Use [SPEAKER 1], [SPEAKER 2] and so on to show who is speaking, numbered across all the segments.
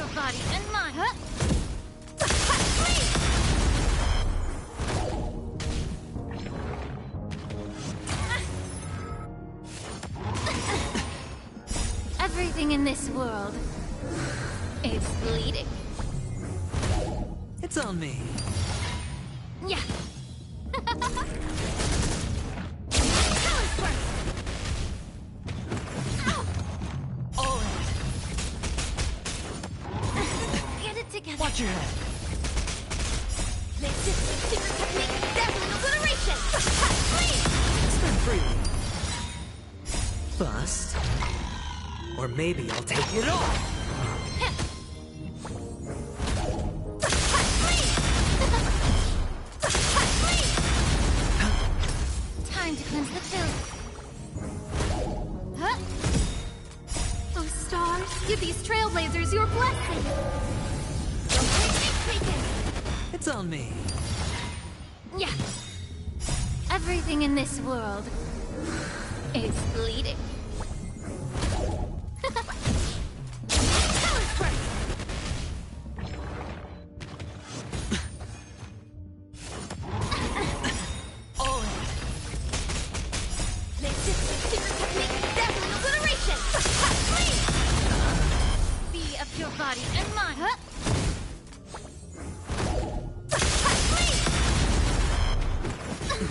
[SPEAKER 1] your body and mine. Huh? Everything in this world is bleeding.
[SPEAKER 2] It's on me.
[SPEAKER 1] Yeah.
[SPEAKER 2] All right.
[SPEAKER 1] Get it together.
[SPEAKER 2] Watch your head.
[SPEAKER 1] This is the secret technique. Dazzling obliteration.
[SPEAKER 2] Spin freely. Bust. Or maybe I'll take it off.
[SPEAKER 1] Time to cleanse the filth. Huh? Oh, stars, give these trailblazers your blessing.
[SPEAKER 2] It's on me.
[SPEAKER 1] Yeah. Everything in this world is bleeding. Body and mine. Huh?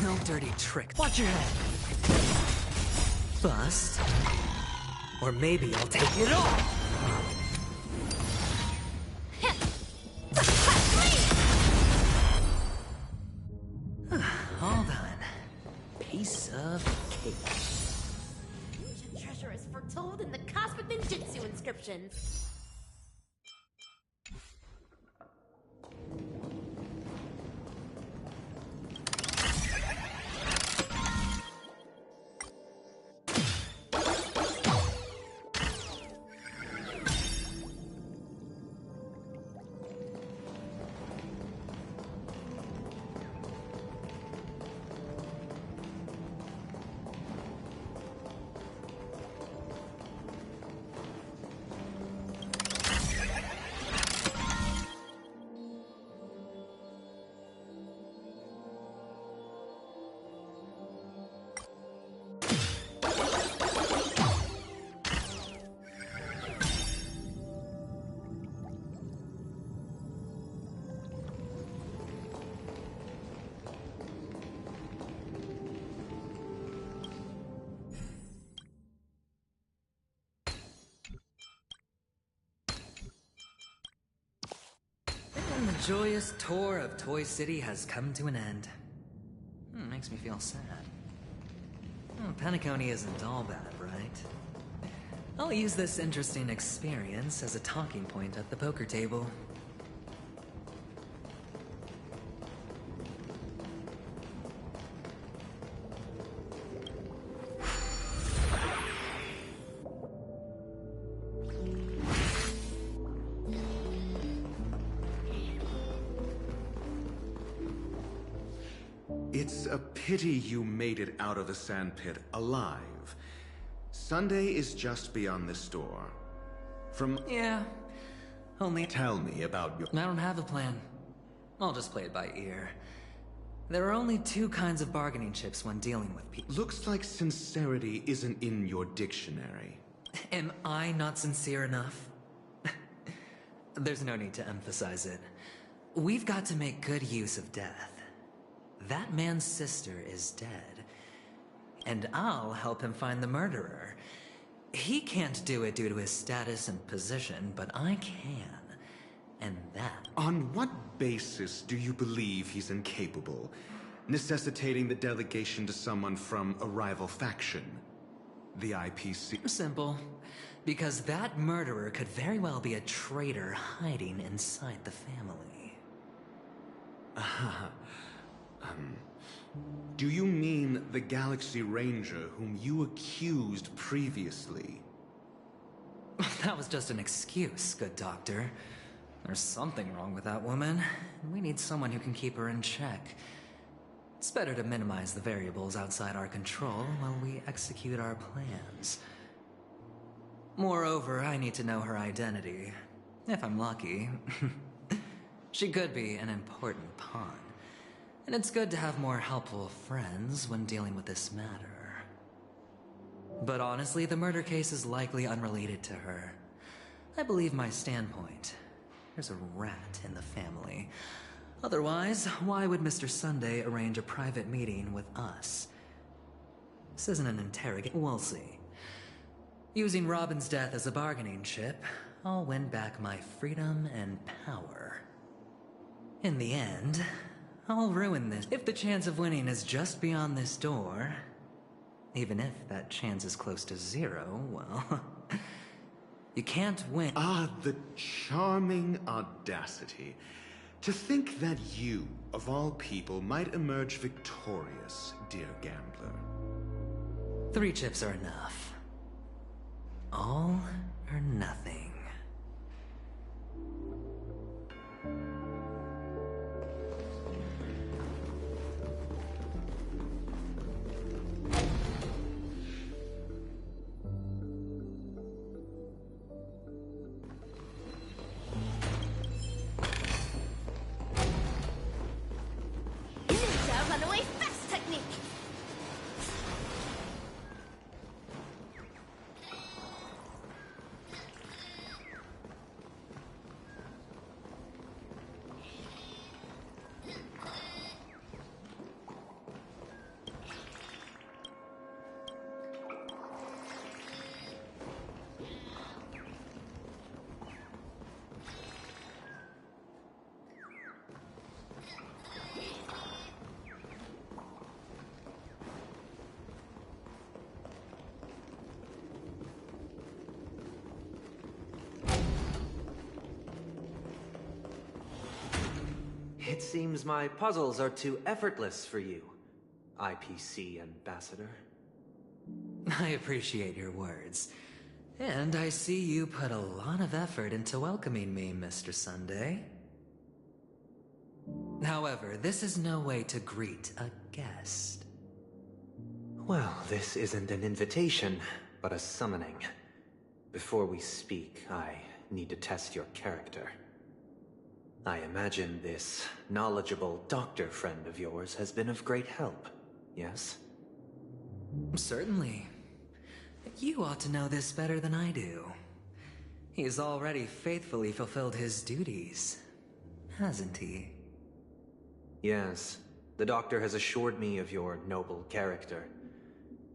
[SPEAKER 2] No dirty trick. Watch your head. Bust. Or maybe I'll take it off. All done. Piece of cake.
[SPEAKER 3] Ancient treasure is foretold in the cosmic ninjutsu inscriptions.
[SPEAKER 2] And the joyous tour of Toy City has come to an end. Makes me feel sad. Penacony isn't all bad, right? I'll use this interesting experience as a talking point at the poker table.
[SPEAKER 4] It's a pity you made it out of the sandpit alive. Sunday is just beyond this door.
[SPEAKER 2] Yeah, only...
[SPEAKER 4] Tell me about your...
[SPEAKER 2] I don't have a plan. I'll just play it by ear. There are only two kinds of bargaining chips when dealing with people.
[SPEAKER 4] Looks like sincerity isn't in your dictionary.
[SPEAKER 2] Am I not sincere enough? There's no need to emphasize it. We've got to make good use of death. That man's sister is dead. And I'll help him find the murderer. He can't do it due to his status and position, but I can. And that...
[SPEAKER 4] On what basis do you believe he's incapable? Necessitating the delegation to someone from a rival faction? The IPC?
[SPEAKER 2] Simple. Because that murderer could very well be a traitor hiding inside the family.
[SPEAKER 4] Do you mean the Galaxy Ranger whom you accused previously?
[SPEAKER 2] That was just an excuse, good doctor. There's something wrong with that woman. We need someone who can keep her in check. It's better to minimize the variables outside our control while we execute our plans. Moreover, I need to know her identity. if I'm lucky. She could be an important pawn, and it's good to have more helpful friends when dealing with this matter. But honestly, the murder case is likely unrelated to her. I believe my standpoint. There's a rat in the family. Otherwise, why would Mr. Sunday arrange a private meeting with us? This isn't an interrogation. We'll see. Using Robin's death as a bargaining chip, I'll win back my freedom and power. In the end, I'll ruin this. If the chance of winning is just beyond this door, even if that chance is close to zero, well, you can't win.
[SPEAKER 4] Ah, the charming audacity. To think that you, of all people, might emerge victorious, dear gambler.
[SPEAKER 2] 3 chips are enough. All or nothing.
[SPEAKER 3] Ninja runaway fast technique!
[SPEAKER 5] It seems my puzzles are too effortless for you, IPC Ambassador.
[SPEAKER 2] I appreciate your words. And I see you put a lot of effort into welcoming me, Mr. Sunday. However, this is no way to greet a guest.
[SPEAKER 5] Well, this isn't an invitation, but a summoning. Before we speak, I need to test your character. I imagine this knowledgeable doctor friend of yours has been of great help, yes?
[SPEAKER 2] Certainly. You ought to know this better than I do. He's already faithfully fulfilled his duties, hasn't he?
[SPEAKER 5] Yes, the doctor has assured me of your noble character.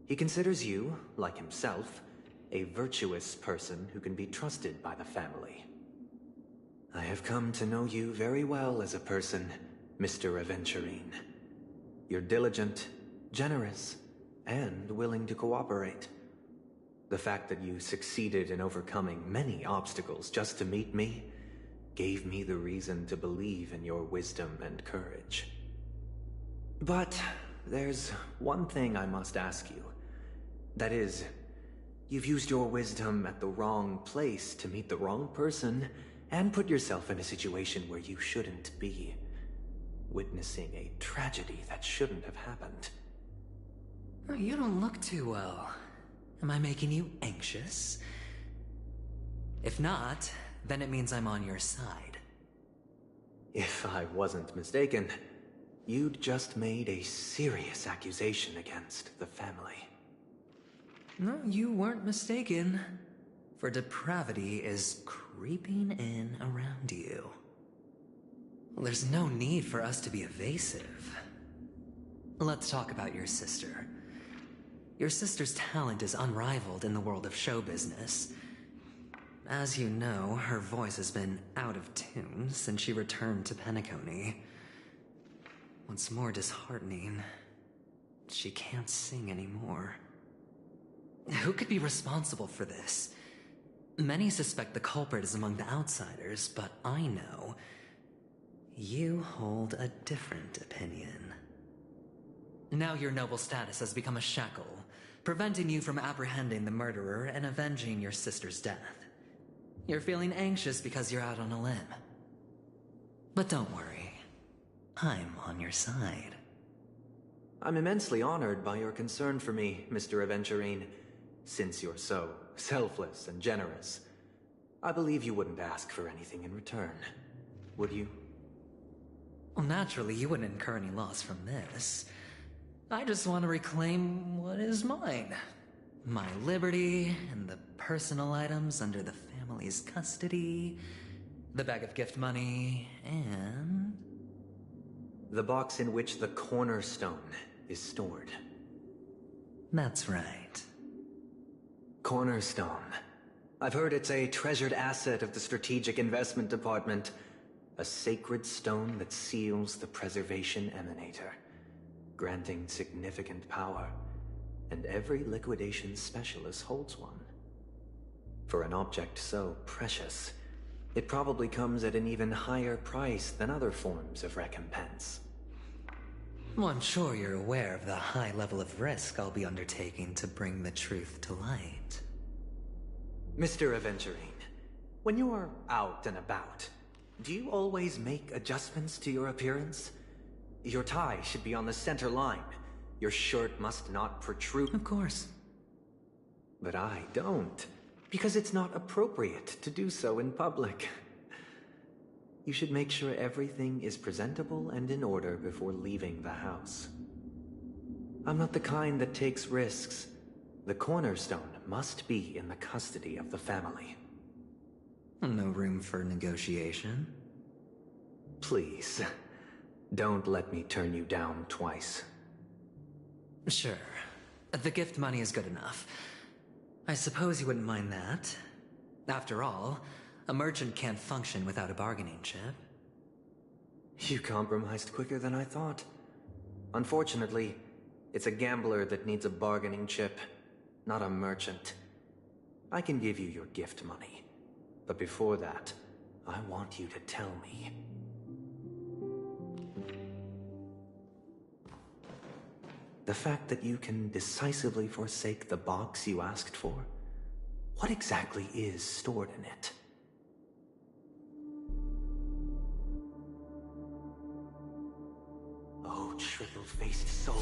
[SPEAKER 5] He considers you, like himself, a virtuous person who can be trusted by the family. I have come to know you very well as a person, Mr. Aventurine. You're diligent, generous, and willing to cooperate. The fact that you succeeded in overcoming many obstacles just to meet me gave me the reason to believe in your wisdom and courage. But there's one thing I must ask you. That is, you've used your wisdom at the wrong place to meet the wrong person and put yourself in a situation where you shouldn't be, witnessing a tragedy that shouldn't have happened.
[SPEAKER 2] You don't look too well. Am I making you anxious? If not, then it means I'm on your side.
[SPEAKER 5] If I wasn't mistaken, you'd just made a serious accusation against the family.
[SPEAKER 2] No, you weren't mistaken. For depravity is creeping in around you. Well, there's no need for us to be evasive. Let's talk about your sister. Your sister's talent is unrivaled in the world of show business. As you know, her voice has been out of tune since she returned to Penacony. What's more disheartening, she can't sing anymore. Who could be responsible for this? Many suspect the culprit is among the outsiders, but I know you hold a different opinion. Now your noble status has become a shackle, preventing you from apprehending the murderer and avenging your sister's death. You're feeling anxious because you're out on a limb. But don't worry, I'm on your side.
[SPEAKER 5] I'm immensely honored by your concern for me, Mr. Aventurine. Since you're so selfless and generous, I believe you wouldn't ask for anything in return, would you?
[SPEAKER 2] Well, naturally, you wouldn't incur any loss from this. I just want to reclaim what is mine. My liberty and the personal items under the family's custody, the bag of gift money, and...
[SPEAKER 5] the box in which the cornerstone is stored.
[SPEAKER 2] That's right.
[SPEAKER 5] Cornerstone. I've heard it's a treasured asset of the Strategic Investment Department. A sacred stone that seals the Preservation Emanator, granting significant power, and every liquidation specialist holds one. For an object so precious, it probably comes at an even higher price than other forms of recompense.
[SPEAKER 2] Well, I'm sure you're aware of the high level of risk I'll be undertaking to bring the truth to light.
[SPEAKER 5] Mr. Aventurine, when you're out and about, do you always make adjustments to your appearance? Your tie should be on the center line. Your shirt must not protrude.
[SPEAKER 2] Of course.
[SPEAKER 5] But I don't, because it's not appropriate to do so in public. You should make sure everything is presentable and in order before leaving the house. I'm not the kind that takes risks. The cornerstone must be in the custody of the family.
[SPEAKER 2] No room for negotiation.
[SPEAKER 5] Please, don't let me turn you down twice.
[SPEAKER 2] Sure. The gift money is good enough. I suppose you wouldn't mind that. After all, a merchant can't function without a bargaining chip.
[SPEAKER 5] You compromised quicker than I thought. Unfortunately, it's a gambler that needs a bargaining chip, not a merchant. I can give you your gift money. But before that, I want you to tell me. The fact that you can decisively forsake the box you asked for, what exactly is stored in it? Oh, triple-faced soul,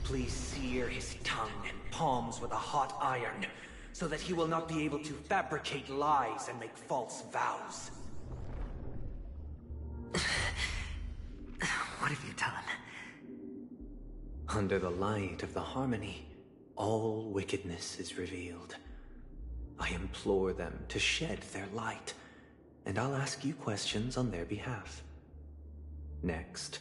[SPEAKER 5] please sear his tongue and palms with a hot iron, so that he will not be able to fabricate lies and make false vows.
[SPEAKER 2] What have you done?
[SPEAKER 5] Under the light of the harmony, all wickedness is revealed. I implore them to shed their light, and I'll ask you questions on their behalf. Next,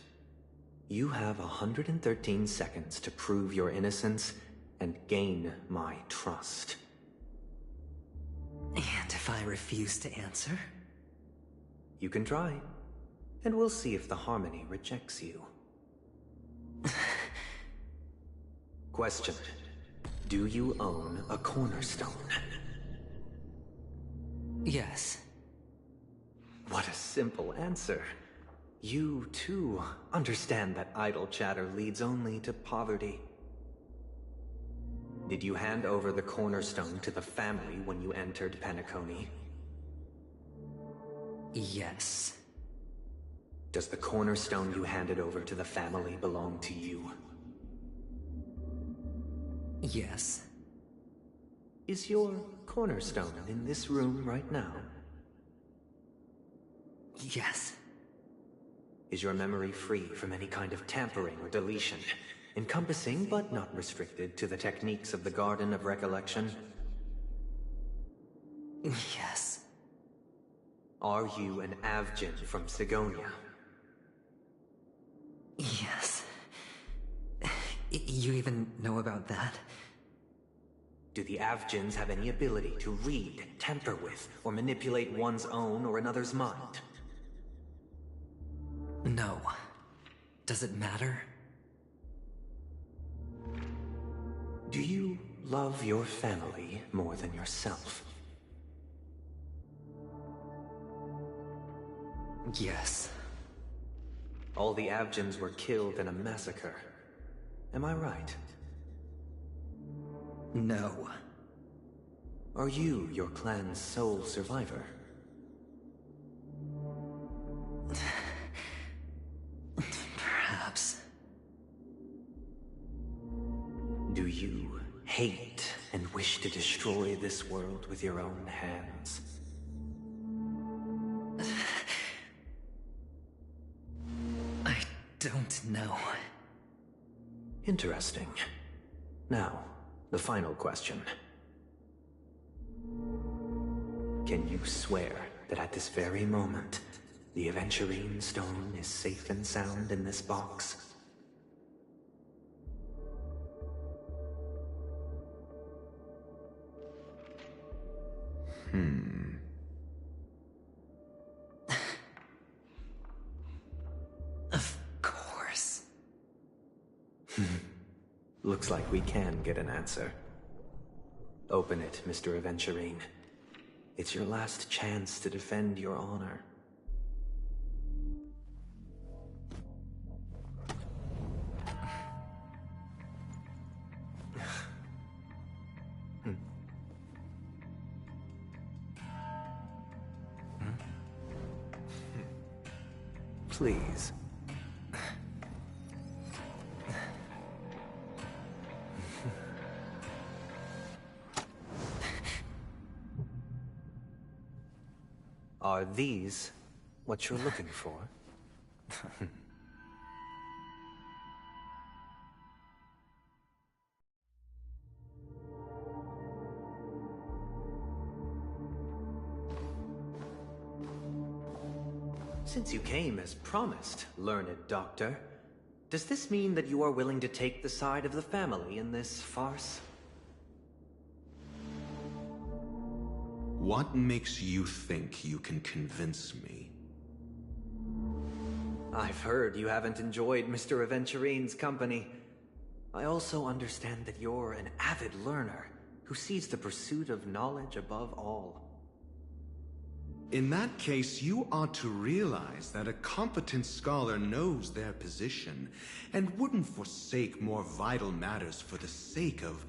[SPEAKER 5] you have 113 seconds to prove your innocence and gain my trust.
[SPEAKER 2] And if I refuse to answer?
[SPEAKER 5] You can try, and we'll see if the harmony rejects you. Question. Do you own a cornerstone?
[SPEAKER 2] Yes.
[SPEAKER 5] What a simple answer. You, too, understand that idle chatter leads only to poverty. Did you hand over the cornerstone to the family when you entered Penacony?
[SPEAKER 2] Yes.
[SPEAKER 5] Does the cornerstone you handed over to the family belong to you?
[SPEAKER 2] Yes.
[SPEAKER 5] Is your cornerstone in this room right now?
[SPEAKER 2] Yes.
[SPEAKER 5] Is your memory free from any kind of tampering or deletion, encompassing but not restricted to the techniques of the Garden of Recollection?
[SPEAKER 2] Yes.
[SPEAKER 5] Are you an Avgin from Sigonia?
[SPEAKER 2] Yes. You even know about that?
[SPEAKER 5] Do the Avgins have any ability to read, tamper with, or manipulate one's own or another's mind?
[SPEAKER 2] No. Does it matter?
[SPEAKER 5] Do you love your family more than yourself?
[SPEAKER 2] Yes.
[SPEAKER 5] All the Avgins were killed in a massacre. Am I right?
[SPEAKER 2] No.
[SPEAKER 5] Are you your clan's sole survivor?
[SPEAKER 2] Perhaps.
[SPEAKER 5] Do you hate and wish to destroy this world with your own hands?
[SPEAKER 2] don't know.
[SPEAKER 5] Interesting. Now, the final question. Can you swear that at this very moment, the Aventurine Stone is safe and sound in this box?
[SPEAKER 2] Of course.
[SPEAKER 5] Looks like we can get an answer. Open it, Mr. Aventurine. It's your last chance to defend your honor. Please. Are these what you're looking for? Since you came as promised, learned doctor, does this mean that you are willing to take the side of the family in this farce?
[SPEAKER 4] What makes you think you can convince me?
[SPEAKER 5] I've heard you haven't enjoyed Mr. Aventurine's company. I also understand that you're an avid learner who sees the pursuit of knowledge above all.
[SPEAKER 4] In that case, you ought to realize that a competent scholar knows their position and wouldn't forsake more vital matters for the sake of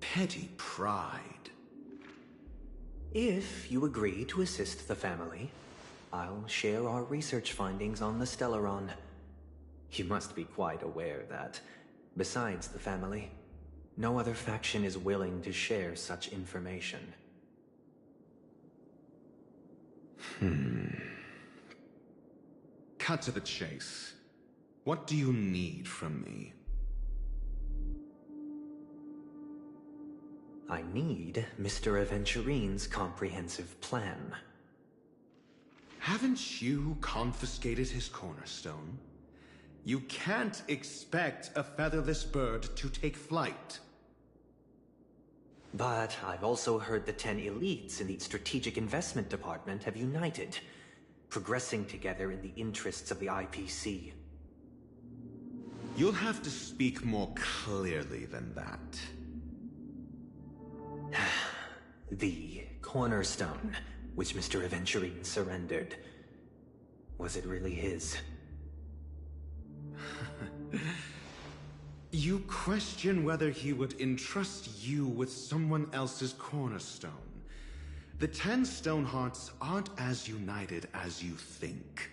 [SPEAKER 4] petty pride.
[SPEAKER 5] If you agree to assist the family, I'll share our research findings on the Stellaron. You must be quite aware that, besides the family, no other faction is willing to share such information.
[SPEAKER 4] Cut to the chase. What do you need from me?
[SPEAKER 5] I need Mr. Aventurine's comprehensive plan.
[SPEAKER 4] Haven't you confiscated his cornerstone? You can't expect a featherless bird to take flight.
[SPEAKER 5] But I've also heard the 10 elites in the Strategic Investment Department have united, progressing together in the interests of the IPC.
[SPEAKER 4] You'll have to speak more clearly than that.
[SPEAKER 5] The cornerstone, which Mr. Aventurine surrendered. Was it really his?
[SPEAKER 4] You question whether he would entrust you with someone else's cornerstone. The 10 Stonehearts aren't as united as you think.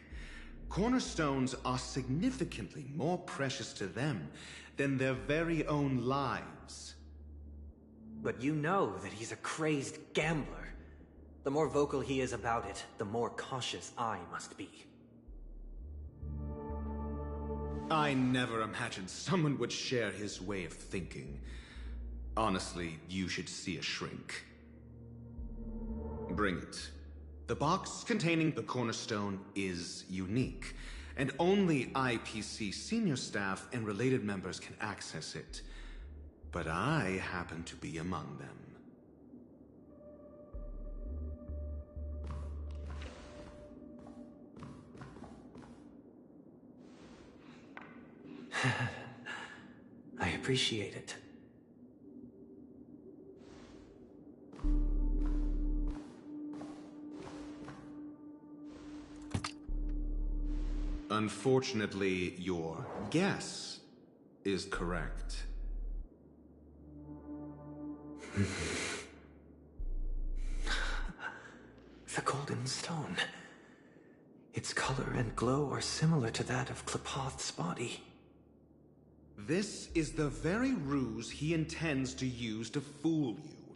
[SPEAKER 4] Cornerstones are significantly more precious to them than their very own lives.
[SPEAKER 5] But you know that he's a crazed gambler. The more vocal he is about it, the more cautious I must be.
[SPEAKER 4] I never imagined someone would share his way of thinking. Honestly, you should see a shrink. Bring it. The box containing the cornerstone is unique, and only IPC senior staff and related members can access it. But I happen to be among them.
[SPEAKER 5] I appreciate it.
[SPEAKER 4] Unfortunately, your guess is correct.
[SPEAKER 5] The golden stone. Its color and glow are similar to that of Klepoth's body.
[SPEAKER 4] This is the very ruse he intends to use to fool you.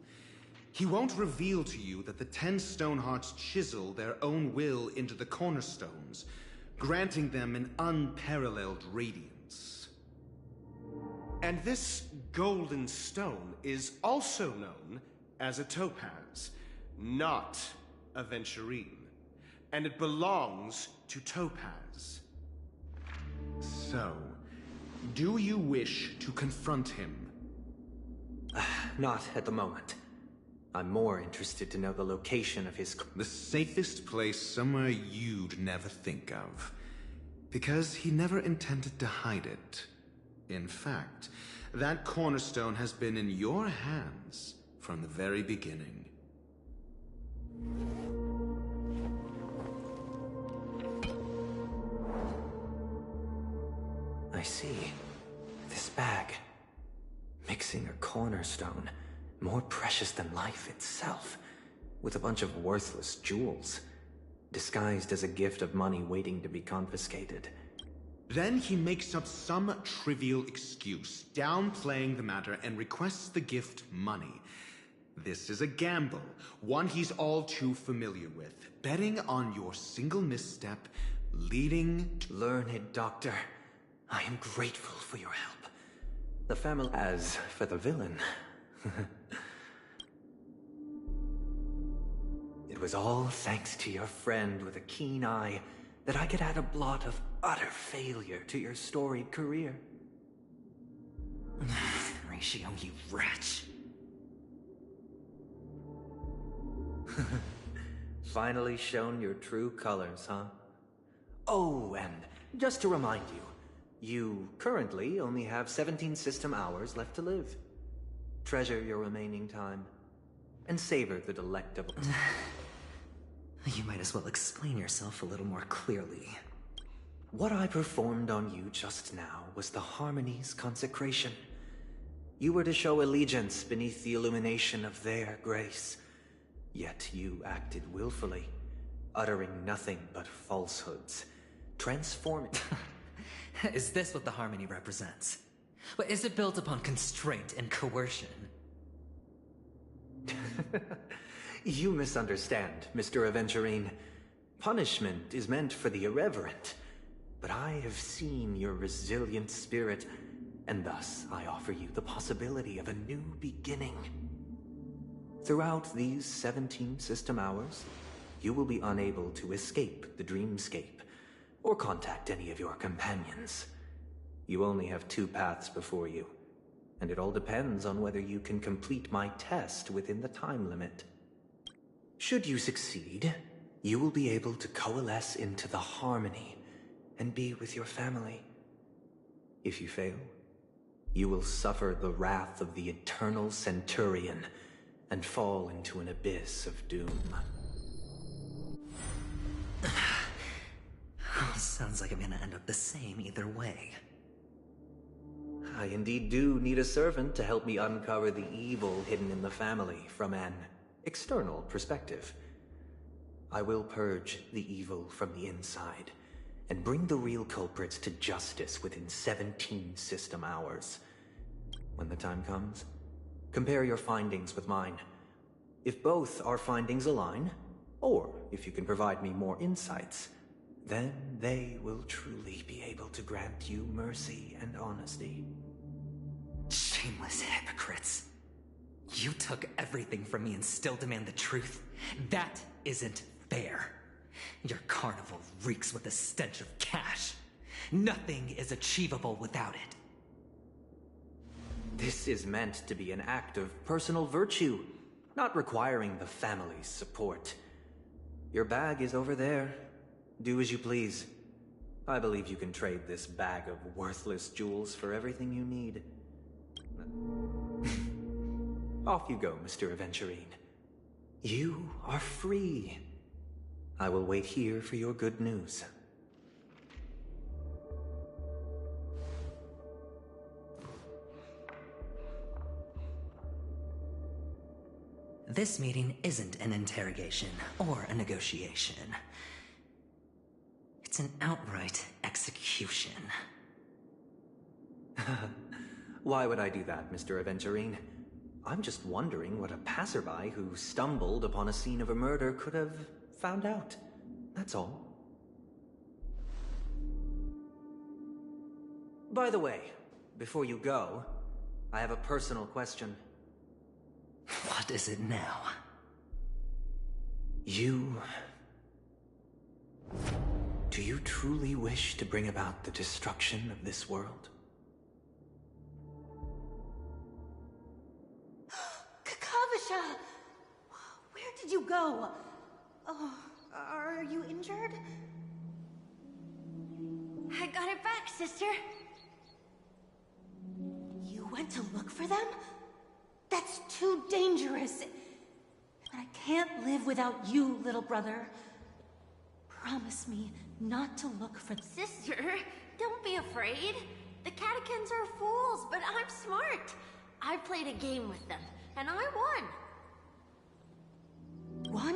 [SPEAKER 4] He won't reveal to you that the 10 Stonehearts chisel their own will into the cornerstones, granting them an unparalleled radiance.
[SPEAKER 6] And this golden stone is also known as a topaz, not a venturine. And it belongs to Topaz.
[SPEAKER 4] So, do you wish to confront him?
[SPEAKER 5] Not at the moment. I'm more interested to know the location of his...
[SPEAKER 4] The safest place somewhere you'd never think of. Because he never intended to hide it. In fact, that cornerstone has been in your hands from the very beginning.
[SPEAKER 5] I see. This bag. Mixing a cornerstone, more precious than life itself, with a bunch of worthless jewels, disguised as a gift of money waiting to be confiscated.
[SPEAKER 4] Then he makes up some trivial excuse, downplaying the matter, and requests the gift money. This is a gamble, one he's all too familiar with, betting on your single misstep, leading to...
[SPEAKER 5] Learned doctor, I am grateful for your help. The family... As for the villain... It was all thanks to your friend with a keen eye that I could add a blot of utter failure to your storied career.
[SPEAKER 2] Ratio, you wretch.
[SPEAKER 5] Finally shown your true colors, huh? Oh, and just to remind you, you currently only have 17 system hours left to live. Treasure your remaining time, and savor the delectable...
[SPEAKER 2] You might as well explain yourself a little more clearly.
[SPEAKER 5] What I performed on you just now was the Harmony's consecration. You were to show allegiance beneath the illumination of their grace. Yet you acted willfully, uttering nothing but falsehoods, transforming...
[SPEAKER 2] Is this what the Harmony represents? But is it built upon constraint and coercion?
[SPEAKER 5] You misunderstand, Mr. Aventurine. Punishment is meant for the irreverent. But I have seen your resilient spirit, and thus I offer you the possibility of a new beginning. Throughout these 17 system hours, you will be unable to escape the dreamscape, or contact any of your companions. You only have 2 paths before you, and it all depends on whether you can complete my test within the time limit. Should you succeed, you will be able to coalesce into the Harmony and be with your family. If you fail, you will suffer the wrath of the Eternal Centurion and fall into an abyss of doom.
[SPEAKER 2] Sounds like I'm gonna end up the same either way.
[SPEAKER 5] I indeed do need a servant to help me uncover the evil hidden in the family from an external perspective. I will purge the evil from the inside and bring the real culprits to justice within 17 system hours. When the time comes, compare your findings with mine. If both our findings align, or if you can provide me more insights, then they will truly be able to grant you mercy and honesty.
[SPEAKER 2] Shameless hypocrites. You took everything from me and still demand the truth? That isn't fair. Your carnival reeks with the stench of cash. Nothing is achievable without it.
[SPEAKER 5] This is meant to be an act of personal virtue, not requiring the family's support. Your bag is over there. Do as you please. I believe you can trade this bag of worthless jewels for everything you need. Off you go, Mr. Aventurine. You are free. I will wait here for your good news.
[SPEAKER 2] This meeting isn't an interrogation or a negotiation. It's an outright execution.
[SPEAKER 5] Why would I do that, Mr. Aventurine? I'm just wondering what a passerby who stumbled upon a scene of a murder could have found out. That's all. By the way, before you go, I have a personal question.
[SPEAKER 2] What is it now?
[SPEAKER 5] Do you truly wish to bring about the destruction of this world?
[SPEAKER 3] Kakavasha! Where did you go? Oh, are you injured?
[SPEAKER 1] I got it back, sister.
[SPEAKER 3] You went to look for them? That's too dangerous. And I can't live without you, little brother. Promise me not to look for...
[SPEAKER 1] Sister, don't be afraid. The catechins are fools, but I'm smart. I played a game with them, and I won.
[SPEAKER 3] Won?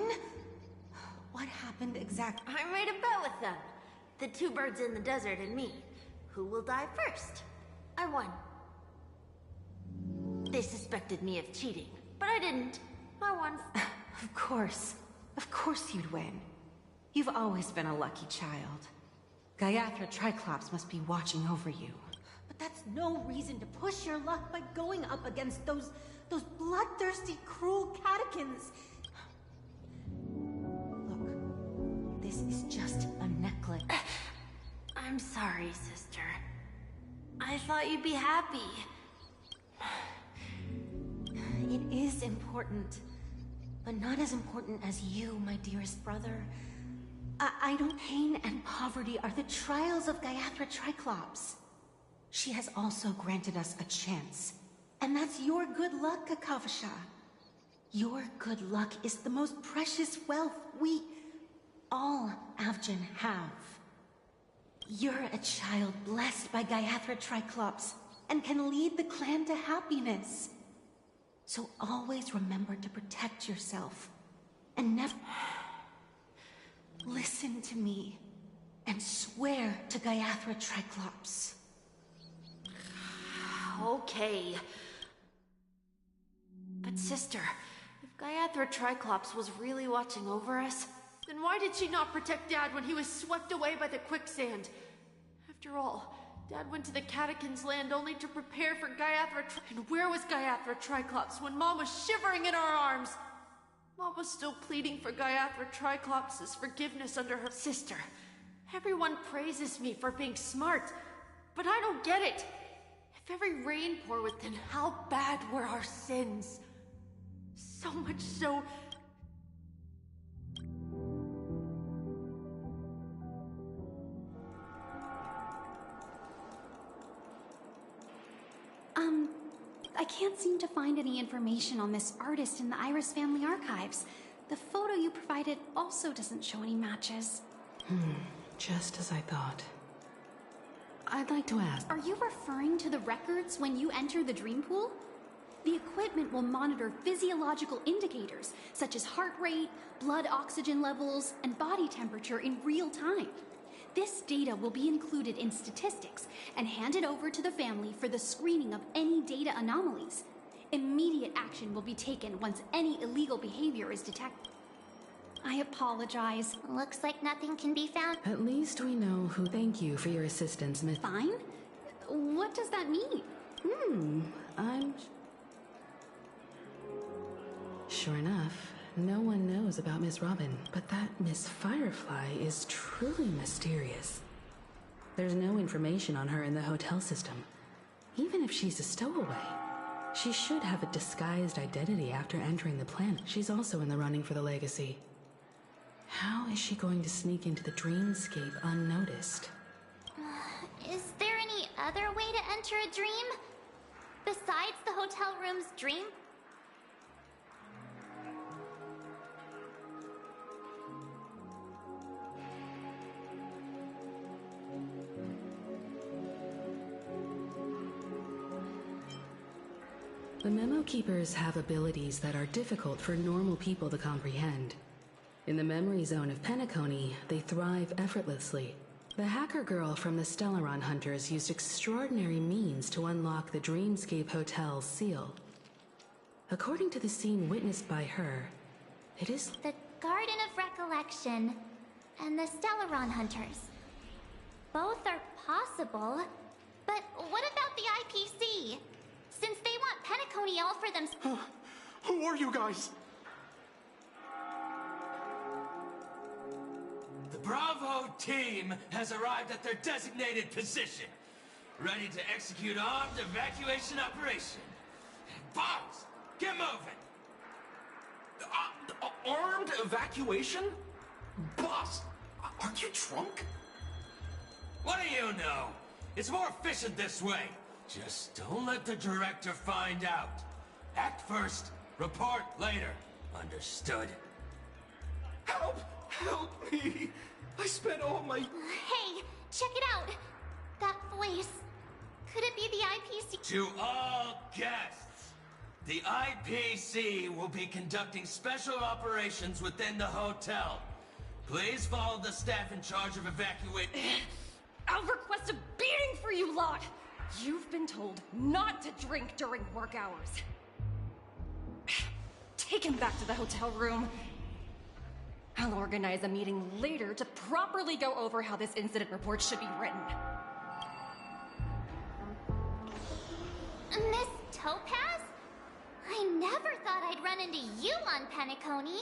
[SPEAKER 3] What happened exactly?
[SPEAKER 1] I made a bet with them. The two birds in the desert and me. Who will die first? I won. They suspected me of cheating, but I didn't. I won.
[SPEAKER 3] Of course. Of course you'd win. You've always been a lucky child. Gaiathra Triclops must be watching over you. But that's no reason to push your luck by going up against those bloodthirsty, cruel catechins. Look, this is just a necklace.
[SPEAKER 1] I'm sorry, sister. I thought you'd be happy.
[SPEAKER 3] It is important, but not as important as you, my dearest brother. I don't... Pain and poverty are the trials of Gaiathra Triclops. She has also granted us a chance. And that's your good luck, Kakavasha. Your good luck is the most precious wealth we, all Avgin, have. You're a child blessed by Gaiathra Triclops, and can lead the clan to happiness. So always remember to protect yourself, and never... Listen to me, and swear to Gaiathra Triclops.
[SPEAKER 1] Okay. But sister, if Gaiathra Triclops was really watching over us, then why did she not protect Dad when he was swept away by the quicksand? After all, Dad went to the Catechins' land only to prepare for And where was Gaiathra Triclops when Mom was shivering in our arms? Mom was still pleading for Gaiathra Triclops' forgiveness under her sister. Everyone praises me for being smart, but I don't get it. If every rain poured with, then how bad were our sins? So much so...
[SPEAKER 7] I can't seem to find any information on this artist in the Iris family archives. The photo you provided also doesn't show any matches.
[SPEAKER 8] Just as I thought. I'd like to ask...
[SPEAKER 7] Are you referring to the records when you enter the dream pool? The equipment will monitor physiological indicators, such as heart rate, blood oxygen levels, and body temperature in real time. This data will be included in statistics and handed over to the family for the screening of any data anomalies. Immediate action will be taken once any illegal behavior is detected. I apologize.
[SPEAKER 1] Looks like nothing can be found.
[SPEAKER 8] At least we know who... Thank you for your assistance, Miss...
[SPEAKER 7] Fine? What does that mean?
[SPEAKER 8] I'm... Sure enough, no one knows about Miss Robin, but that Miss Firefly is truly mysterious. There's no information on her in the hotel system. Even if she's a stowaway, she should have a disguised identity after entering the planet. She's also in the running for the legacy. How is she going to sneak into the dreamscape unnoticed?
[SPEAKER 1] Is there any other way to enter a dream? Besides the hotel room's dream?
[SPEAKER 8] The Memo Keepers have abilities that are difficult for normal people to comprehend. In the memory zone of Penacony, they thrive effortlessly. The hacker girl from the Stellaron Hunters used extraordinary means to unlock the Dreamscape Hotel's seal. According to the scene witnessed by her, it is...
[SPEAKER 1] The Garden of Recollection and the Stellaron Hunters. Both are possible, but
[SPEAKER 9] IPC. Since they want Penacony all for themselves.
[SPEAKER 10] Who are you guys?
[SPEAKER 11] The Bravo team has arrived at their designated position, ready to execute armed evacuation operation. Boss, get moving!
[SPEAKER 10] Armed evacuation? Boss, are you drunk?
[SPEAKER 11] What do you know? It's more efficient this way. Just don't let the director find out. Act first, report later. Understood?
[SPEAKER 10] Help! Help me! I spent all my...
[SPEAKER 9] Hey, check it out. That voice. Could it be the IPC?
[SPEAKER 11] To all guests, the IPC will be conducting special operations within the hotel. Please follow the staff in charge of evacuating.
[SPEAKER 12] I'll request a beating for you lot! You've been told not to drink during work hours. Take him back to the hotel room. I'll organize a meeting later to properly go over how this incident report should be written.
[SPEAKER 9] Miss Topaz? I never thought I'd run into you on Penacony.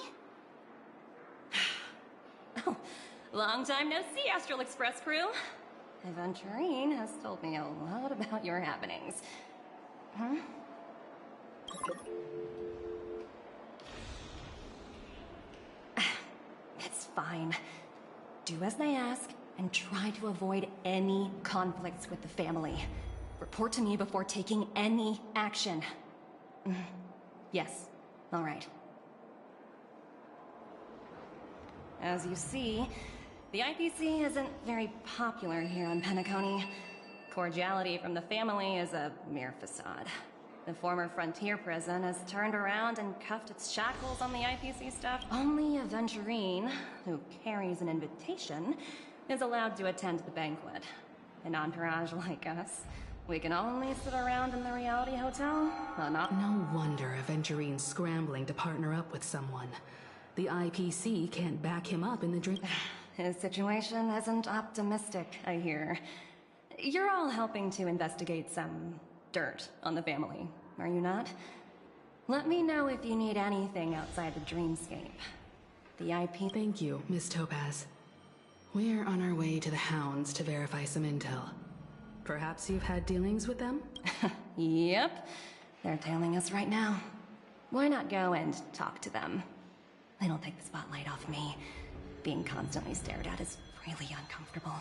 [SPEAKER 12] Oh, long time no see, Astral Express crew. Aventurine has told me a lot about your happenings. Huh? It's fine. Do as they ask, and try to avoid any conflicts with the family. Report to me before taking any action. Yes, all right. As you see, the IPC isn't very popular here on Penacony. Cordiality from the family is a mere facade. The former frontier prison has turned around and cuffed its shackles on the IPC staff. Only Aventurine, who carries an invitation, is allowed to attend the banquet. An entourage like us, we can only sit around in the reality hotel, but not...
[SPEAKER 8] No wonder Aventurine's scrambling to partner up with someone. The IPC can't back him up in the drink...
[SPEAKER 12] His situation isn't optimistic, I hear. You're all helping to investigate some dirt on the family, are you not? Let me know if you need anything outside the dreamscape. The IP...
[SPEAKER 8] Thank you, Miss Topaz. We're on our way to the Hounds to verify some intel. Perhaps you've had dealings with them?
[SPEAKER 12] Yep. They're tailing us right now. Why not go and talk to them? They don't take the spotlight off me. Being constantly stared at is really uncomfortable.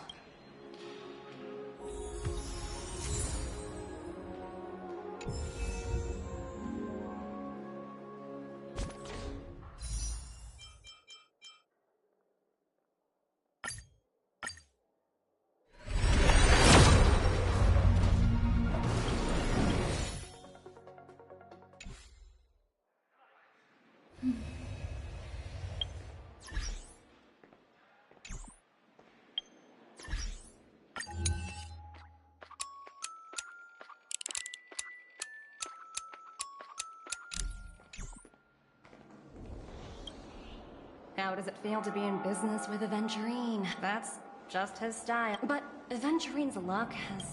[SPEAKER 12] How does it feel to be in business with Aventurine? That's just his style. But Aventurine's luck has...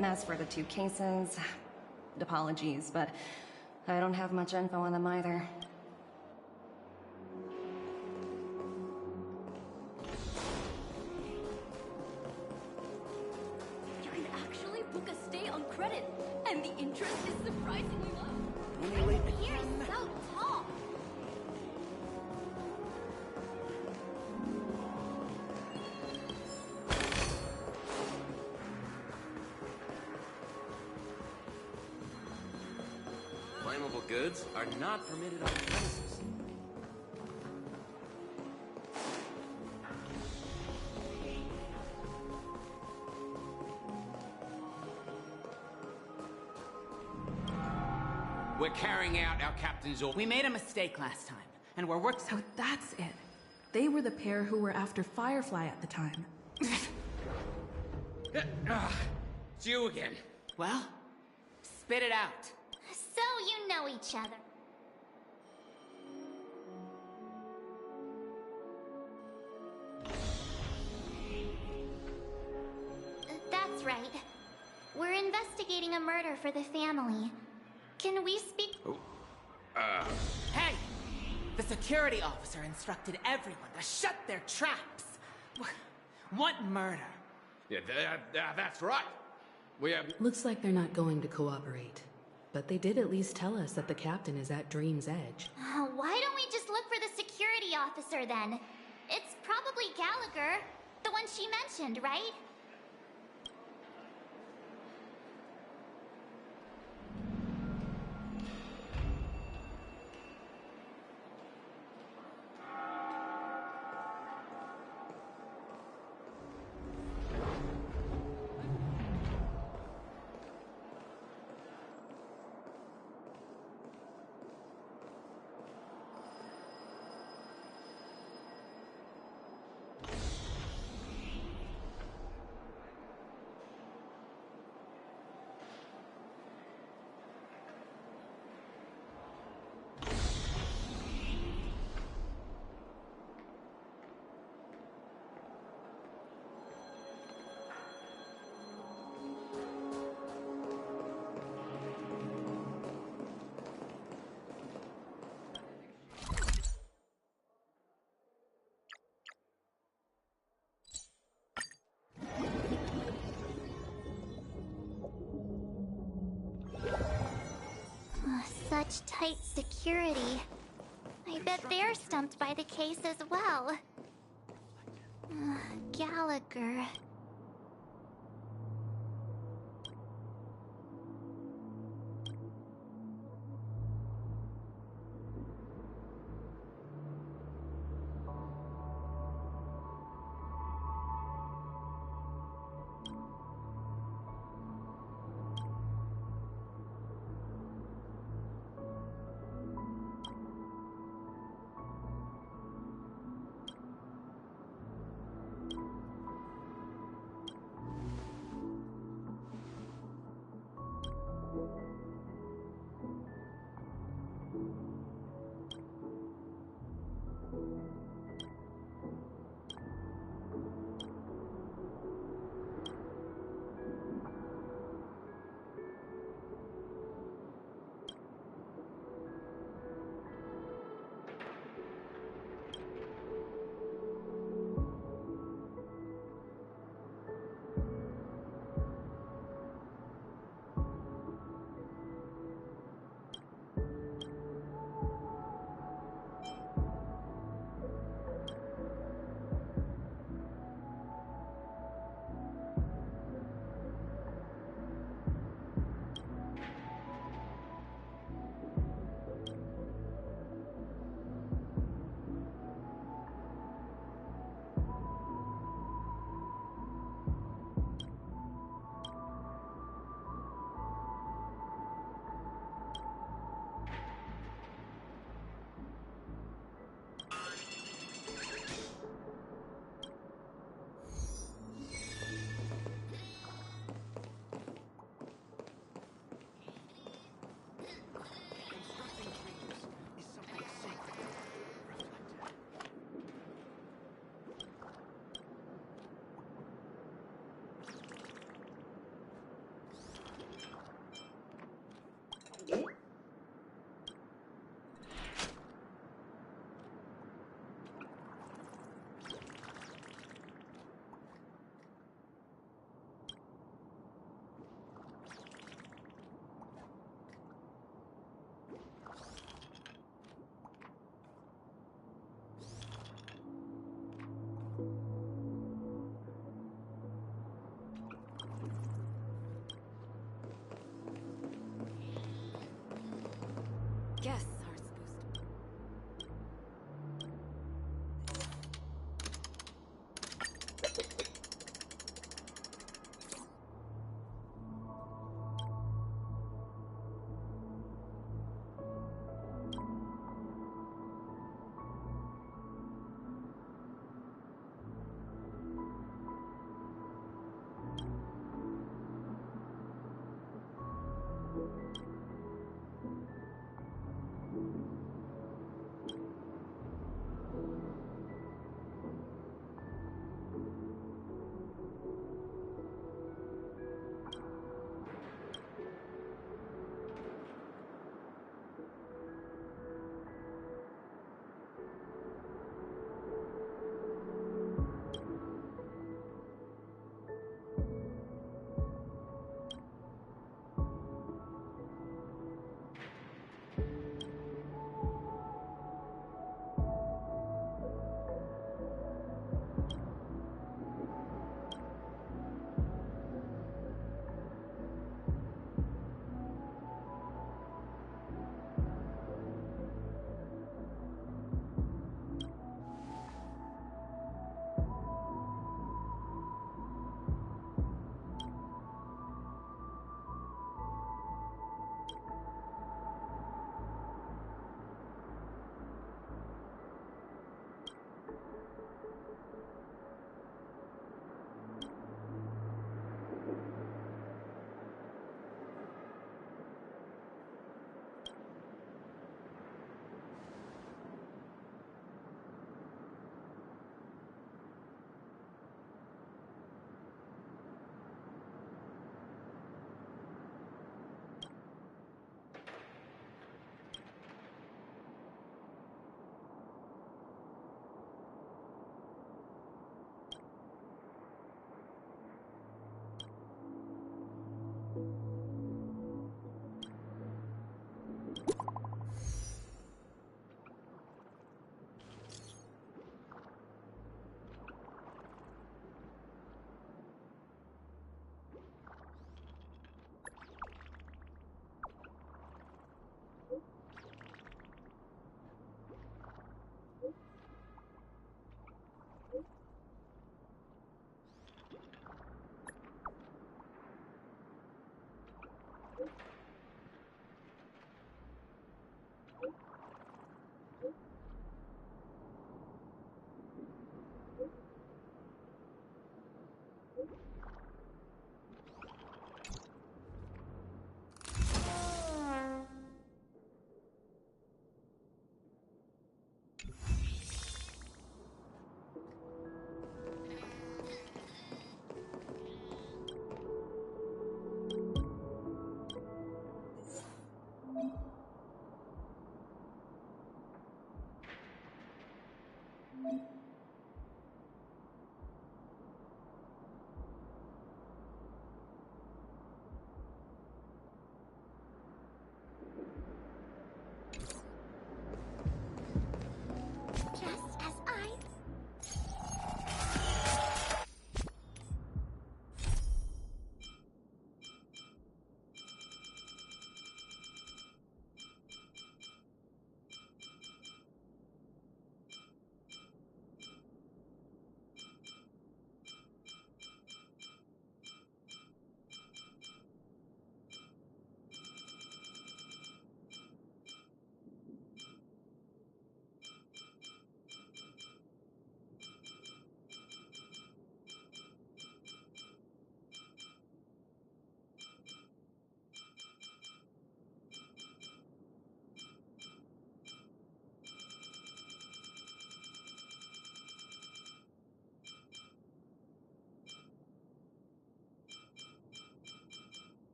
[SPEAKER 12] As for the two cases, apologies, but I don't have much info on them either.
[SPEAKER 7] You can actually book a stay on credit, and the interest is surprisingly low. Here is so tall.
[SPEAKER 13] Flammable goods are not permitted on the premises.
[SPEAKER 14] We're carrying out our captain's order.
[SPEAKER 15] We made a mistake last time, and we're working...
[SPEAKER 8] So that's it. They were the pair who were after Firefly at the time.
[SPEAKER 14] It's you again.
[SPEAKER 15] Well, spit it out.
[SPEAKER 9] So you know each other. investigating a murder for the family. Can we speak?
[SPEAKER 15] Hey! The security officer instructed everyone to shut their traps. What murder?
[SPEAKER 14] Yeah, that's right. We have...
[SPEAKER 8] Looks like they're not going to cooperate. But they did at least tell us that the captain is at Dream's Edge.
[SPEAKER 9] Why don't we just look for the security officer then? It's probably Gallagher, the one she mentioned, right? Such tight security. I bet they're stumped by the case as well. Gallagher.
[SPEAKER 16] Guests are supposed to.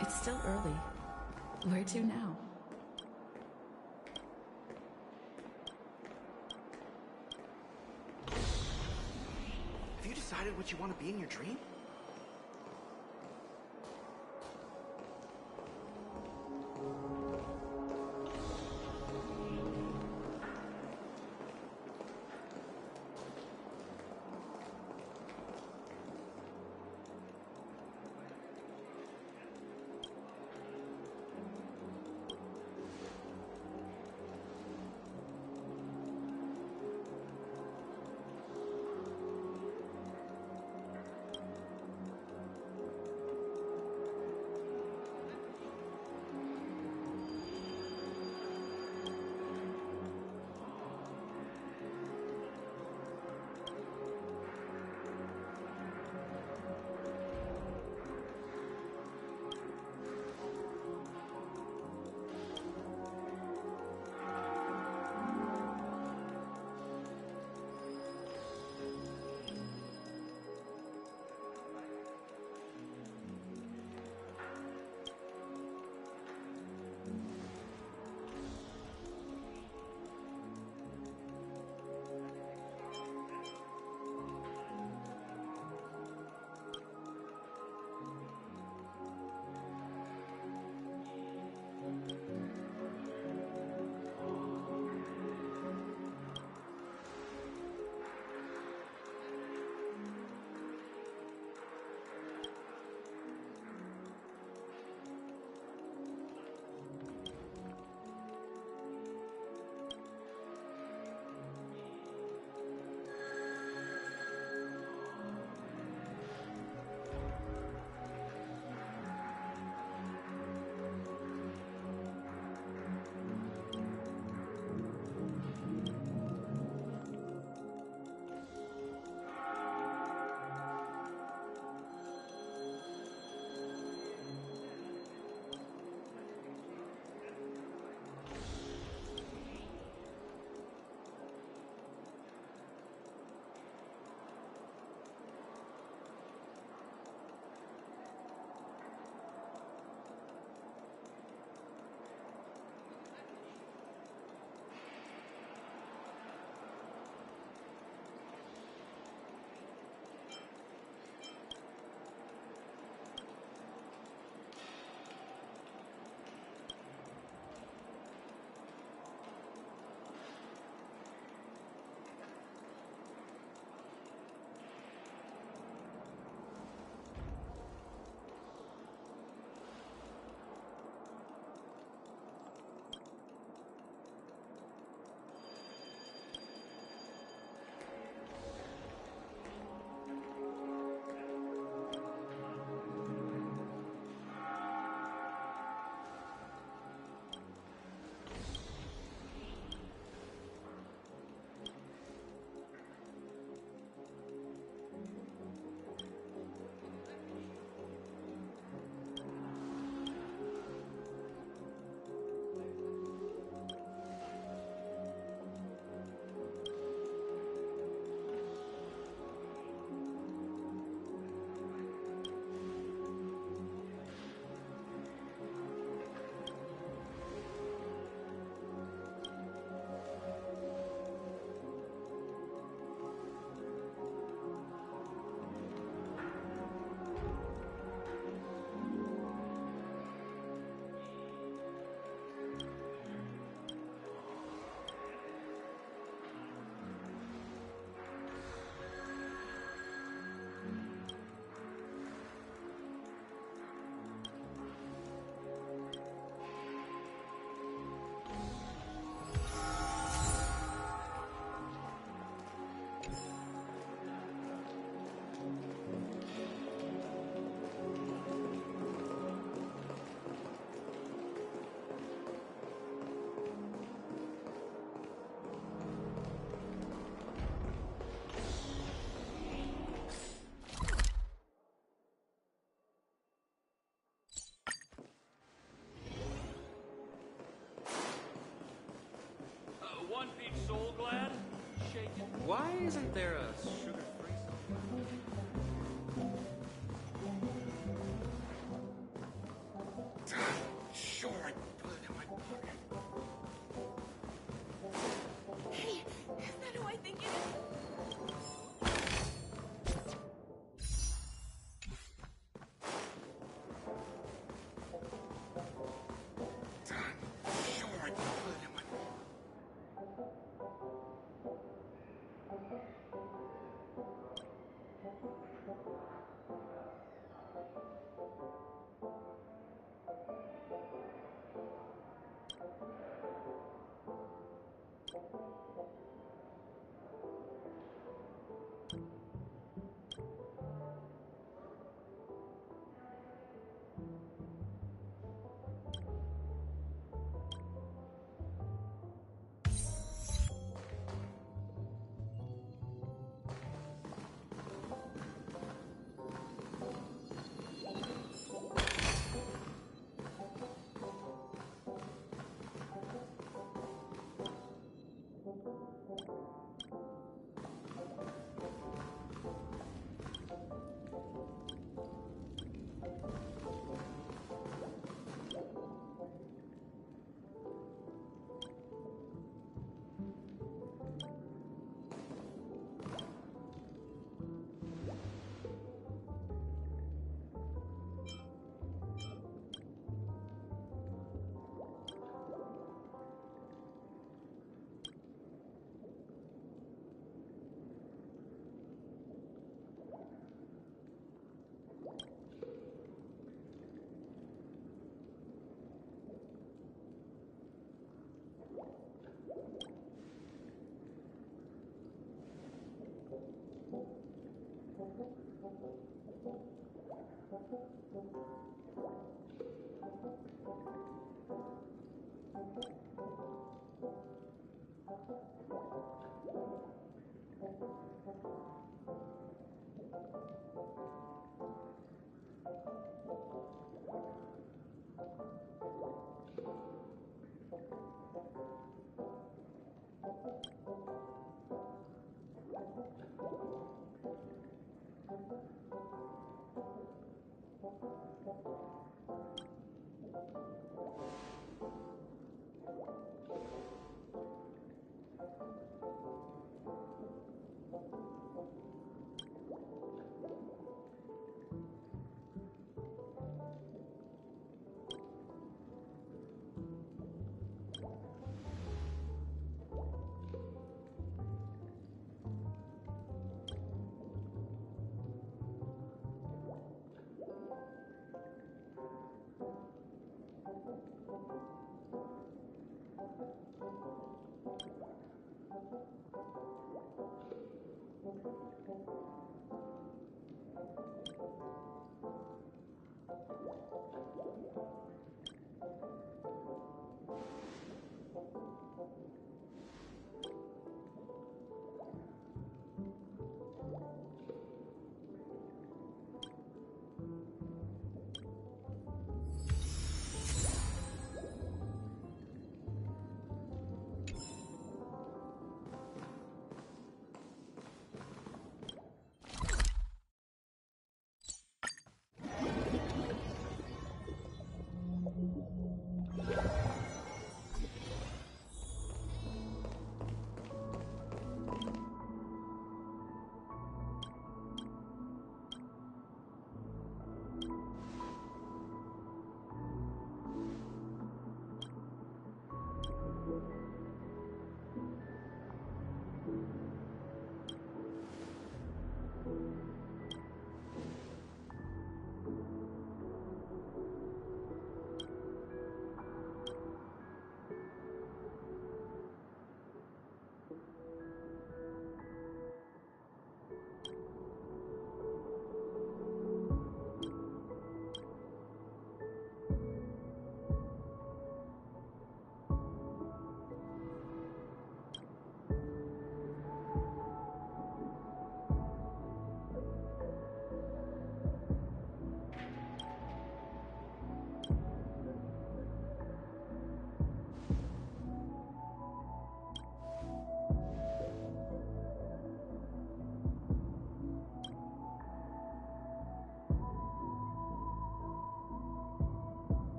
[SPEAKER 8] It's still early. Where to now?
[SPEAKER 17] Have you decided what you want to be in your dream?
[SPEAKER 10] One peach soul glad? Shaken.
[SPEAKER 13] Why isn't there a sugar-free soul?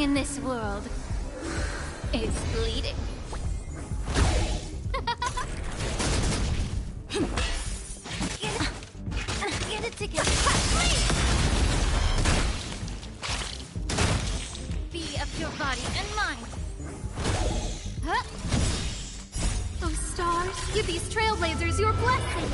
[SPEAKER 9] in this world is bleeding. Get it together. Be of your body and mind. Huh?
[SPEAKER 7] Oh, stars, give these trailblazers your blessing.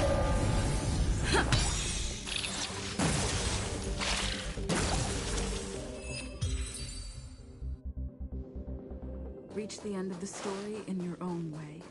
[SPEAKER 18] Reach the end of the story in your own way.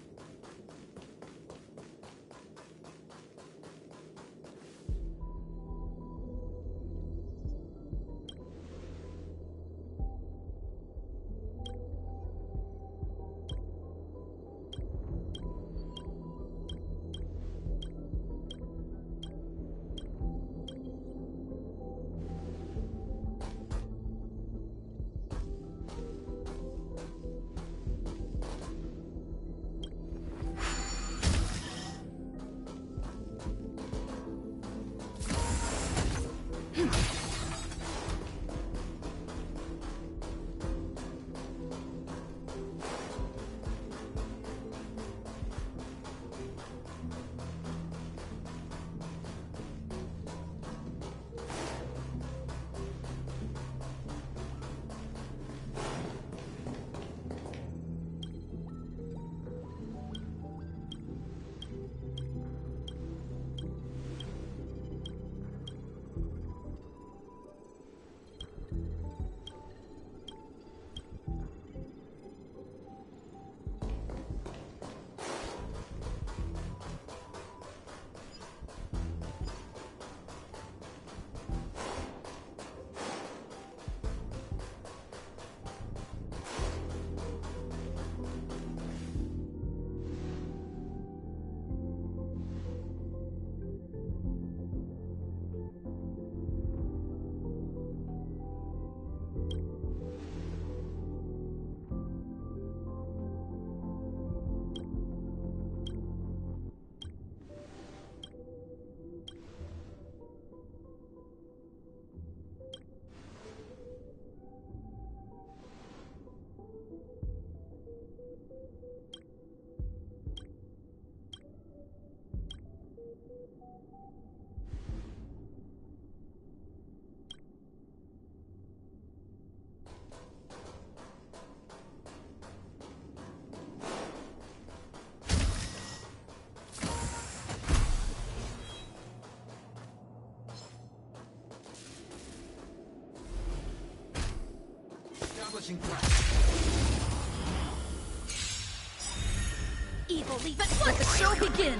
[SPEAKER 7] Evil, leave at once! Let the show begin!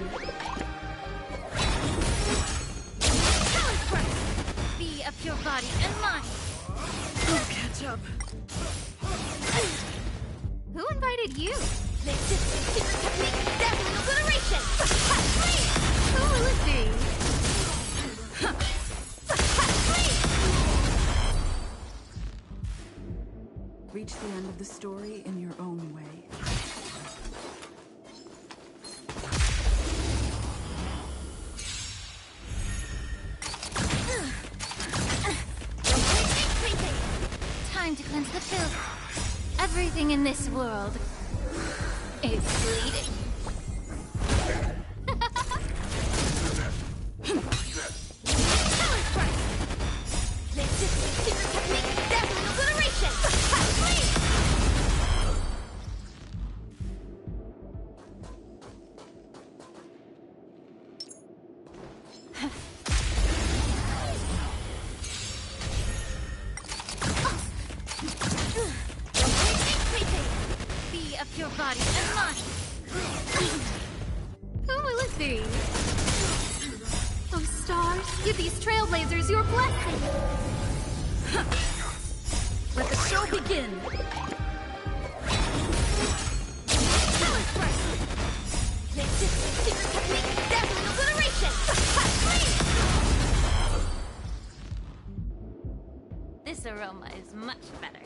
[SPEAKER 9] Be of your body and mind.
[SPEAKER 7] I'll catch up.
[SPEAKER 9] Who invited you? This is secret technique, death and obliteration! Who will it be?
[SPEAKER 18] Reach the end of the story in your own way.
[SPEAKER 9] Time to cleanse the filth. Everything in this world is bleeding. This is secret technique, death and obliteration! Be of your body and mind. Who will it be?
[SPEAKER 7] Oh, stars, give these trailblazers your blessing. Let the show begin.
[SPEAKER 9] This is secret technique, death and obliteration! This aroma is much better.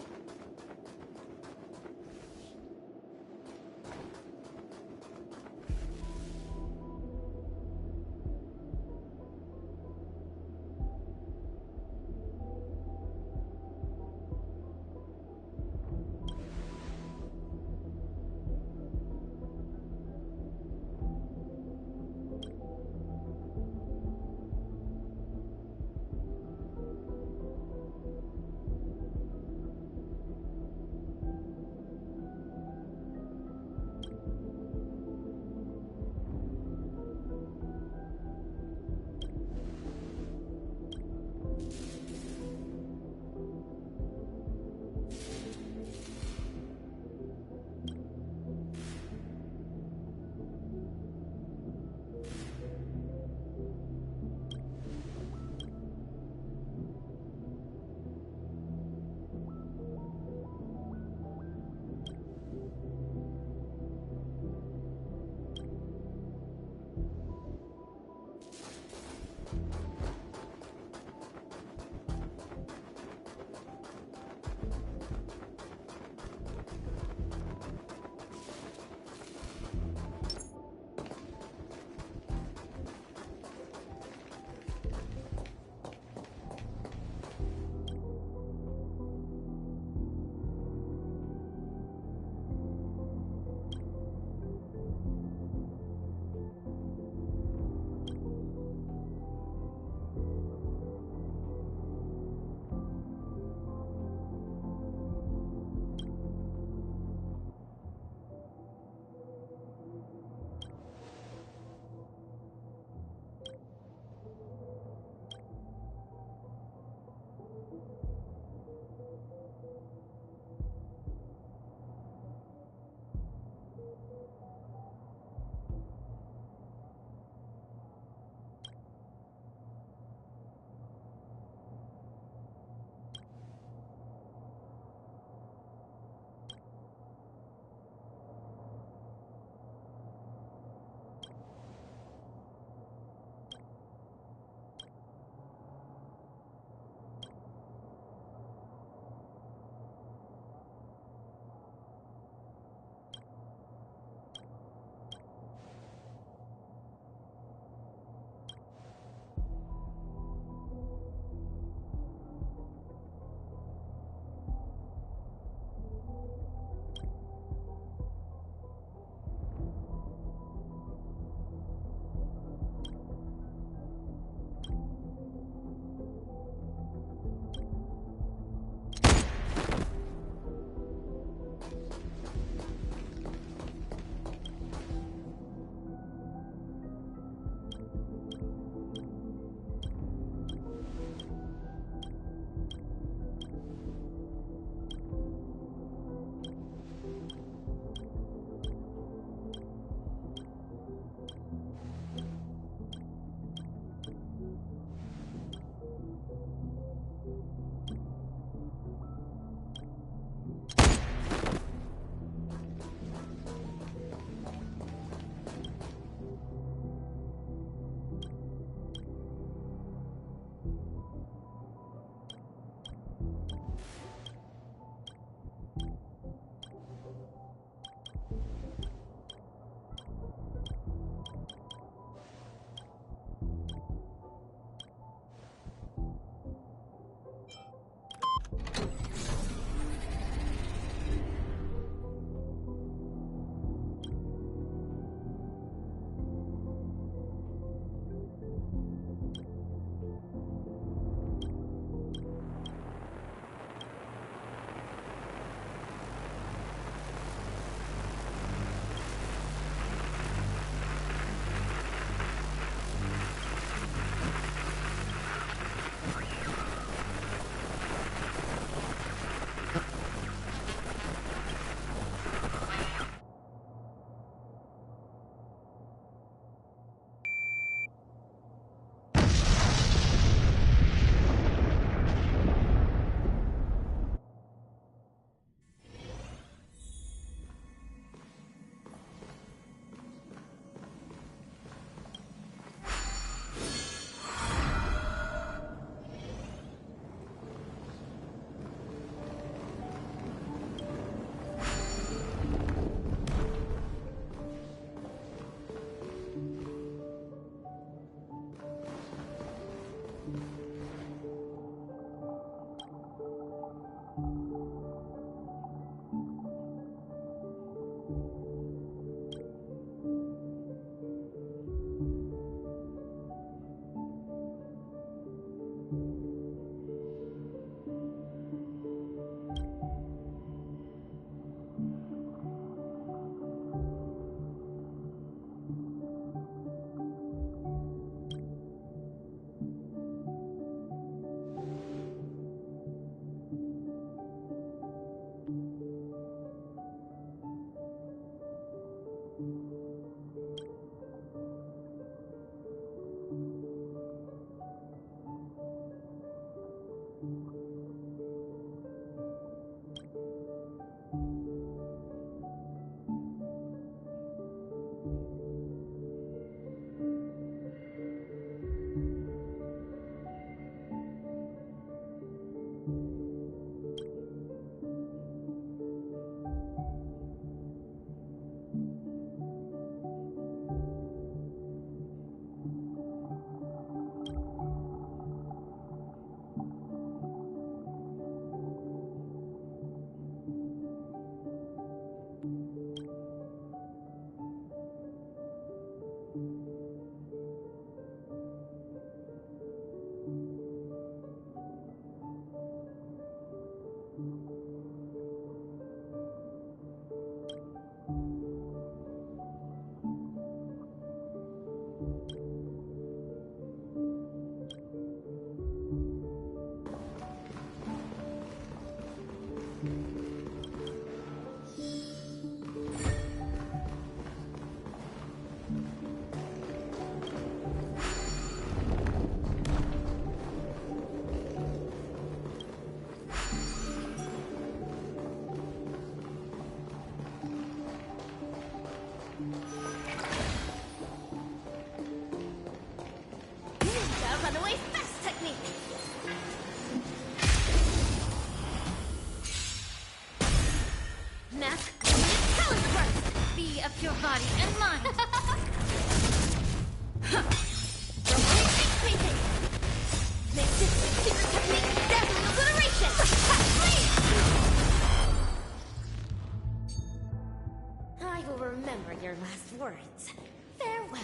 [SPEAKER 9] Ninja runaway fast technique! Mac, talent burst! Be of your body and mind! Rotating painting! Make this secret technique dazzling obliteration! I will remember your last words. Farewell.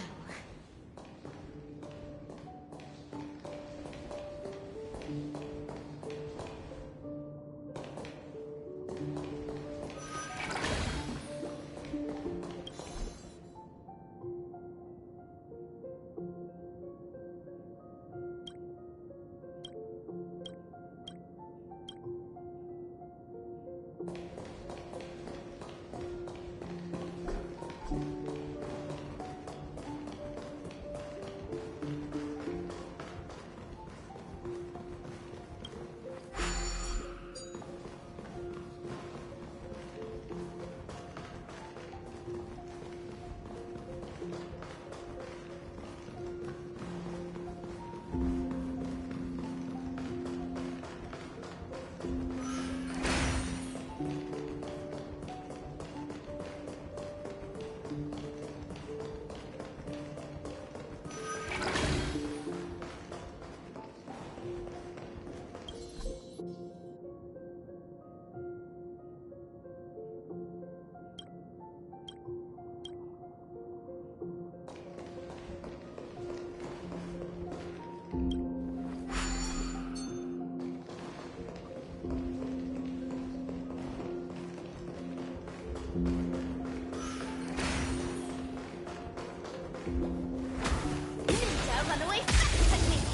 [SPEAKER 9] Ninja runaway fast technique!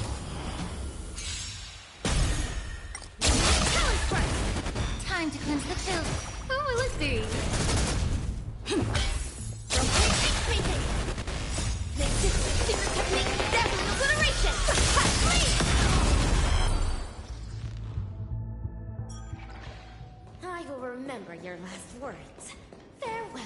[SPEAKER 9] Talent burst! Time to cleanse the chill. Oh, let's see. Rotating painting! Make this secret technique dazzling obliteration! I will remember your last words. Farewell.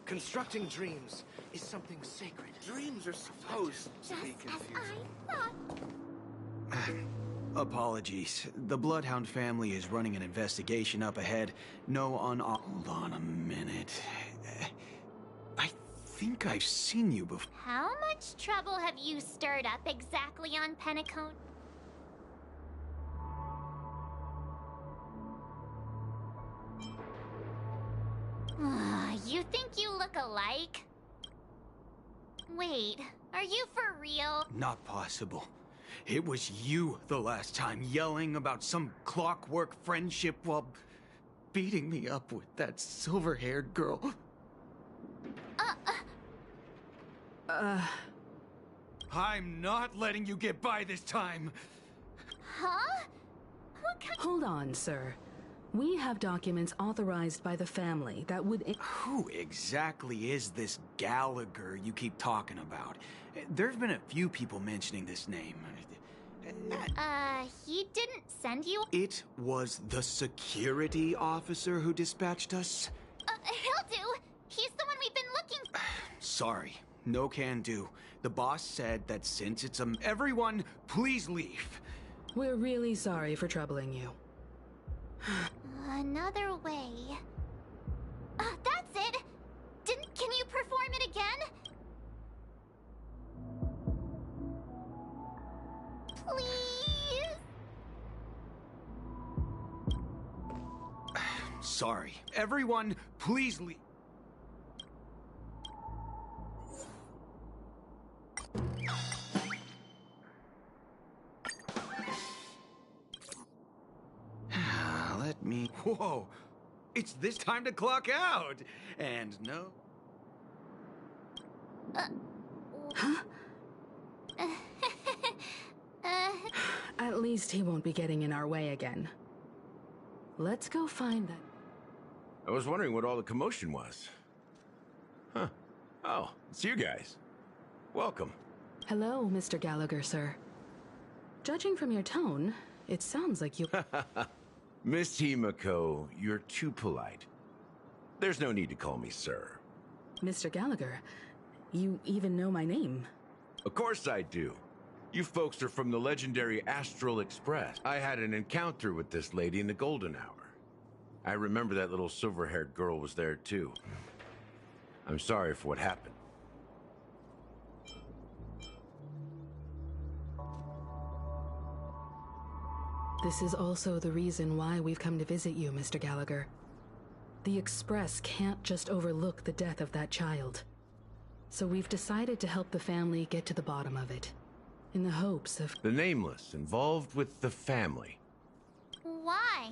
[SPEAKER 17] Constructing dreams is something sacred.
[SPEAKER 10] Dreams are supposed to be confusing.
[SPEAKER 19] Apologies. The Bloodhound family is running an investigation up ahead. Hold on a minute. I think I've seen you before.
[SPEAKER 9] How much trouble have you stirred up exactly on Penacone? You think you look alike? Wait, are you for real?
[SPEAKER 19] Not possible. It was you the last time, yelling about some clockwork friendship while beating me up with that silver-haired girl. I'm not letting you get by this time.
[SPEAKER 9] Huh?
[SPEAKER 8] Hold on, sir. We have documents authorized by the family that would...
[SPEAKER 19] Who exactly is this Gallagher you keep talking about? There's been a few people mentioning this name.
[SPEAKER 9] He didn't send you?
[SPEAKER 19] It was the security officer who dispatched us?
[SPEAKER 9] He'll do! He's the one we've been looking...
[SPEAKER 19] Sorry, no can do. The boss said that since it's everyone, please leave.
[SPEAKER 8] We're really sorry for troubling you.
[SPEAKER 9] Another way. That's it! Can you perform it again? Please?
[SPEAKER 19] Sorry. Everyone, please leave. Let me... Whoa! It's this time to clock out! And no...
[SPEAKER 8] Huh? At least he won't be getting in our way again. Let's go find that...
[SPEAKER 20] I was wondering what all the commotion was. Huh. Oh, it's you guys. Welcome.
[SPEAKER 8] Hello, Mr. Gallagher, sir. Judging from your tone, it sounds like you...
[SPEAKER 20] Miss Himiko, you're too polite. There's no need to call me sir.
[SPEAKER 8] Mr. Gallagher, you even know my name.
[SPEAKER 20] Of course I do. You folks are from the legendary Astral Express. I had an encounter with this lady in the golden hour. I remember that little silver-haired girl was there too. I'm sorry for what happened.
[SPEAKER 8] This is also the reason why we've come to visit you, Mr. Gallagher. The Express can't just overlook the death of that child. So we've decided to help the family get to the bottom of it, in the hopes of...
[SPEAKER 20] The Nameless involved with the family.
[SPEAKER 9] Why?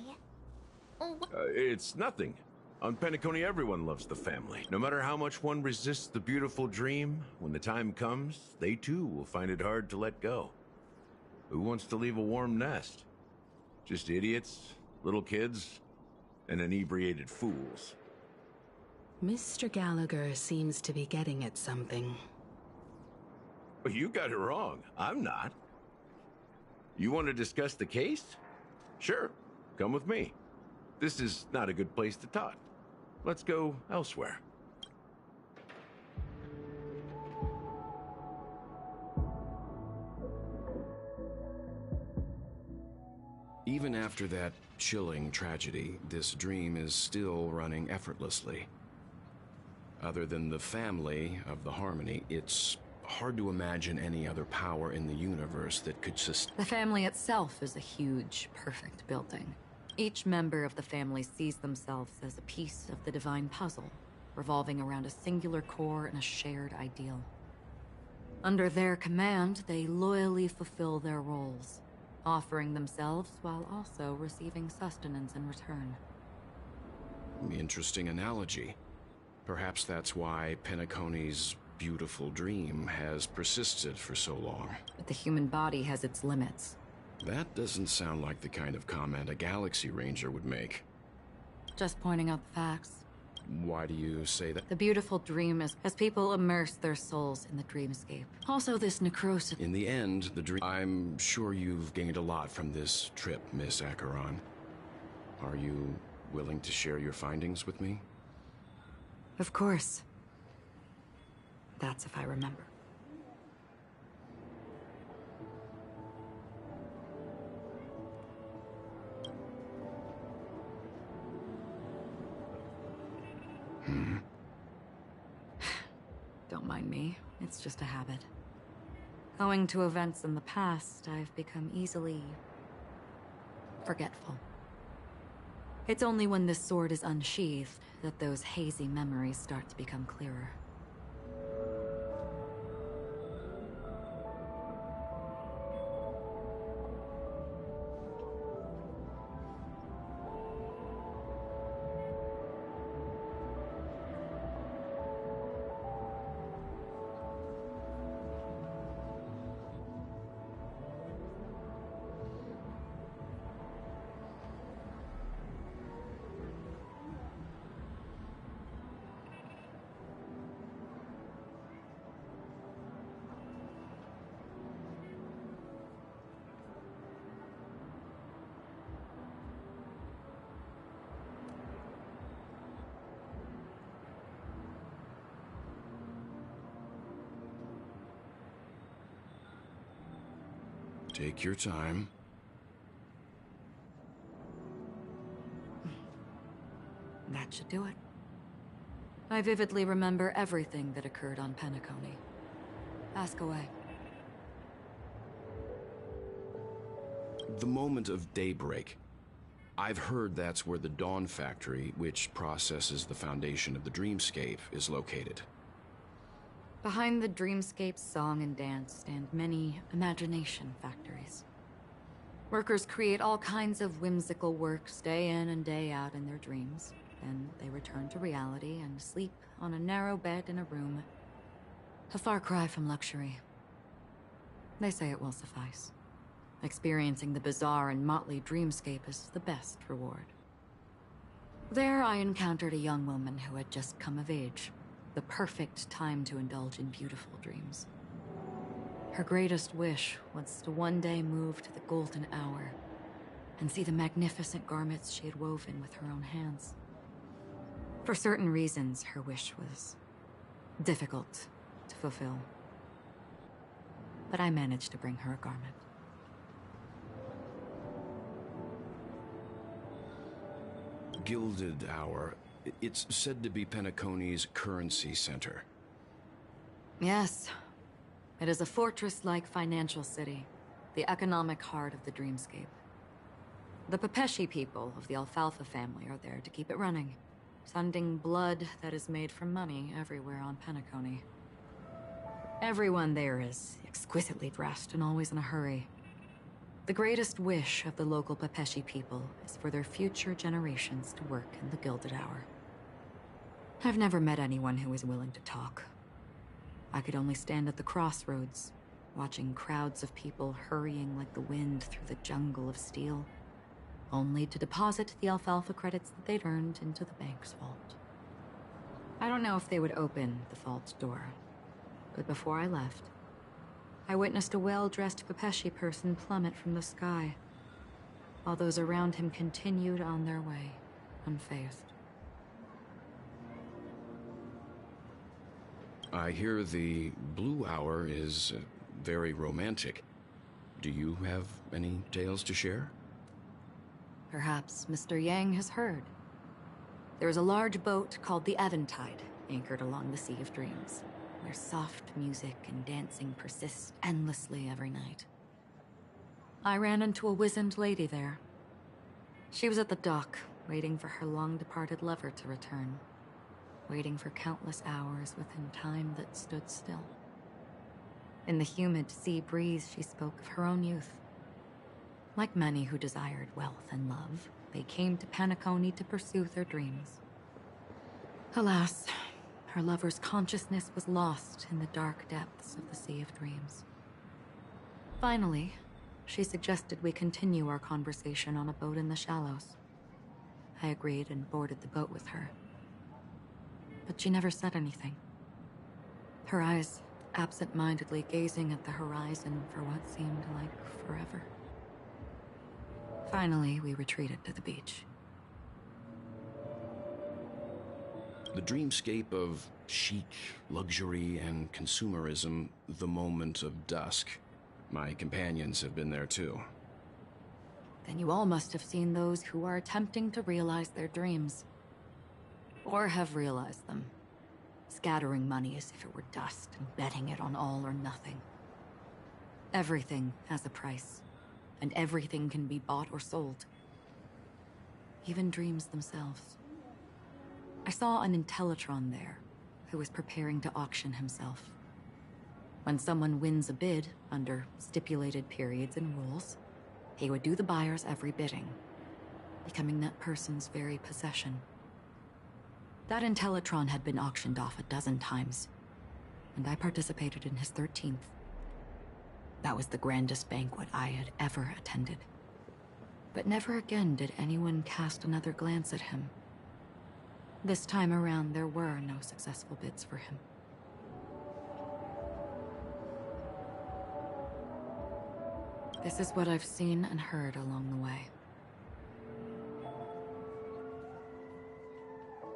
[SPEAKER 20] It's nothing. On Penacony, everyone loves the family. No matter how much one resists the beautiful dream, when the time comes, they too will find it hard to let go. Who wants to leave a warm nest? Just idiots, little kids, and inebriated fools.
[SPEAKER 8] Mr. Gallagher seems to be getting at something.
[SPEAKER 20] Well, you got it wrong. I'm not. You want to discuss the case? Sure, come with me. This is not a good place to talk. Let's go elsewhere.
[SPEAKER 21] Even after that chilling tragedy, this dream is still running effortlessly. Other than the family of the Harmony, it's hard to imagine any other power in the universe that could sustain...
[SPEAKER 22] The family itself is a huge, perfect building. Each member of the family sees themselves as a piece of the divine puzzle, revolving around a singular core and a shared ideal. Under their command, they loyally fulfill their roles, offering themselves while also receiving sustenance in return.
[SPEAKER 21] Interesting analogy. Perhaps that's why Penacony's beautiful dream has persisted for so long.
[SPEAKER 22] But the human body has its limits.
[SPEAKER 21] That doesn't sound like the kind of comment a Galaxy Ranger would make.
[SPEAKER 22] Just pointing out the facts.
[SPEAKER 21] Why do you say that?
[SPEAKER 22] The beautiful dream is as people immerse their souls in the dreamscape. Also, this necrosis.
[SPEAKER 21] In the end, the dream... I'm sure you've gained a lot from this trip, Miss Acheron. Are you willing to share your findings with me?
[SPEAKER 22] Of course. That's if I remember. Don't mind me. It's just a habit. Owing to events in the past, I've become easily forgetful. It's only when this sword is unsheathed that those hazy memories start to become clearer.
[SPEAKER 21] Take your time.
[SPEAKER 22] That should do it. I vividly remember everything that occurred on Penacony. Ask away.
[SPEAKER 21] The moment of daybreak. I've heard that's where the Dawn Factory, which processes the foundation of the dreamscape, is located.
[SPEAKER 22] Behind the dreamscape's song and dance stand many imagination factories. Workers create all kinds of whimsical works day in and day out in their dreams. Then they return to reality and sleep on a narrow bed in a room. A far cry from luxury. They say it will suffice. Experiencing the bizarre and motley dreamscape is the best reward. There I encountered a young woman who had just come of age. The perfect time to indulge in beautiful dreams. Her greatest wish was to one day move to the golden hour and see the magnificent garments she had woven with her own hands. For certain reasons, her wish was difficult to fulfill. But I managed to bring her a garment.
[SPEAKER 21] Gilded Hour. It's said to be Penacony's currency center.
[SPEAKER 22] Yes. It is a fortress-like financial city, the economic heart of the dreamscape. The Pepeshi people of the Alfalfa family are there to keep it running, sending blood that is made from money everywhere on Penacony. Everyone there is exquisitely dressed and always in a hurry. The greatest wish of the local Pepeshi people is for their future generations to work in the Gilded Hour. I've never met anyone who is willing to talk. I could only stand at the crossroads, watching crowds of people hurrying like the wind through the jungle of steel, only to deposit the alfalfa credits that they'd earned into the bank's vault. I don't know if they would open the vault door, but before I left, I witnessed a well-dressed Pepeshi person plummet from the sky, while those around him continued on their way, unfazed.
[SPEAKER 21] I hear the Blue Hour is very romantic. Do you have any tales to share?
[SPEAKER 22] Perhaps Mr. Yang has heard. There is a large boat called the Eventide, anchored along the Sea of Dreams, where soft music and dancing persist endlessly every night. I ran into a wizened lady there. She was at the dock, waiting for her long-departed lover to return, waiting for countless hours within time that stood still. In the humid sea breeze, she spoke of her own youth. Like many who desired wealth and love, they came to Penacony to pursue their dreams. Alas, her lover's consciousness was lost in the dark depths of the Sea of Dreams. Finally, she suggested we continue our conversation on a boat in the shallows. I agreed and boarded the boat with her. But she never said anything. Her eyes absent-mindedly gazing at the horizon for what seemed like forever. Finally, we retreated to the beach.
[SPEAKER 21] The dreamscape of chic, luxury, and consumerism, the moment of dusk. My companions have been there too.
[SPEAKER 22] Then you all must have seen those who are attempting to realize their dreams. Or have realized them. Scattering money as if it were dust and betting it on all or nothing. Everything has a price, and everything can be bought or sold. Even dreams themselves. I saw an Intellitron there, who was preparing to auction himself. When someone wins a bid, under stipulated periods and rules, he would do the buyer's every bidding, becoming that person's very possession. That Intellitron had been auctioned off a dozen times, and I participated in his 13th. That was the grandest banquet I had ever attended. But never again did anyone cast another glance at him. This time around, there were no successful bids for him. This is what I've seen and heard along the way.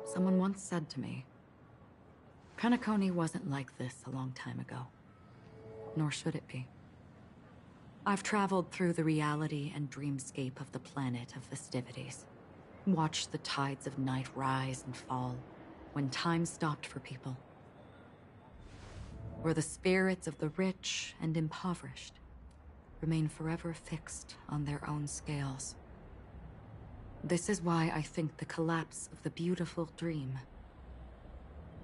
[SPEAKER 22] Someone once said to me, Penacony wasn't like this a long time ago, nor should it be. I've traveled through the reality and dreamscape of the planet of festivities. Watched the tides of night rise and fall when time stopped for people. Where the spirits of the rich and impoverished remain forever fixed on their own scales. This is why I think the collapse of the beautiful dream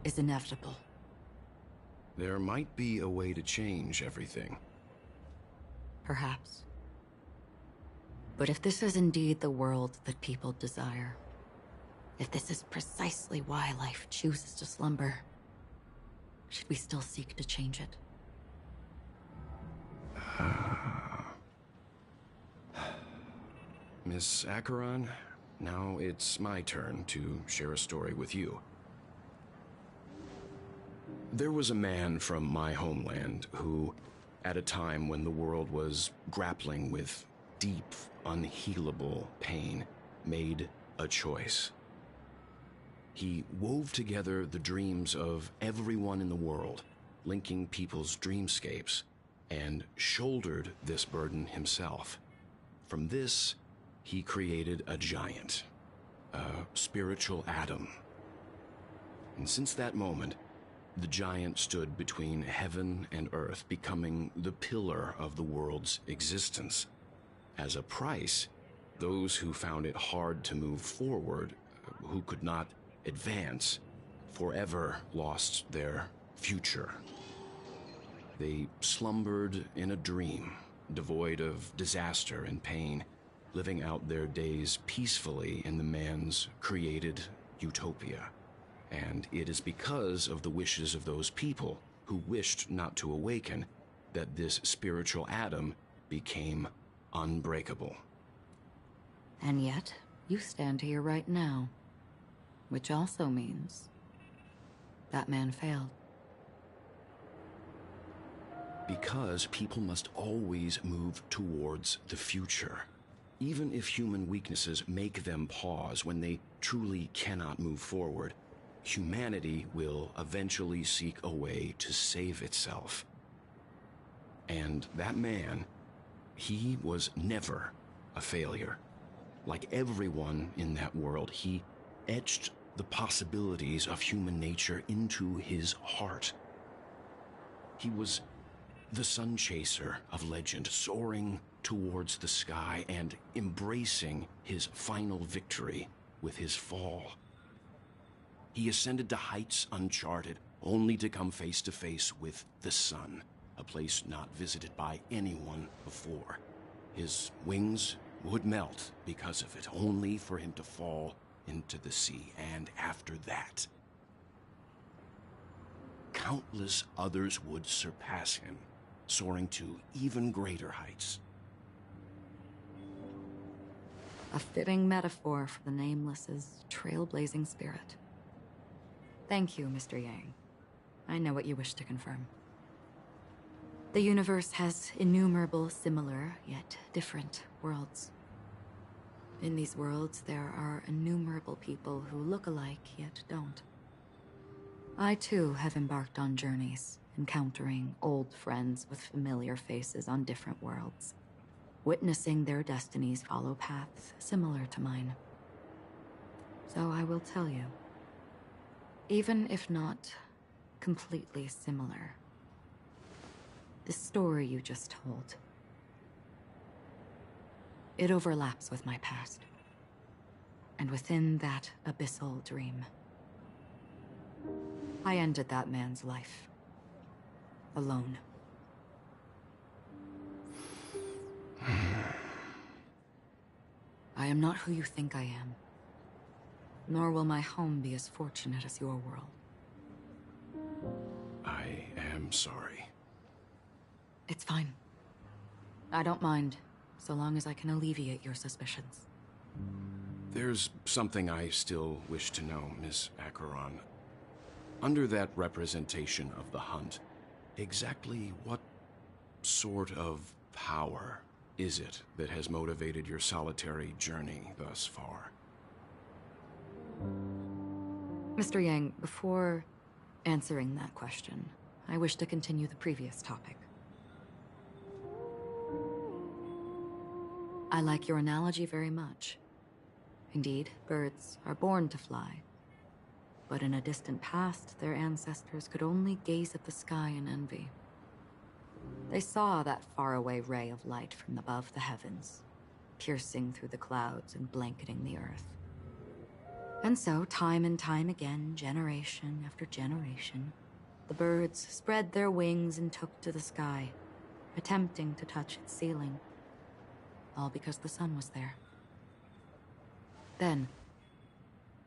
[SPEAKER 22] is inevitable.
[SPEAKER 21] There might be a way to change everything.
[SPEAKER 22] Perhaps. But if this is indeed the world that people desire, if this is precisely why life chooses to slumber, should we still seek to change it?
[SPEAKER 21] Miss Acheron, now it's my turn to share a story with you. There was a man from my homeland who, at a time when the world was grappling with deep, unhealable pain, made a choice. He wove together the dreams of everyone in the world, linking people's dreamscapes, and shouldered this burden himself. From this, he created a giant, a spiritual atom. And since that moment, the giant stood between heaven and earth, becoming the pillar of the world's existence. As a price, those who found it hard to move forward, who could not advance, forever lost their future. They slumbered in a dream, devoid of disaster and pain, living out their days peacefully in the man's created utopia. And it is because of the wishes of those people who wished not to awaken that this spiritual atom became unbreakable.
[SPEAKER 22] And yet, you stand here right now. Which also means that man failed.
[SPEAKER 21] Because people must always move towards the future. Even if human weaknesses make them pause when they truly cannot move forward, humanity will eventually seek a way to save itself. And that man, he was never a failure. Like everyone in that world, he etched the possibilities of human nature into his heart. He was the sun chaser of legend, soaring towards the sky and embracing his final victory with his fall. He ascended to heights uncharted, only to come face to face with the sun, a place not visited by anyone before. His wings would melt because of it, only for him to fall into the sea. And after that, countless others would surpass him, soaring to even greater heights.
[SPEAKER 22] A fitting metaphor for the Nameless's trailblazing spirit. Thank you, Mr. Yang. I know what you wish to confirm. The universe has innumerable similar, yet different worlds. In these worlds, there are innumerable people who look alike, yet don't. I, too, have embarked on journeys, encountering old friends with familiar faces on different worlds, witnessing their destinies follow paths similar to mine. So I will tell you, even if not completely similar, the story you just told, it overlaps with my past. And within that abyssal dream, I ended that man's life. Alone. I am not who you think I am. Nor will my home be as fortunate as your world.
[SPEAKER 21] I am sorry.
[SPEAKER 22] It's fine. I don't mind, so long as I can alleviate your suspicions.
[SPEAKER 21] There's something I still wish to know, Miss Acheron. Under that representation of the hunt, exactly what sort of power is it that has motivated your solitary journey thus far?
[SPEAKER 22] Mr. Yang, before answering that question, I wish to continue the previous topic. I like your analogy very much. Indeed, birds are born to fly. But in a distant past, their ancestors could only gaze at the sky in envy. They saw that faraway ray of light from above the heavens, piercing through the clouds and blanketing the earth. And so, time and time again, generation after generation, the birds spread their wings and took to the sky, attempting to touch its ceiling. All because the sun was there. Then,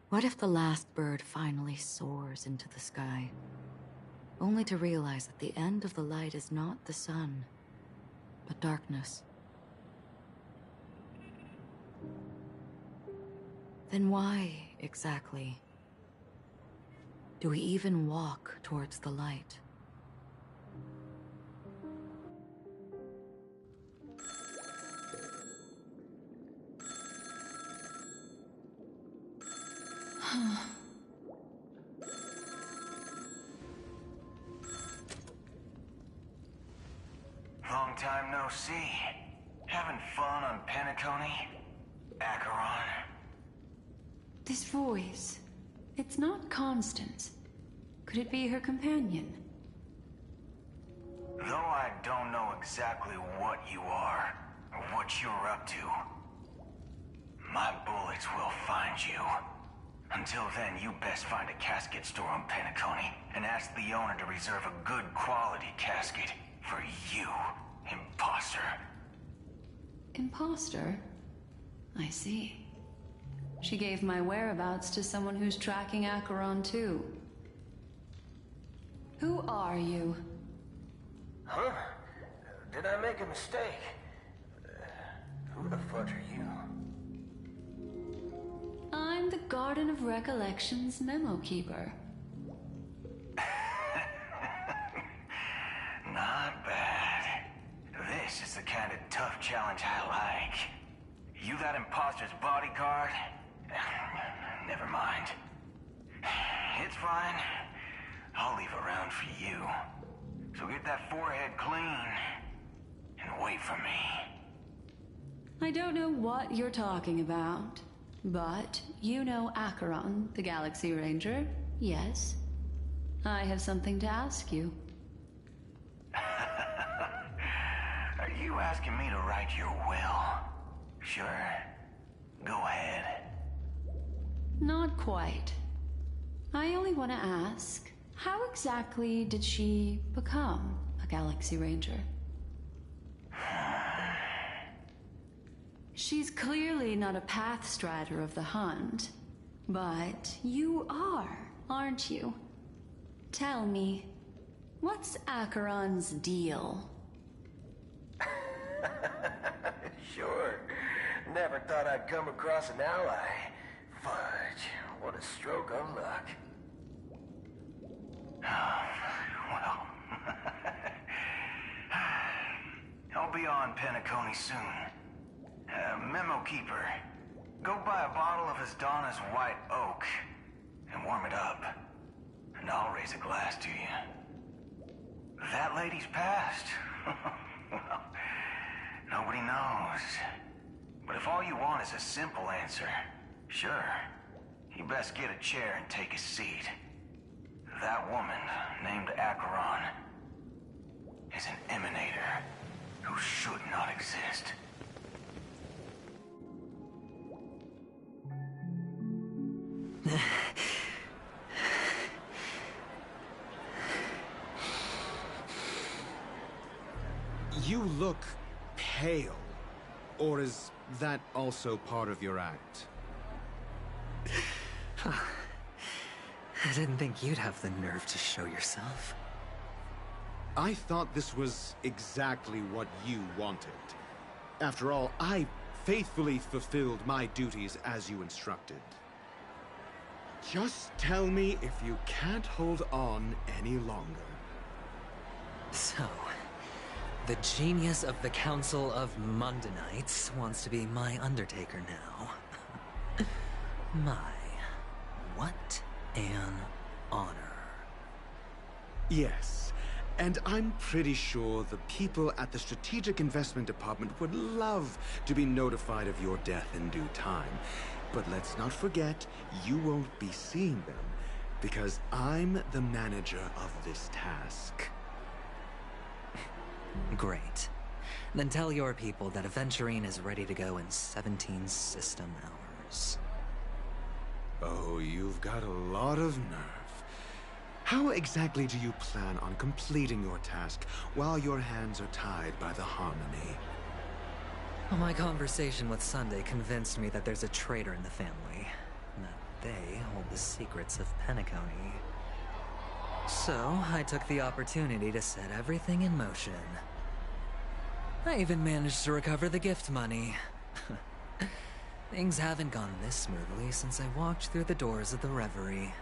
[SPEAKER 22] what if the last bird finally soars into the sky, only to realize that the end of the light is not the sun, but darkness? Then why, exactly, do we even walk towards the light?
[SPEAKER 4] Long time no see. Having fun on Penacony? Acheron?
[SPEAKER 6] This voice, it's not Constance. Could it be her companion?
[SPEAKER 4] Though I don't know exactly what you are, or what you're up to, my bullets will find you. Until then, you best find a casket store on Penacony and ask the owner to reserve a good quality casket for you, imposter.
[SPEAKER 6] Imposter? I see. She gave my whereabouts to someone who's tracking Acheron too. Who are you?
[SPEAKER 4] Huh? Did I make a mistake? Who the fudge are you?
[SPEAKER 6] I'm the Garden of Recollection's memo keeper.
[SPEAKER 4] Not bad. This is the kind of tough challenge I like. You that imposter's bodyguard? Never mind. It's fine. I'll leave a round for you. So get that forehead clean and wait for me.
[SPEAKER 6] I don't know what you're talking about, but you know Acheron, the Galaxy Ranger, yes? I have something to ask you.
[SPEAKER 4] Are you asking me to write your will? Sure. Go ahead.
[SPEAKER 6] Not quite. I only want to ask, how exactly did she become a Galaxy Ranger? She's clearly not a pathstrider of the Hunt, but you are, aren't you? Tell me, what's Acheron's deal?
[SPEAKER 4] Sure. Never thought I'd come across an ally. Fudge, what a stroke of luck. Well, I'll be on Penacony soon. Memo keeper, go buy a bottle of Asdana's white oak and warm it up, and I'll raise a glass to you. That lady's passed. Well, nobody knows. But if all you want is a simple answer, sure, you best get a chair and take a seat. That woman, named Acheron, is an emanator who should not exist.
[SPEAKER 19] You look pale. Or is that also part of your act?
[SPEAKER 2] I didn't think you'd have the nerve to show yourself.
[SPEAKER 19] I thought this was exactly what you wanted. After all, I faithfully fulfilled my duties as you instructed. Just tell me if you can't hold on any longer.
[SPEAKER 2] So, the genius of the Council of Mundanites wants to be my Undertaker now. My, what an honor.
[SPEAKER 19] Yes,
[SPEAKER 3] And I'm pretty sure the people at the Strategic Investment Department would love to be notified of your death in due time. But let's not forget, you won't be seeing them, because I'm the manager of this task.
[SPEAKER 2] Great. Then tell your people that Aventurine is ready to go in 17 system hours.
[SPEAKER 3] Oh, you've got a lot of nerve. How exactly do you plan on completing your task while your hands are tied by the Harmony?
[SPEAKER 2] Well, my conversation with Sunday convinced me that there's a traitor in the family, and that they hold the secrets of Penacony. So, I took the opportunity to set everything in motion. I even managed to recover the gift money. Things haven't gone this smoothly since I walked through the doors of the Reverie.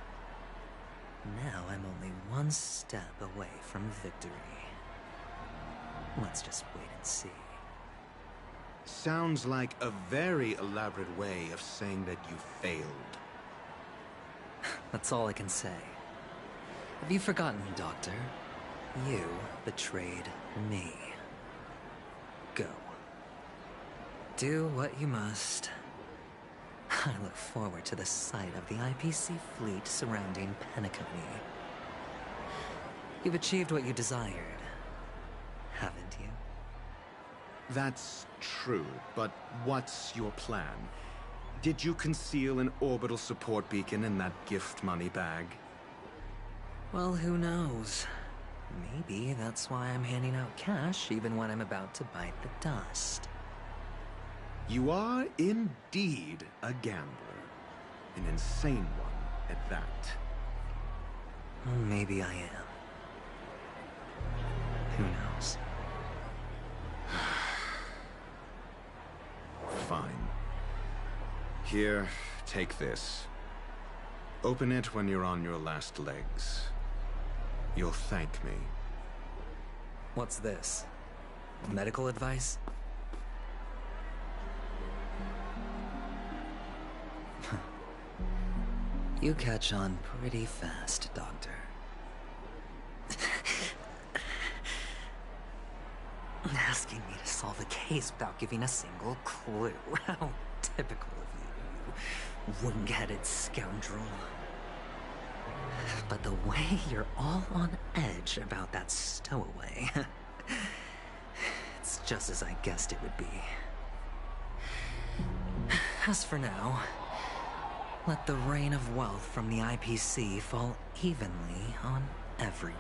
[SPEAKER 2] Now I'm only one step away from victory. Let's just wait and see.
[SPEAKER 3] Sounds like a very elaborate way of saying that you failed.
[SPEAKER 2] That's all I can say. Have you forgotten, Doctor? You betrayed me. Go. Do what you must. I look forward to the sight of the IPC fleet surrounding Penacony. You've achieved what you desired, haven't you?
[SPEAKER 3] That's true, but what's your plan? Did you conceal an orbital support beacon in that gift money bag?
[SPEAKER 2] Well, who knows? Maybe that's why I'm handing out cash even when I'm about to bite the dust.
[SPEAKER 3] You are indeed a gambler. An insane one at that.
[SPEAKER 2] Maybe I am. Who knows?
[SPEAKER 3] Fine. Here, take this. Open it when you're on your last legs. You'll thank me.
[SPEAKER 2] What's this? Medical advice? You catch on pretty fast, Doctor. Asking me to solve a case without giving a single clue. How typical of you, wing-headed scoundrel. But the way you're all on edge about that stowaway, it's just as I guessed it would be. As for now, let the rain of wealth from the IPC fall evenly on everyone.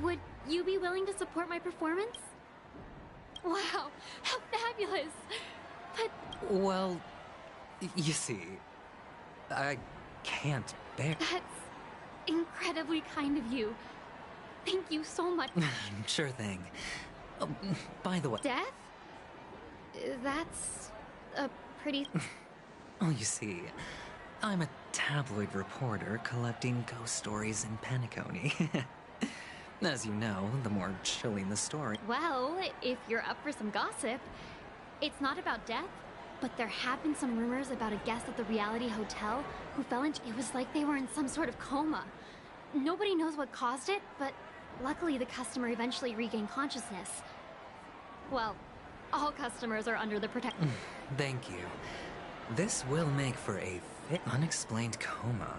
[SPEAKER 7] Would you be willing to support my performance? Wow, how fabulous! But...
[SPEAKER 2] Well, you see, I can't bear...
[SPEAKER 7] That's incredibly kind of you. Thank you so much.
[SPEAKER 2] Sure thing. Oh, by the way...
[SPEAKER 7] Death? That's a pretty...
[SPEAKER 2] Oh, you see, I'm a tabloid reporter collecting ghost stories in Penacony. As you know, the more chilling the story...
[SPEAKER 7] Well, if you're up for some gossip, it's not about death, but there have been some rumors about a guest at the reality hotel who fell into... It was like they were in some sort of coma. Nobody knows what caused it, but luckily the customer eventually regained consciousness. Well, all customers are under the protection.
[SPEAKER 2] Thank you. This will make for a unexplained coma.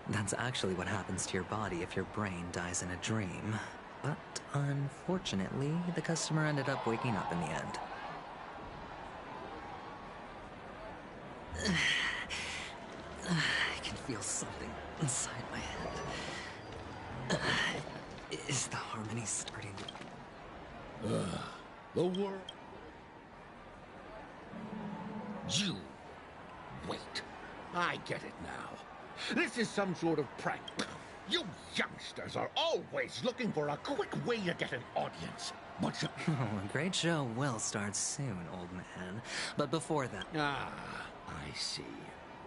[SPEAKER 2] That's actually what happens to your body if your brain dies in a dream. But unfortunately, the customer ended up waking up in the end. I can feel something inside my head. Is the harmony starting to...
[SPEAKER 1] The world... You... Wait. I get it now. This is some sort of prank. You youngsters are always looking for a quick way to get an audience. But you...
[SPEAKER 2] Oh, a great show will start soon, old man. But before that...
[SPEAKER 1] Ah, I see.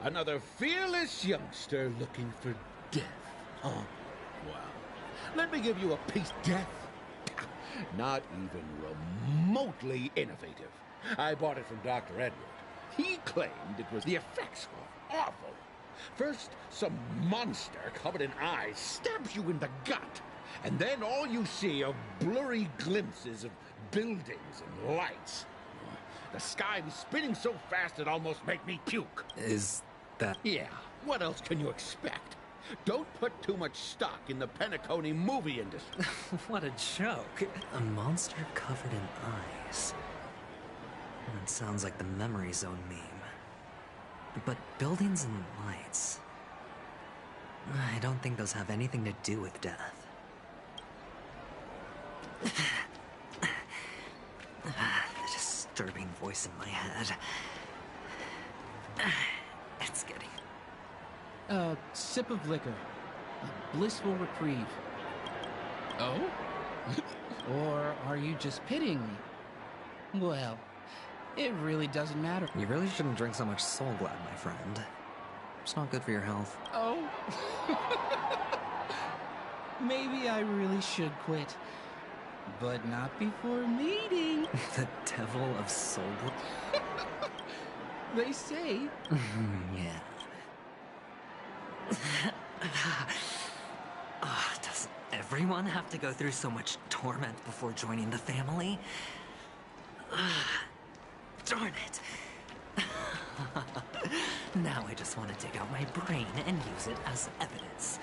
[SPEAKER 1] Another fearless youngster looking for death. Huh? Well, let me give you a piece. Death? Not even remotely innovative. I bought it from Dr. Edward. He claimed it was the effects were awful. First, some monster covered in eyes stabs you in the gut. And then all you see are blurry glimpses of buildings and lights. The sky was spinning so fast it almost made me puke.
[SPEAKER 2] Is that...
[SPEAKER 1] Yeah, what else can you expect? Don't put too much stock in the Penacony movie industry.
[SPEAKER 2] What a joke. A monster covered in eyes. That sounds like the Memory Zone meme. But buildings and lights... I don't think those have anything to do with death. The disturbing voice in my head. It's getting...
[SPEAKER 5] A sip of liquor. A blissful reprieve. Oh? Or are you just pitying me? Well, it really doesn't matter.
[SPEAKER 2] You really shouldn't drink so much Soul Glad, my friend. It's not good for your health.
[SPEAKER 5] Oh? Maybe I really should quit. But not before meeting.
[SPEAKER 2] The devil of Soul Glad?
[SPEAKER 5] They say.
[SPEAKER 2] Yeah. Does everyone have to go through so much torment before joining the family? Darn it. Now I just want to take out my brain and use it as evidence.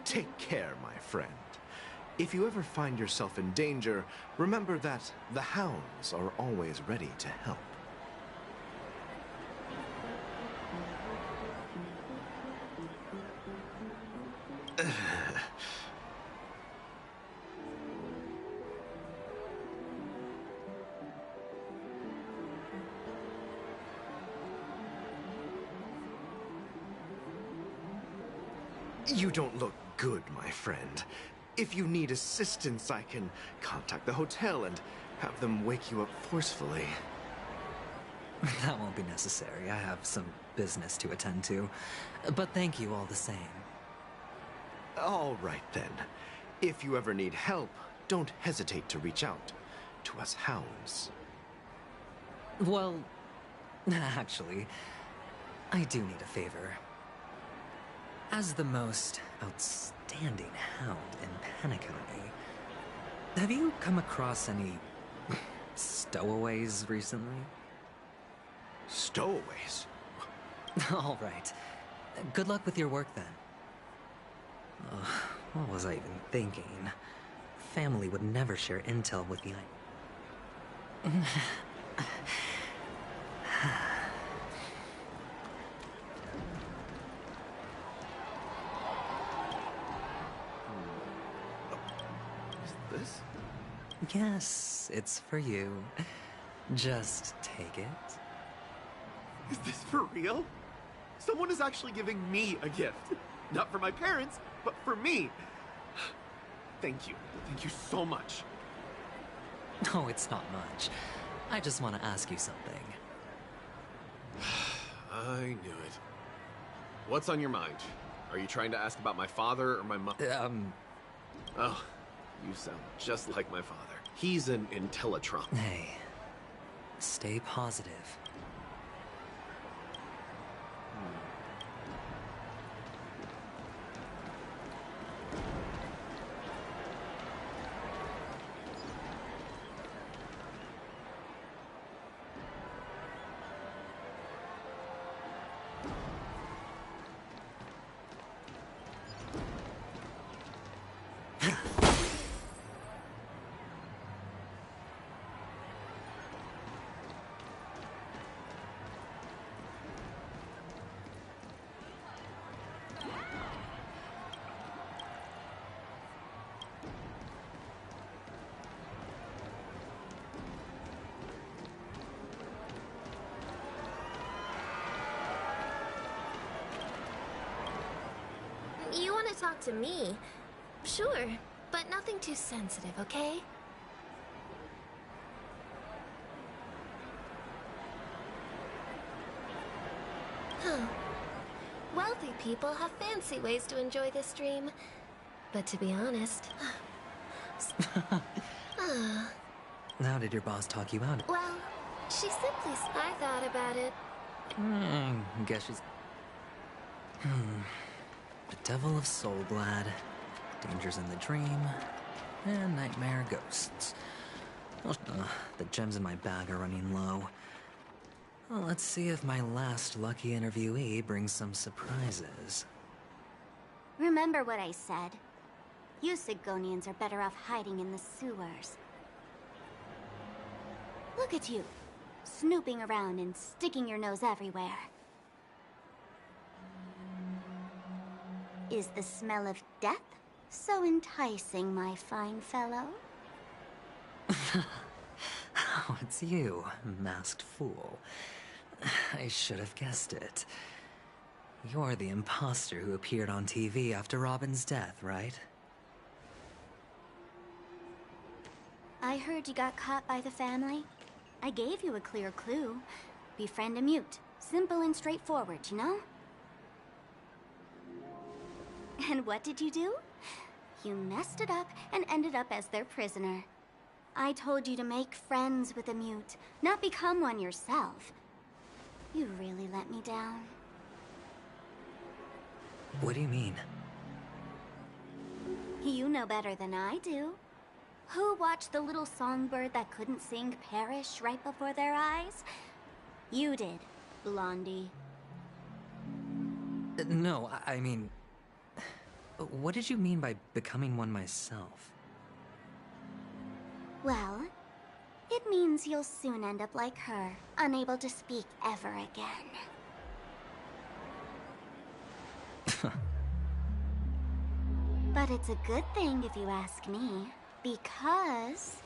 [SPEAKER 3] Take care, my friend. If you ever find yourself in danger, remember that the hounds are always ready to help. You don't look good, my friend. If you need assistance, I can contact the hotel and have them wake you up forcefully.
[SPEAKER 2] That won't be necessary. I have some business to attend to. But thank you all the same.
[SPEAKER 3] All right, then. If you ever need help, don't hesitate to reach out to us hounds.
[SPEAKER 2] Well, actually, I do need a favor. As the most outstanding hound in Penacony, have you come across any stowaways recently?
[SPEAKER 3] Stowaways?
[SPEAKER 2] All right. Good luck with your work, then. What was I even thinking? Family would never share intel with the
[SPEAKER 3] This?
[SPEAKER 2] Yes, it's for you. Just take it.
[SPEAKER 10] Is this for real? Someone is actually giving me a gift. Not for my parents, but for me. Thank you. Thank you so much.
[SPEAKER 2] Oh, it's not much. I just want to ask you something.
[SPEAKER 10] I knew it. What's on your mind? Are you trying to ask about my father or my mother? Oh, you sound just like my father. He's an Intellitron.
[SPEAKER 2] Hey, stay positive.
[SPEAKER 11] You want to talk to me? Sure, but nothing too sensitive, okay? Huh. Wealthy people have fancy ways to enjoy this dream. But to be honest...
[SPEAKER 2] How did your boss talk you out?
[SPEAKER 11] Well, she simply... I thought about it.
[SPEAKER 2] Guess she's... The Devil of Soulglad, Dangers in the Dream, and Nightmare Ghosts. The gems in my bag are running low. Well, let's see if my last lucky interviewee brings some surprises.
[SPEAKER 9] Remember what I said. You Sigonians are better off hiding in the sewers. Look at you, snooping around and sticking your nose everywhere. Is the smell of death so enticing, my fine fellow?
[SPEAKER 2] Oh, it's you, masked fool. I should have guessed it. You're the imposter who appeared on TV after Robin's death, right?
[SPEAKER 9] I heard you got caught by the family. I gave you a clear clue. Befriend a mute. Simple and straightforward, you know? And what did you do? You messed it up and ended up as their prisoner. I told you to make friends with a mute, not become one yourself. You really let me down.
[SPEAKER 2] What do you mean?
[SPEAKER 9] You know better than I do. Who watched the little songbird that couldn't sing perish right before their eyes? You did, Blondie.
[SPEAKER 2] No, I mean... What did you mean by becoming one myself?
[SPEAKER 9] Well, it means you'll soon end up like her, unable to speak ever again. But it's a good thing if you ask me, because...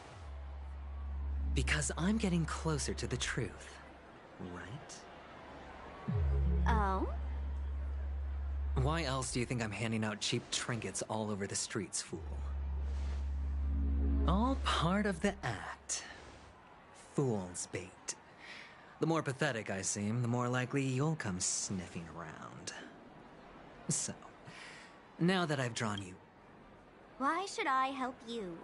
[SPEAKER 2] Because I'm getting closer to the truth, right?
[SPEAKER 9] Oh?
[SPEAKER 2] Why else do you think I'm handing out cheap trinkets all over the streets, fool? All part of the act. Fool's bait. The more pathetic I seem, the more likely you'll come sniffing around. So, now that I've drawn you,
[SPEAKER 9] Why should I help you?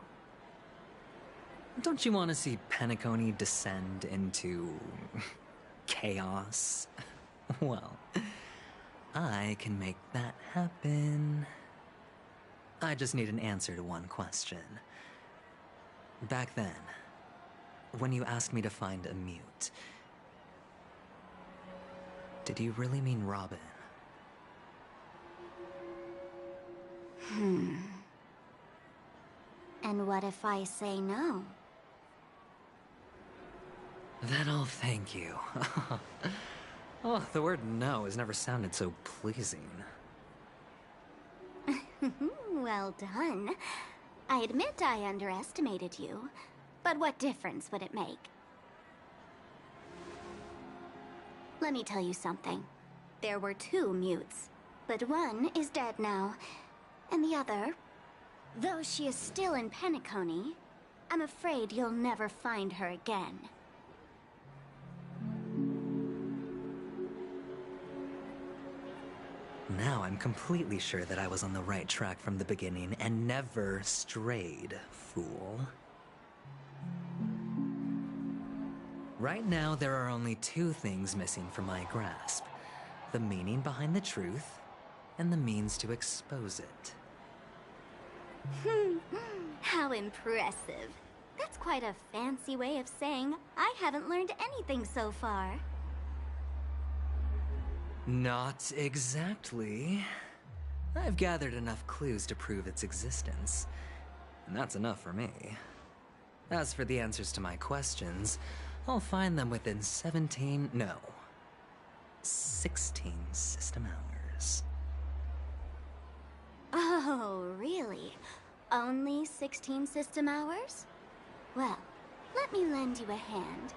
[SPEAKER 2] don't you want to see Penacony descend into... chaos? Well, I can make that happen. I just need an answer to one question. Back then, when you asked me to find a mute, did you really mean Robin?
[SPEAKER 9] And what if I say no?
[SPEAKER 2] Then I'll thank you. Oh, the word no has never sounded so pleasing.
[SPEAKER 9] Well done. I admit I underestimated you, but what difference would it make? Let me tell you something. There were 2 mutes, but one is dead now, and the other, though she is still in Penacony, I'm afraid you'll never find her again.
[SPEAKER 2] Now I'm completely sure that I was on the right track from the beginning and never strayed, fool. Right now, there are only 2 things missing from my grasp. The meaning behind the truth, and the means to expose it.
[SPEAKER 9] How impressive. That's quite a fancy way of saying I haven't learned anything so far.
[SPEAKER 2] Not exactly. I've gathered enough clues to prove its existence, and that's enough for me. As for the answers to my questions, I'll find them within 16 system hours.
[SPEAKER 9] Oh, really? Only 16 system hours? Well, let me lend you a hand.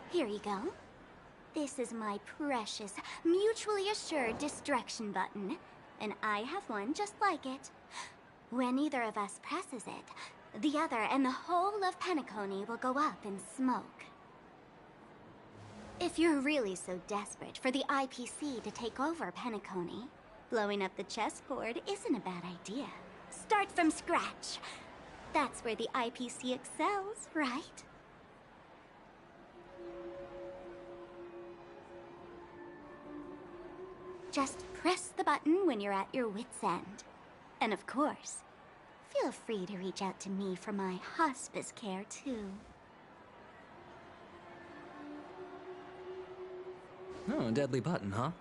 [SPEAKER 9] Here you go. This is my precious, mutually assured destruction button, and I have one just like it. When either of us presses it, the other and the whole of Penacony will go up in smoke. If you're really so desperate for the IPC to take over Penacony, blowing up the chessboard isn't a bad idea. Start from scratch. That's where the IPC excels, right? Just press the button when you're at your wit's end. And of course, feel free to reach out to me for my hospice care, too.
[SPEAKER 2] Oh, a deadly button, huh?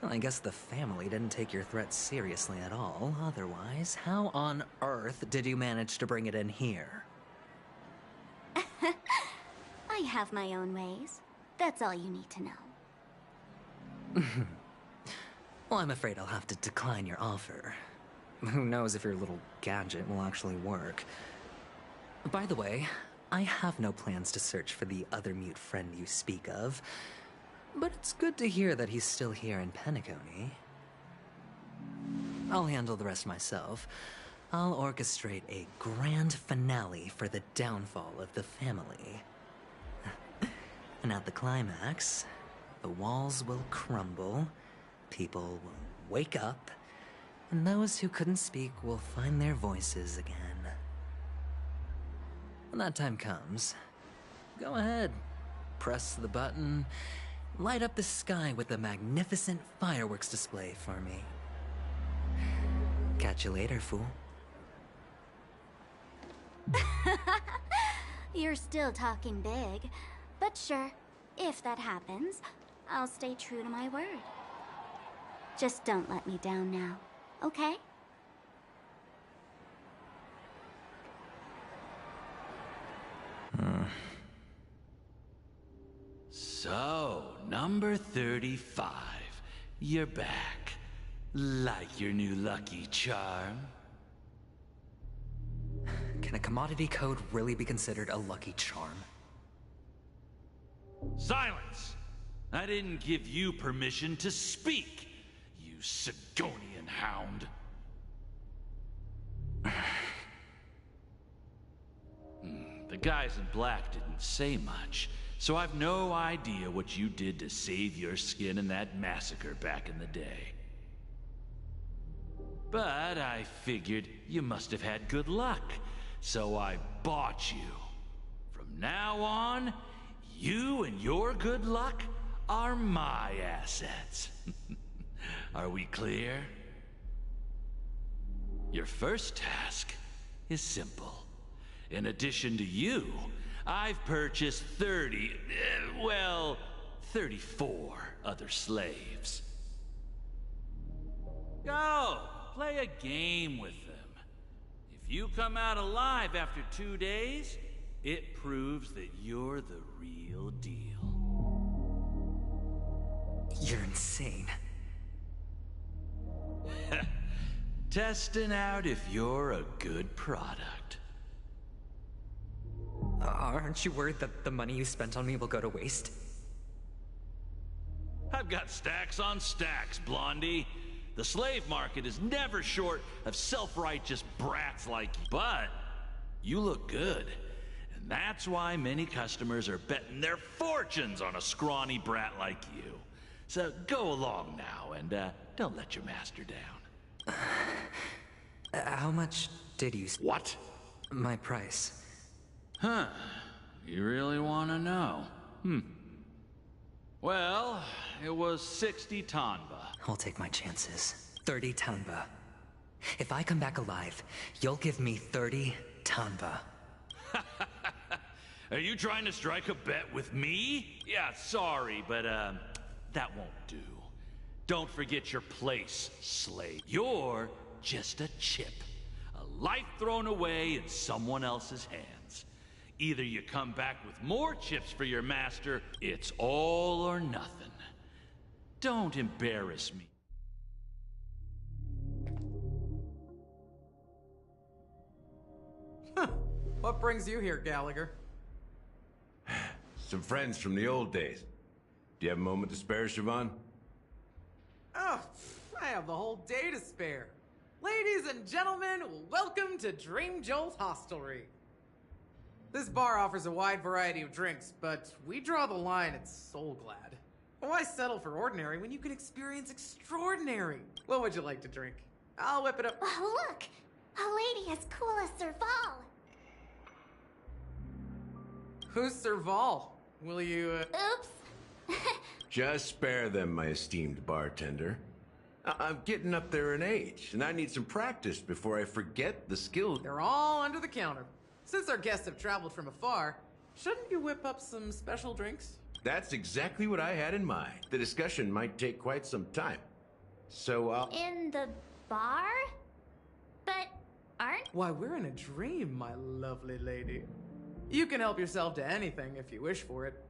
[SPEAKER 2] Well, I guess the family didn't take your threat seriously at all. Otherwise, how on earth did you manage to bring it in here?
[SPEAKER 9] I have my own ways. That's all you need to know.
[SPEAKER 2] Well, I'm afraid I'll have to decline your offer. Who knows if your little gadget will actually work. By the way, I have no plans to search for the other mute friend you speak of, but it's good to hear that he's still here in Penacony. I'll handle the rest myself. I'll orchestrate a grand finale for the downfall of the family. And at the climax, the walls will crumble, people will wake up, and those who couldn't speak will find their voices again. When that time comes, go ahead, press the button, light up the sky with a magnificent fireworks display for me. Catch you later, fool.
[SPEAKER 9] You're still talking big, but sure, if that happens, I'll stay true to my word. Just don't let me down now, okay?
[SPEAKER 12] So, number 35. You're back. Like your new lucky charm?
[SPEAKER 2] Can a commodity code really be considered a lucky charm?
[SPEAKER 12] Silence! I didn't give you permission to speak, you Sigonian hound. The guys in black didn't say much, so I've no idea what you did to save your skin in that massacre back in the day. But I figured you must have had good luck, so I bought you. From now on, you and your good luck are my assets. Are we clear? Your first task is simple. In addition to you, I've purchased 34 other slaves. Go, play a game with them. If you come out alive after 2 days, it proves that you're the real deal.
[SPEAKER 2] You're insane.
[SPEAKER 12] Testing out if you're a good product.
[SPEAKER 2] Aren't you worried that the money you spent on me will go to waste?
[SPEAKER 12] I've got stacks on stacks, Blondie. The slave market is never short of self-righteous brats like you. But you look good. And that's why many customers are betting their fortunes on a scrawny brat like you. So go along now and don't let your master down.
[SPEAKER 2] How much did you...
[SPEAKER 12] What?
[SPEAKER 2] My price.
[SPEAKER 12] Huh. You really want to know? Well, it was 60 Tanba.
[SPEAKER 2] I'll take my chances. 30 Tanba. If I come back alive, you'll give me 30 Tanba.
[SPEAKER 12] Are you trying to strike a bet with me? Yeah, sorry, but that won't do. Don't forget your place, slave. You're just a chip. A life thrown away in someone else's hands. Either you come back with more chips for your master, it's all or nothing. Don't embarrass me.
[SPEAKER 15] What brings you here, Gallagher?
[SPEAKER 20] Some friends from the old days. Do you have a moment to spare, Siobhan?
[SPEAKER 15] Oh, I have the whole day to spare. Ladies and gentlemen, welcome to Dream Jolt Hostelry. This bar offers a wide variety of drinks, but we draw the line at Soul Glad. Why settle for ordinary when you can experience extraordinary? What would you like to drink? I'll whip it up.
[SPEAKER 9] Oh, look! A lady as cool as Serval.
[SPEAKER 15] Who's Serval? Will you,
[SPEAKER 9] Oops.
[SPEAKER 20] Just spare them, my esteemed bartender. I'm getting up there in age, and I need some practice before I forget the skills.
[SPEAKER 15] They're all under the counter. Since our guests have traveled from afar, shouldn't you whip up some special drinks?
[SPEAKER 20] That's exactly what I had in mind. The discussion might take quite some time. So I'll...
[SPEAKER 9] In the bar? But aren't...
[SPEAKER 15] Why, we're in a dream, my lovely lady. You can help yourself to anything if you wish for it.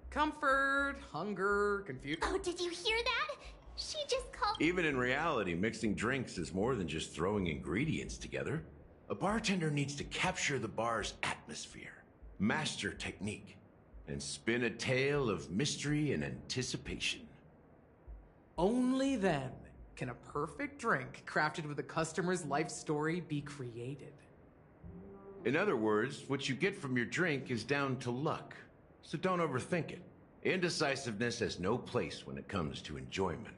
[SPEAKER 15] Comfort, hunger, confusion...
[SPEAKER 9] Oh, did you hear that? She just called...
[SPEAKER 20] Even in reality, mixing drinks is more than just throwing ingredients together. A bartender needs to capture the bar's atmosphere, master technique, and spin a tale of mystery and anticipation.
[SPEAKER 15] Only then can a perfect drink crafted with a customer's life story be created.
[SPEAKER 20] In other words, what you get from your drink is down to luck, so don't overthink it. Indecisiveness has no place when it comes to enjoyment.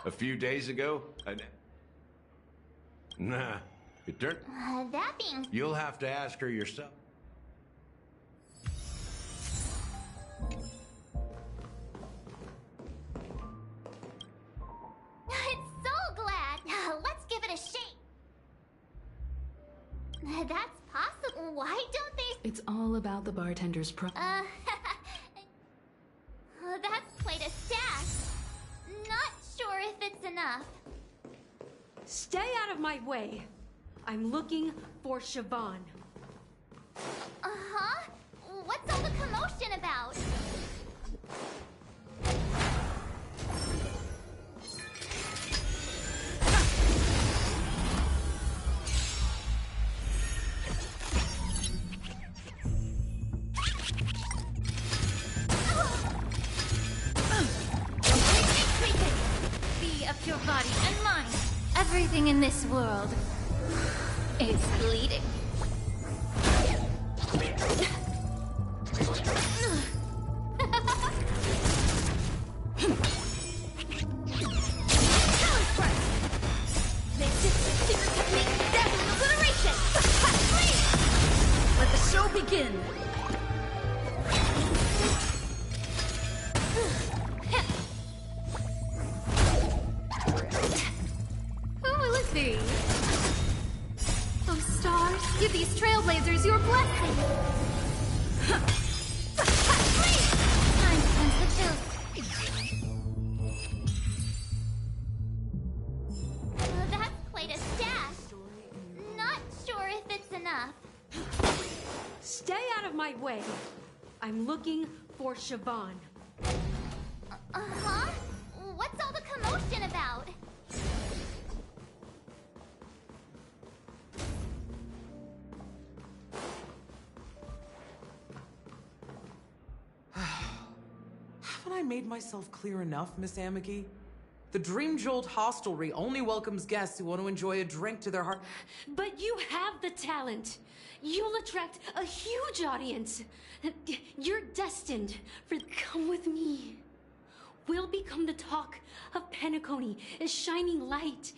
[SPEAKER 20] A few days ago, Nah, it turned...
[SPEAKER 9] That being...
[SPEAKER 20] You'll have to ask her yourself.
[SPEAKER 9] I'm so glad. Let's give it a shake. That's possible. Why don't they...
[SPEAKER 8] It's all about the bartender's
[SPEAKER 9] that's quite a stash. Not sure if it's enough.
[SPEAKER 14] Stay out of my way. I'm looking for Siobhan.
[SPEAKER 9] Uh-huh? What's all the commotion about? Be of your body and mind. Everything in this world is bleeding.
[SPEAKER 14] Let the show begin.
[SPEAKER 7] Who will it be? Oh, stars, give these trailblazers your blessing. Time to cleanse the filth. That's quite a stash. Not sure if it's enough.
[SPEAKER 14] Stay out of my way. I'm looking for Siobhan.
[SPEAKER 9] Uh-huh? What's all the commotion about?
[SPEAKER 15] Haven't I made myself clear enough, Miss Amiki? The Dream Jolt Hostelry only welcomes guests who want to enjoy a drink to their heart.
[SPEAKER 14] But you have the talent. You'll attract a huge audience. You're destined for come with me. We'll become the talk of Penacony, a shining light.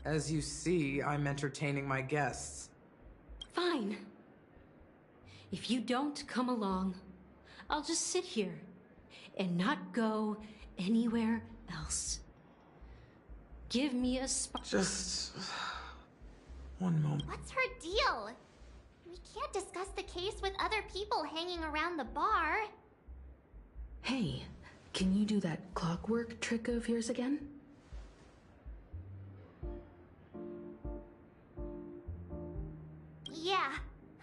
[SPEAKER 15] As you see, I'm entertaining my guests.
[SPEAKER 14] Fine. If you don't come along, I'll just sit here and not go anywhere else. Give me a spot.
[SPEAKER 15] Just one moment.
[SPEAKER 9] What's her deal? We can't discuss the case with other people hanging around the bar.
[SPEAKER 8] Hey, can you do that clockwork trick of yours again?
[SPEAKER 9] Yeah,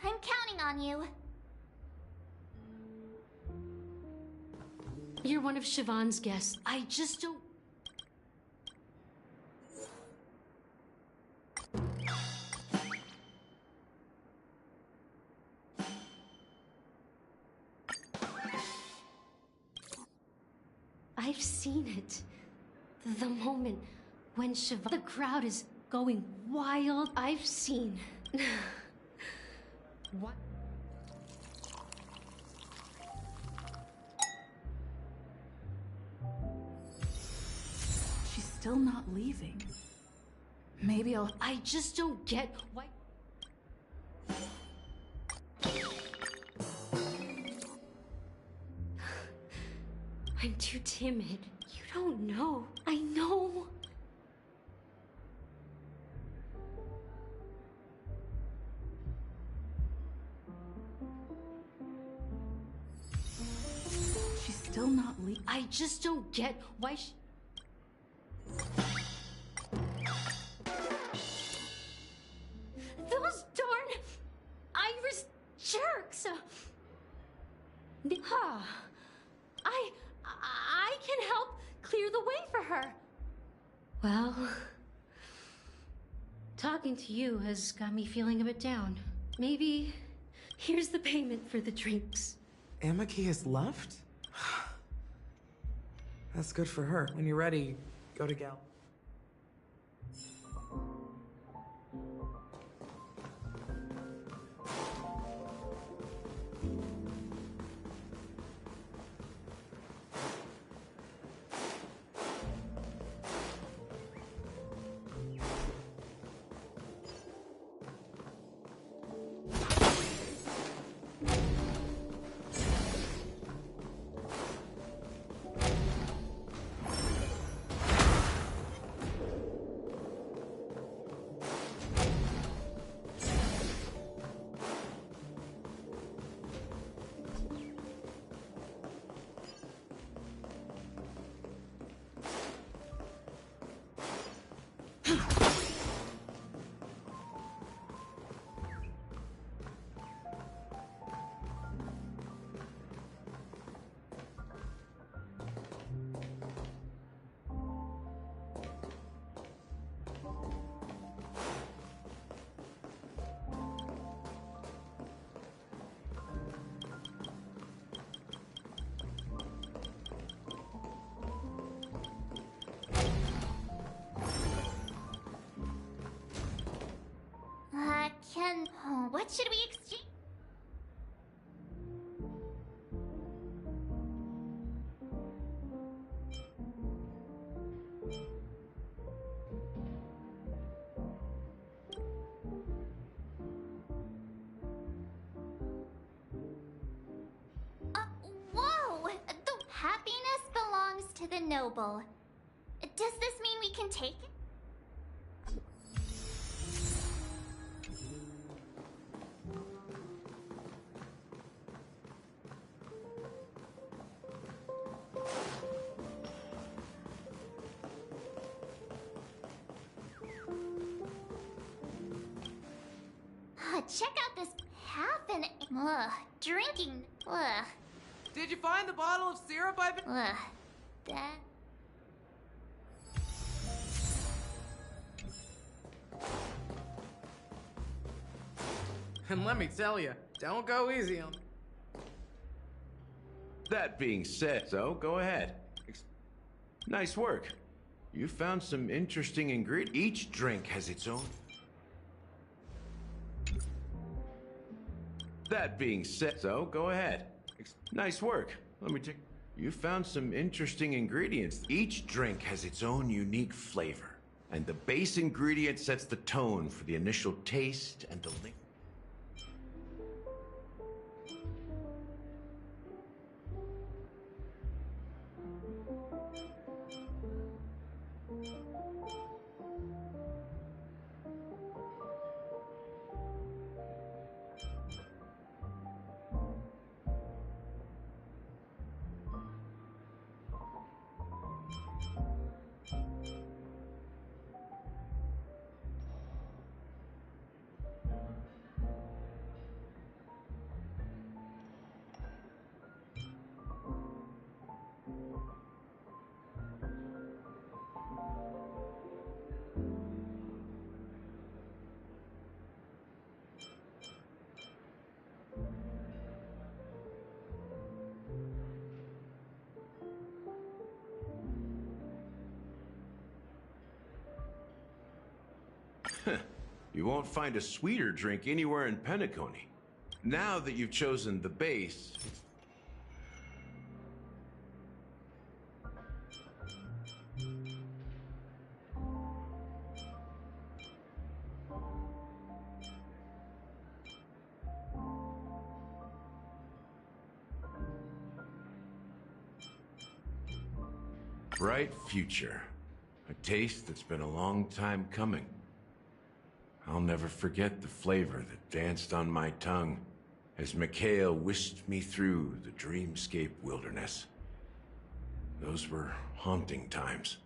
[SPEAKER 9] I'm counting on you.
[SPEAKER 14] You're one of Siobhan's guests. I just don't... I've seen it. The moment when Siobhan... The crowd is going wild. I've seen... What?
[SPEAKER 18] She's still not leaving. Maybe I'll...
[SPEAKER 14] I just don't get why... I'm too timid. You don't know. I know.
[SPEAKER 18] She's still not leaving.
[SPEAKER 14] I just don't get why Those darn Irish jerks! I can help clear the way for her. Well, talking to you has got me feeling a bit down. Maybe here's the payment for the drinks.
[SPEAKER 15] Amiki has left? That's good for her. When you're ready, go to Gal.
[SPEAKER 9] What should we exchange? Whoa! The happiness belongs to the noble. Does this mean we can take it? Check out this half an... drinking...
[SPEAKER 15] Did you find the bottle of syrup I've been...
[SPEAKER 9] That...
[SPEAKER 15] And let me tell you, don't go easy on...
[SPEAKER 20] That being said, so go ahead. Nice work. You found some interesting ingredients. Each drink has its own... That being said, so go ahead. Nice work. Let me take... You found some interesting ingredients. Each drink has its own unique flavor, and the base ingredient sets the tone for the initial taste and the link. You won't find a sweeter drink anywhere in Penacony. Now that you've chosen the base... Bright future. A taste that's been a long time coming. I'll never forget the flavor that danced on my tongue as Mikhail whisked me through the dreamscape wilderness. Those were haunting times.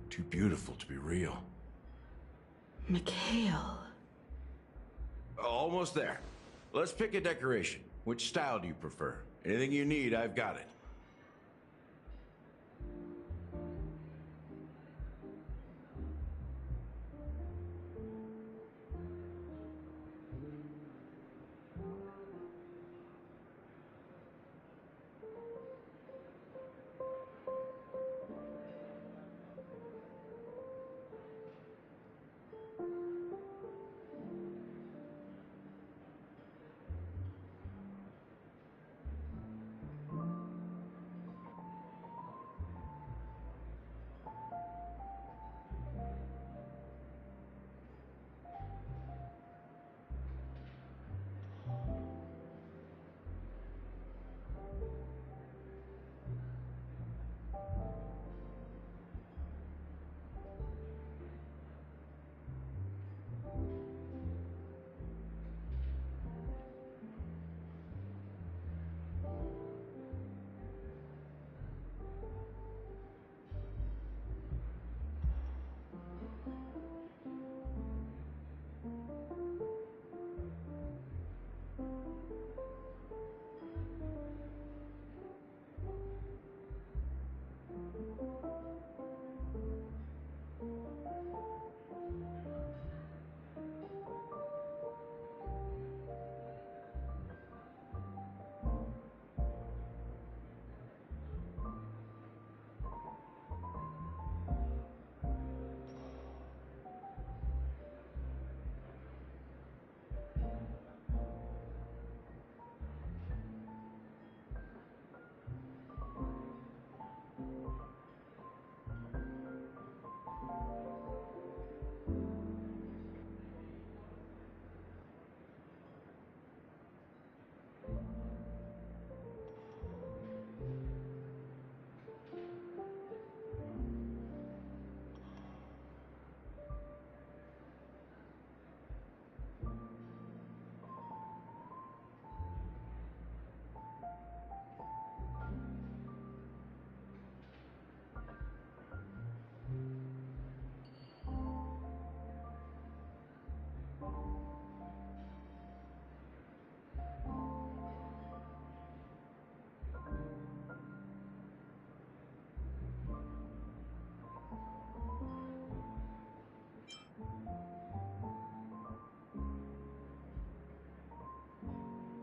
[SPEAKER 20] Too beautiful to be real.
[SPEAKER 8] Mikhail.
[SPEAKER 20] Almost there. Let's pick a decoration. Which style do you prefer? Anything you need, I've got it.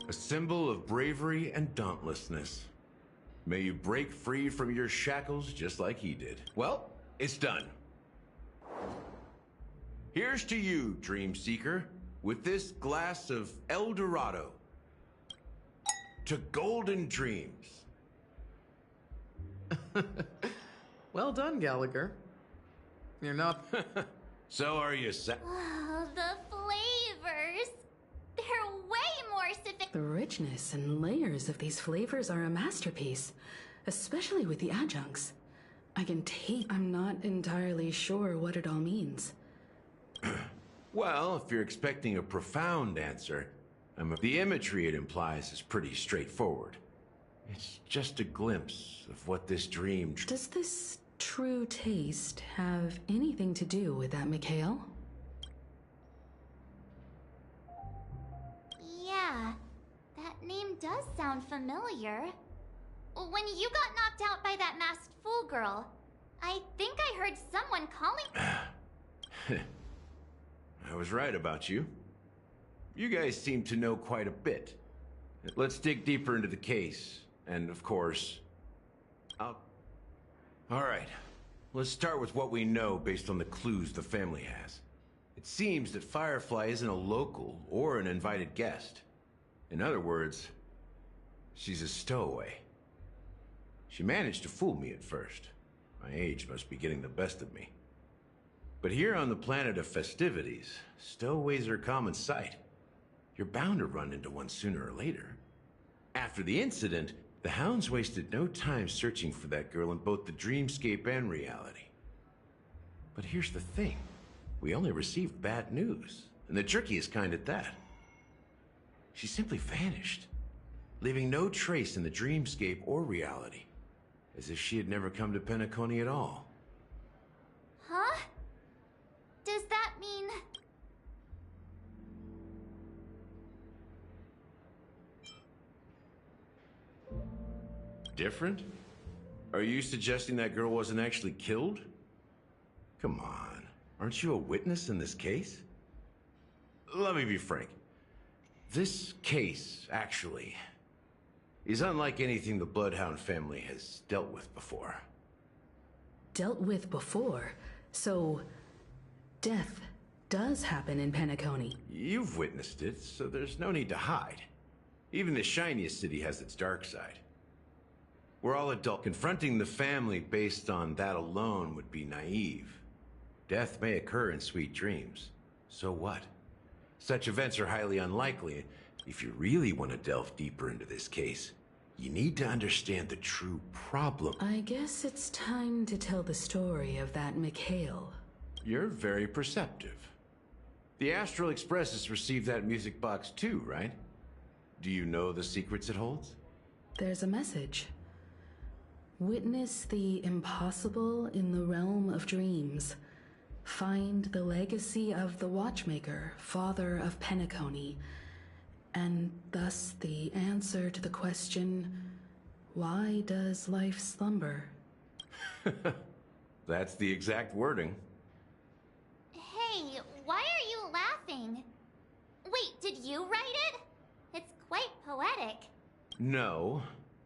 [SPEAKER 20] A symbol of bravery and dauntlessness. May you break free from your shackles just like he did. Well, it's done. Here's to you, Dream Seeker, with this glass of El Dorado. To golden dreams.
[SPEAKER 15] Well done, Gallagher. You're not...
[SPEAKER 20] So are you
[SPEAKER 9] Oh, the flavors! They're way more sophisticated.
[SPEAKER 8] The richness and layers of these flavors are a masterpiece, especially with the adjuncts. I can taste. I'm not entirely sure what it all means.
[SPEAKER 20] Well, if you're expecting a profound answer, the imagery it implies is pretty straightforward. It's just a glimpse of what this dream...
[SPEAKER 8] Does this true taste have anything to do with that Mikhail?
[SPEAKER 9] Yeah, that name does sound familiar. When you got knocked out by that masked fool girl, I think I heard someone calling...
[SPEAKER 20] I was right about you. You guys seem to know quite a bit. Let's dig deeper into the case, and of course, All right, let's start with what we know based on the clues the family has. It seems that Firefly isn't a local or an invited guest. In other words, she's a stowaway. She managed to fool me at first. My age must be getting the best of me. But here on the planet of festivities, stowaways are a common sight. You're bound to run into one sooner or later. After the incident, the hounds wasted no time searching for that girl in both the dreamscape and reality. But here's the thing. We only received bad news, and the trickiest kind at that. She simply vanished, leaving no trace in the dreamscape or reality, as if she had never come to Penacony at all.
[SPEAKER 9] Huh? Does that mean...
[SPEAKER 20] Different? Are you suggesting that girl wasn't actually killed? Come on, aren't you a witness in this case? Let me be frank. This case, actually, is unlike anything the Bloodhound family has dealt with before.
[SPEAKER 8] Dealt with before? So, death does happen in Penacony.
[SPEAKER 20] You've witnessed it, so there's no need to hide. Even the shiniest city has its dark side. We're all adults. Confronting the family based on that alone would be naive. Death may occur in sweet dreams. So what? Such events are highly unlikely. If you really want to delve deeper into this case, you need to understand the true problem.
[SPEAKER 8] I guess it's time to tell the story of that Mikhail.
[SPEAKER 20] You're very perceptive. The Astral Express has received that music box too, right? Do you know the secrets it holds?
[SPEAKER 8] There's a message. Witness the impossible in the realm of dreams. Find the legacy of the Watchmaker, father of Penacony, and thus the answer to the question, why does life slumber?
[SPEAKER 20] That's the exact wording.
[SPEAKER 9] Hey, why are you laughing? Wait, did you write it? It's quite poetic.
[SPEAKER 20] No,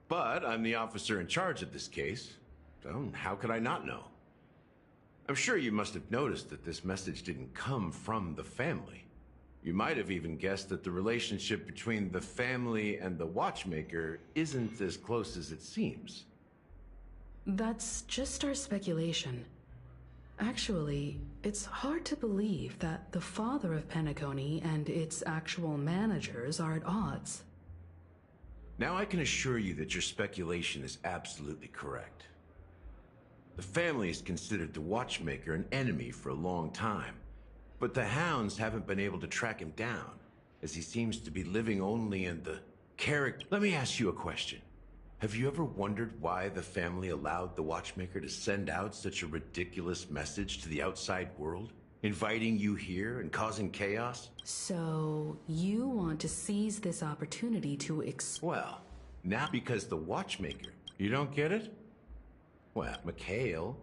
[SPEAKER 20] but I'm the officer in charge of this case, so how could I not know? I'm sure you must have noticed that this message didn't come from the family. You might have even guessed that the relationship between the family and the Watchmaker isn't as close as it seems.
[SPEAKER 8] That's just our speculation. Actually, it's hard to believe that the father of Penacony and its actual managers are at odds.
[SPEAKER 20] Now I can assure you that your speculation is absolutely correct. The family has considered the Watchmaker an enemy for a long time, but the hounds haven't been able to track him down, as he seems to be living only in the character. Let me ask you a question. Have you ever wondered why the family allowed the Watchmaker to send out such a ridiculous message to the outside world, inviting you here and causing chaos?
[SPEAKER 8] So, you want to seize this opportunity to
[SPEAKER 20] Well, now because the Watchmaker, you don't get it? Well, Mikhail,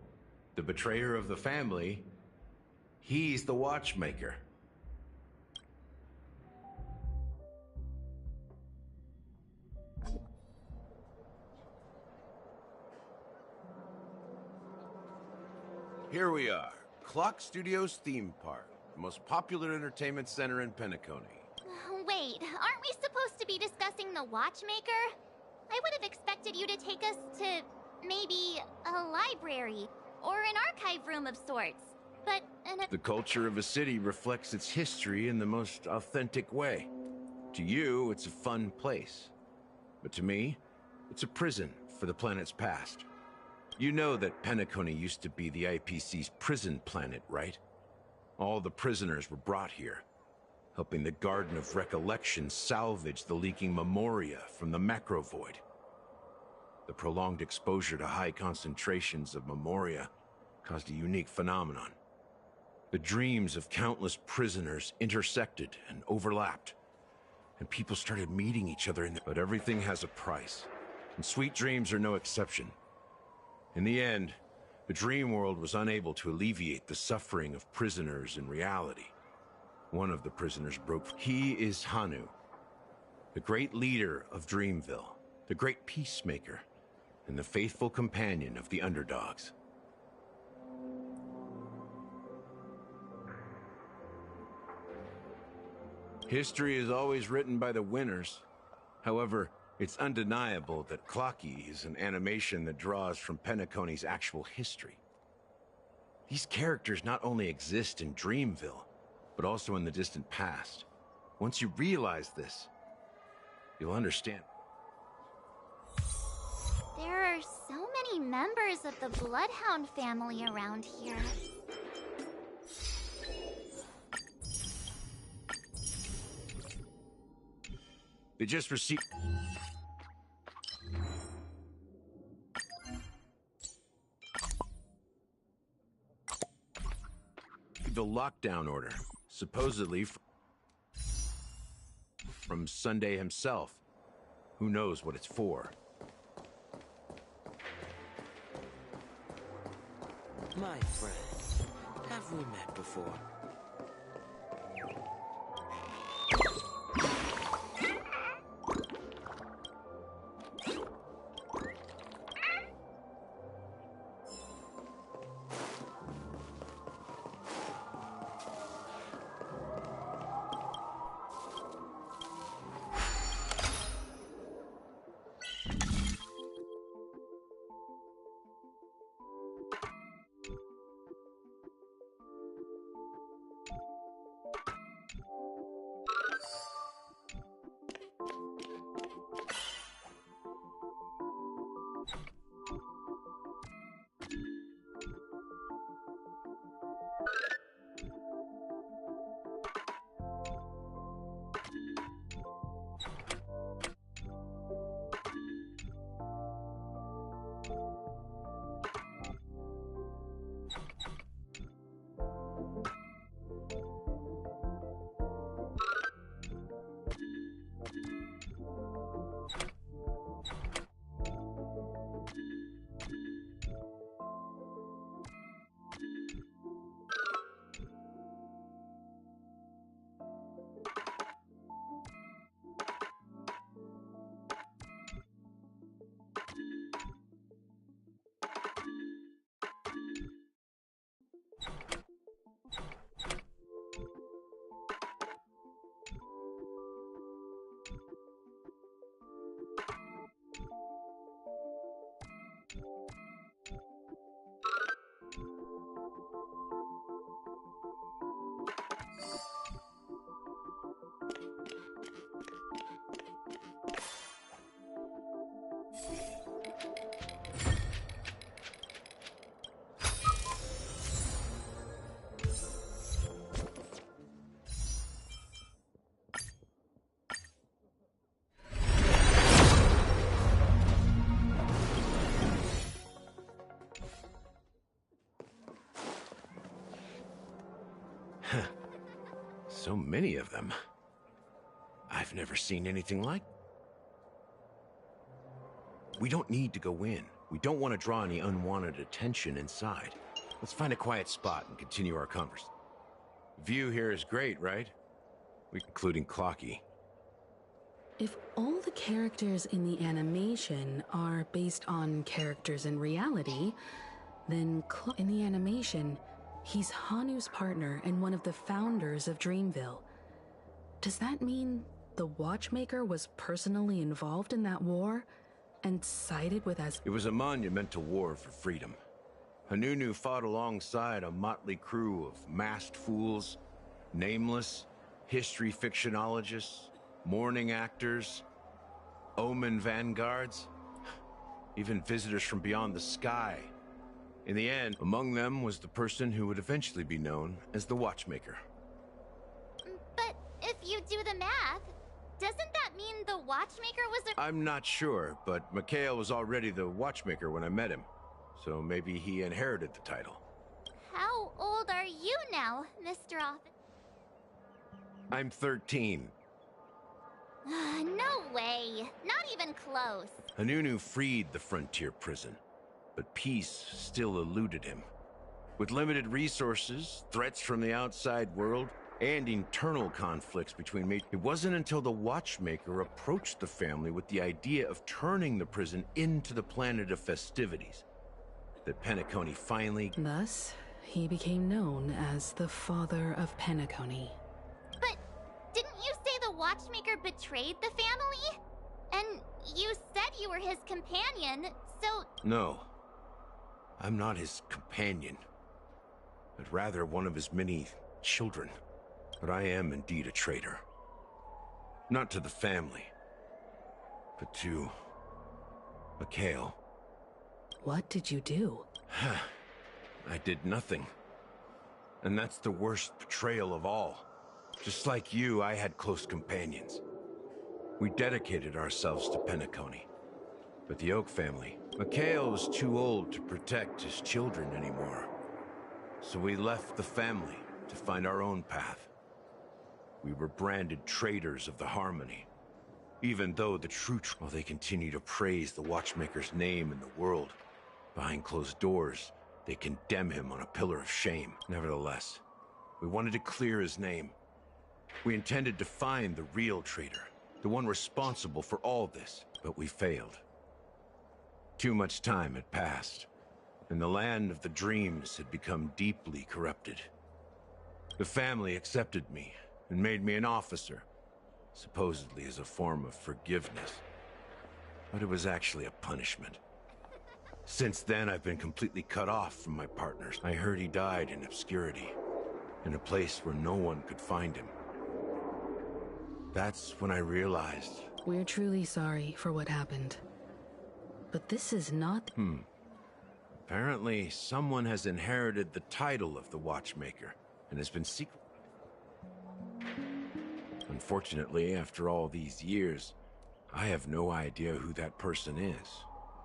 [SPEAKER 20] the betrayer of the family, he's the Watchmaker. Here we are. Clock Studios theme park. The most popular entertainment center in Penacony.
[SPEAKER 9] Wait, aren't we supposed to be discussing the watchmaker? I would have expected you to take us to maybe a library or an archive room of sorts. But
[SPEAKER 20] the culture of a city reflects its history in the most authentic way. To you, it's a fun place. But to me, it's a prison for the planet's past. You know that Penacony used to be the IPC's prison planet, right? All the prisoners were brought here, helping the Garden of Recollection salvage the leaking memoria from the macro void. The prolonged exposure to high concentrations of memoria caused a unique phenomenon. The dreams of countless prisoners intersected and overlapped, and people started meeting each other But everything has a price, and sweet dreams are no exception. In the end, the dream world was unable to alleviate the suffering of prisoners in reality. One of the prisoners broke free. He is Hanu, the great leader of Dreamville, the great peacemaker, and the faithful companion of the underdogs. History is always written by the winners. However, it's undeniable that Clocky is an animation that draws from Penacony's actual history. These characters not only exist in Dreamville, but also in the distant past. Once you realize this, you'll understand.
[SPEAKER 9] there are so many members of the Bloodhound family around here.
[SPEAKER 20] They just received... the lockdown order, supposedly from Sunday himself. Who knows what it's for?
[SPEAKER 13] My friend, have we met before?
[SPEAKER 20] So many of them. I've never seen anything like... We don't need to go in. We don't want to draw any unwanted attention inside. Let's find a quiet spot and continue our conversation. View here is great, right? Including Clocky.
[SPEAKER 8] If all the characters in the animation are based on characters in reality, Then in the animation, he's Hanu's partner and one of the founders of Dreamville. Does that mean the Watchmaker was personally involved in that war and sided with as—
[SPEAKER 20] It was a monumental war for freedom. Hanunu fought alongside a motley crew of masked fools, nameless, history fictionologists, mourning actors, omen vanguards, even visitors from beyond the sky. In the end, among them was the person who would eventually be known as the Watchmaker.
[SPEAKER 9] But if you do the math, doesn't that mean the Watchmaker was a—
[SPEAKER 20] I'm not sure, but Mikhail was already the Watchmaker when I met him, so maybe he inherited the title.
[SPEAKER 9] How old are you now, Mr. Officer?
[SPEAKER 20] I'm 13.
[SPEAKER 9] No way. Not even close.
[SPEAKER 20] Hanunu freed the frontier prison, but peace still eluded him. With limited resources, threats from the outside world, and internal conflicts between mates, it wasn't until the Watchmaker approached the family with the idea of turning the prison into the planet of festivities that Penacony finally—
[SPEAKER 8] Thus, he became known as the Father of Penacony.
[SPEAKER 9] But didn't you say the Watchmaker betrayed the family? And you said you were his companion, so—
[SPEAKER 20] No, I'm not his companion, but rather one of his many children. But I am indeed a traitor. Not to the family, but to Mikhail.
[SPEAKER 8] What did you do?
[SPEAKER 20] I did nothing. And that's the worst betrayal of all. Just like you, I had close companions. We dedicated ourselves to Penacony. But the Oak family, Mikhail was too old to protect his children anymore. So we left the family to find our own path. We were branded traitors of the Harmony. Even though the true while they continue to praise the Watchmaker's name in the world, behind closed doors, they condemn him on a pillar of shame. Nevertheless, we wanted to clear his name. We intended to find the real traitor, the one responsible for all this, but we failed. Too much time had passed, and the land of the dreams had become deeply corrupted. The family accepted me and made me an officer, supposedly as a form of forgiveness. But it was actually a punishment. Since then, I've been completely cut off from my partners. I heard he died in obscurity, in a place where no one could find him. That's when I realized—
[SPEAKER 8] We're truly sorry for what happened. But this is not—
[SPEAKER 20] Apparently, someone has inherited the title of the Watchmaker, and has been secret. Unfortunately, after all these years, I have no idea who that person is,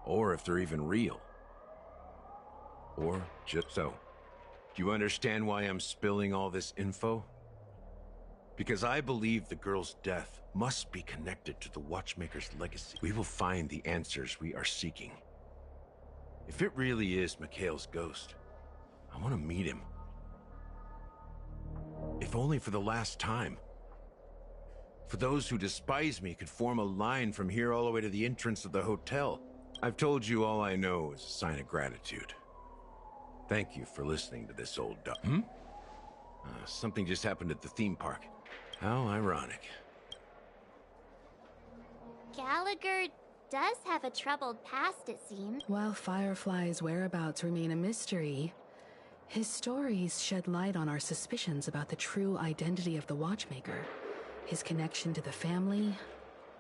[SPEAKER 20] or if they're even real. Or just so. Do you understand why I'm spilling all this info? Because I believe the girl's death must be connected to the Watchmaker's legacy. We will find the answers we are seeking. If it really is Mikhail's ghost, I want to meet him. If only for the last time. For those who despise me could form a line from here all the way to the entrance of the hotel. I've told you all I know is a sign of gratitude. Thank you for listening to this old duck. Something just happened at the theme park. How ironic.
[SPEAKER 9] Gallagher does have a troubled past, it seems.
[SPEAKER 8] While Firefly's whereabouts remain a mystery, his stories shed light on our suspicions about the true identity of the Watchmaker, his connection to the family,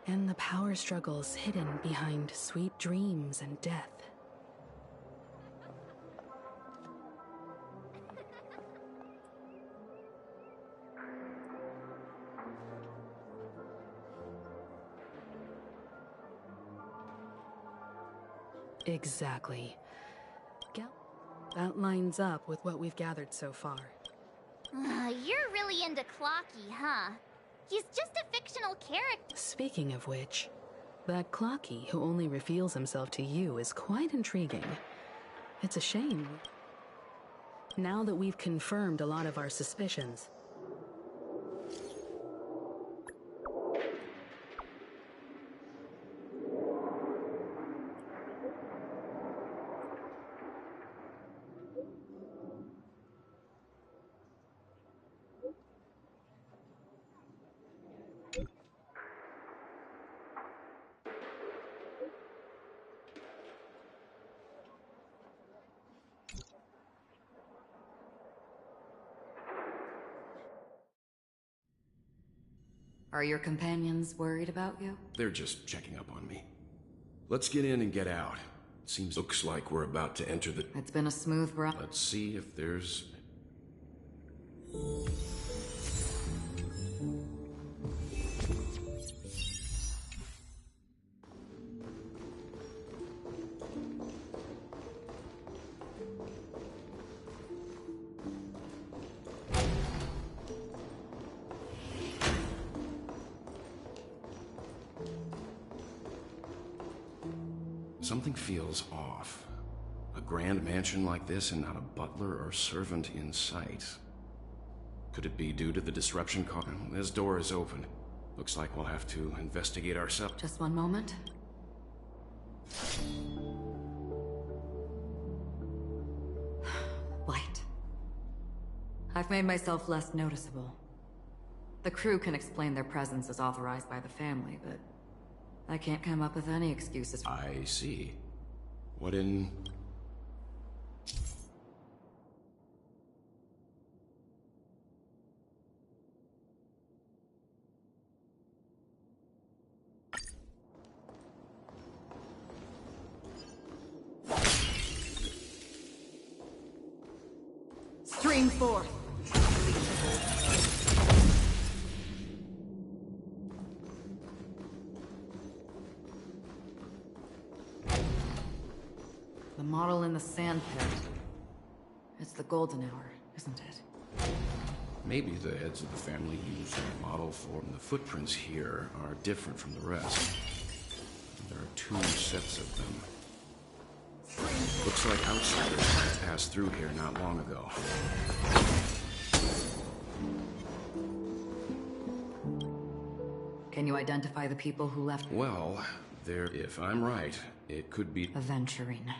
[SPEAKER 8] and the power struggles hidden behind sweet dreams and death. Exactly. That lines up with what we've gathered so far.
[SPEAKER 9] You're really into Clocky, huh? He's just a fictional character.
[SPEAKER 8] Speaking of which, that Clocky who only reveals himself to you is quite intriguing. It's a shame. Now that we've confirmed a lot of our suspicions,
[SPEAKER 22] Are your companions worried about you?
[SPEAKER 21] They're just checking up on me. Let's get in and get out. Looks like we're about to enter the...
[SPEAKER 22] It's been a smooth ride.
[SPEAKER 21] Let's see if there's... Something feels off. A grand mansion like this and not a butler or servant in sight. Could it be due to the disruption caused? This door is open. Looks like we'll have to investigate ourselves.
[SPEAKER 22] Just one moment. Light. I've made myself less noticeable. The crew can explain their presence as authorized by the family, but I can't come up with any excuses.
[SPEAKER 21] I see. What in...
[SPEAKER 22] Stream forth. The model in the sand pit. It's the golden hour, isn't it?
[SPEAKER 21] Maybe the heads of the family used the model for... The footprints here are different from the rest. There are 2 sets of them. Looks like outsiders passed through here not long ago.
[SPEAKER 22] Can you identify the people who left?
[SPEAKER 21] Well, if I'm right, it could be...
[SPEAKER 22] Aventurine.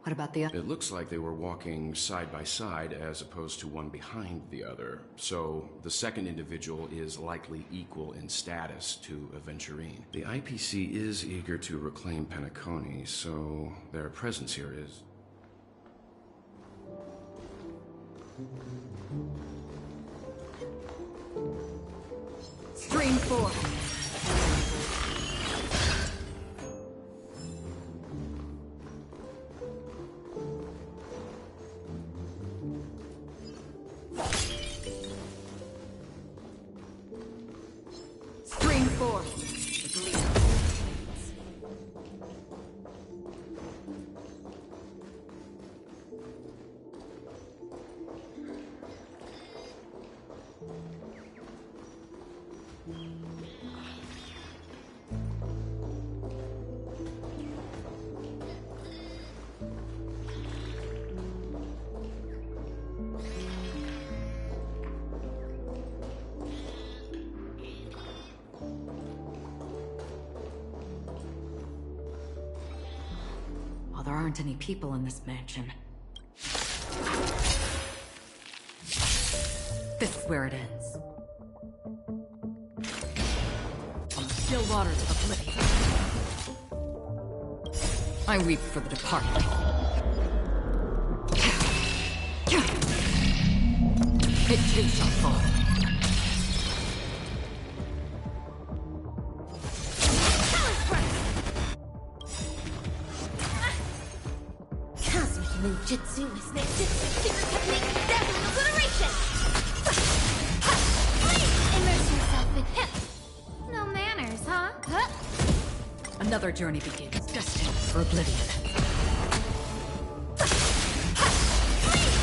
[SPEAKER 22] What about the other?
[SPEAKER 21] It looks like they were walking side by side as opposed to one behind the other. So the second individual is likely equal in status to Aventurine. The IPC is eager to reclaim Penacony, so their presence here is...
[SPEAKER 22] Stream forth. There aren't any people in this mansion. This is where it ends. On the still waters of oblivion, I weep for the departed. It too shall fall.
[SPEAKER 14] Jutsu is named secret technique of dazzling obliteration! Immerse yourself in him! No manners, huh?
[SPEAKER 22] Another journey begins, destined for oblivion.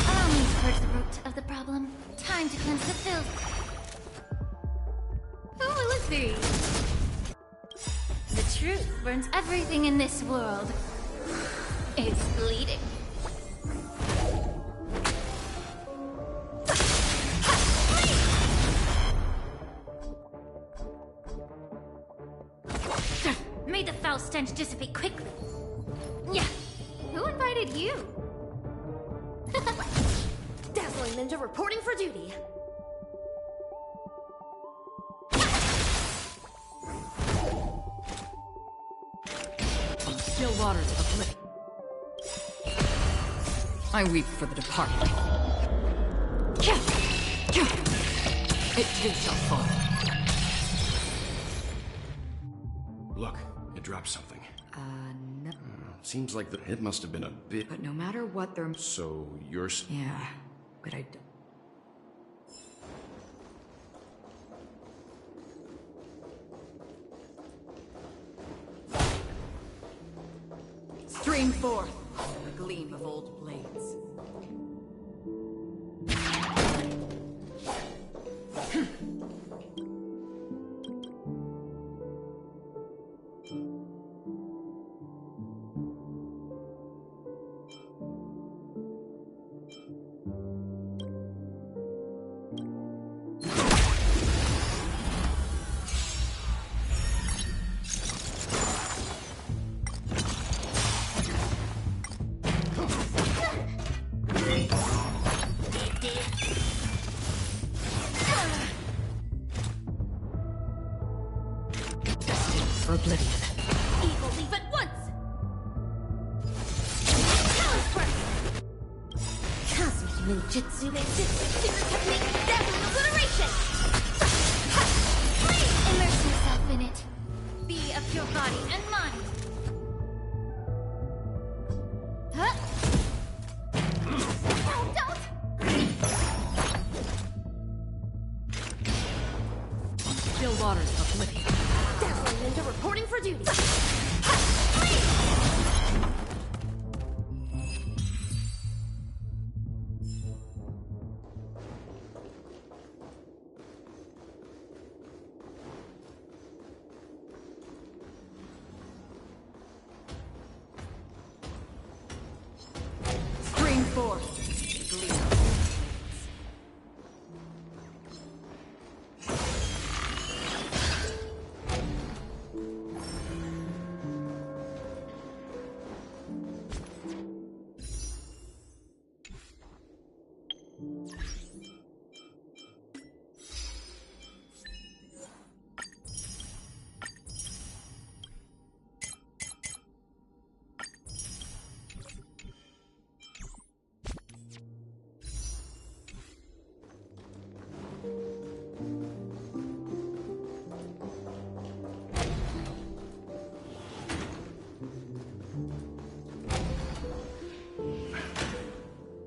[SPEAKER 14] Allow me to purge the root of the problem. Time to cleanse the filth. Who will it be? The truth burns everything in this world. It's bleeding. May the foul stench dissipate quickly. Yeah. Who invited you?
[SPEAKER 11] Dazzling ninja reporting for duty.
[SPEAKER 22] On the still waters of oblivion, I weep for the departed. It too shall fall.
[SPEAKER 21] Look, it dropped something.
[SPEAKER 22] No.
[SPEAKER 21] Seems like it must have been a bit...
[SPEAKER 22] But no matter what they're...
[SPEAKER 21] So, you're...
[SPEAKER 22] Yeah, but I... Stream forth the gleam of old blades. For oblivion.
[SPEAKER 14] Evil, leave at once! Kazu's ninjutsu and secret technique, deadly obliteration! Please immerse yourself in it. Be of pure body and mind. Huh? Oh, don't!
[SPEAKER 22] Still waters of oblivion.
[SPEAKER 14] Dazzling ninja reporting for duty.
[SPEAKER 22] Spring forth the gleam of old blades.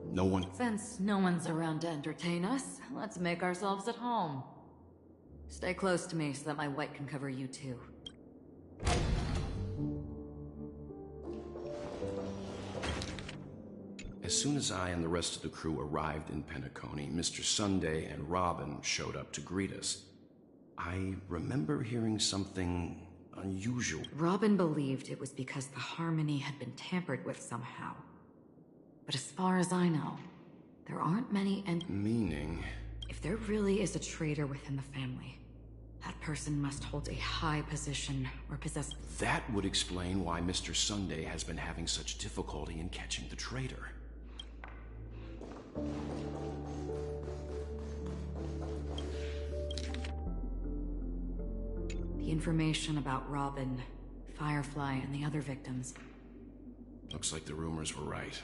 [SPEAKER 21] No one...
[SPEAKER 22] Since no one's around to entertain us, let's make ourselves at home. Stay close to me so that my white can cover you too.
[SPEAKER 21] As soon as I and the rest of the crew arrived in Penacony, Mr. Sunday and Robin showed up to greet us. I remember hearing something unusual.
[SPEAKER 22] Robin believed it was because the Harmony had been tampered with somehow. But as far as I know, there aren't many
[SPEAKER 21] Meaning?
[SPEAKER 22] If there really is a traitor within the family, that person must hold a high position or possess...
[SPEAKER 21] That would explain why Mr. Sunday has been having such difficulty in catching the traitor.
[SPEAKER 22] The information about Robin, Firefly, and the other victims.
[SPEAKER 21] Looks like the rumors were right.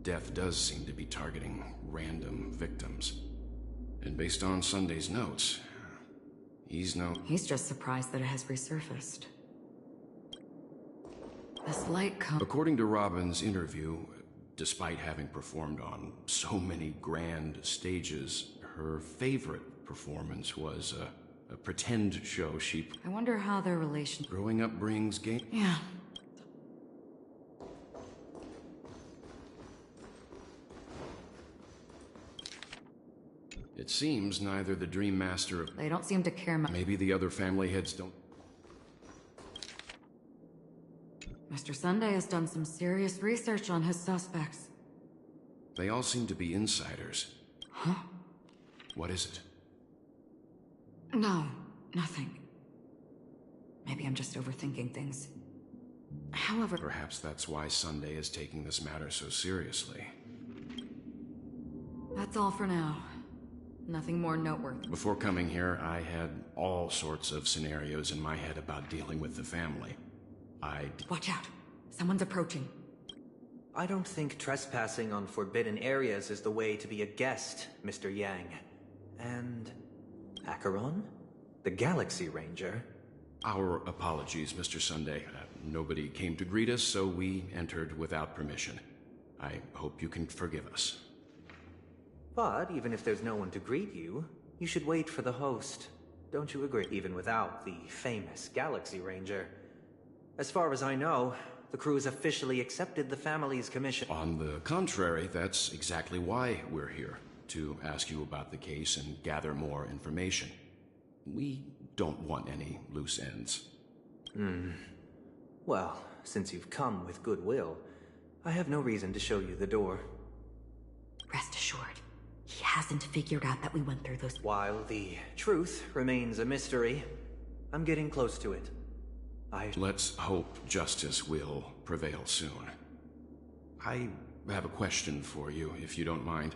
[SPEAKER 21] Death does seem to be targeting random victims. And based on Sunday's notes, he's
[SPEAKER 22] just surprised that it has resurfaced. This light comes...
[SPEAKER 21] According to Robin's interview, despite having performed on so many grand stages, her favorite performance was a pretend show she...
[SPEAKER 22] I wonder how their relation...
[SPEAKER 21] Growing up brings game...
[SPEAKER 22] Yeah.
[SPEAKER 21] It seems neither the Dream Master...
[SPEAKER 22] They don't seem to care much.
[SPEAKER 21] Maybe the other family heads don't...
[SPEAKER 22] Mr. Sunday has done some serious research on his suspects.
[SPEAKER 21] They all seem to be insiders.
[SPEAKER 22] Huh?
[SPEAKER 21] What is it?
[SPEAKER 22] No, nothing. Maybe I'm just overthinking things. However...
[SPEAKER 21] Perhaps that's why Sunday is taking this matter so seriously.
[SPEAKER 22] That's all for now. Nothing more noteworthy.
[SPEAKER 21] Before coming here, I had all sorts of scenarios in my head about dealing with the family.
[SPEAKER 22] Watch out. Someone's approaching.
[SPEAKER 16] I don't think trespassing on forbidden areas is the way to be a guest, Mr. Yang. And... Acheron? The Galaxy Ranger?
[SPEAKER 21] Our apologies, Mr. Sunday. Nobody came to greet us, so we entered without permission. I hope you can forgive us.
[SPEAKER 16] But even if there's no one to greet you, you should wait for the host. Don't you agree? Even without the famous Galaxy Ranger. As far as I know, the crew's officially accepted the family's commission.
[SPEAKER 21] On the contrary, that's exactly why we're here. To ask you about the case and gather more information. We don't want any loose ends.
[SPEAKER 16] Well, since you've come with goodwill, I have no reason to show you the door.
[SPEAKER 22] Rest assured, he hasn't figured out that we went through those.
[SPEAKER 16] While the truth remains a mystery, I'm getting close to it.
[SPEAKER 21] Let's hope justice will prevail soon. I have a question for you, if you don't mind.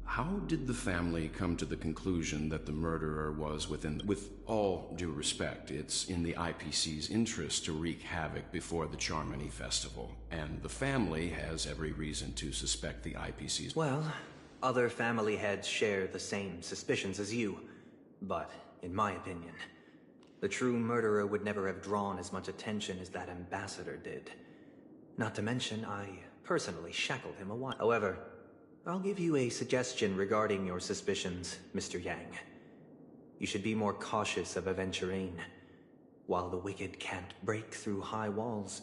[SPEAKER 21] How did the family come to the conclusion that the murderer was within... With all due respect, it's in the IPC's interest to wreak havoc before the Charmony Festival, and the family has every reason to suspect the IPC's...
[SPEAKER 16] Well, other family heads share the same suspicions as you, but in my opinion, the true murderer would never have drawn as much attention as that ambassador did. Not to mention, I personally shackled him a while. However, I'll give you a suggestion regarding your suspicions, Mr. Yang. You should be more cautious of Aventurine. While the wicked can't break through high walls,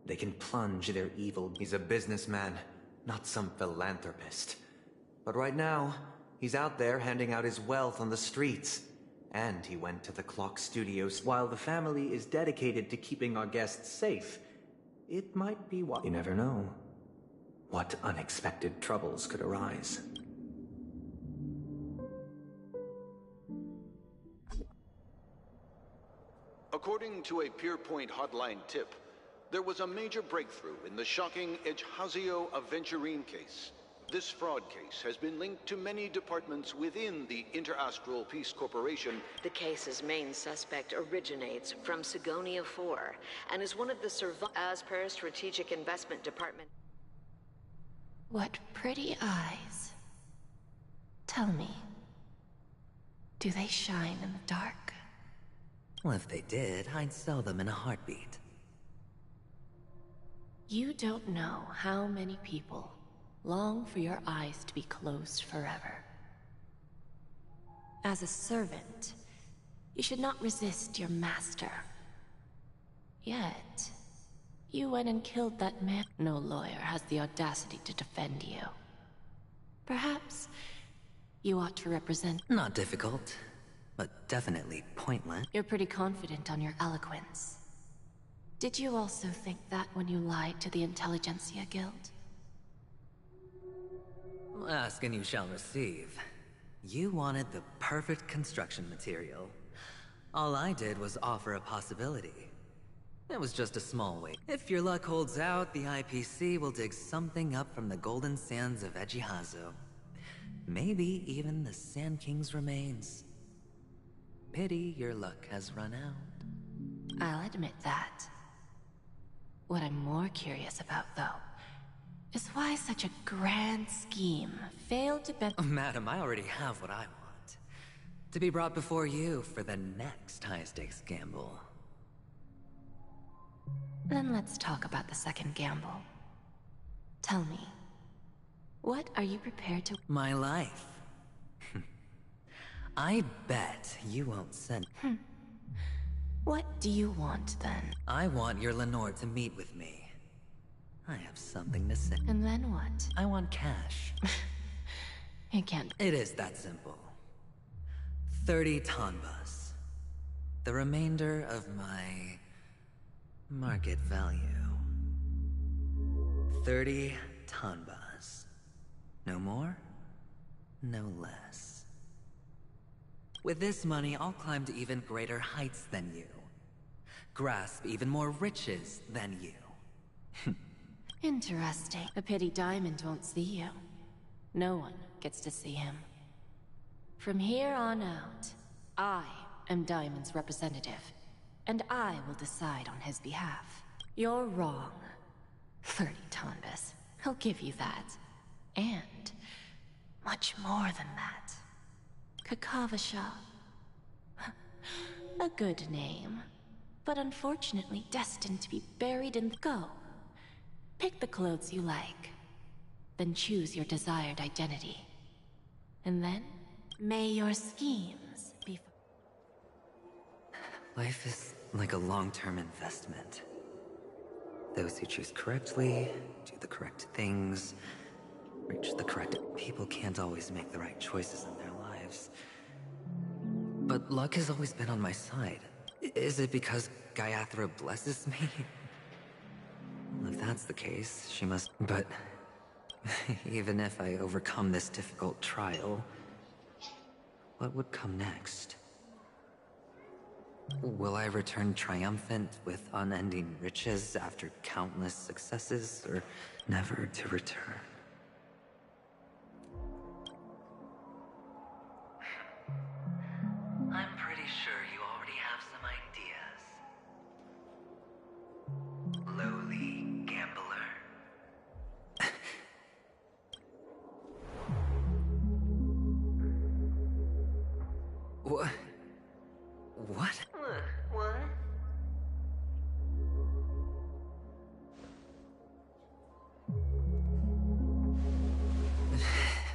[SPEAKER 16] they can plunge their evil. He's a businessman, not some philanthropist. But right now, he's out there handing out his wealth on the streets. And he went to the Clock Studios. While the family is dedicated to keeping our guests safe, it might be what... You never know. What unexpected troubles could arise?
[SPEAKER 6] According to a Pierpoint hotline tip, there was a major breakthrough in the shocking Ejhazio Aventurine case. This fraud case has been linked to many departments within the Interastral Peace Corporation.
[SPEAKER 17] The case's main suspect originates from Sigonia 4 and is one of the as per Strategic Investment Department.
[SPEAKER 11] What pretty eyes. Tell me, do they shine in the dark?
[SPEAKER 2] Well, if they did, I'd sell them in a heartbeat.
[SPEAKER 11] You don't know how many people long for your eyes to be closed forever. As a servant, you should not resist your master. Yet, you went and killed that man. No lawyer has the audacity to defend you. Perhaps you ought to represent...
[SPEAKER 2] Not difficult, but definitely pointless.
[SPEAKER 11] You're pretty confident on your eloquence. Did you also think that when you lied to the Intelligentsia Guild?
[SPEAKER 2] Ask and you shall receive. You wanted the perfect construction material. All I did was offer a possibility. It was just a small way. If your luck holds out, the IPC will dig something up from the golden sands of Ejhazio. Maybe even the Sand King's remains. Pity your luck has run out.
[SPEAKER 11] I'll admit that. What I'm more curious about, though, is why such a grand scheme failed to benefit...
[SPEAKER 2] Madam, I already have what I want. To be brought before you for the next high-stakes gamble.
[SPEAKER 11] Then let's talk about the second gamble. Tell me, what are you prepared to...
[SPEAKER 2] My life. I bet you won't send...
[SPEAKER 11] What do you want, then?
[SPEAKER 2] I want your Lenore to meet with me. I have something to say.
[SPEAKER 11] And then what?
[SPEAKER 2] I want cash.
[SPEAKER 11] You can't...
[SPEAKER 2] It is that simple. 30 tonbas. The remainder of my... market value. 30 tonbas. No more, no less. With this money, I'll climb to even greater heights than you. Grasp even more riches than you.
[SPEAKER 11] Interesting. A pity Diamond won't see you. No one gets to see him. From here on out, I am Diamond's representative, and I will decide on his behalf. You're wrong. 30 tonbas. He'll give you that. And much more than that. Kakavasha. A good name. but unfortunately destined to be buried in the go. Pick the clothes you like, then choose your desired identity. And then, may your schemes be...
[SPEAKER 2] Life is like a long-term investment. Those who choose correctly, do the correct things, reach the correct... People can't always make the right choices in their lives. But luck has always been on my side. Is it because Gayathra blesses me? Well, if that's the case, she must... But... even if I overcome this difficult trial, what would come next? Will I return triumphant with unending riches after countless successes, or never to return? I'm pretty sure you already have some ideas. Lowly gambler. What? What?
[SPEAKER 11] What?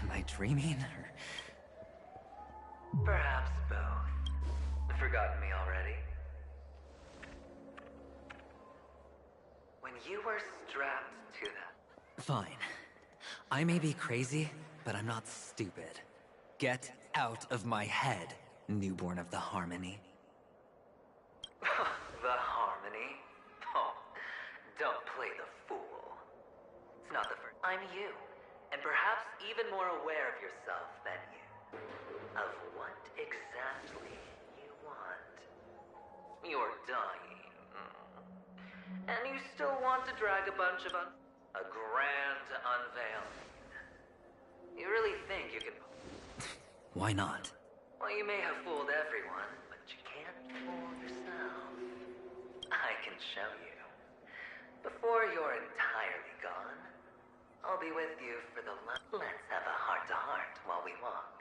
[SPEAKER 2] Am I dreaming, or...
[SPEAKER 4] Perhaps both. Forgotten me already? When you were strapped to that...
[SPEAKER 2] Fine. I may be crazy, but I'm not stupid. Get out of my head, newborn of the Harmony.
[SPEAKER 4] The Harmony? Oh, don't play the fool. It's not the first... I'm you, and perhaps even more aware of yourself than you. Of what exactly you want. You're dying. And you still want to drag a bunch of a grand unveiling. You really think you can...
[SPEAKER 2] Why not?
[SPEAKER 4] Well, you may have fooled everyone, but you can't fool yourself. I can show you. Before you're entirely gone, I'll be with you for the Let's have a heart-to-heart while we walk.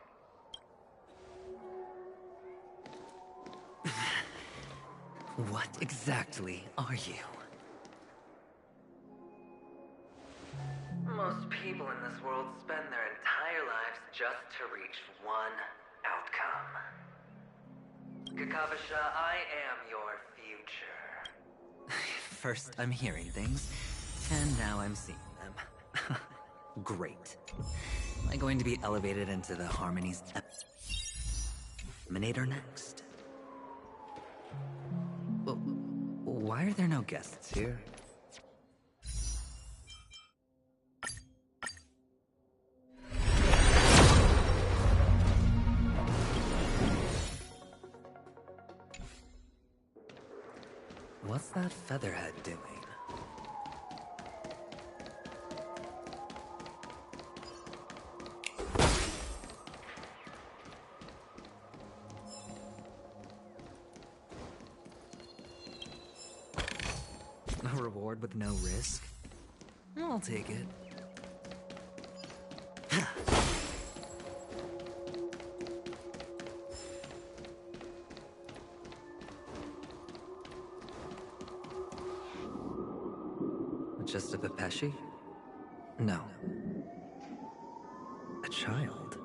[SPEAKER 2] What exactly are you?
[SPEAKER 4] Most people in this world spend their entire lives just to reach one outcome. Kakavasha, I am your future.
[SPEAKER 2] First I'm hearing things, and now I'm seeing them. Great. Am I going to be elevated into the Harmony's Eliminator next? Well, why are there no guests here? What's that featherhead doing? A reward with no risk? I'll take it. Just a Pepeshi? No. A child.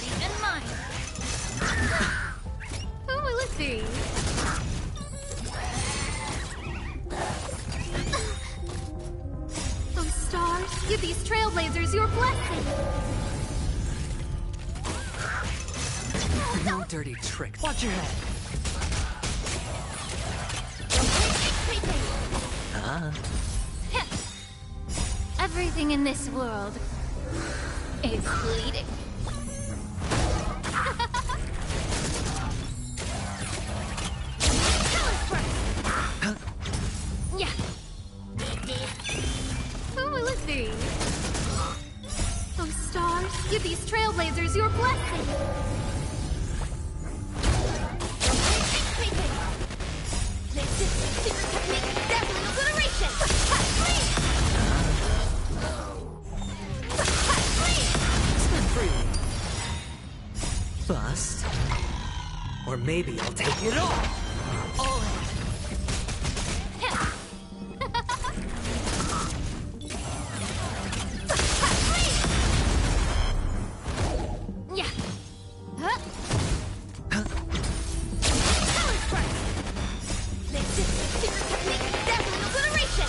[SPEAKER 14] body and mind. Who will it be?
[SPEAKER 7] Those stars, give these trailblazers your blessing.
[SPEAKER 2] No dirty tricks. Watch your head.
[SPEAKER 14] Everything in this world is bleeding. Yeah. Who will it be?
[SPEAKER 7] Those stars, give these trailblazers your blessing.
[SPEAKER 14] This is secret technique, deadly obliteration.
[SPEAKER 2] Spin freely. Bust. Or maybe I'll take it all. All in.
[SPEAKER 14] Yeah. This is secret technique, deadly obliteration.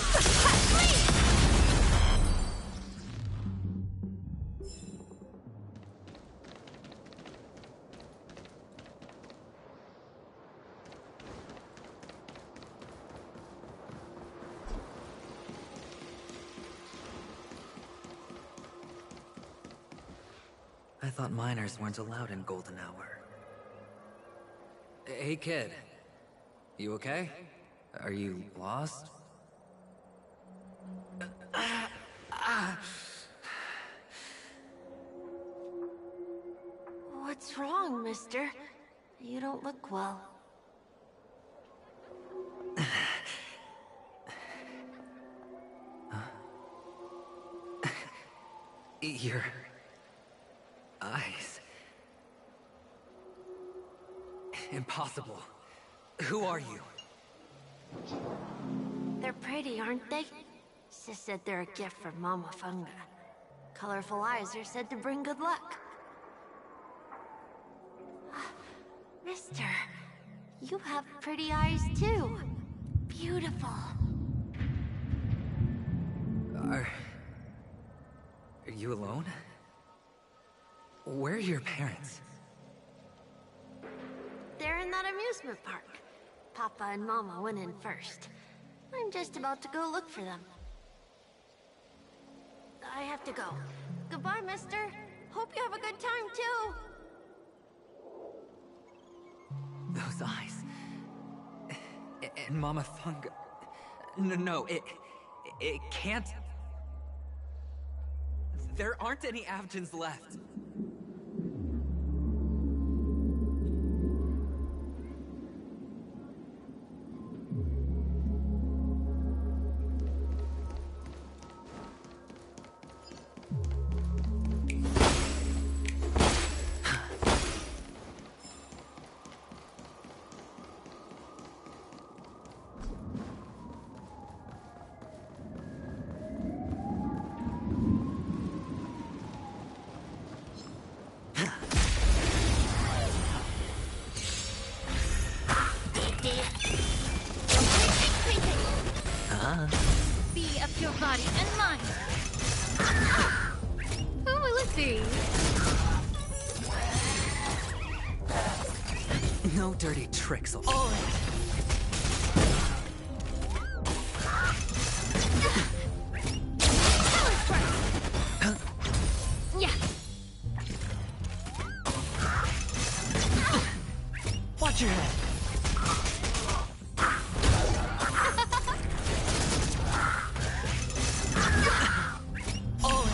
[SPEAKER 2] I thought miners weren't allowed in Golden Hour. Hey, kid. You okay? Are you lost?
[SPEAKER 11] What's wrong, mister? You don't look well.
[SPEAKER 2] Your eyes. Impossible. Who are you?
[SPEAKER 11] They're pretty, aren't they? Sis said they're a gift from Mama Funga. Colorful eyes are said to bring good luck. Mister, you have pretty eyes too. Beautiful.
[SPEAKER 2] Are you alone? Where are your parents?
[SPEAKER 11] They're in that amusement park. Papa and Mama went in first. I'm just about to go look for them. I have to go. Goodbye, mister. Hope you have a good time, too.
[SPEAKER 2] Those eyes. And Mama Funga. No, it can't. There aren't any Avgens left.
[SPEAKER 14] Be of your body and mind. Who will it be?
[SPEAKER 2] No dirty tricks. All in.
[SPEAKER 14] Yeah.
[SPEAKER 2] Watch your head. All in.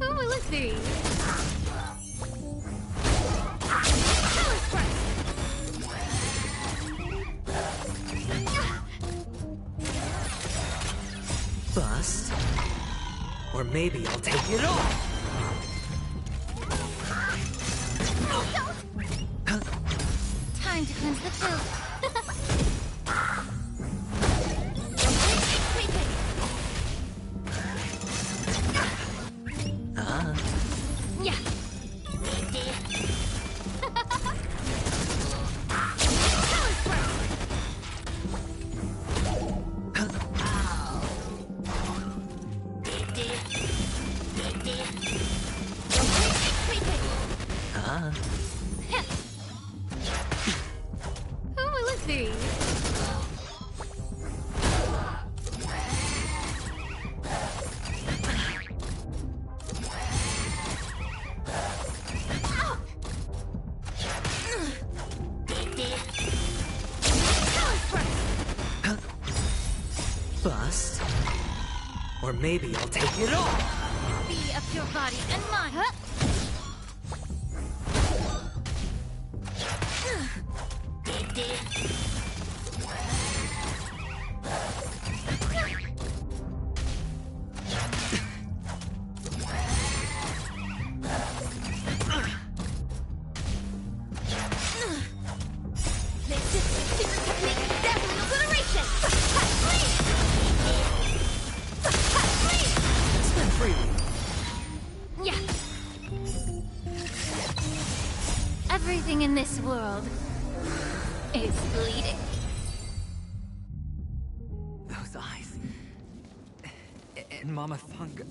[SPEAKER 14] Who will it be?
[SPEAKER 2] Bust. Or maybe I'll take it all.
[SPEAKER 14] Time to cleanse the filth.
[SPEAKER 2] Ta-ta.
[SPEAKER 14] Who will it be?
[SPEAKER 2] Bust. Or maybe I'll take it all.
[SPEAKER 14] Be of your body and mine. This is my secret technique, dazzling obliteration!
[SPEAKER 2] Spin freely.
[SPEAKER 14] Yeah. Everything in this world is bleeding.
[SPEAKER 2] Those eyes. And Mama Funga.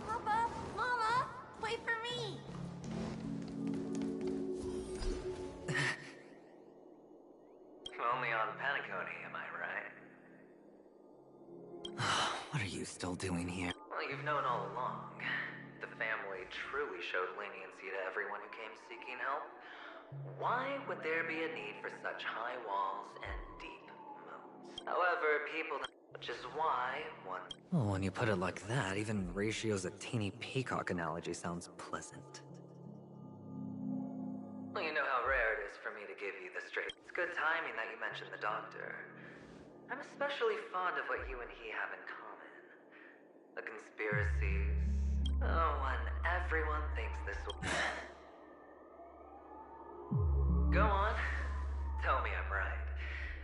[SPEAKER 9] Papa, Mama, wait for me.
[SPEAKER 4] Only on Panacone, am I right?
[SPEAKER 2] What are you still doing here?
[SPEAKER 4] Well, you've known all along. The family truly showed leniency to everyone who came seeking help. Why would there be a need for such high walls and deep moats? However, people... Which is why one...
[SPEAKER 2] Well, when you put it like that, even Ratio's a teeny peacock analogy sounds pleasant.
[SPEAKER 4] Well, you know how rare it is for me to give you the straight... It's good timing that you mentioned the doctor. I'm especially fond of what you and he have in common. The conspiracies. Oh, when everyone thinks this will... Go on. Tell me I'm right.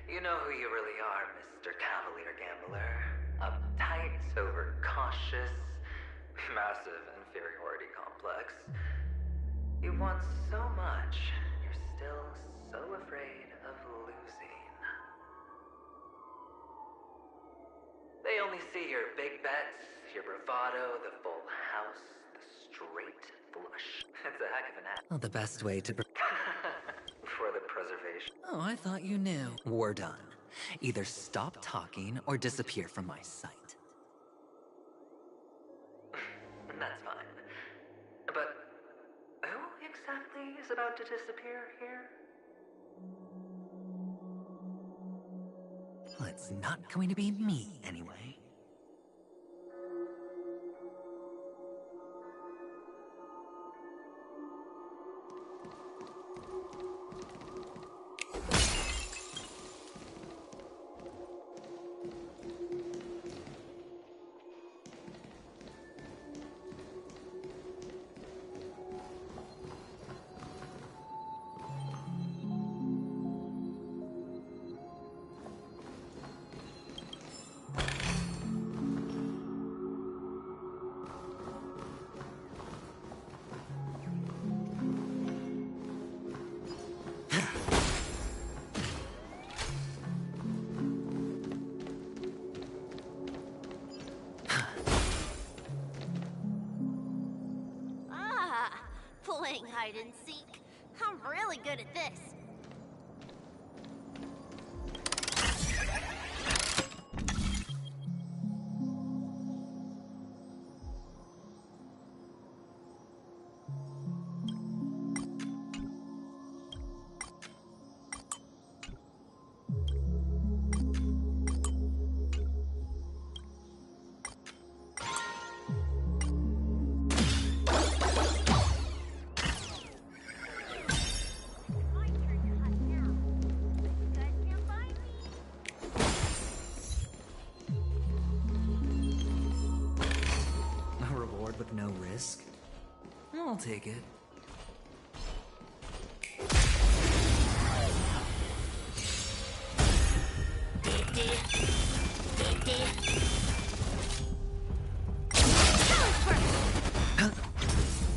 [SPEAKER 4] You know who you really are, Mr. Cavalier Gambler. Uptight, overcautious, massive inferiority complex. You want so much, you're still so afraid of losing. They only see your big bets, your bravado, the full house, the straight flush. It's a heck of an act.
[SPEAKER 2] Well, the best way to...
[SPEAKER 4] For the preservation.
[SPEAKER 2] Oh, I thought you knew. We're done. Either stop talking or disappear from my sight.
[SPEAKER 4] That's fine. But who exactly is about to disappear here?
[SPEAKER 2] Well, it's not going to be me, anyway.
[SPEAKER 9] playing hide and seek. I'm really good at this.
[SPEAKER 2] With no risk? I'll take it.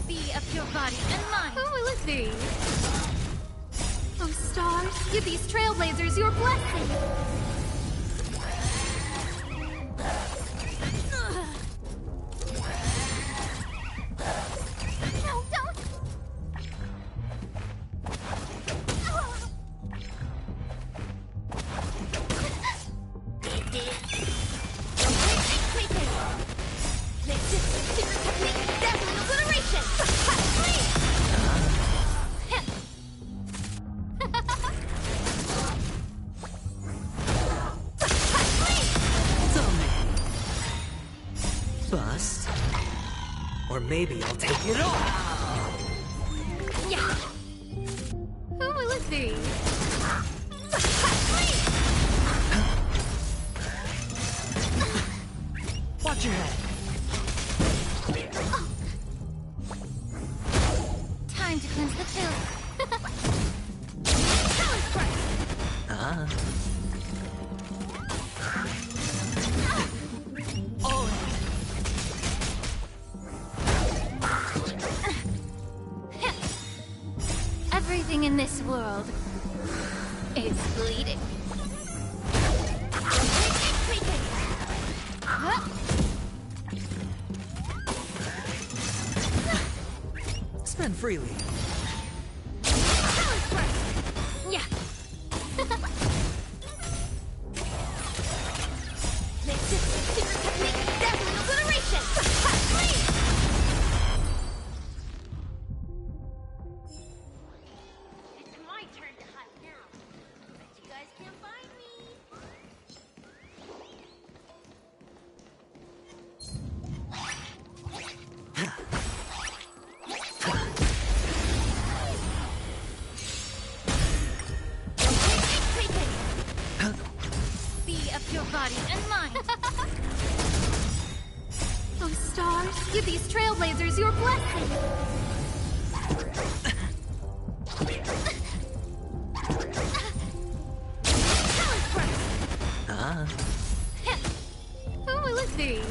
[SPEAKER 14] Be of your body and mind. Who will it be?
[SPEAKER 7] Oh, stars, give these trailblazers your blessing.
[SPEAKER 2] Bust. Or maybe I'll take it all.
[SPEAKER 14] Yeah. Who will it be?
[SPEAKER 2] Watch your head.
[SPEAKER 14] Time to cleanse the filth.
[SPEAKER 2] Ah.
[SPEAKER 14] Everything in this world is bleeding.
[SPEAKER 2] Spend freely.
[SPEAKER 14] Yeah. Secret technique, dazzling obliteration.
[SPEAKER 9] It's my turn to hide now. Bet you guys can't find me.
[SPEAKER 14] Be of your body and mind.
[SPEAKER 7] Oh, stars, give these trailblazers your blessing.
[SPEAKER 2] Ah.
[SPEAKER 14] Who will it be?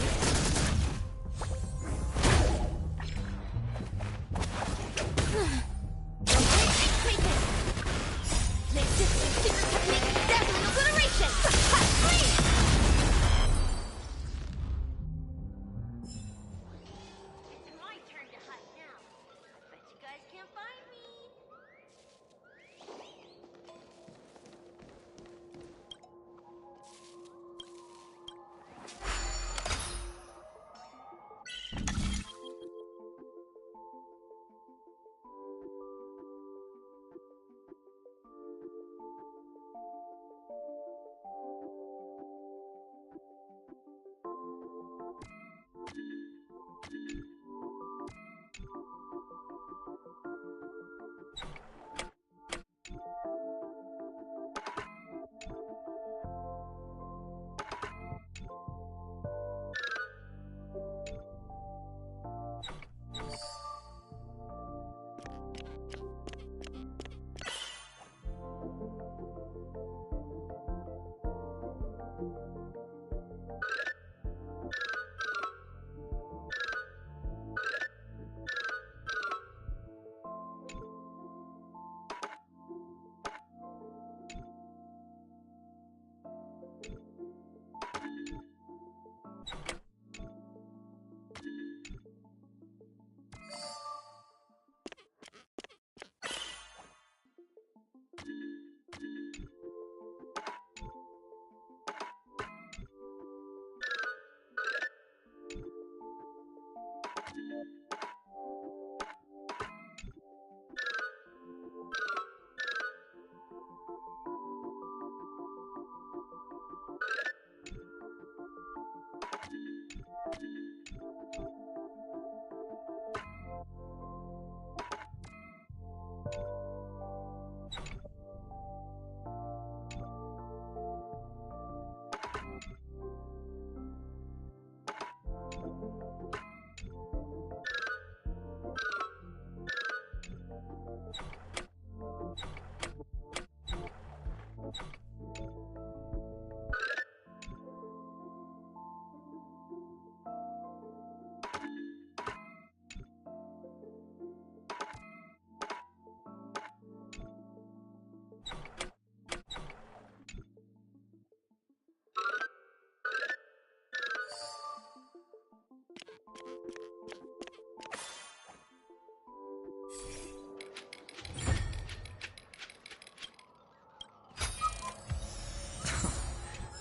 [SPEAKER 9] Secret technique, dazzling obliteration. It's my turn to hide now. Bet you guys can't find me.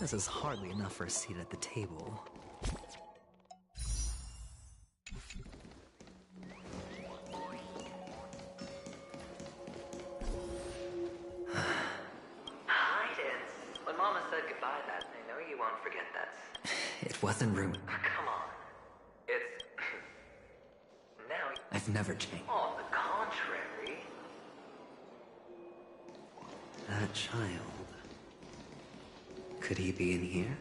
[SPEAKER 2] This is hardly enough for a seat at the table.
[SPEAKER 4] Hi, Esse. When Mama said goodbye that, I know you won't forget that.
[SPEAKER 2] It wasn't rude.
[SPEAKER 4] Come on. It's... now...
[SPEAKER 2] I've never changed.
[SPEAKER 4] On the contrary.
[SPEAKER 2] That child. Could he be in here?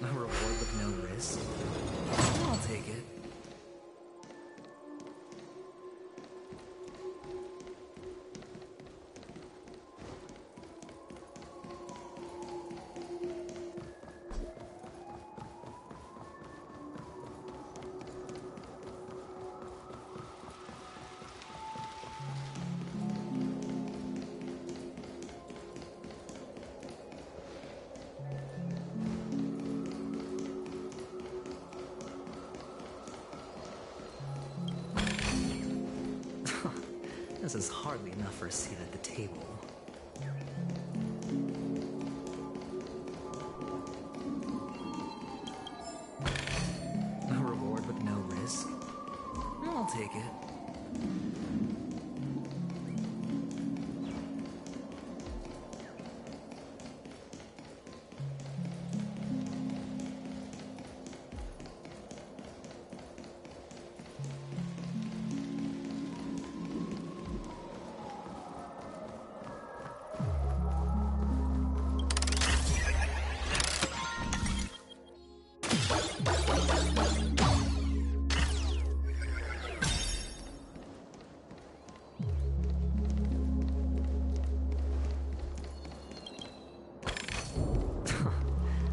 [SPEAKER 2] A reward with no risk? I'll take it. This is hardly enough for a seat at the table. A reward with no risk? I'll take it.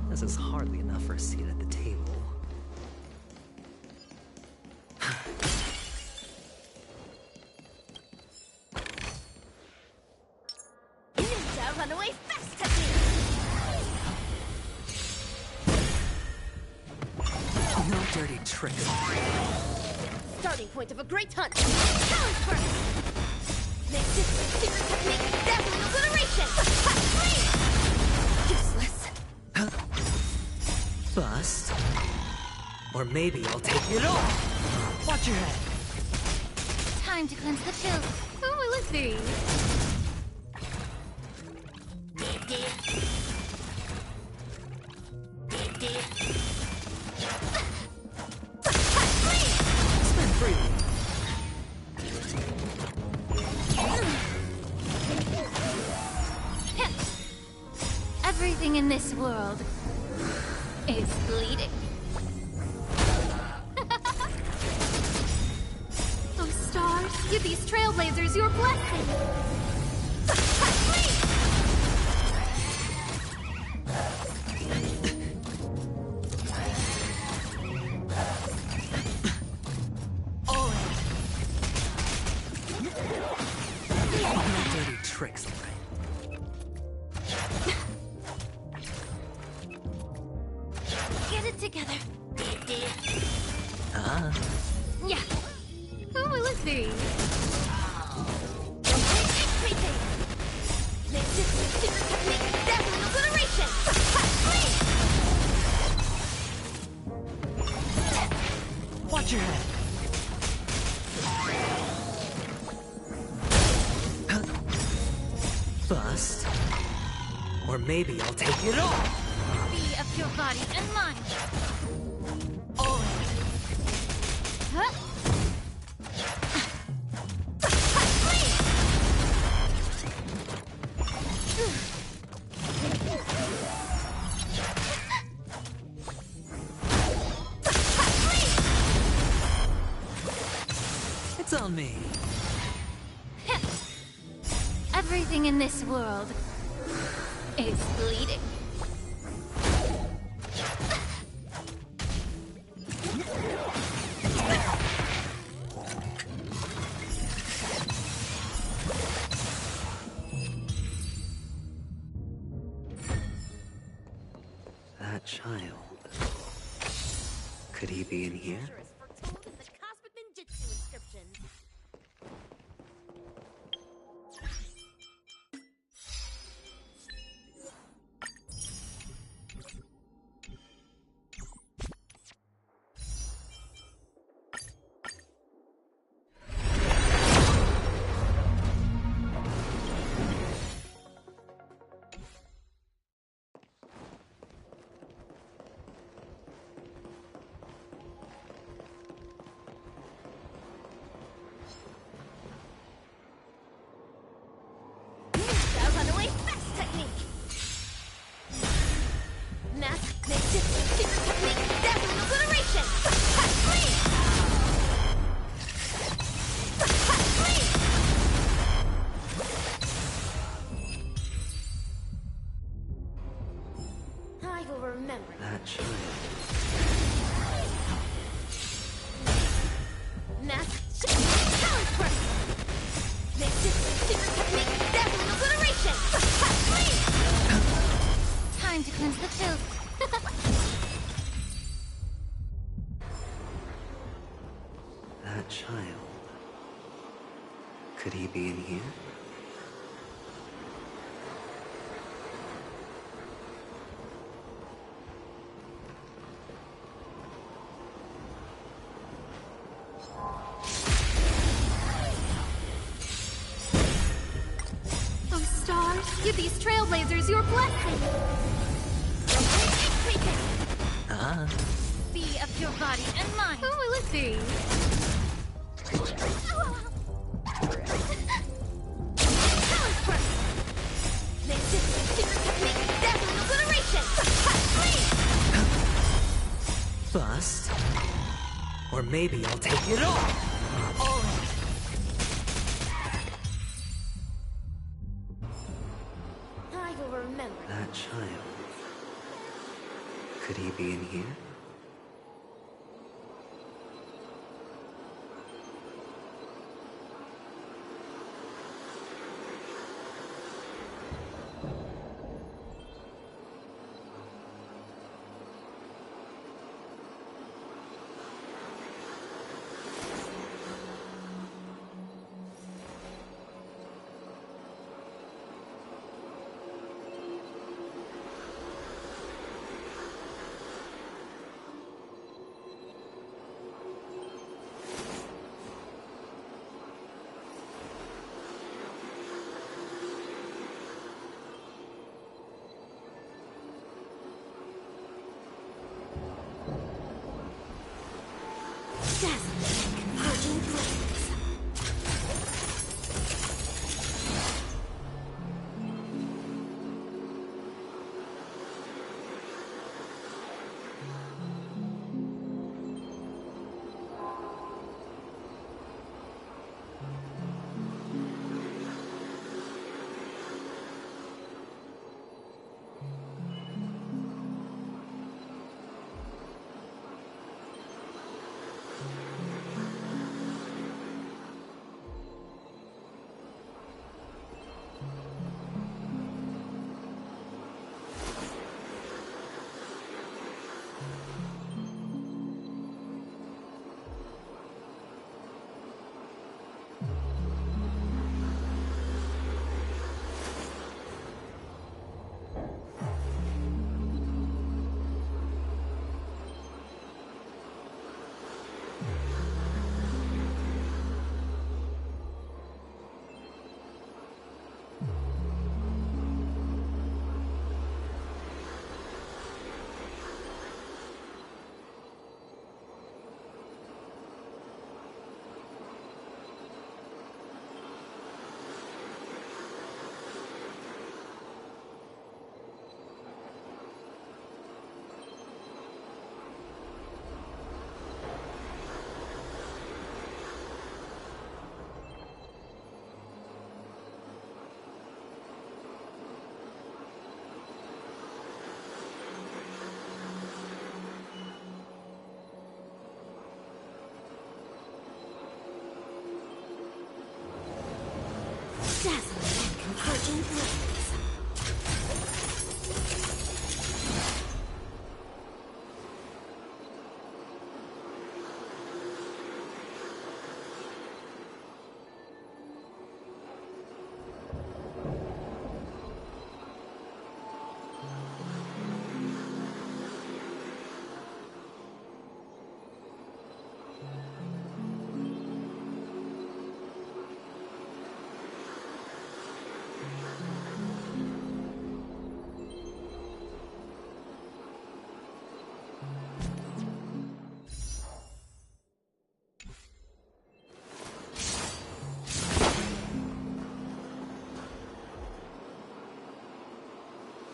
[SPEAKER 2] This is hardly enough for a seat at the table.
[SPEAKER 9] Ninja, run away fast, Tatsumi!
[SPEAKER 2] trick.
[SPEAKER 1] Starting point of a great hunt. Challenge first. Make this secret technique dazzling obliteration. Useless.
[SPEAKER 2] Bust. Or maybe I'll take it all. Watch your head.
[SPEAKER 9] Time to cleanse the filth. Who will it be?
[SPEAKER 2] Spin freely.
[SPEAKER 9] Everything in this world is bleeding. Oh, stars, give these trailblazers your blessing.
[SPEAKER 2] Dirty tricks.
[SPEAKER 9] Get it together.
[SPEAKER 2] Ah.
[SPEAKER 9] Yeah. Who will it be?
[SPEAKER 1] Make this secret technique dazzling obliteration.
[SPEAKER 2] Watch your head. Bust. Or maybe I'll take it all.
[SPEAKER 9] Be of your body and mind. Huh?
[SPEAKER 2] It's on me.
[SPEAKER 9] Everything in this world is bleeding.
[SPEAKER 2] That child. Could he be in here? That child.
[SPEAKER 1] Challenge first. Make this secret technique dazzling obliteration.
[SPEAKER 9] Time to cleanse the filth.
[SPEAKER 2] That child. Could he be in here?
[SPEAKER 9] Oh, stars, give these trailblazers your blessing.
[SPEAKER 2] Ah.
[SPEAKER 9] Be of your body and mind. Who will it be?
[SPEAKER 1] Challenge first. Make this secret technique dazzling obliteration.
[SPEAKER 2] Bust. Or maybe I'll take it all.
[SPEAKER 1] I will remember.
[SPEAKER 2] That child. Could he be in here?
[SPEAKER 1] Dazzling, converging brilliance. Dazzling and converging brilliance.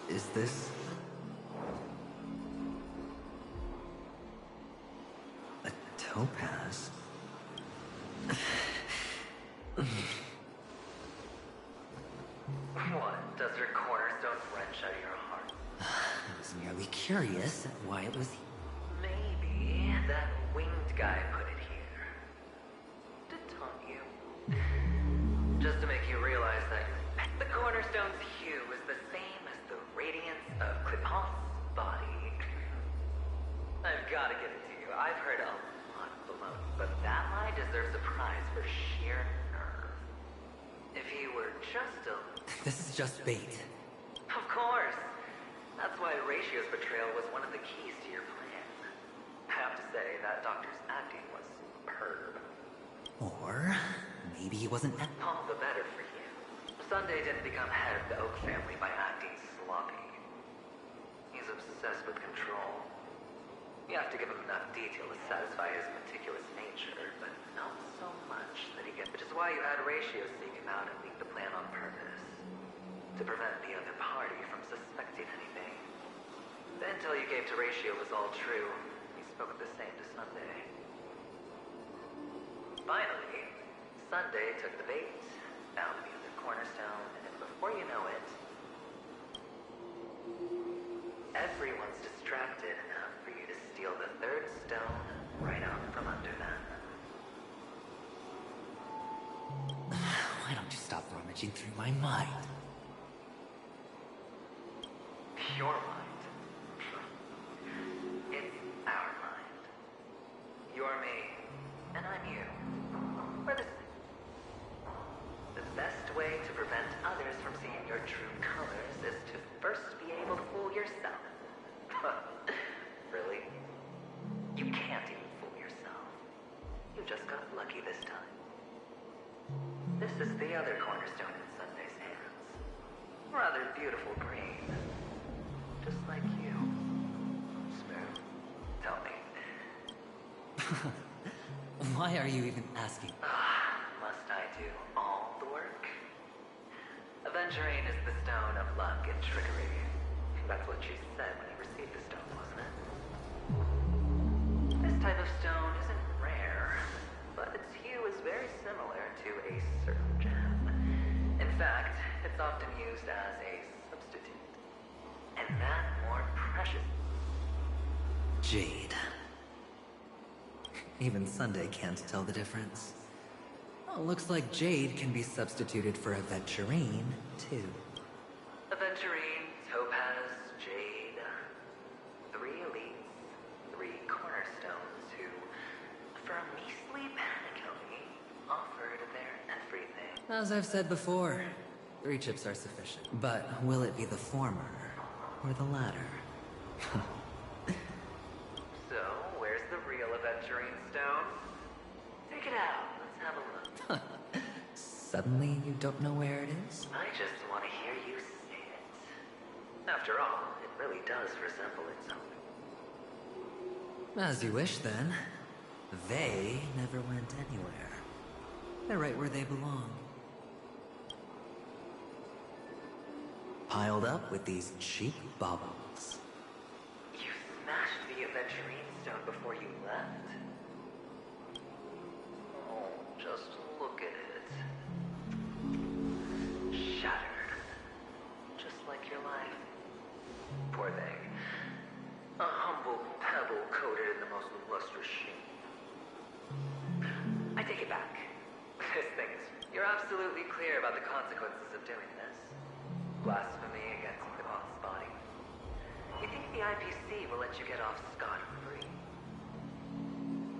[SPEAKER 2] Is this... a topaz?
[SPEAKER 4] What? Does your cornerstone wrench out your heart?
[SPEAKER 2] I was merely curious at why it was...
[SPEAKER 4] Maybe that winged guy put it here. To taunt you. Just to make you realize that the cornerstone's hue is the same as the radiance of Cliphoff's body. I've gotta give it to you. I've heard a lot of baloney, but that lie deserves a prize for sheer nerve. If he were just a...
[SPEAKER 2] This is just bait.
[SPEAKER 4] Of course. That's why Ratio's betrayal was one of the keys to your plan. I have to say, that doctor's acting was superb.
[SPEAKER 2] Or maybe he wasn't...
[SPEAKER 4] All the better for you. Sunday didn't become head of the Oak family by acting sloppy. He's obsessed with control. You have to give him enough detail to satisfy his meticulous nature, but not so much that he gets... Which is why you had Ratio seek him out and leak the plan on purpose. To prevent the other party from suspecting anything. The intel you gave to Ratio was all true. He spoke of the same to Sunday. Finally, Sunday took the bait, found the other cornerstone, and before you know it, everyone's distracted enough for you to steal the third stone right out from under them.
[SPEAKER 2] Why don't you stop rummaging through my mind?
[SPEAKER 4] Your mind. It's our mind. You're me, and I'm you. We're the same. The best way to prevent others from seeing your true colors is to first be able to fool yourself. Really? You can't even fool yourself. You just got lucky this time. This is the other cornerstone in Sunday's hands. Rather beautiful green. Just like you. Smooth. Tell me.
[SPEAKER 2] Why are you even asking?
[SPEAKER 4] Must I do all the work? Aventurine is the stone of luck and trickery. That's what you said when you received the stone, wasn't it? This type of stone isn't rare, but its hue is very similar to a certain gem. In fact, it's often used as a substitute. And that more precious.
[SPEAKER 2] Jade. Even Sunday can't tell the difference. Oh, looks like Jade can be substituted for Aventurine, too.
[SPEAKER 4] Aventurine, Topaz, Jade. 3 elites, 3 cornerstones who, for a measly penny, offered their everything.
[SPEAKER 2] As I've said before, 3 chips are sufficient. But will it be the former or the latter?
[SPEAKER 4] So, where's the real Aventurine stone? Take it out. Let's have a look.
[SPEAKER 2] Suddenly you don't know where it is?
[SPEAKER 4] I just want to hear you say it. After all, it really does resemble its own.
[SPEAKER 2] As you wish, then. They never went anywhere. They're right where they belong. Piled up with these cheap baubles.
[SPEAKER 4] You smashed the Aventurine stone before you left? Oh, just look at it. Shattered. Just like your life. Poor thing. A humble pebble coated in the most lustrous sheen. I take it back. This thing's... You're absolutely clear about the consequences of doing this. Blasphemy against the boss body. You think the IPC will let you get off scot-free?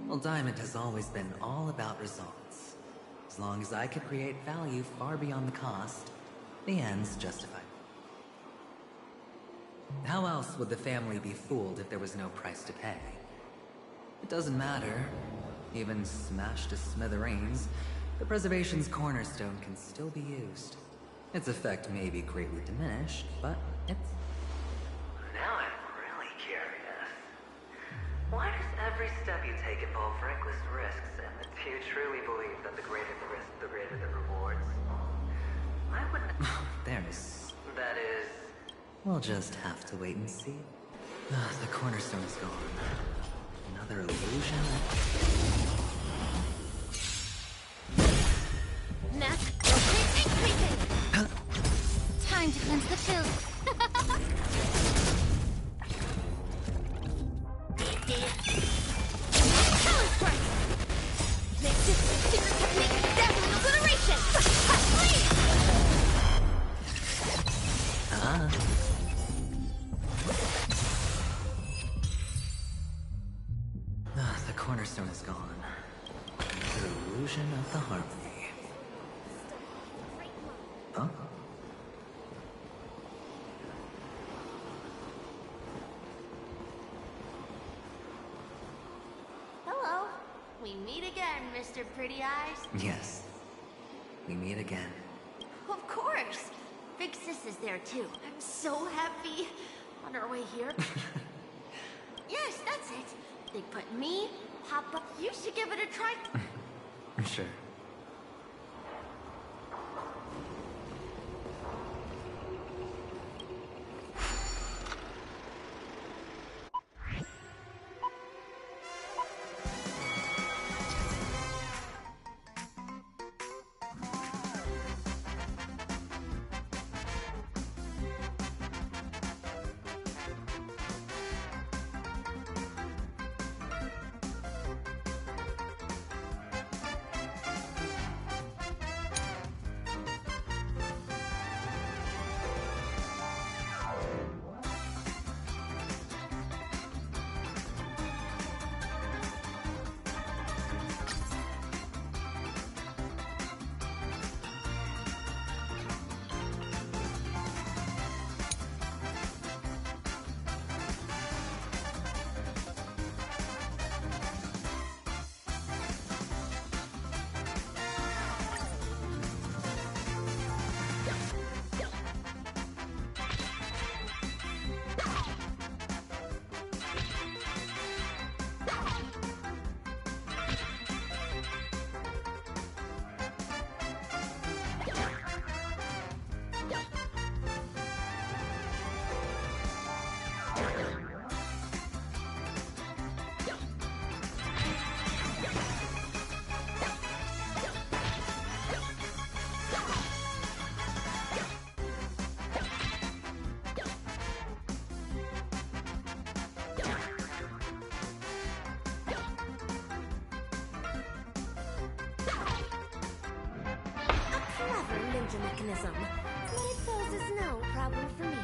[SPEAKER 2] Well, Diamond has always been all about results. As long as I could create value far beyond the cost, the ends justify. How else would the family be fooled if there was no price to pay? It doesn't matter. Even smashed to smithereens, the preservation's cornerstone can still be used. Its effect may be greatly diminished, but it's...
[SPEAKER 4] Now I'm really curious. Why does every step you take involve reckless risks, and do you truly believe that the greater the risk, the greater the rewards? I wouldn't...
[SPEAKER 2] There's...
[SPEAKER 4] That is...
[SPEAKER 2] We'll just have to wait and see. The cornerstone is gone. Another illusion?
[SPEAKER 1] Mass rotate increasing! Time to cleanse the filth. Talon strike! Make this secret technique dazzling obliteration!
[SPEAKER 2] The cornerstone is gone. Another illusion of the harmony. Huh?
[SPEAKER 9] Hello. We meet again, Mr. Pretty Eyes.
[SPEAKER 2] Yes. We meet again.
[SPEAKER 9] Of course. Big Sis is there too. I'm so happy. On our way here. Yes, that's it. They put me, Papa. You should give it a try.
[SPEAKER 2] Sure.
[SPEAKER 1] storage mechanism, but it poses no problem for me.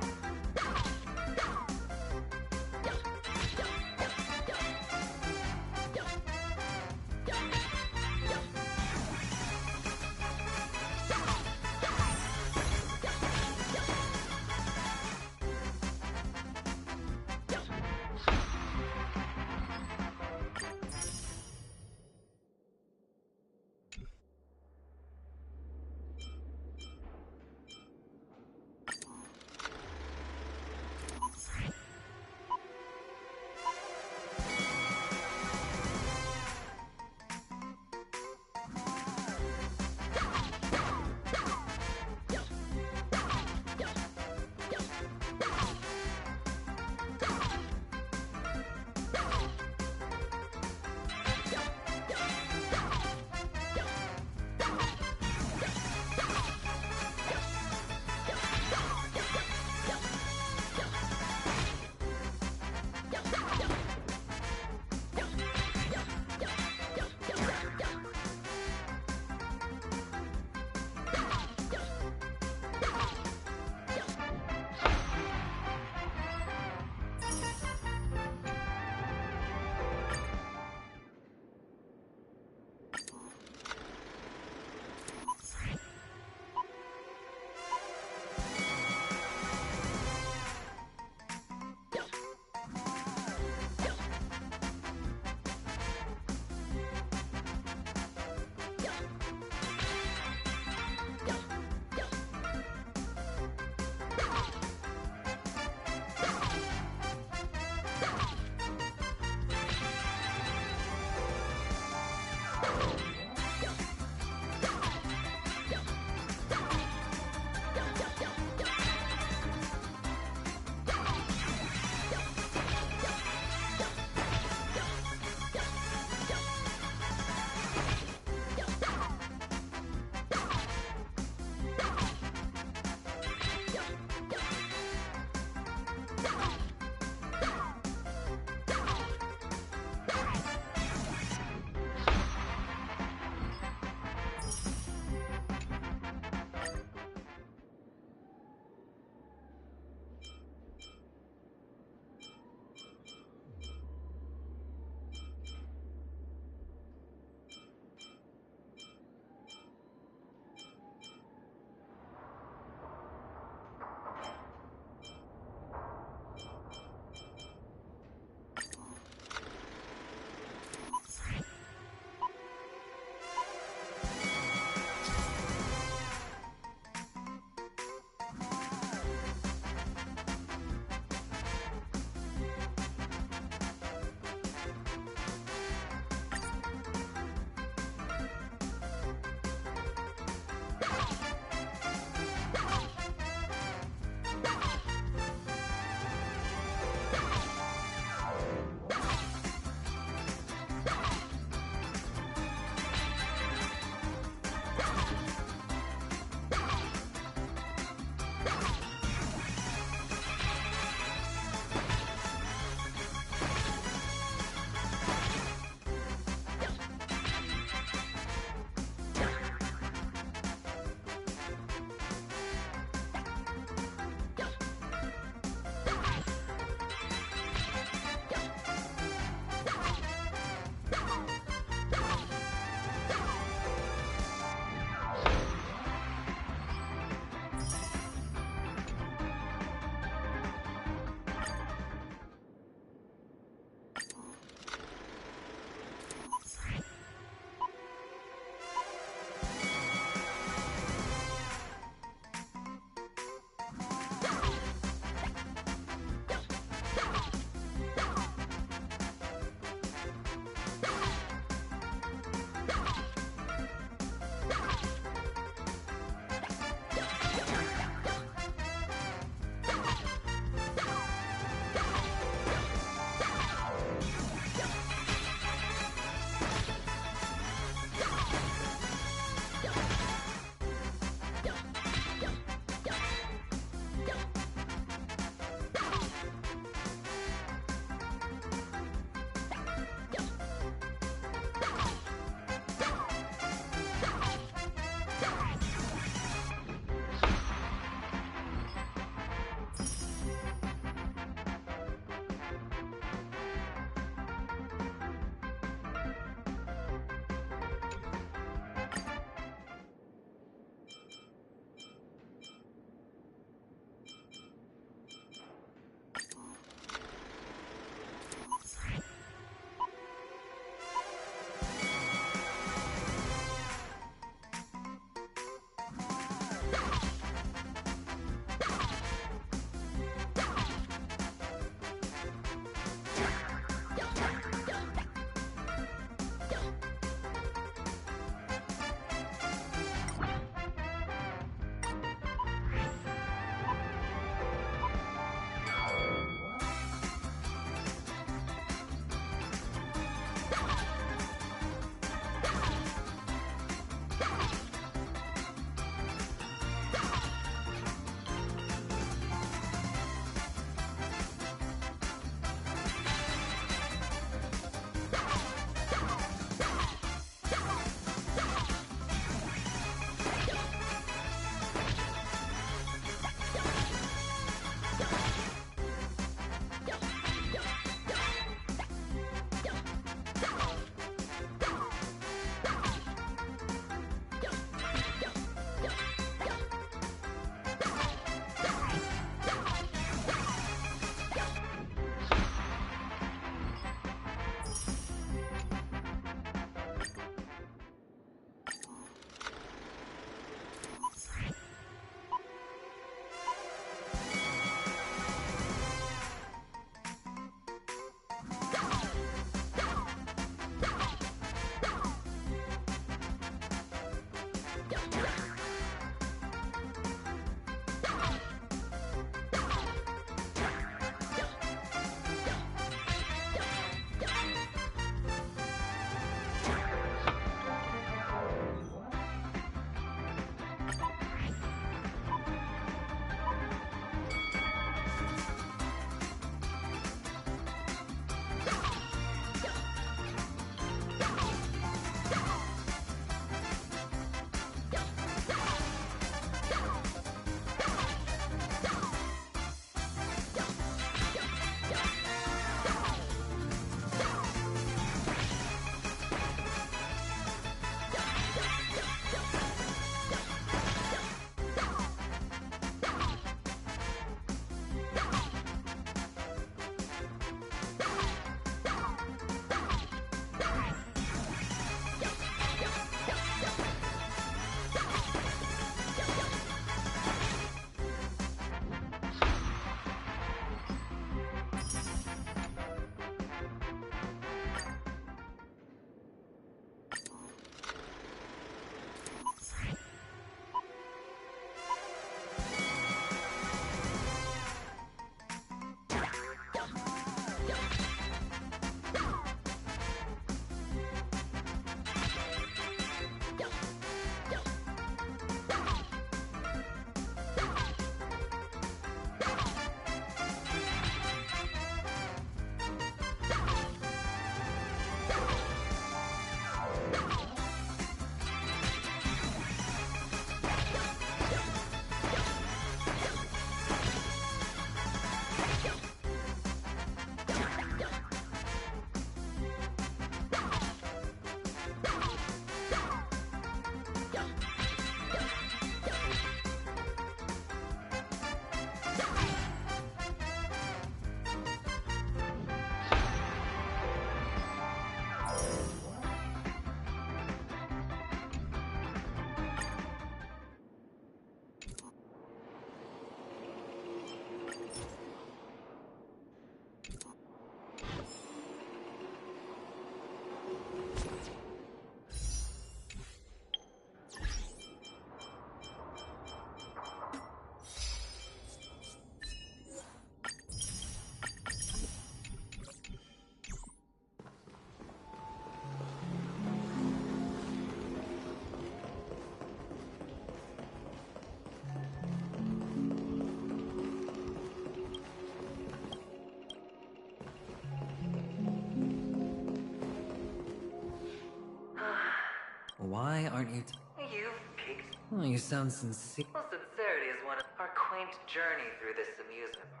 [SPEAKER 2] Why aren't you
[SPEAKER 4] You've piqued.
[SPEAKER 2] Oh, you sound sincere.
[SPEAKER 4] Well, sincerity is one of our quaint journey through this amusement park.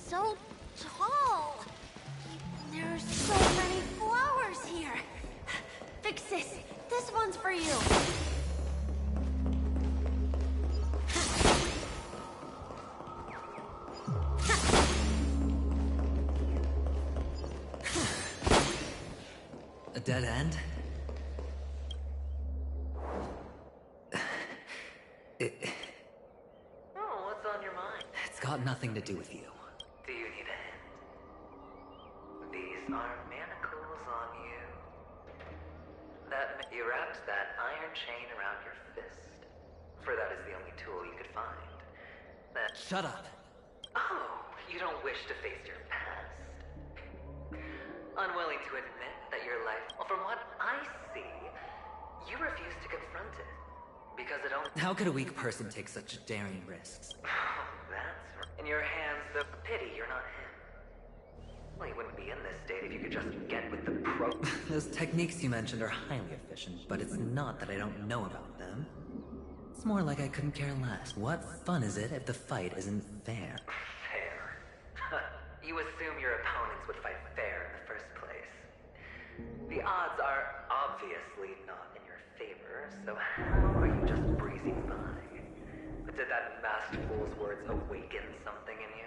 [SPEAKER 9] So tall! There are so many flowers here! Fix this! This one's for you!
[SPEAKER 2] A dead end?
[SPEAKER 4] Oh, what's on your mind?
[SPEAKER 2] It's got nothing to do with you.
[SPEAKER 4] Do you need a hint? These are manacles on you. You wrapped that iron chain around your fist. For that is the only tool you could find.
[SPEAKER 2] Shut up.
[SPEAKER 4] Oh, you don't wish to face your past. Unwilling to admit that your life... Well, from what I see, you refuse to confront it. Because it only...
[SPEAKER 2] How could a weak person take such daring risks?
[SPEAKER 4] That's right. In your hands, the pity you're not him. Well, you wouldn't be in this state if you could just get with the pro...
[SPEAKER 2] Those techniques you mentioned are highly efficient, but it's not that I don't know about them. It's more like I couldn't care less. What fun is it if the fight isn't fair?
[SPEAKER 4] Fair? You assume your opponents would fight fair in the first place. The odds are obviously not in your favor, so how are you just breezing by? But did that masked fool's words awaken something in you?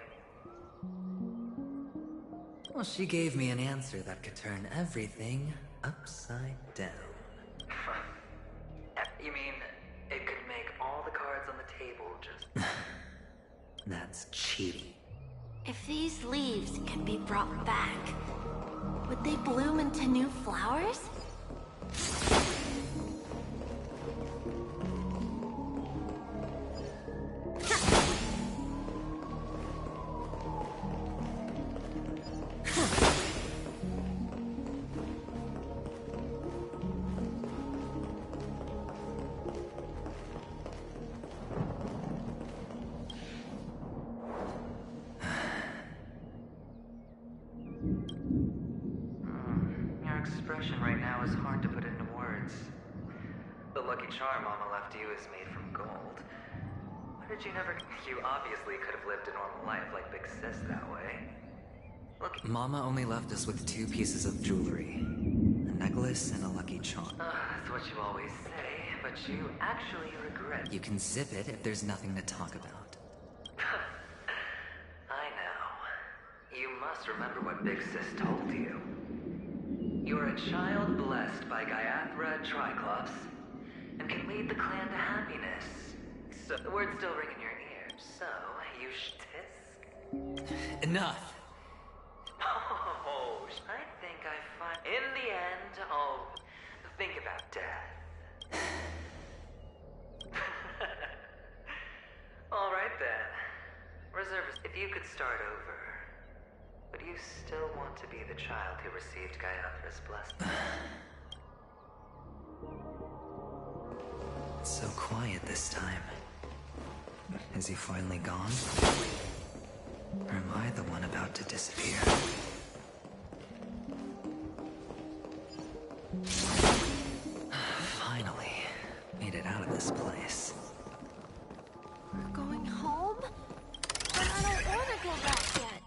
[SPEAKER 2] Well, she gave me an answer that could turn everything upside down.
[SPEAKER 4] You mean it could make all the cards on the table just...
[SPEAKER 2] That's cheating.
[SPEAKER 9] If these leaves can be brought back, would they bloom into new flowers?
[SPEAKER 4] Your expression right now is hard to put into words. The lucky charm Mama left you is made from gold. Why did you never... You obviously could have lived a normal life like Big Sis that way. Look...
[SPEAKER 2] Mama only left us with 2 pieces of jewelry. A necklace and a lucky charm.
[SPEAKER 4] That's what you always say, but you actually regret...
[SPEAKER 2] You can zip it if there's nothing to talk about.
[SPEAKER 4] I know. You must remember what Big Sis told you. You're a child blessed by Gaiathra Triclops, and can lead the clan to happiness. So the words still ring in your ears, so you tisk.
[SPEAKER 2] Enough!
[SPEAKER 4] Oh, I think I find... In the end, I'll think about death. Alright then. Reservist, if you could start over, would you still want to be the child who received Gaiathra's blessing?
[SPEAKER 2] It's so quiet this time. Is he finally gone? Or am I the one about to disappear? Finally, made it out of this place.
[SPEAKER 9] We're going home? But I don't want to go back yet.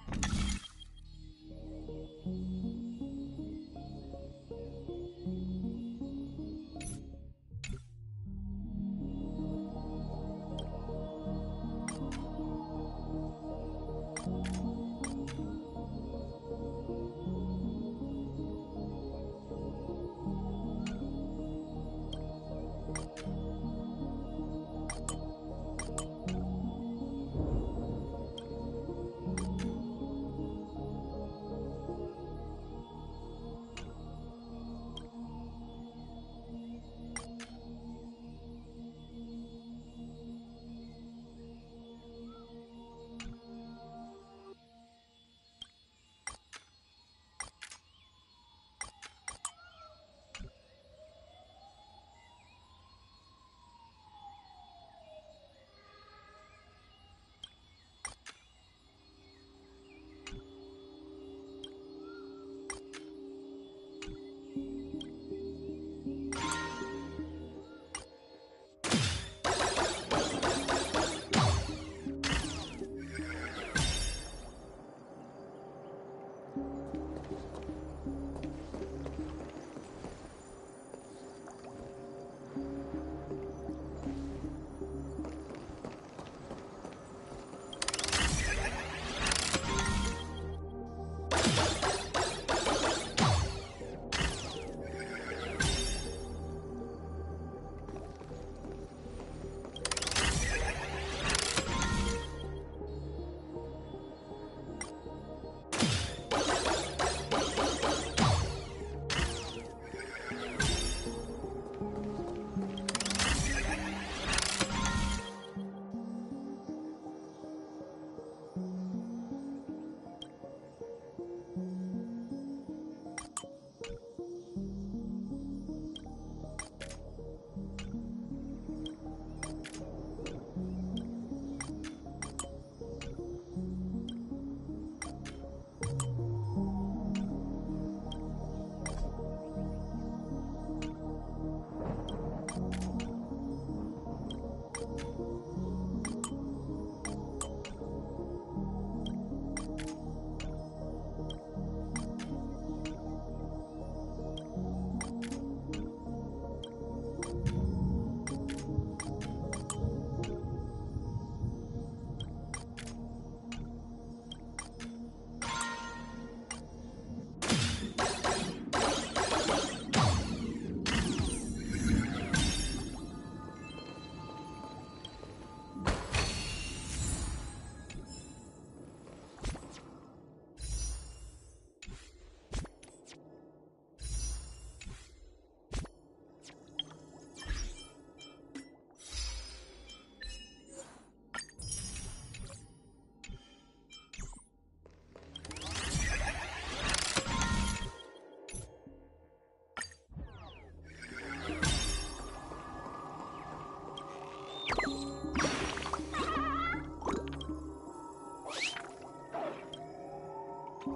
[SPEAKER 1] It's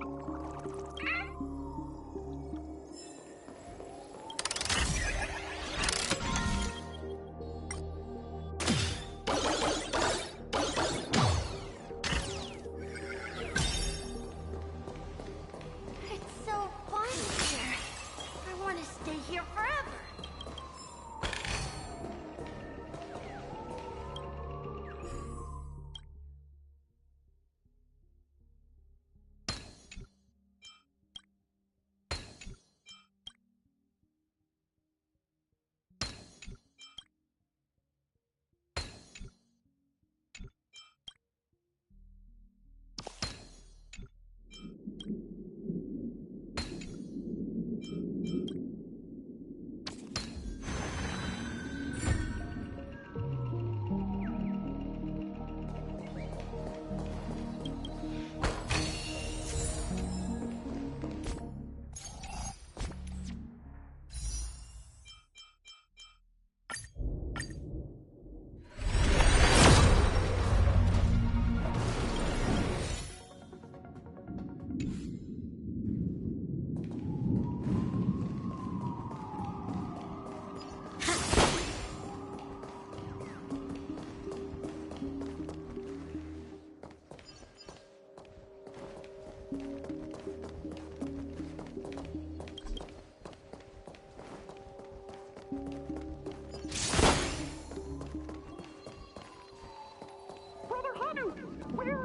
[SPEAKER 1] so fun here. I want to stay here forever.
[SPEAKER 5] Brother Hanu, where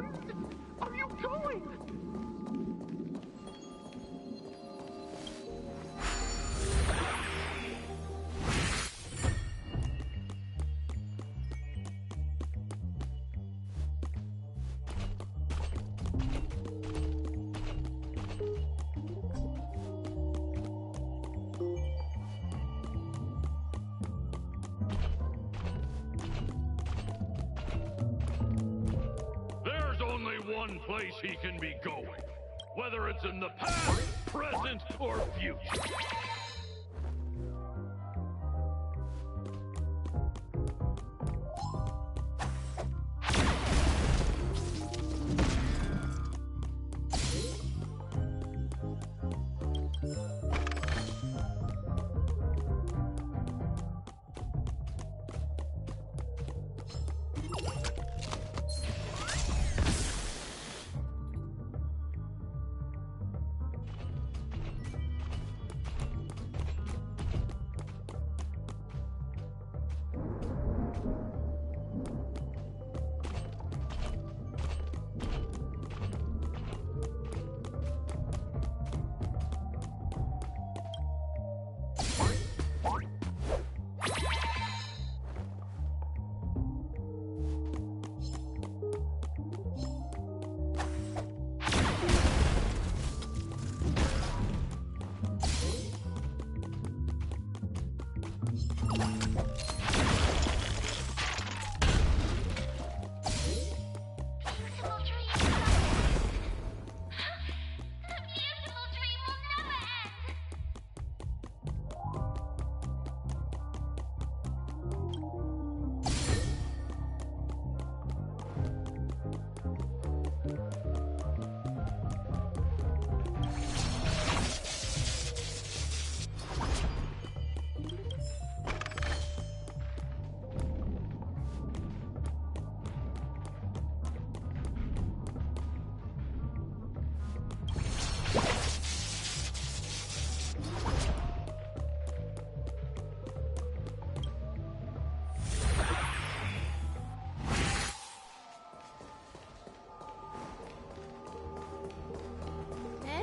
[SPEAKER 5] are you going?
[SPEAKER 19] There's only one place he can be going, whether it's in the past, present, or future.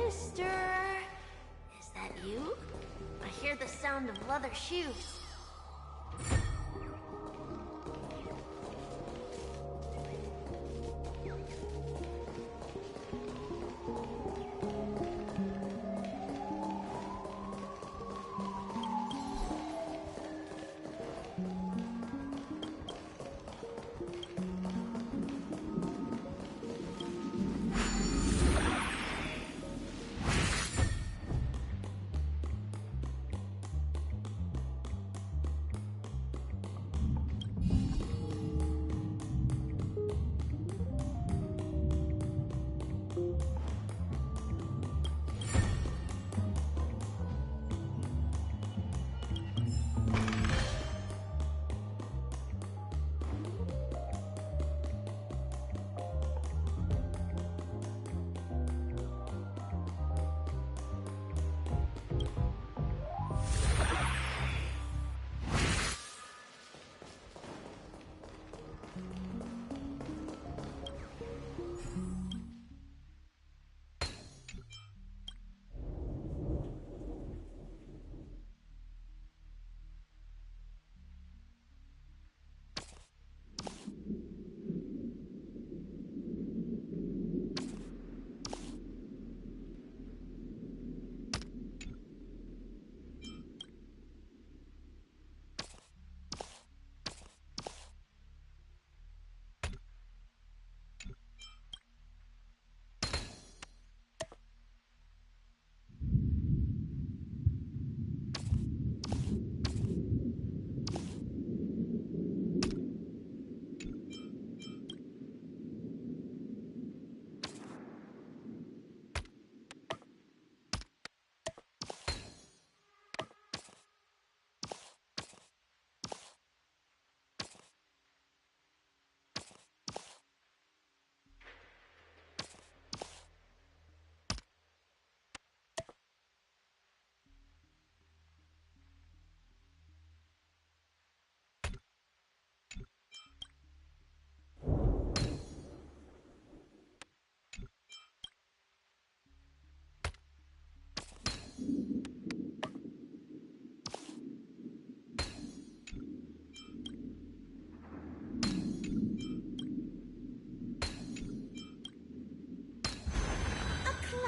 [SPEAKER 1] Mister, is that you? I hear the sound of leather shoes.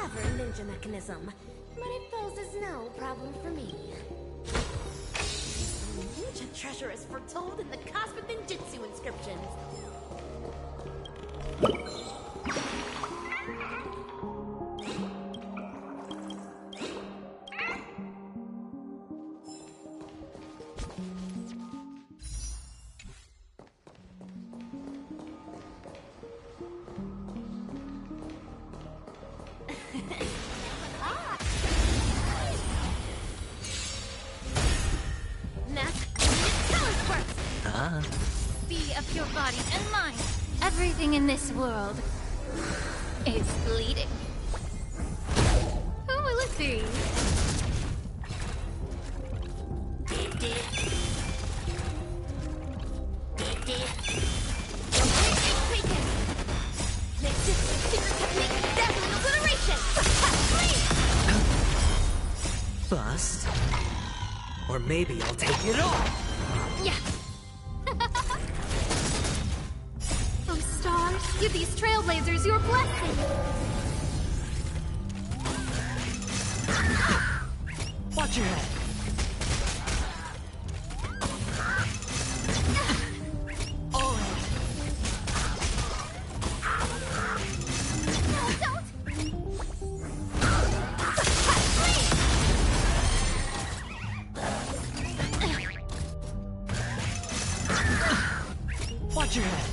[SPEAKER 1] clever ninja mechanism, but it poses no problem for me. Ninja treasure is foretold in the cosmic ninjutsu inscriptions.
[SPEAKER 3] Be of your body and mind. Everything in this world is bleeding. Who will it be?
[SPEAKER 2] Bust. Or maybe I'll take it all.
[SPEAKER 3] Yeah. Oh, stars, give these trailblazers your blessing.
[SPEAKER 2] Watch your head. All right. Watch your head.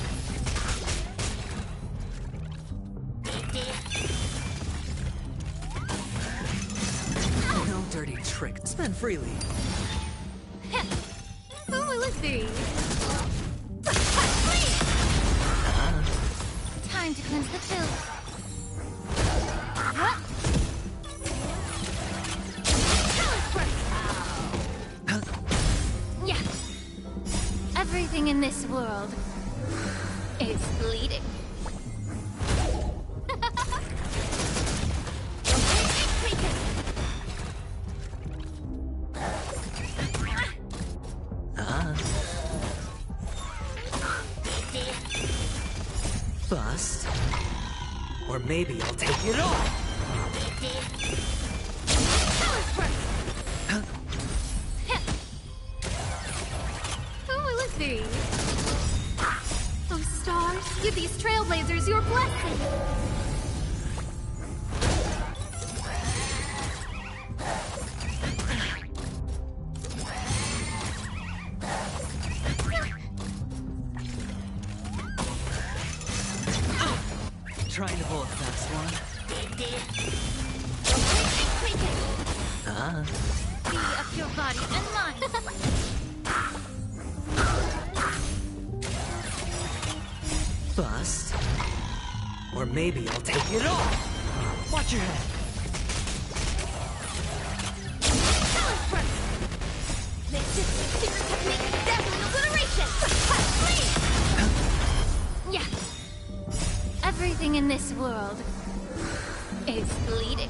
[SPEAKER 2] No dirty trick. Spend freely.
[SPEAKER 3] Who will it be? Time to cleanse the filth. Huh? Yeah. Everything in this world is bleeding.
[SPEAKER 2] Bust. Or maybe I'll take it all.
[SPEAKER 3] Who will it be? Oh, stars, give these trailblazers your blessing.
[SPEAKER 2] Trying to pull a fast one.
[SPEAKER 3] Be of your body and mind.
[SPEAKER 2] Bust. Or maybe I'll take it all. Watch your head.
[SPEAKER 3] Yeah. Everything in this world is bleeding.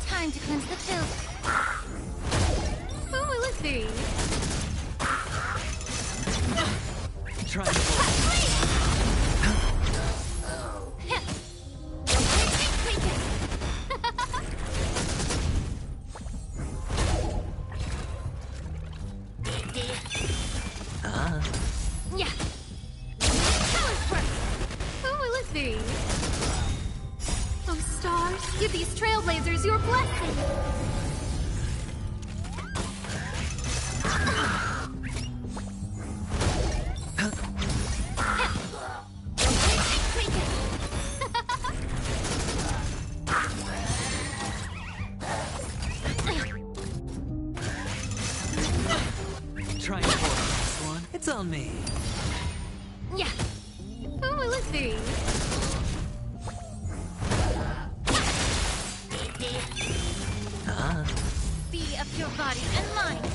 [SPEAKER 3] Time to cleanse the filth. Who will it be?
[SPEAKER 2] Trying to pull.
[SPEAKER 3] Yeah. Who will it be? Oh, stars, give these trailblazers your blessing.
[SPEAKER 2] Trying to pull a fast one. It's on me.
[SPEAKER 3] Yeah. Who will it be? Be of your body and mind.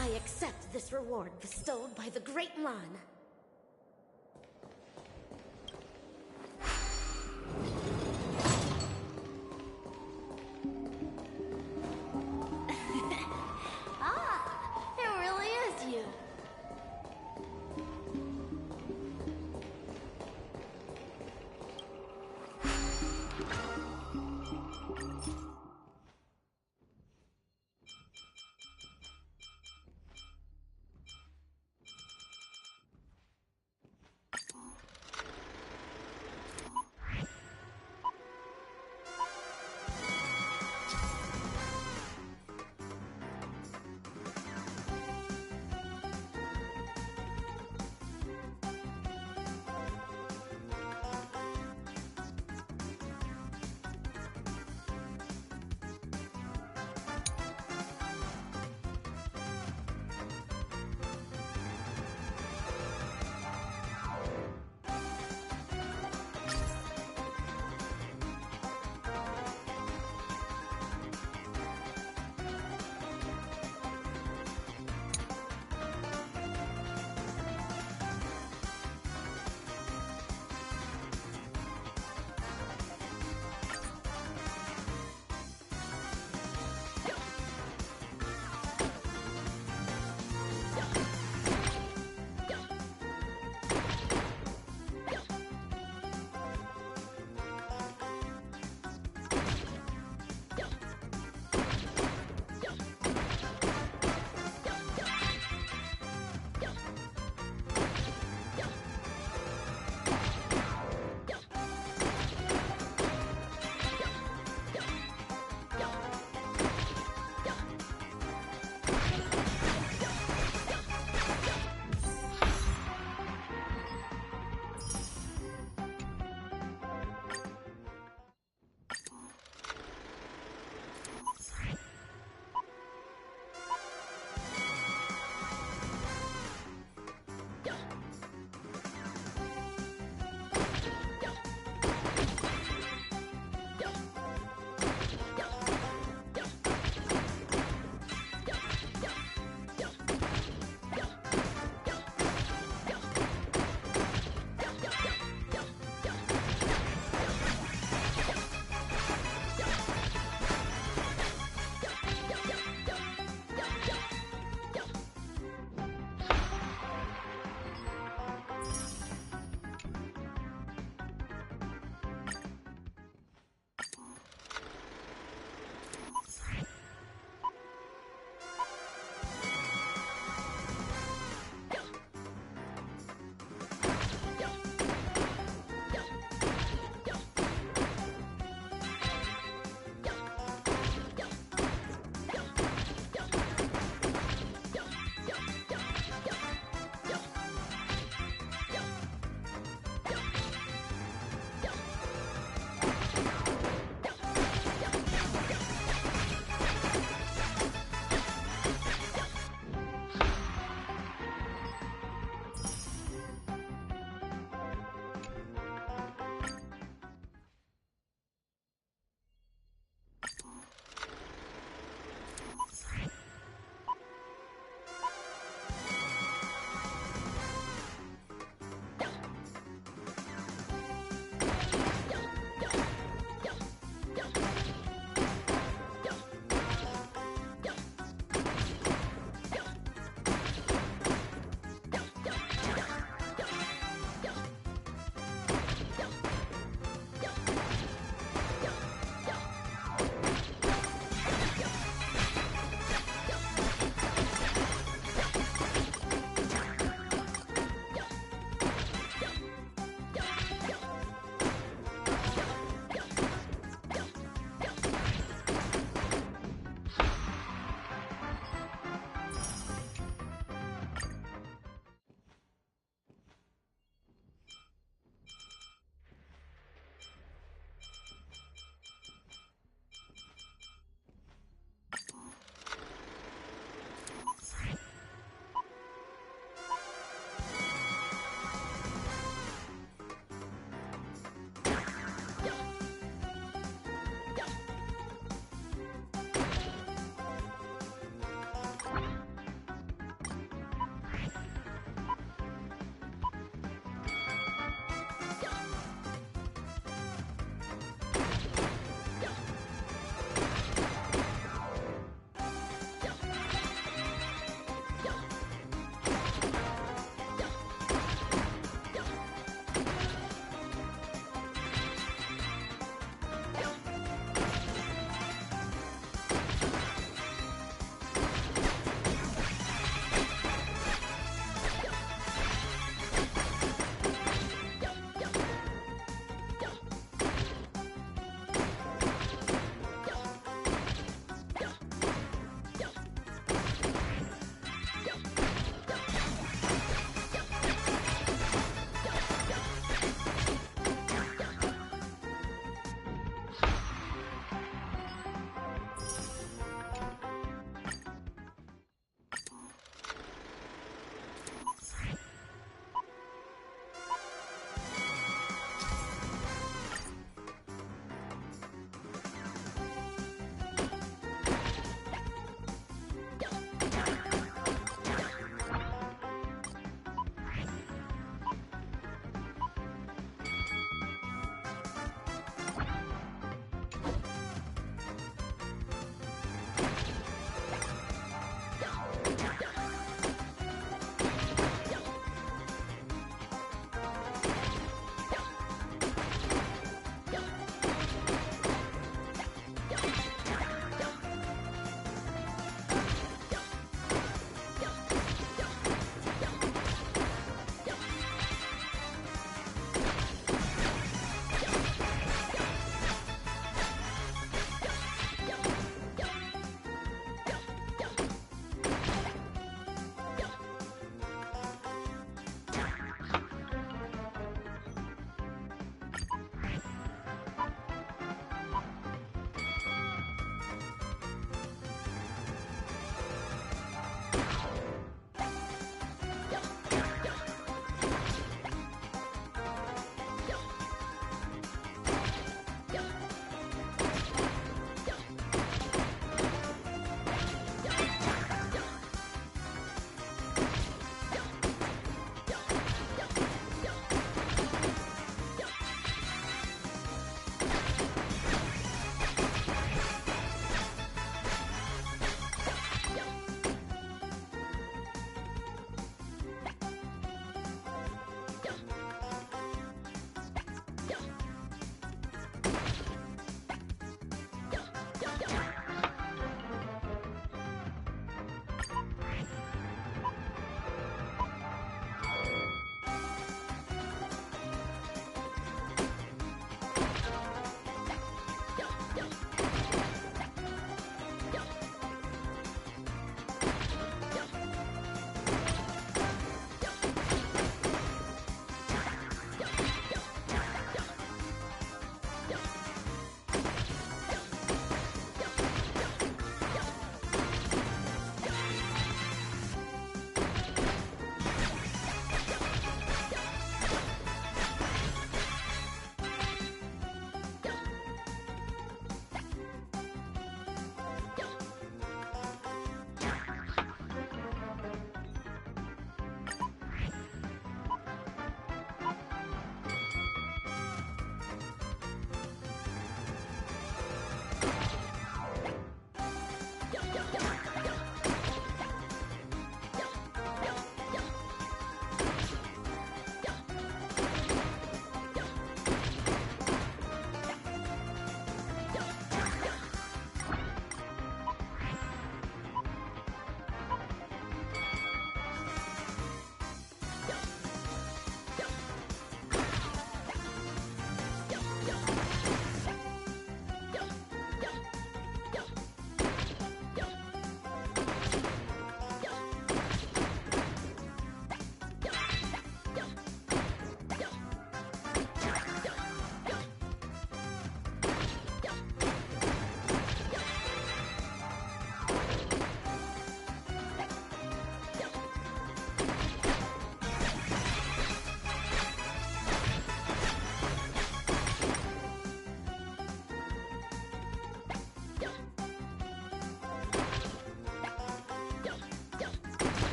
[SPEAKER 1] I accept this reward bestowed by the Great Lan. It really is you.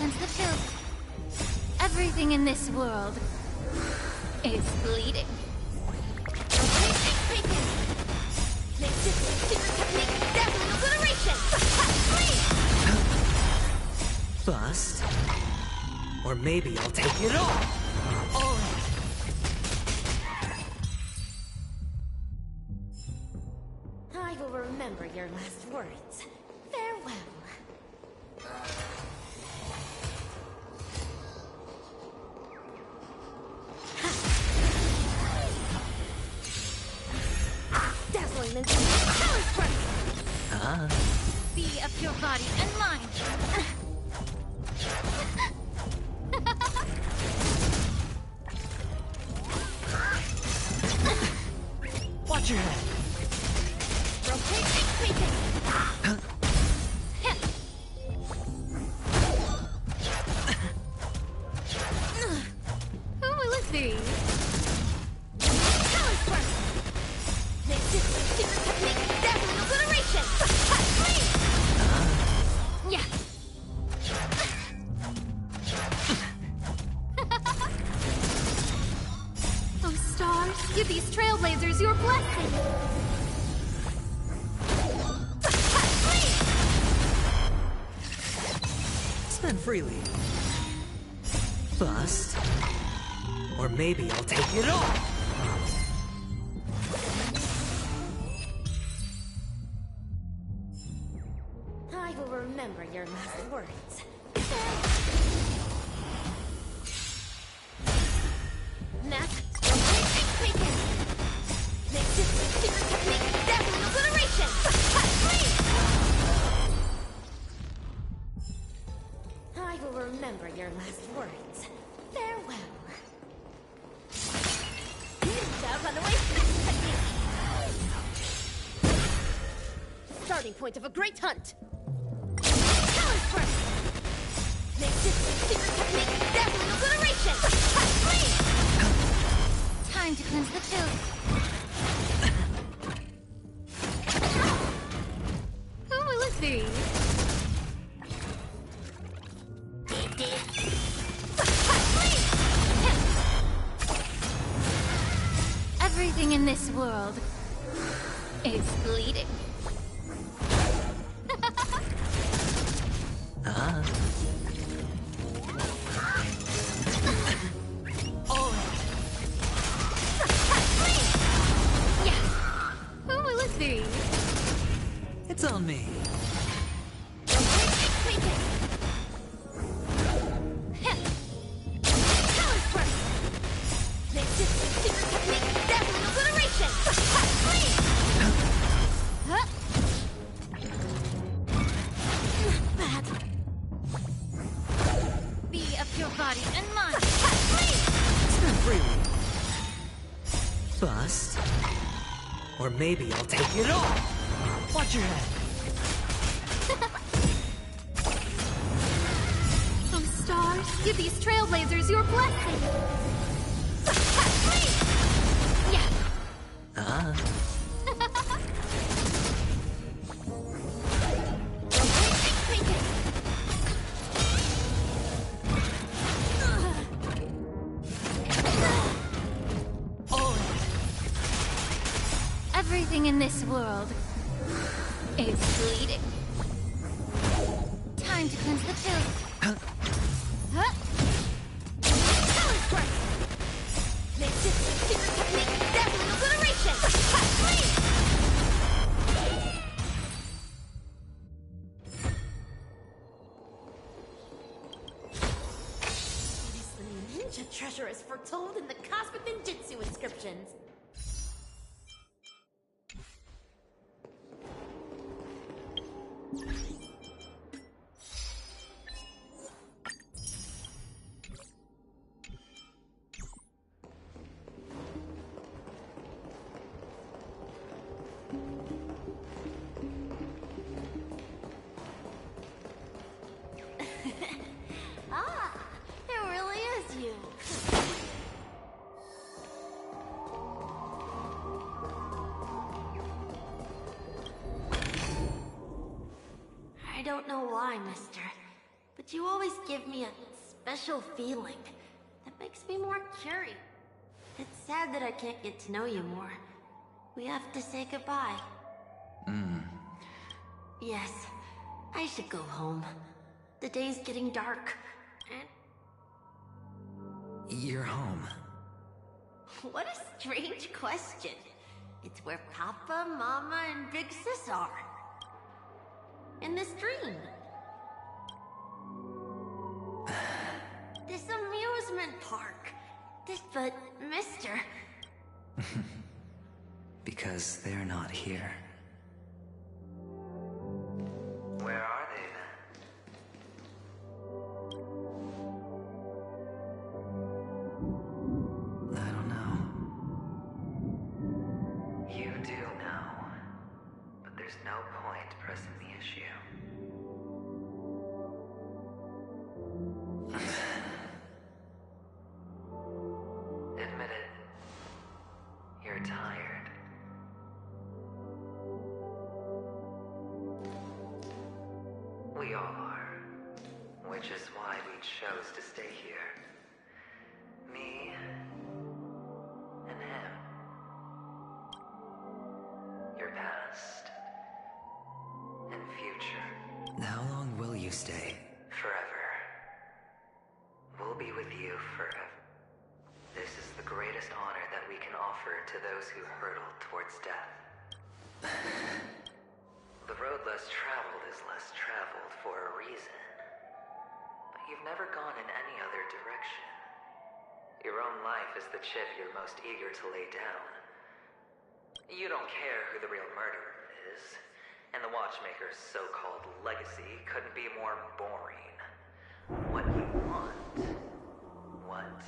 [SPEAKER 3] cleanse the filth. Everything in this world is bleeding.
[SPEAKER 1] Make this secret technique dazzling obliteration!
[SPEAKER 2] Bust. Or maybe I'll take it all.
[SPEAKER 14] I will remember your last words. Farewell.
[SPEAKER 1] Dazzling and power strike!
[SPEAKER 3] Be of your body and mind.
[SPEAKER 2] Watch your head.
[SPEAKER 3] Who will it be?
[SPEAKER 1] Power strike! Make this secret technique dazzling obliteration!
[SPEAKER 3] Yeah. Oh, stars, give these trailblazers your blessing.
[SPEAKER 2] Spend freely. Bust. Or maybe I'll take it all.
[SPEAKER 14] I will remember your last words.
[SPEAKER 1] Mask, make this secret technique dazzling obliteration!
[SPEAKER 14] I will remember your last words. Farewell.
[SPEAKER 1] Ninja runaway mask technique! Starting point of a great hunt! Power strike! Make this secret technique dazzling obliteration!
[SPEAKER 3] Time to cleanse the filth. Who will it be? Everything in this world is bleeding. Who will it be?
[SPEAKER 2] It's on me.
[SPEAKER 1] Power strike! Make this secret technique dazzling obliteration!
[SPEAKER 3] Bad. Be of your body and mind.
[SPEAKER 2] Spend freely. Bust. Or maybe I'll take it all. Watch your head.
[SPEAKER 3] Oh, stars, give these trailblazers your blessing. Yeah. Everything in this world is bleeding. Time to cleanse the filth.
[SPEAKER 1] Power strike! Make this secret technique dazzling obliteration!
[SPEAKER 14] The ninja treasure is foretold in the cosmic ninjutsu inscriptions. Ah, it really is you. I don't know why, mister, but you always give me a special feeling that makes me more curious. It's sad that I can't get to know you more. We have to say goodbye. Yes, I should go home. The day's getting dark.
[SPEAKER 2] You're home.
[SPEAKER 14] What a strange question. It's where Papa, Mama, and Big Sis are. In this dream. This amusement park. But, mister...
[SPEAKER 2] Because they're not here.
[SPEAKER 4] Where are they then?
[SPEAKER 2] I don't know.
[SPEAKER 4] You do know. But there's no point pressing the issue. Admit it. You're tired. We all are. Which is why we chose to stay here. Me and him. Your past and future.
[SPEAKER 2] How long will you stay?
[SPEAKER 4] Forever. We'll be with you forever. This is the greatest honor that we can offer to those who hurtle towards death. The road less traveled is less traveled for a reason. But you've never gone in any other direction. Your own life is the chip you're most eager to lay down. You don't care who the real murderer is, and the Watchmaker's so-called legacy couldn't be more boring. What you want, what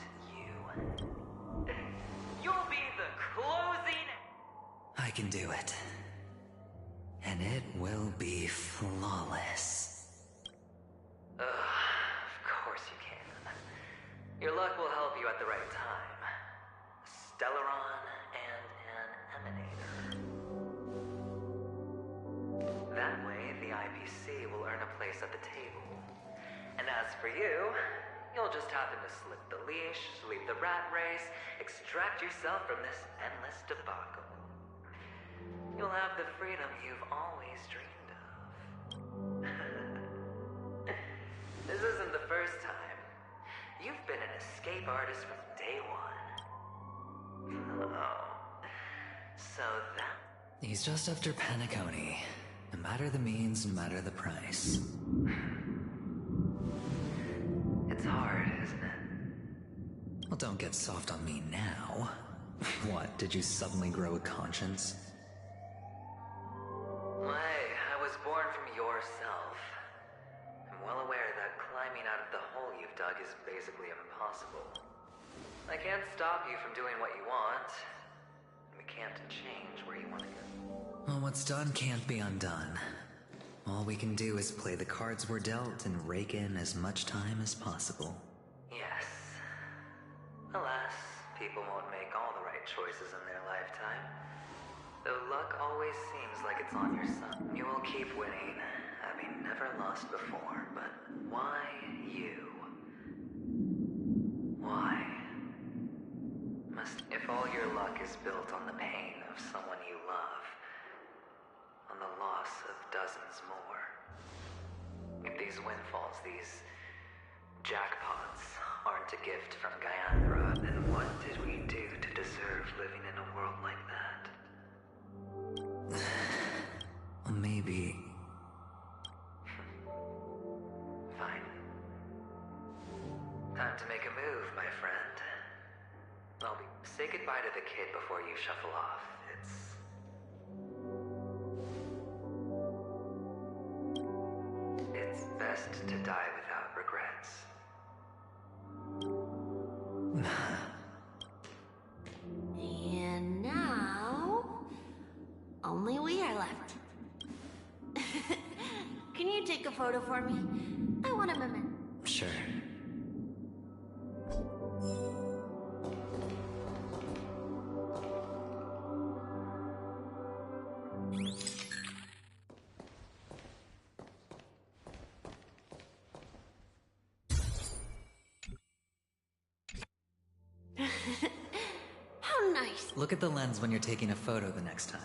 [SPEAKER 4] you'll be the closing...
[SPEAKER 2] I can do it. And it will be flawless.
[SPEAKER 4] Of course you can. Your luck will help you at the right time. Stellaron and an emanator. That way, the IPC will earn a place at the table. And as for you, you'll just happen to slip the leash, leave the rat race, extract yourself from this endless debacle. You'll have the freedom you've always dreamed of. This isn't the first time. You've been an escape artist from day one. Oh. So that...
[SPEAKER 2] He's just after Penacony. No matter the means, no matter the price.
[SPEAKER 4] It's hard, isn't it?
[SPEAKER 2] Well, don't get soft on me now. What, did you suddenly grow a conscience?
[SPEAKER 4] I was born from yourself. I'm well aware that climbing out of the hole you've dug is basically impossible. I can't stop you from doing what you want. We can't change where you want to go.
[SPEAKER 2] Well, what's done can't be undone. All we can do is play the cards we're dealt and rake in as much time as possible.
[SPEAKER 4] Yes. Alas, people won't make all the right choices in their lifetime. Though luck always seems like it's on your side. You will keep winning, having never lost before, but why you? Why? If all your luck is built on the pain of someone you love, on the loss of dozens more. If these windfalls, these jackpots, aren't a gift from Guyandra, then what did we do to deserve living in a world like that?
[SPEAKER 2] Well, maybe...
[SPEAKER 4] Fine. Time to make a move, my friend. Say goodbye to the kid before you shuffle off. It's best to die without regrets.
[SPEAKER 14] And now... only we are left. Can you take a photo for me? I want a moment.
[SPEAKER 2] Sure. Look at the lens when you're taking a photo the next time.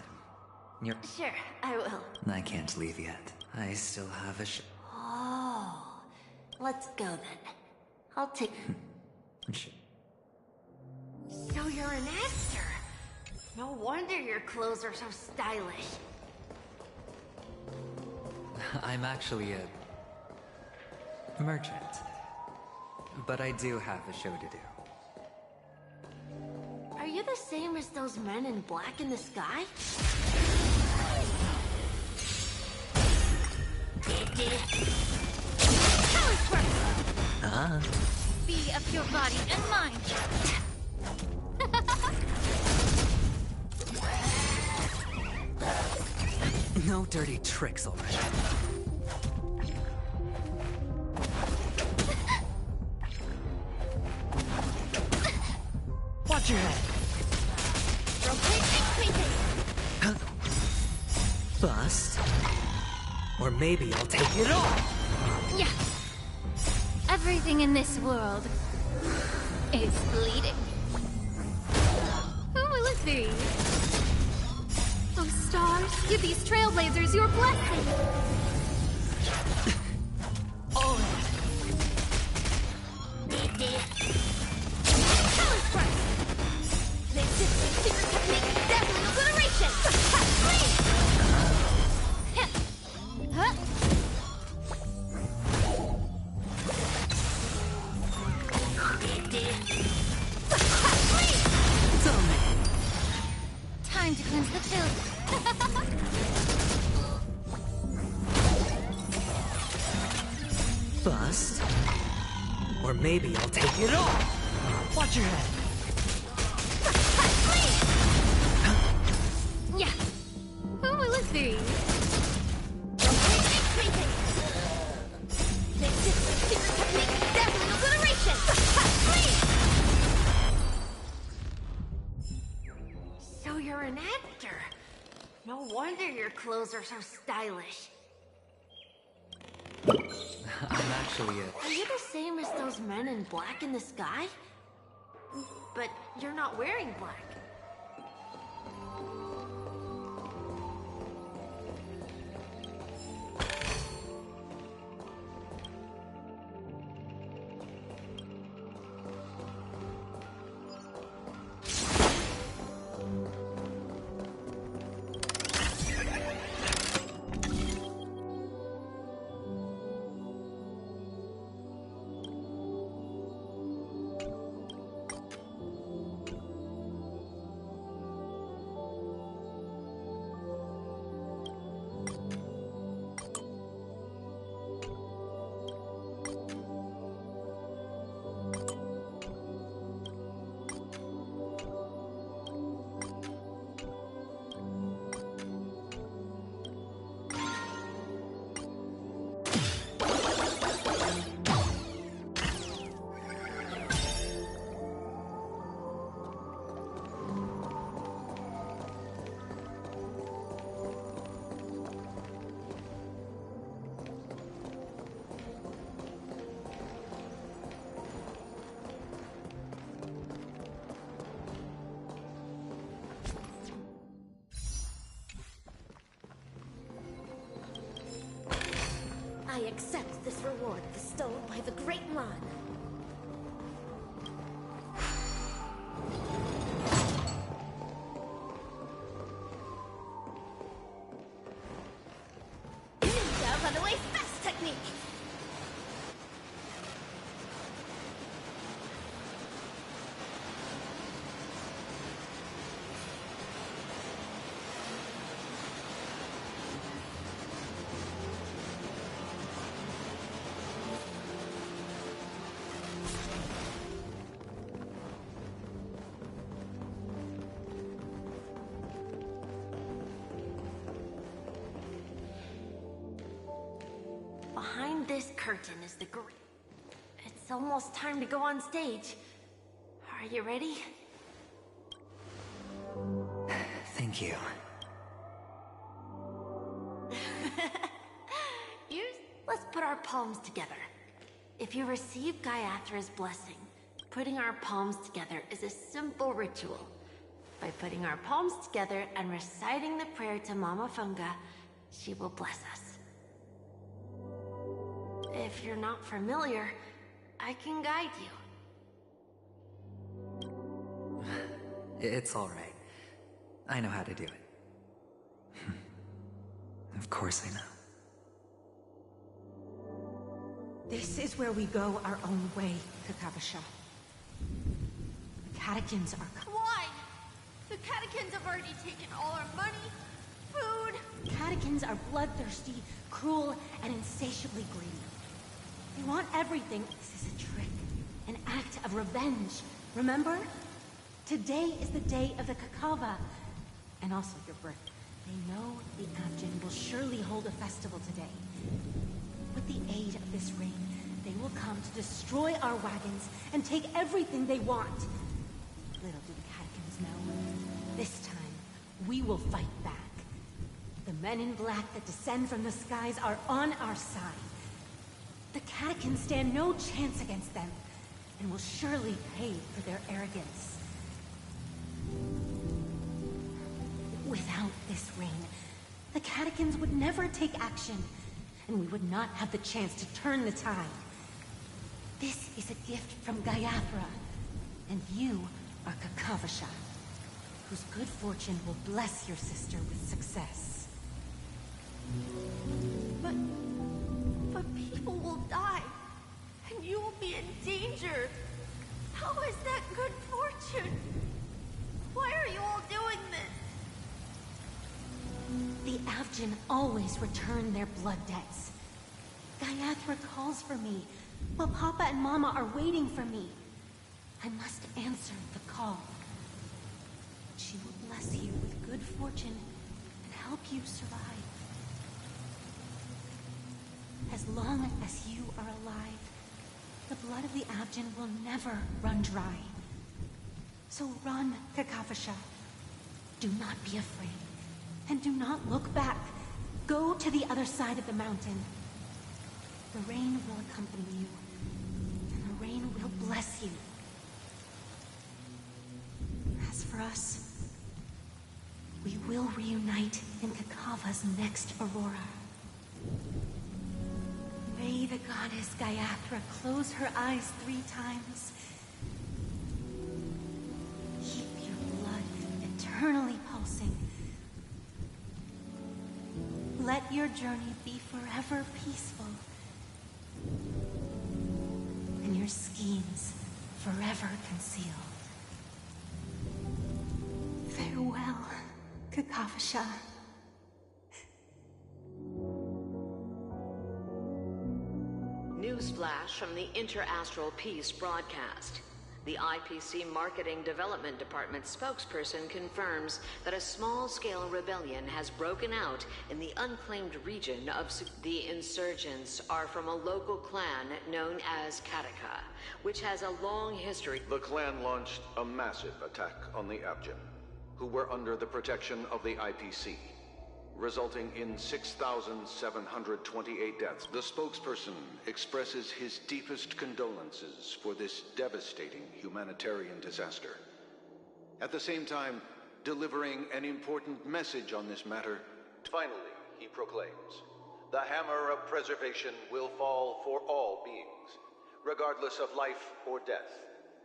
[SPEAKER 1] Sure, I will.
[SPEAKER 2] I can't leave yet. I still have a
[SPEAKER 1] Oh, let's go then. I'll take... So you're an actor. No wonder your clothes are so stylish.
[SPEAKER 2] I'm actually a merchant. But I do have a show to do.
[SPEAKER 1] Are you the same as those men in black in the sky?
[SPEAKER 3] Be of your body and mind.
[SPEAKER 2] No dirty tricks already. Watch your head. Bust. Or maybe I'll take it all.
[SPEAKER 3] Yeah. Everything in this world is bleeding. Who will it be? Oh, stars, give these trailblazers your blessing.
[SPEAKER 1] Oh. Make this secret technique dazzling obliteration! Huh?
[SPEAKER 3] Time to cleanse the filth.
[SPEAKER 2] Bust. Or maybe I'll take it all. Watch your head.
[SPEAKER 3] Yeah. Who will it be?
[SPEAKER 1] Make this secret technique dazzling obliteration! So you're an actor. No wonder your clothes are so stylish.
[SPEAKER 2] I'm actually
[SPEAKER 1] Are you the same as those men in black in the sky? But you're not wearing black. I accept this reward bestowed by the Great Mon. Ninja runaway fast technique! Behind this curtain is the It's almost time to go on stage. Are you ready?
[SPEAKER 2] Thank you.
[SPEAKER 1] Let's put our palms together. If you receive Gaiathra's blessing, putting our palms together is a simple ritual.
[SPEAKER 14] By putting our palms together and reciting the prayer to Mama Funga, she will bless us. If you're not familiar, I can guide you.
[SPEAKER 2] It's all right. I know how to do it. Of course I know.
[SPEAKER 10] This is where we go our own way, Kakavasha. The catechins are...
[SPEAKER 1] Why? The catechins have already taken all our money, food...
[SPEAKER 10] Catechins are bloodthirsty, cruel, and insatiably greedy. They want everything. This is a trick. An act of revenge. Remember? Today is the day of the Kakava. And also your birth. They know the Abjin will surely hold a festival today. With the aid of this rain, they will come to destroy our wagons and take everything they want. Little do the catechins know. This time, we will fight back. The men in black that descend from the skies are on our side. The catechins stand no chance against them, and will surely pay for their arrogance. Without this rain, the catechins would never take action, and we would not have the chance to turn the tide. This is a gift from Gayathra, and you are Kakavasha, whose good fortune will bless your sister with success.
[SPEAKER 1] But people will die, and you will be in danger. How is that good fortune? Why are you all doing this?
[SPEAKER 10] The Abjin always return their blood debts. Gayathra calls for me, while Papa and Mama are waiting for me. I must answer the call. She will bless you with good fortune and help you survive. As long as you are alive, the blood of the Abjin will never run dry. So run, Kakavasha. Do not be afraid. And do not look back. Go to the other side of the mountain. The rain will accompany you, and the rain will bless you. As for us, we will reunite in Kakava's next aurora. May the goddess Gayathra close her eyes 3 times. Keep your blood eternally pulsing. Let your journey be forever peaceful. And your schemes forever concealed. Farewell, Kakavasha.
[SPEAKER 17] Newsflash from the Interastral Peace broadcast. The IPC Marketing Development Department spokesperson confirms that a small-scale rebellion has broken out in the unclaimed region of... The insurgents are from a local clan known as Kataka, which has a long history...
[SPEAKER 6] The clan launched a massive attack on the Abjin, who were under the protection of the IPC, resulting in 6,728 deaths. The spokesperson expresses his deepest condolences for this devastating humanitarian disaster. At the same time, delivering an important message on this matter. Finally, he proclaims, the hammer of preservation will fall for all beings, regardless of life or death,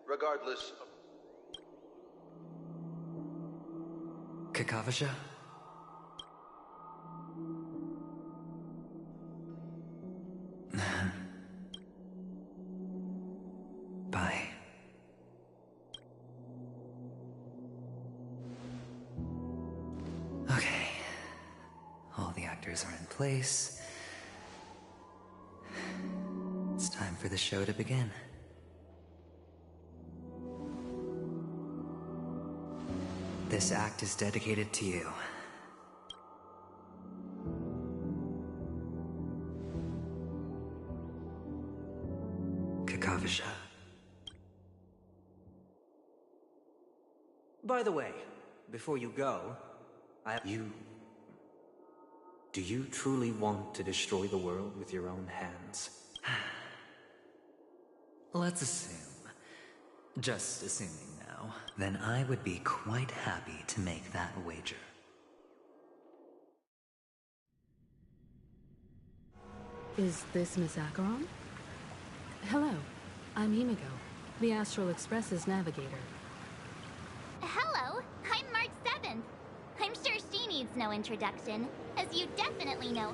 [SPEAKER 6] regardless of...
[SPEAKER 2] Kakavasha? Bye. Okay. All the actors are in place. It's time for the show to begin. This act is dedicated to you. Kakavasha.
[SPEAKER 16] By the way, before you go, do you truly want to destroy the world with your own hands?
[SPEAKER 2] Let's assume. Just assuming now. then I would be quite happy to make that wager.
[SPEAKER 8] Is this Miss Acheron? Hello, I'm Himiko, the Astral Express's navigator.
[SPEAKER 9] Hello, I'm March 7th. I'm sure she needs no introduction, as you definitely know.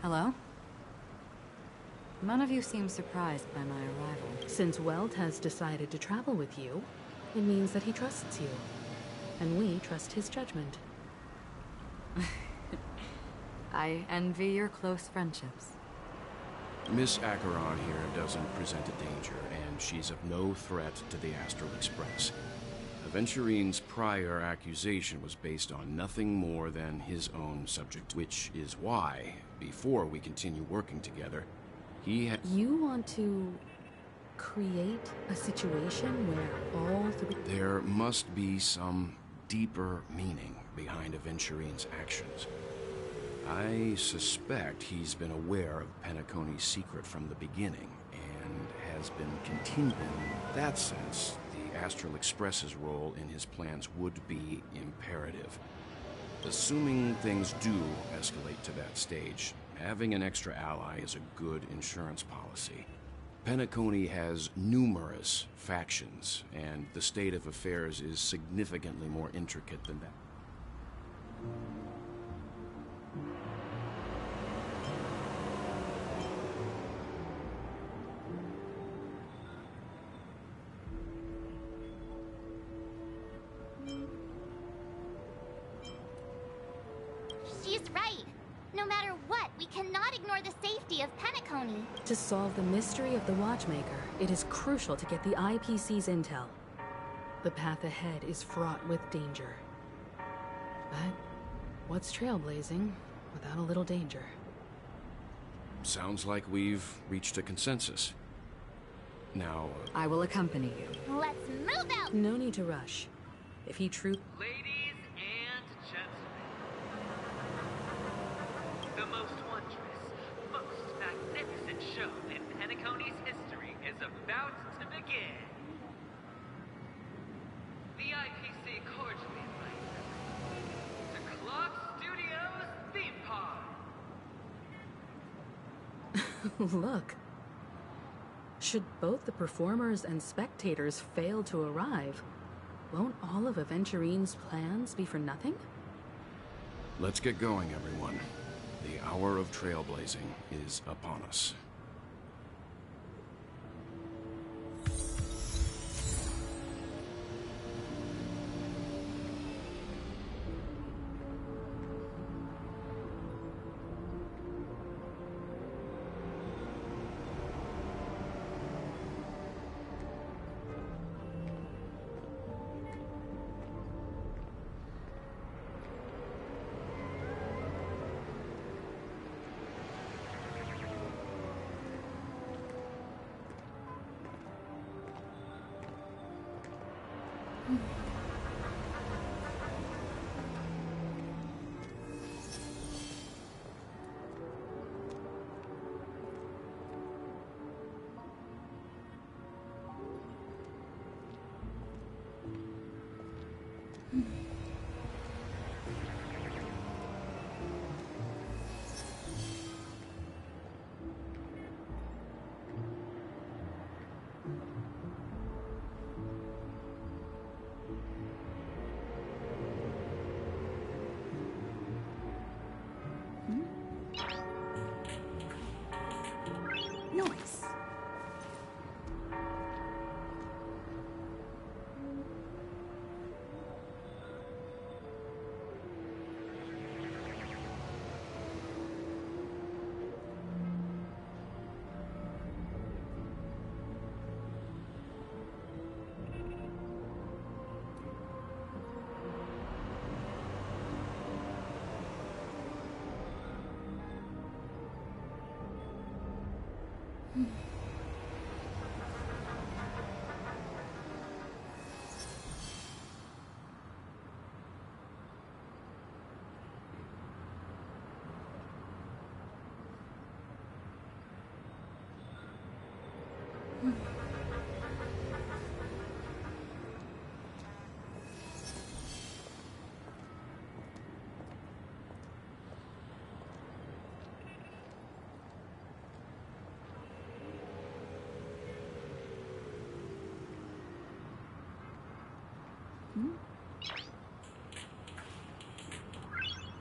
[SPEAKER 22] Hello? None of you seem surprised by my arrival.
[SPEAKER 8] Since Welt has decided to travel with you, it means that he trusts you. And we trust his judgment.
[SPEAKER 22] I envy your close friendships.
[SPEAKER 21] Miss Acheron here doesn't present a danger, and she's of no threat to the Astral Express. Aventurine's prior accusation was based on nothing more than his own subject, which is why, before we continue working together,
[SPEAKER 8] You want to create a situation where all three...
[SPEAKER 21] There must be some deeper meaning behind Aventurine's actions. I suspect he's been aware of Penacony's secret from the beginning, and has been continuing. In that sense, the Astral Express's role in his plans would be imperative. Assuming things do escalate to that stage, having an extra ally is a good insurance policy. Penacony has numerous factions, and the state of affairs is significantly more intricate than that.
[SPEAKER 9] She's right. No matter what, we cannot ignore the safety of Penacony.
[SPEAKER 8] To solve the mystery of the Watchmaker, it is crucial to get the IPC's intel. The path ahead is fraught with danger. But what's trailblazing without a little danger?
[SPEAKER 21] Sounds like we've reached a consensus. Now...
[SPEAKER 22] I will accompany you.
[SPEAKER 9] Let's move out!
[SPEAKER 8] No need to rush. If he
[SPEAKER 4] Ladies and gentlemen, the most wondrous, most magnificent show in Penacony's history is about to begin. The IPC cordially invites everyone to Clock Studios Theme Park.
[SPEAKER 8] Look. Should both the performers and spectators fail to arrive, won't all of Aventurine's plans be for nothing?
[SPEAKER 21] Let's get going, everyone. The hour of trailblazing is upon us.
[SPEAKER 7] Noise. Nice.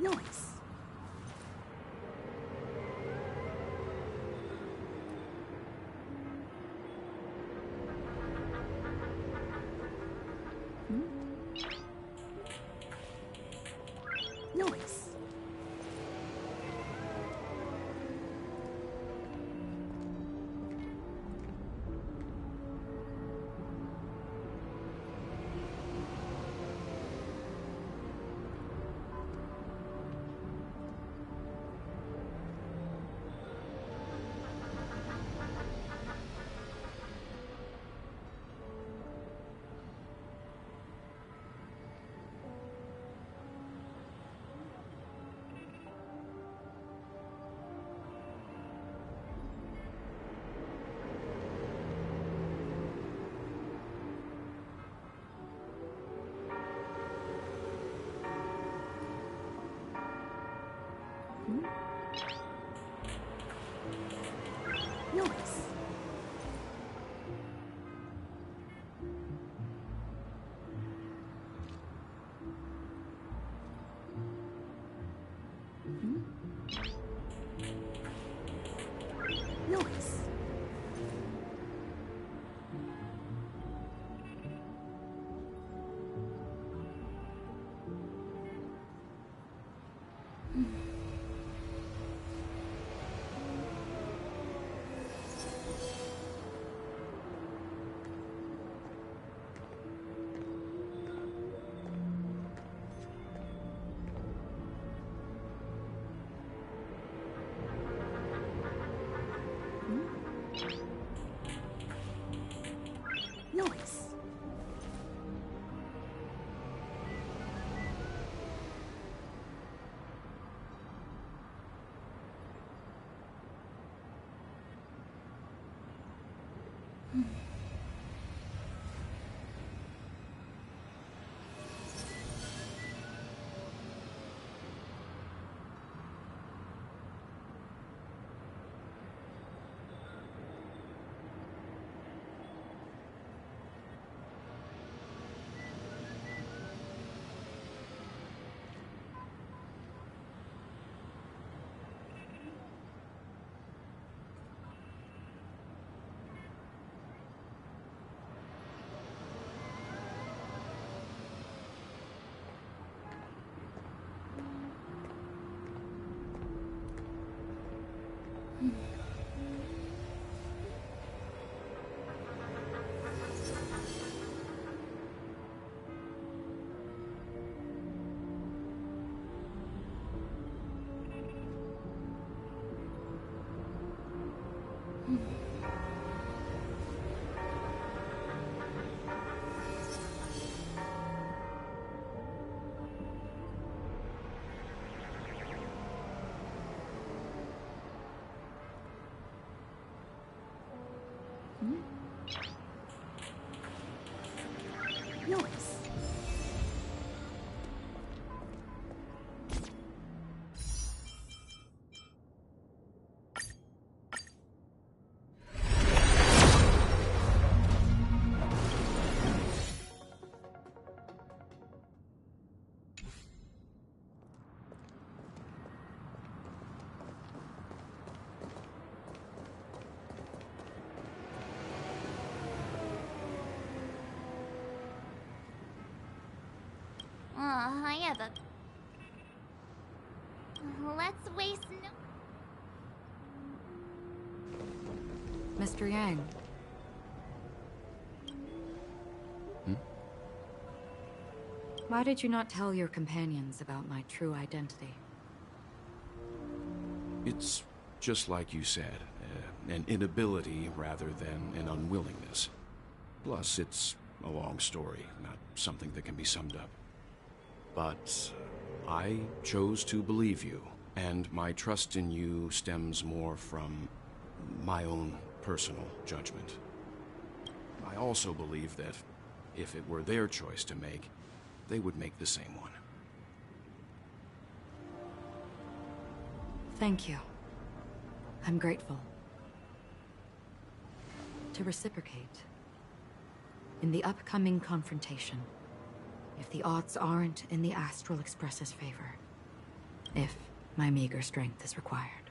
[SPEAKER 7] Nice. Nice. Nice. Nice. Nice.
[SPEAKER 9] I have a... Let's waste no...
[SPEAKER 22] Mr. Yang. Why did you not tell your companions about my true identity?
[SPEAKER 21] It's just like you said, an inability rather than an unwillingness. Plus, it's a long story, not something that can be summed up. But I chose to believe you, and my trust in you stems more from my own personal judgment. I also believe that if it were their choice to make, they would make the same one.
[SPEAKER 22] Thank you. I'm grateful. To reciprocate, in the upcoming confrontation, if the odds aren't in the Astral Express's favor, if my meager strength is required.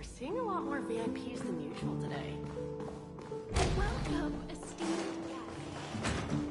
[SPEAKER 12] We're seeing a lot more VIPs than usual today.
[SPEAKER 14] Welcome, esteemed guests.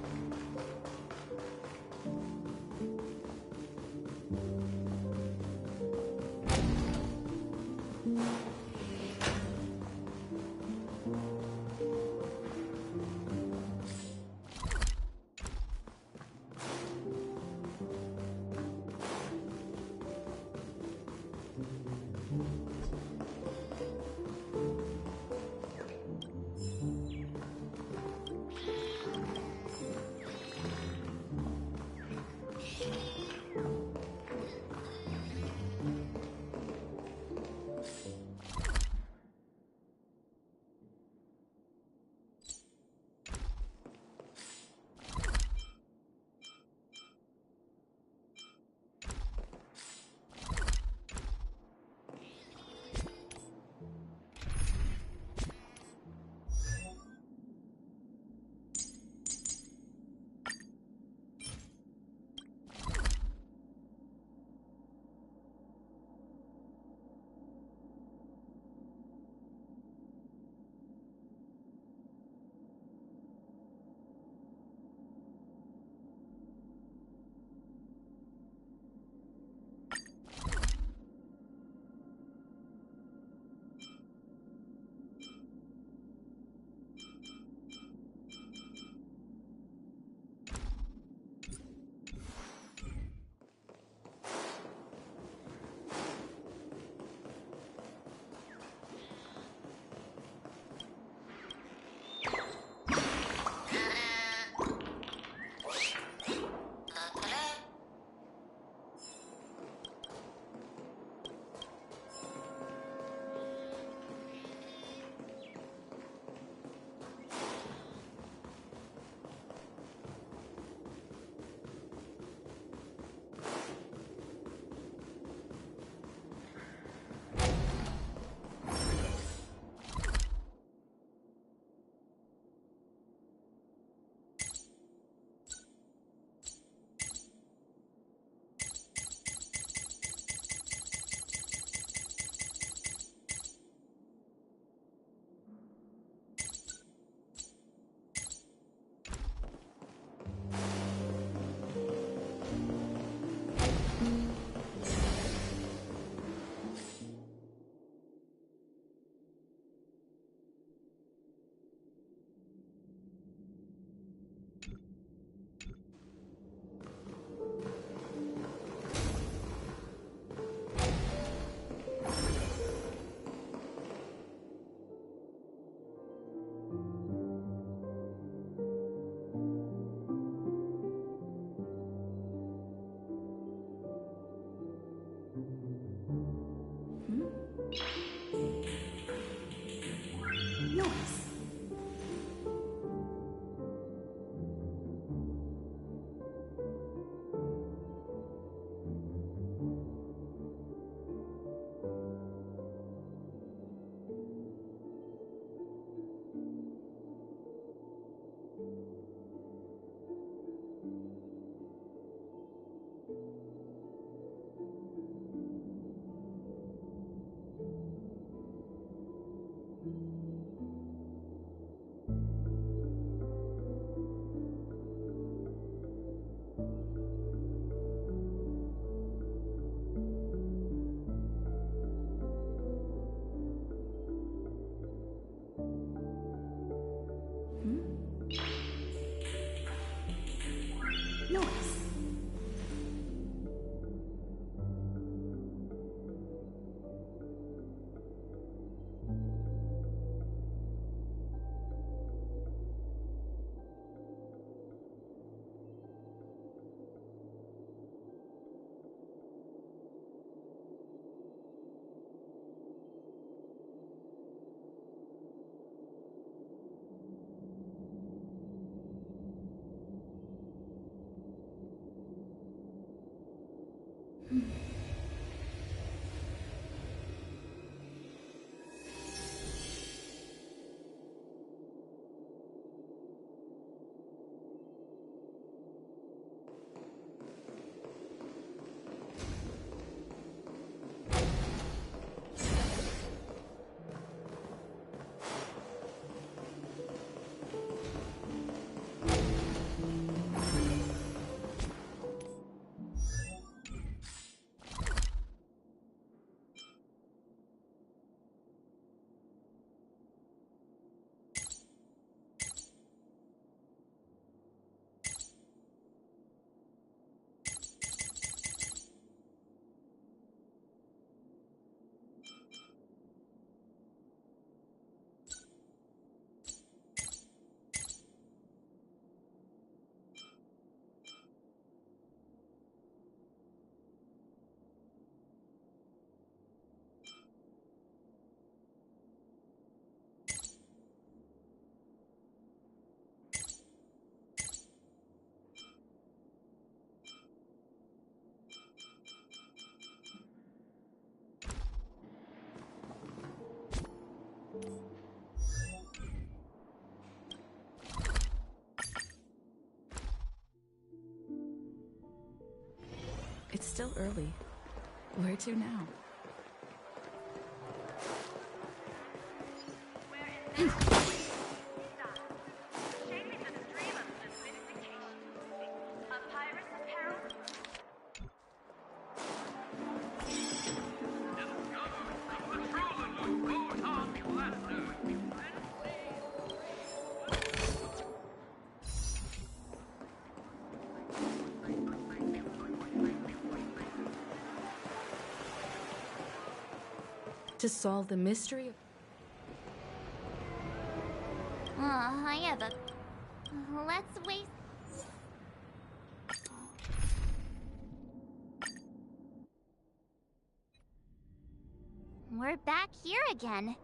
[SPEAKER 8] It's still early. Where to now? To solve the mystery of...
[SPEAKER 9] I have a... Let's wait... We're back here again.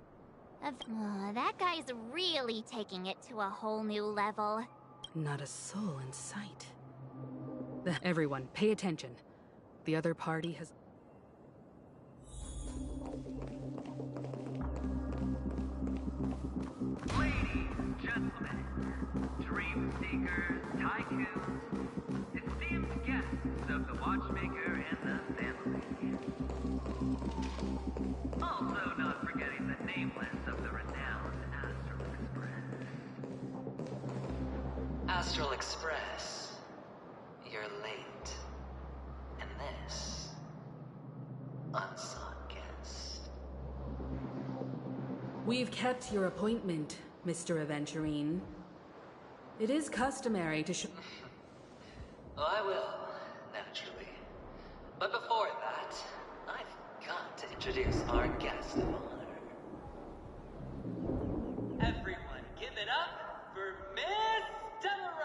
[SPEAKER 9] That guy's really taking it to a whole new level.
[SPEAKER 8] Not a soul in sight. Everyone, pay attention. The other party has...
[SPEAKER 4] Ladies, gentlemen, dream seekers, tycoons, esteemed guests of the watchmaker and the family. Also not forgetting the nameless of the renowned Astral Express.
[SPEAKER 2] Astral Express, you're late. And this, unsought guest.
[SPEAKER 8] We've kept your appointment, Mr. Aventurine. It is customary to
[SPEAKER 2] I will, naturally. But before that, I've got to introduce our guest of honor. Everyone, give it up for Miss Demaron!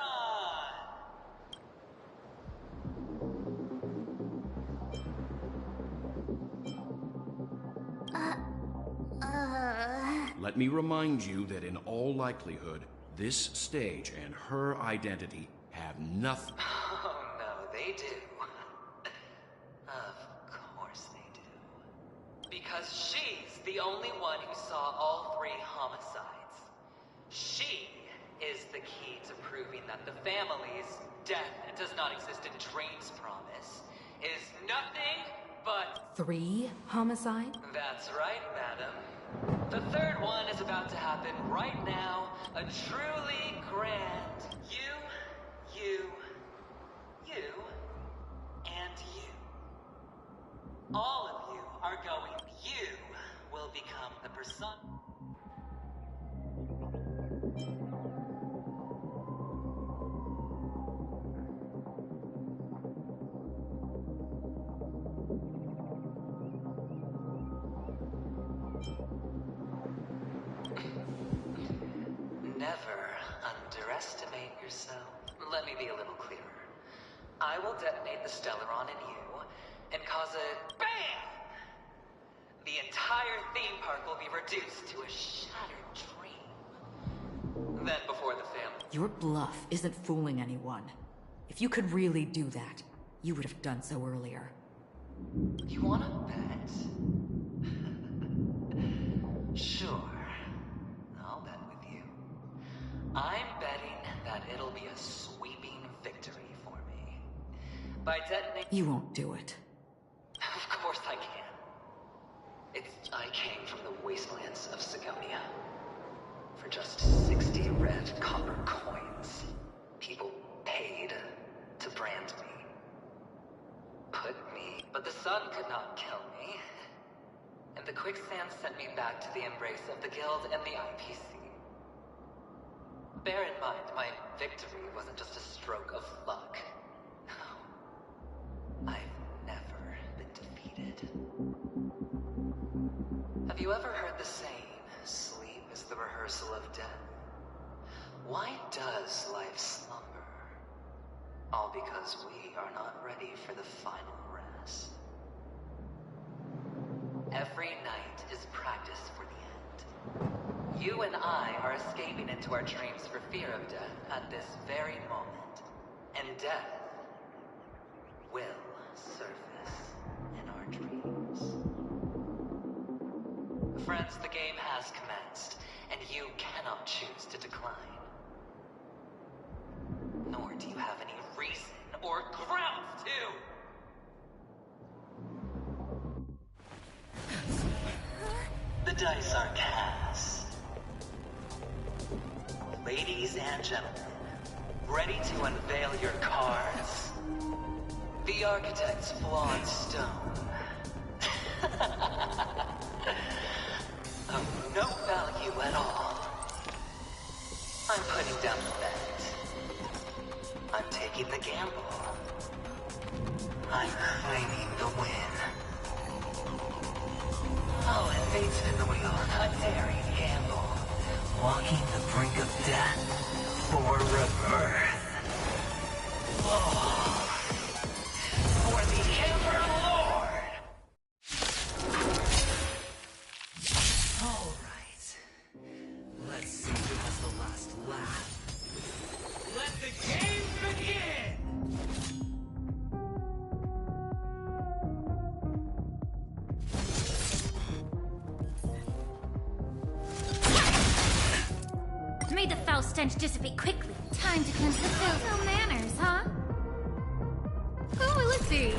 [SPEAKER 21] Let me remind you that in all likelihood, this stage and her identity have nothing.
[SPEAKER 2] Oh, no, they do. Of course they do. Because she's the only one who saw all 3 homicides. She is the key to proving that the family's death does not exist in Dream's promise is nothing but...
[SPEAKER 8] 3 homicide?
[SPEAKER 2] That's right, madam. The 3rd one is about to happen right now. A truly grand you, and you. All of you are going. You will become the person. Never underestimate yourself. Let me be a little clearer. I will detonate the Stellaron in you and cause a BAM! The entire theme park will be reduced to a shattered dream. Then before the family...
[SPEAKER 22] Your bluff isn't fooling anyone. If you could really do that, you would have done so earlier.
[SPEAKER 2] You wanna bet? Sure. I'll bet with you. I'm betting that it'll be a sweeping victory for me. By detonating...
[SPEAKER 22] You won't do it.
[SPEAKER 2] Of course I can. I came from the wastelands of Sigonia. For just 60 red copper coins, people paid to brand me. But the sun could not kill me. And the quicksand sent me back to the embrace of the Guild and the IPC. Bear in mind, my victory wasn't just a stroke of luck. No. I've never been defeated. Have you ever heard the saying, sleep is the rehearsal of death? Why does life slumber? All because we are not ready for the final rest. Every night is practice for the end. You and I are escaping into our dreams for fear of death at this very moment. And death will surface in our dreams. Friends, the game has commenced, and you cannot choose to decline. Nor do you have any reason or grounds to!
[SPEAKER 4] dice are cast. Ladies and gentlemen, ready to unveil your cards? The Architect's flawed stone. Of no value at all. I'm putting down the bet. I'm taking the gamble. I'm claiming the win. Oh, and fate's spin the wheel. A daring gamble. Walking the brink of death for rebirth. Oh, for the Emperor Lord!
[SPEAKER 2] Alright. Let's see who has the last laugh. Let the game begin!
[SPEAKER 3] May the foul stench dissipate quickly. Time to cleanse the filth. No manners, huh? Oh, let's see.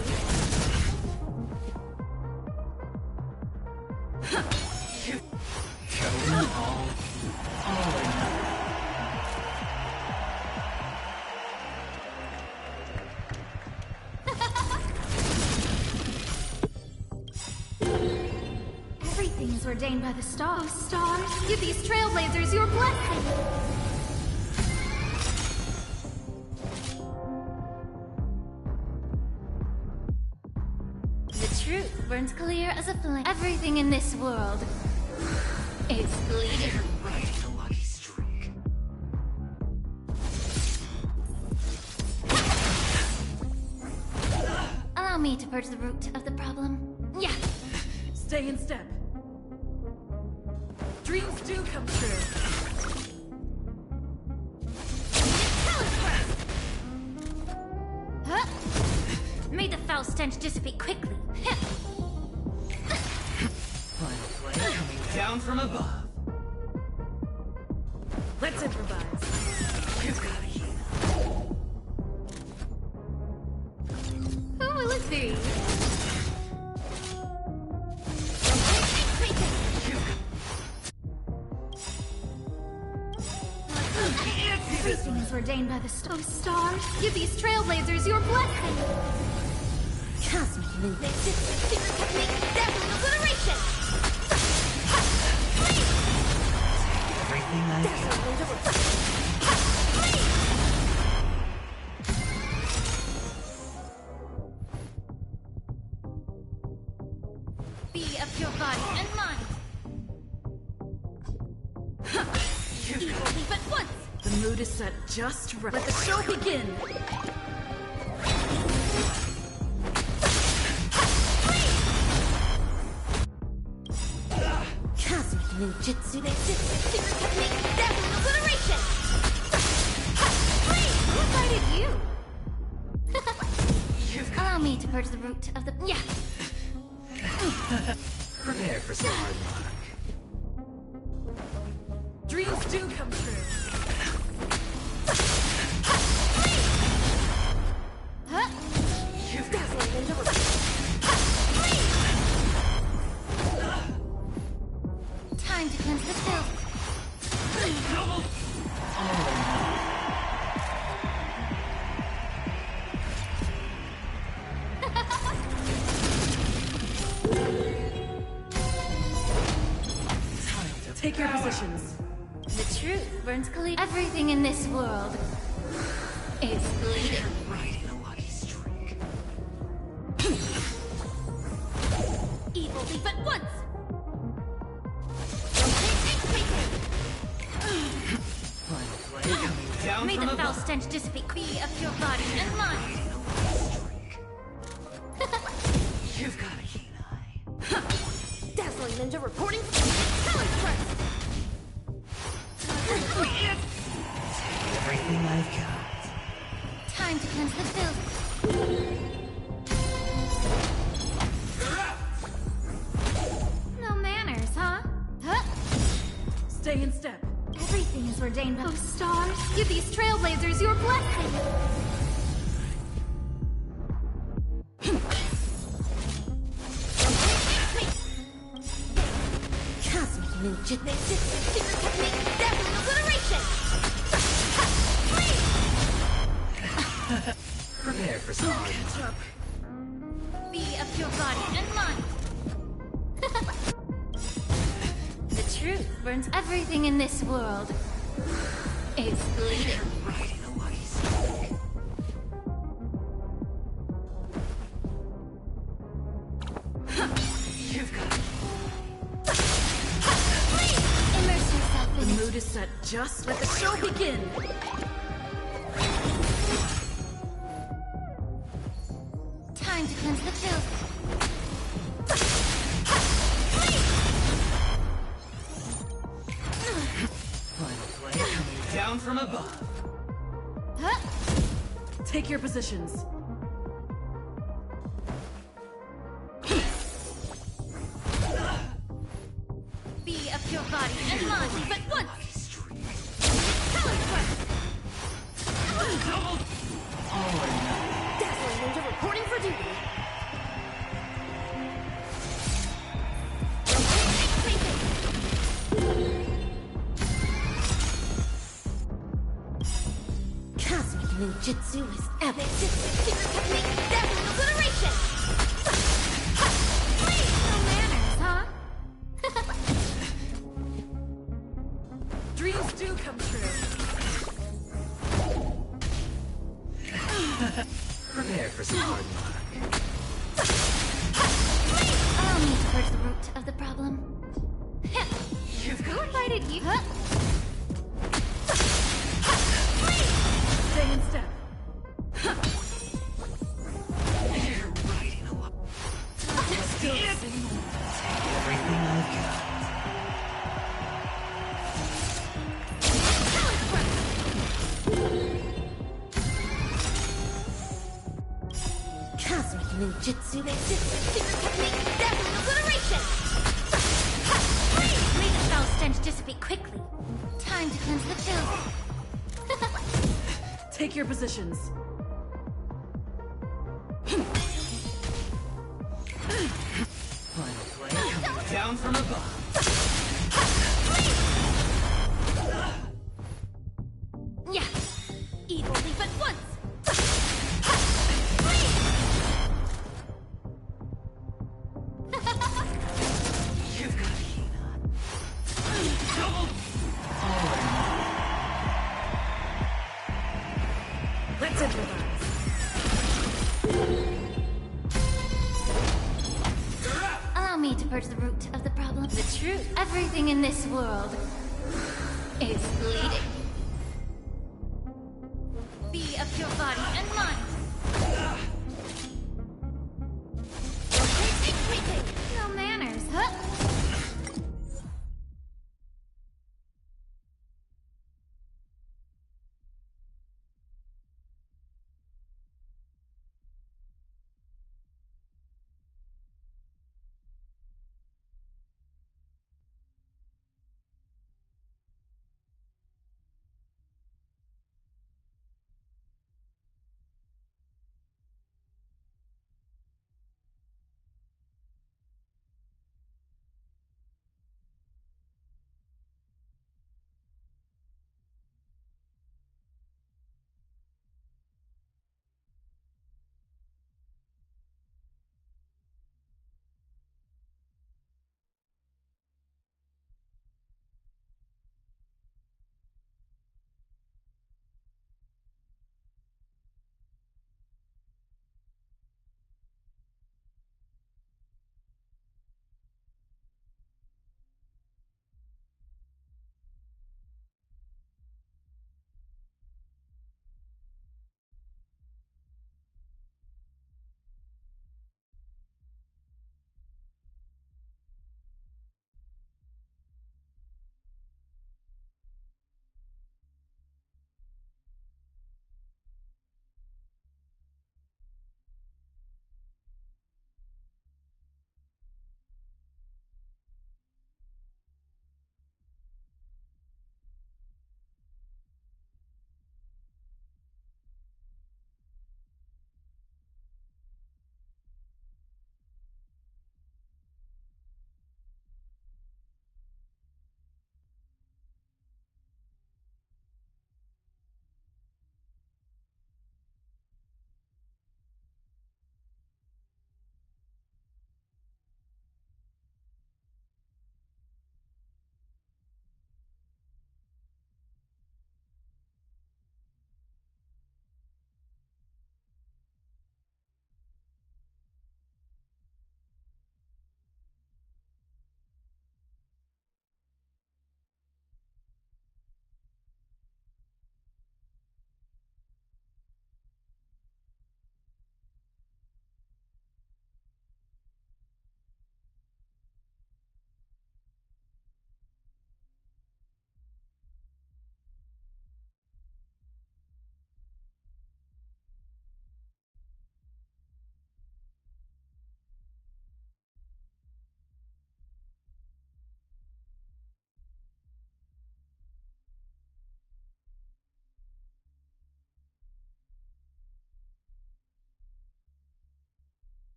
[SPEAKER 3] Everything is ordained by the stars. Stars, give these trailblazers your blessing. The truth burns clear as a flame. Everything in this world is bleeding.
[SPEAKER 2] Riding a lucky streak.
[SPEAKER 3] Allow me to purge the root of the problem. Yeah.
[SPEAKER 15] Stay in step. Dreams do come true.
[SPEAKER 3] Huh? May the foul stench dissipate quickly.
[SPEAKER 2] Final flame coming down from above.
[SPEAKER 15] Let's improvise.
[SPEAKER 2] You've got a heat.
[SPEAKER 3] Oh, let's see. Everything is ordained by the stars. Give these trailblazers your blessing. Cosmic movement. Secret technique. Dazzling obliteration.
[SPEAKER 2] Everything I
[SPEAKER 3] Be of your body and mind. Evil leave at once.
[SPEAKER 15] The mood is set just right. Let the show begin.
[SPEAKER 3] Cosmic ninjutsu. Secret technique. Dazzling obliteration. Who invited you? Allow me to purge the root of the... Yeah.
[SPEAKER 2] prepare for some hard luck.
[SPEAKER 15] Dreams do come true.
[SPEAKER 3] Huh?
[SPEAKER 15] Dazzling ninja.
[SPEAKER 3] Time to cleanse the filth.
[SPEAKER 15] Take your positions.
[SPEAKER 3] The truth burns clear. Everything in this world is bleeding.
[SPEAKER 2] Riding a lucky streak.
[SPEAKER 3] Evil leave at once.
[SPEAKER 2] Final flame coming down
[SPEAKER 3] May
[SPEAKER 2] from
[SPEAKER 3] the foul
[SPEAKER 2] above.
[SPEAKER 3] stench dissipate. Be of your body and mind.
[SPEAKER 2] You've got a heat eye.
[SPEAKER 15] Dazzling ninja reporting. Talent press.
[SPEAKER 2] Everything I've got.
[SPEAKER 3] Time to cleanse the filth. No manners, huh? Huh?
[SPEAKER 15] Stay in step.
[SPEAKER 3] Everything is ordained by... Oh, stars, give these trailblazers your blessing. Cosmic
[SPEAKER 1] ninjutsu, secret technique, dazzling obliteration!
[SPEAKER 2] Prepare for some hard luck.
[SPEAKER 3] Be of your body and mind. The truth burns everything in this world. It's bleeding. Immerse yourself in
[SPEAKER 15] The
[SPEAKER 3] it.
[SPEAKER 15] mood is set. Just let the show begin.
[SPEAKER 3] Time to cleanse the chills.
[SPEAKER 2] Final play coming down from above.
[SPEAKER 3] Huh?
[SPEAKER 15] Take your positions.
[SPEAKER 3] Be of your body and mind, but once. Talent strike.
[SPEAKER 15] Dazzling Ninja reporting for duty.
[SPEAKER 1] Cosmic ninjutsu is epic. Secret technique, dazzling obliteration!
[SPEAKER 3] No manners, huh?
[SPEAKER 15] Dreams do come true.
[SPEAKER 2] Prepare for some hard luck.
[SPEAKER 3] Allow me to purge the root of the problem. Who invited you? Huh?
[SPEAKER 15] Stay in step.
[SPEAKER 2] Still the same. Take everything I've got.
[SPEAKER 1] Cosmic ninjutsu, secret technique, dazzling obliteration!
[SPEAKER 3] May the foul stench dissipate quickly. Time to cleanse the chills.
[SPEAKER 15] Take your positions.
[SPEAKER 2] Final play coming down from above.
[SPEAKER 3] Yeah. Evilly, but once.
[SPEAKER 2] You've got Hina.
[SPEAKER 15] Let's improvise.
[SPEAKER 3] Allow me to purge the root of the problem. The truth. Everything in this world is bleeding. Be of your body and mind. No manners, huh?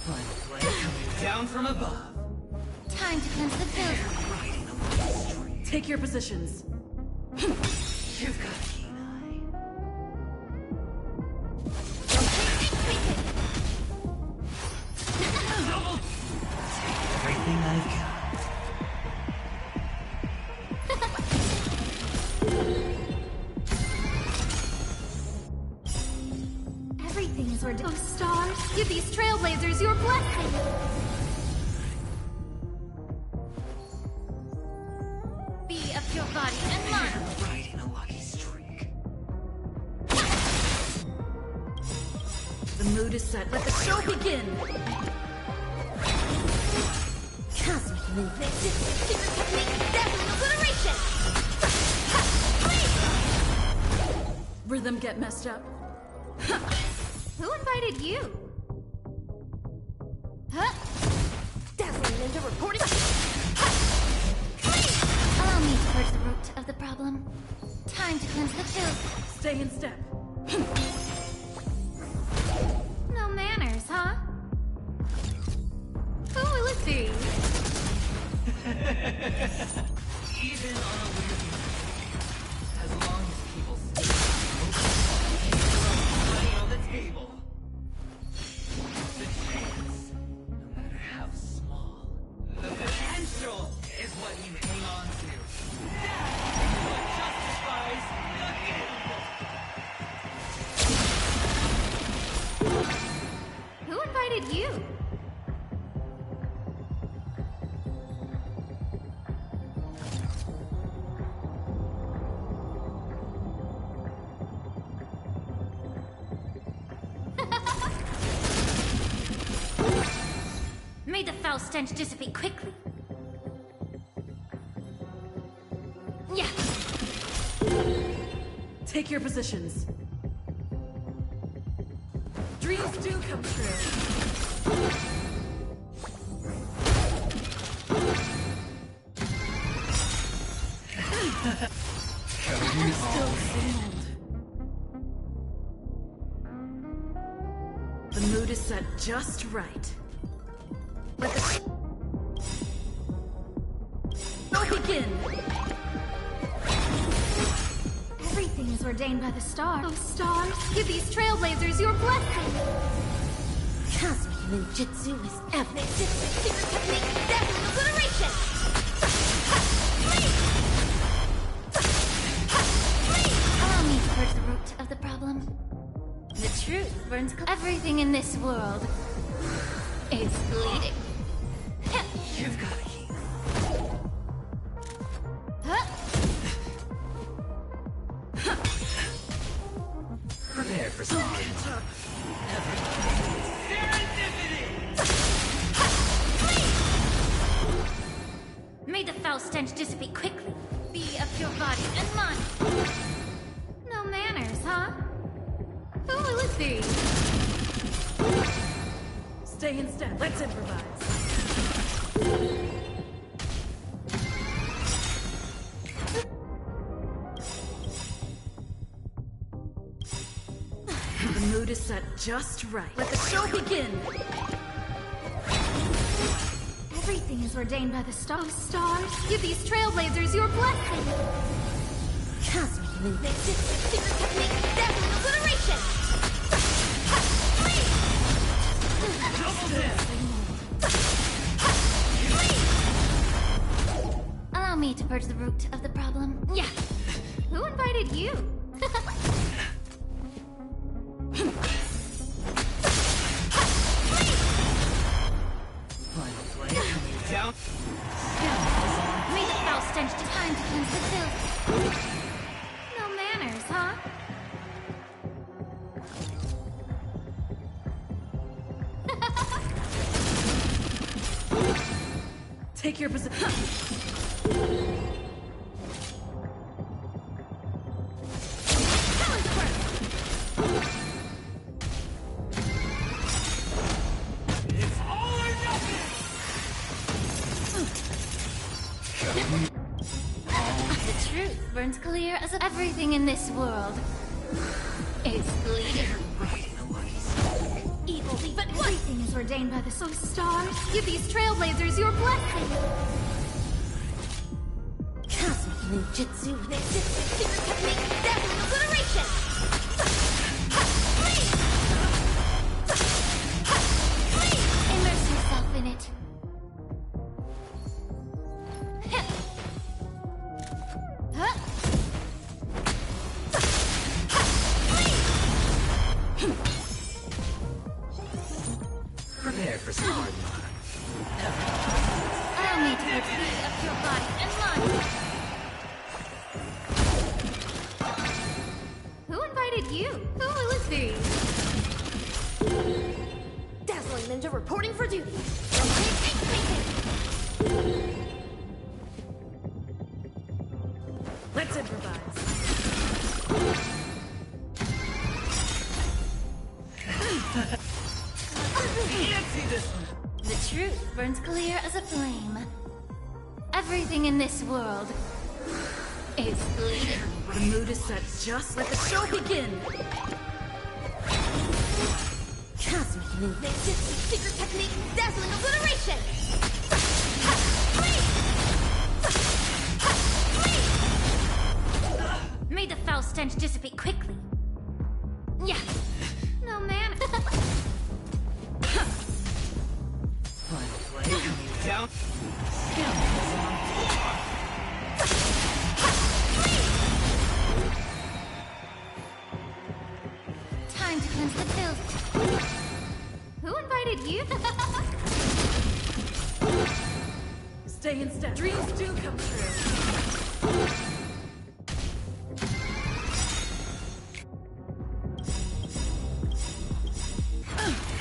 [SPEAKER 2] Final flame coming down from above.
[SPEAKER 3] Time to cleanse the field.
[SPEAKER 15] Take your positions.
[SPEAKER 2] You've got a keen eye. Everything I've got.
[SPEAKER 3] Everything is ordained. Oh, stars, give these trailblazers your blessing. Be of your body and mind.
[SPEAKER 2] You're riding a lucky streak.
[SPEAKER 15] The mood is set. Let the show begin.
[SPEAKER 3] Cosmic movement. Secret technique, death obliteration.
[SPEAKER 15] Rhythm get messed up.
[SPEAKER 3] Who invited you? Huh? Dazzling ninja reporting. Allow me to purge the root of the problem. Time to cleanse the field.
[SPEAKER 15] Stay in step.
[SPEAKER 3] No manners, huh? Who will it be?
[SPEAKER 2] Even on a weird night, as long as people stay on the table, the chance, no matter how small, the potential is what you hang on to. That is what justifies the gamble.
[SPEAKER 3] Who invited you? May the foul stench dissipate quickly. Yeah.
[SPEAKER 15] Take your positions. Dreams do come true. You're still fooled. The mood is set just right. Let the show begin.
[SPEAKER 3] Everything is ordained by the stars. Oh, stars, give these trailblazers your blessing. Cosmic ninjutsu is epic. Secret technique, death obliteration. Allow me to purge the root of the problem. The truth burns. Everything in this world is bleeding.
[SPEAKER 2] You've got a key. Prepare for some
[SPEAKER 3] May the foul stench dissipate quickly. Be of your body and mind. No manners, huh? Who will it be?
[SPEAKER 15] Stay in step. Let's improvise. The mood is set just right. Let the show begin.
[SPEAKER 3] Everything is ordained by the stars. Stars, give these trailblazers your blessing. Cosmic movement. Secret technique, death obliteration. Allow me to purge the root of the problem. Yeah. Who invited you?
[SPEAKER 2] final flame coming down.
[SPEAKER 3] May the foul stench to time to cleanse the filth. No manners, huh?
[SPEAKER 15] Take your position.
[SPEAKER 2] It's all or nothing!
[SPEAKER 3] The truth burns clear as everything in this world is bleeding.
[SPEAKER 2] Riding a lucky streak.
[SPEAKER 3] Evil, but everything is ordained by the stars. Give these trailblazers your blessing.
[SPEAKER 10] Cosmic ninjutsu with
[SPEAKER 1] Secret technique, dazzling obliteration!
[SPEAKER 3] Immerse yourself in it.
[SPEAKER 2] Prepare for some hard luck.
[SPEAKER 3] Allow me to put feet up your body and mine. Who invited you? Who will it be?
[SPEAKER 1] Dazzling ninja reporting for duty.
[SPEAKER 15] Let's improvise. Can't see this one.
[SPEAKER 3] The truth burns clear as a flame. Everything in this world is bleeding.
[SPEAKER 15] The mood is set. Just let the show begin.
[SPEAKER 10] cosmic ninjutsu.
[SPEAKER 1] Secret technique, dazzling obliteration!
[SPEAKER 3] May the foul stench dissipate quickly. Yeah. No man.
[SPEAKER 2] Final play coming down.
[SPEAKER 3] Time to cleanse the filth. Who invited you?
[SPEAKER 15] Stay in step. Dreams do come true.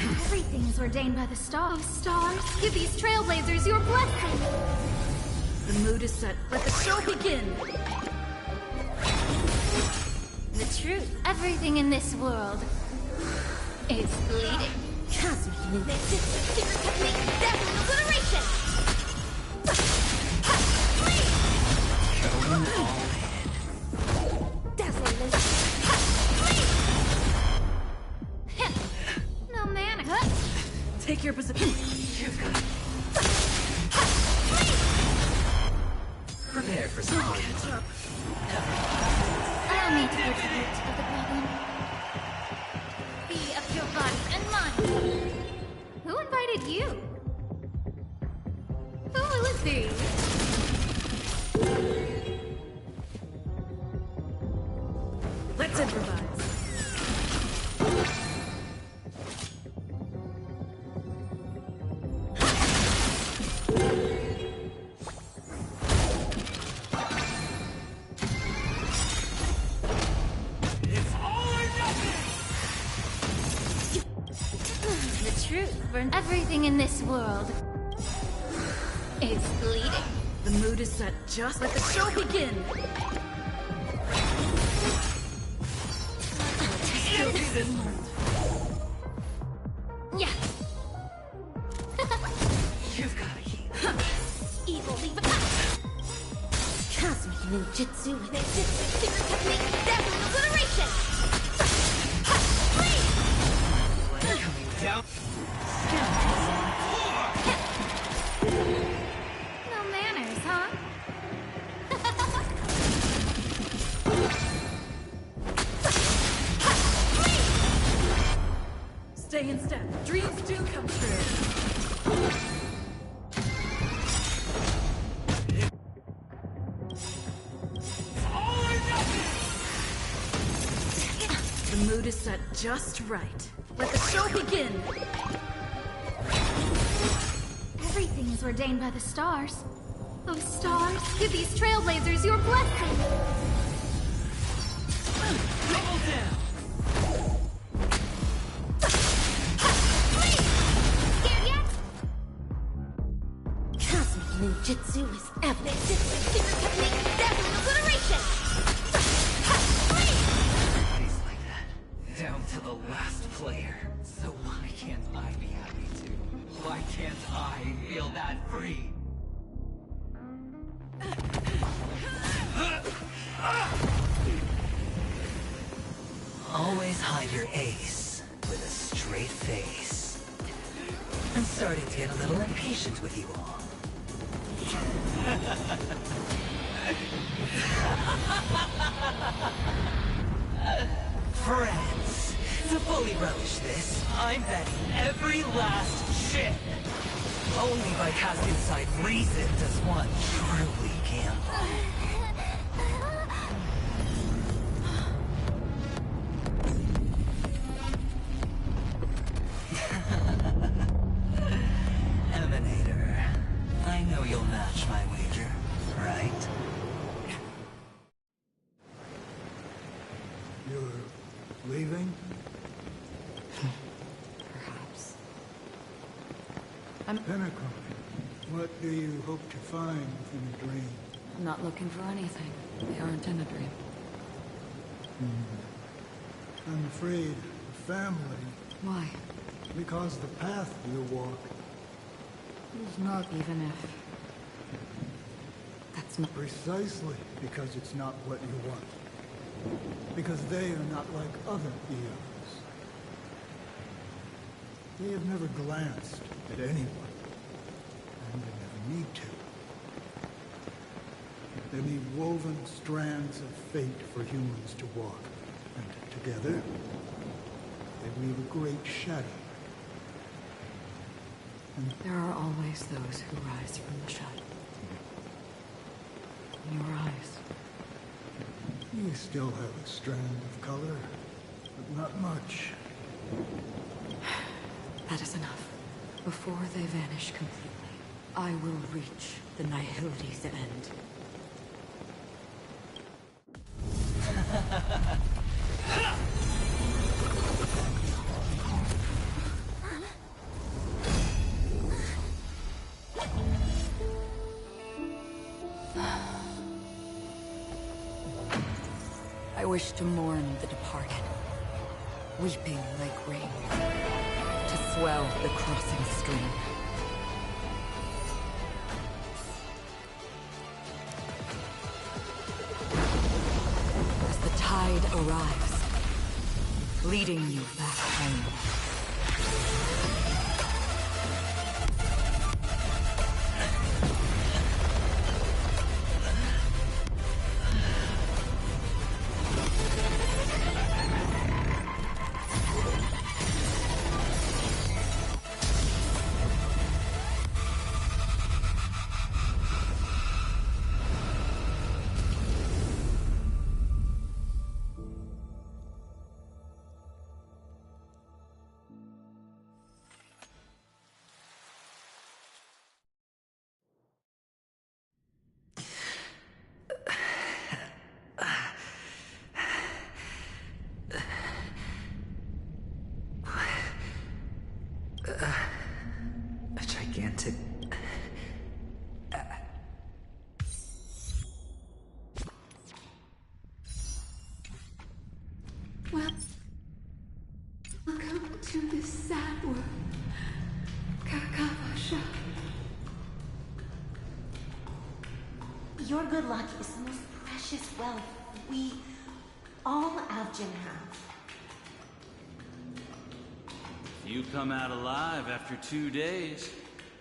[SPEAKER 3] Everything is ordained by the stars. Stars, give these trailblazers your blessing.
[SPEAKER 15] The mood is set. Let the show begin.
[SPEAKER 3] The truth. Everything in this world is bleeding.
[SPEAKER 10] Cosmic ninjutsu.
[SPEAKER 1] Secret technique, dazzling obliteration!
[SPEAKER 2] Going all
[SPEAKER 1] Dazzling ninja.
[SPEAKER 3] No man.
[SPEAKER 15] Take your position.
[SPEAKER 2] Prepare for some hard luck.
[SPEAKER 3] Allow me to put the root of the problem. Be of your body and mine. Who invited you? Who will it be?
[SPEAKER 15] Let's improvise.
[SPEAKER 19] It's all or nothing!
[SPEAKER 3] The truth burns. Everything in this world is bleeding.
[SPEAKER 15] The mood is set. Just let the show begin. Can't do this one.
[SPEAKER 3] Yeah.
[SPEAKER 2] You've got to heal.
[SPEAKER 1] Evil, leave it.
[SPEAKER 10] Cosmic ninjutsu with
[SPEAKER 1] Secret technique, dazzling obliteration!
[SPEAKER 2] Play coming down.
[SPEAKER 3] No manners, huh?
[SPEAKER 15] Stay in step. Dreams do come true.
[SPEAKER 19] All or nothing!
[SPEAKER 15] The mood is set just right. Let the show begin.
[SPEAKER 3] Everything is ordained by the stars. Oh, stars, give these trailblazers your blessing.
[SPEAKER 15] Double down.
[SPEAKER 3] Scared yet?
[SPEAKER 10] cosmic ninjutsu is evident.
[SPEAKER 1] Secret technique, dazzling obliteration!
[SPEAKER 2] Everybody's like that. Down to the last player. So why can't I be happy too? Why can't I feel that free? Always hide your ace with a straight face. I'm starting to get a little impatient with you all. Friends, to fully relish this, I'm betting every last chip. Only by casting aside reason does one truly gamble. Emanator, I know you'll match my wager, right?
[SPEAKER 13] You're leaving?
[SPEAKER 22] Perhaps.
[SPEAKER 13] Pinnacle, what do you hope to find within a dream?
[SPEAKER 22] I'm not looking for anything. They aren't in a dream.
[SPEAKER 13] I'm afraid the family...
[SPEAKER 22] Why?
[SPEAKER 13] Because the path you walk is not...
[SPEAKER 22] Even if... That's not...
[SPEAKER 13] Precisely because it's not what you want. Because they are not like other eons. They have never glanced at anyone. And they never need to. They're the woven strands of fate for humans to walk. And together, they weave a great shadow. And
[SPEAKER 22] there are always those who rise from the shadow. In your eyes.
[SPEAKER 13] You still have a strand of color, but not much.
[SPEAKER 22] That is enough. Before they vanish completely, I will reach the Nihility's end. I wish to mourn the departed, weeping like rain, to swell the crossing stream. As the tide arrives, leading you back home.
[SPEAKER 2] A gigantic...
[SPEAKER 14] Well, welcome to this sad world, Kakavasha.
[SPEAKER 10] Your good luck is the most precious wealth we, all Avgin, have.
[SPEAKER 18] You come out alive after 2 days.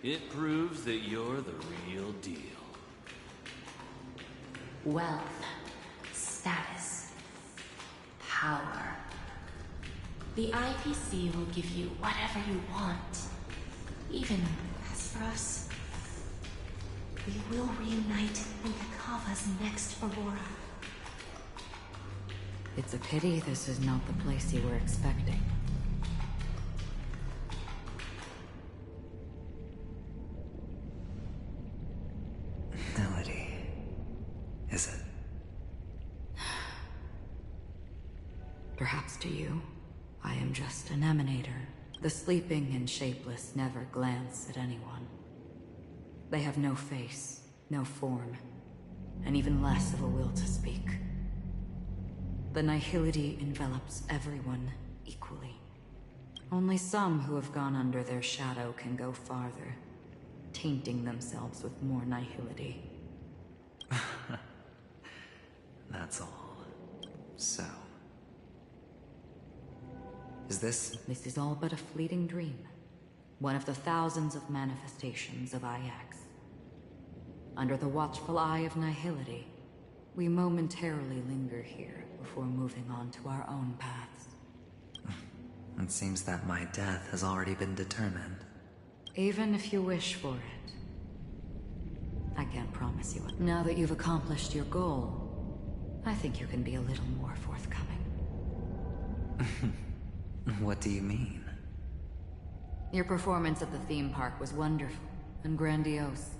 [SPEAKER 18] It proves that you're the real deal.
[SPEAKER 11] Wealth, status, power. The IPC will give you whatever you want. Even
[SPEAKER 10] as for us, we will reunite in Kakava's next Aurora.
[SPEAKER 22] It's a pity this is not the place you were expecting.
[SPEAKER 2] Melody. Is it?
[SPEAKER 22] Perhaps to you, I am just an emanator. The sleeping and shapeless never glance at anyone. They have no face, no form, and even less of a will to speak. The nihility envelops everyone equally. Only some who have gone under their shadow can go farther, tainting themselves with more nihility.
[SPEAKER 2] That's all. So... is this...
[SPEAKER 22] This is all but a fleeting dream. one of the thousands of manifestations of IX. Under the watchful eye of nihility, we momentarily linger here before moving on to our own paths.
[SPEAKER 2] It seems that my death has already been determined.
[SPEAKER 22] Even if you wish for it, I can't promise you it. Now that you've accomplished your goal, I think you can be a little more forthcoming.
[SPEAKER 2] What do you mean?
[SPEAKER 22] Your performance at the theme park was wonderful and grandiose.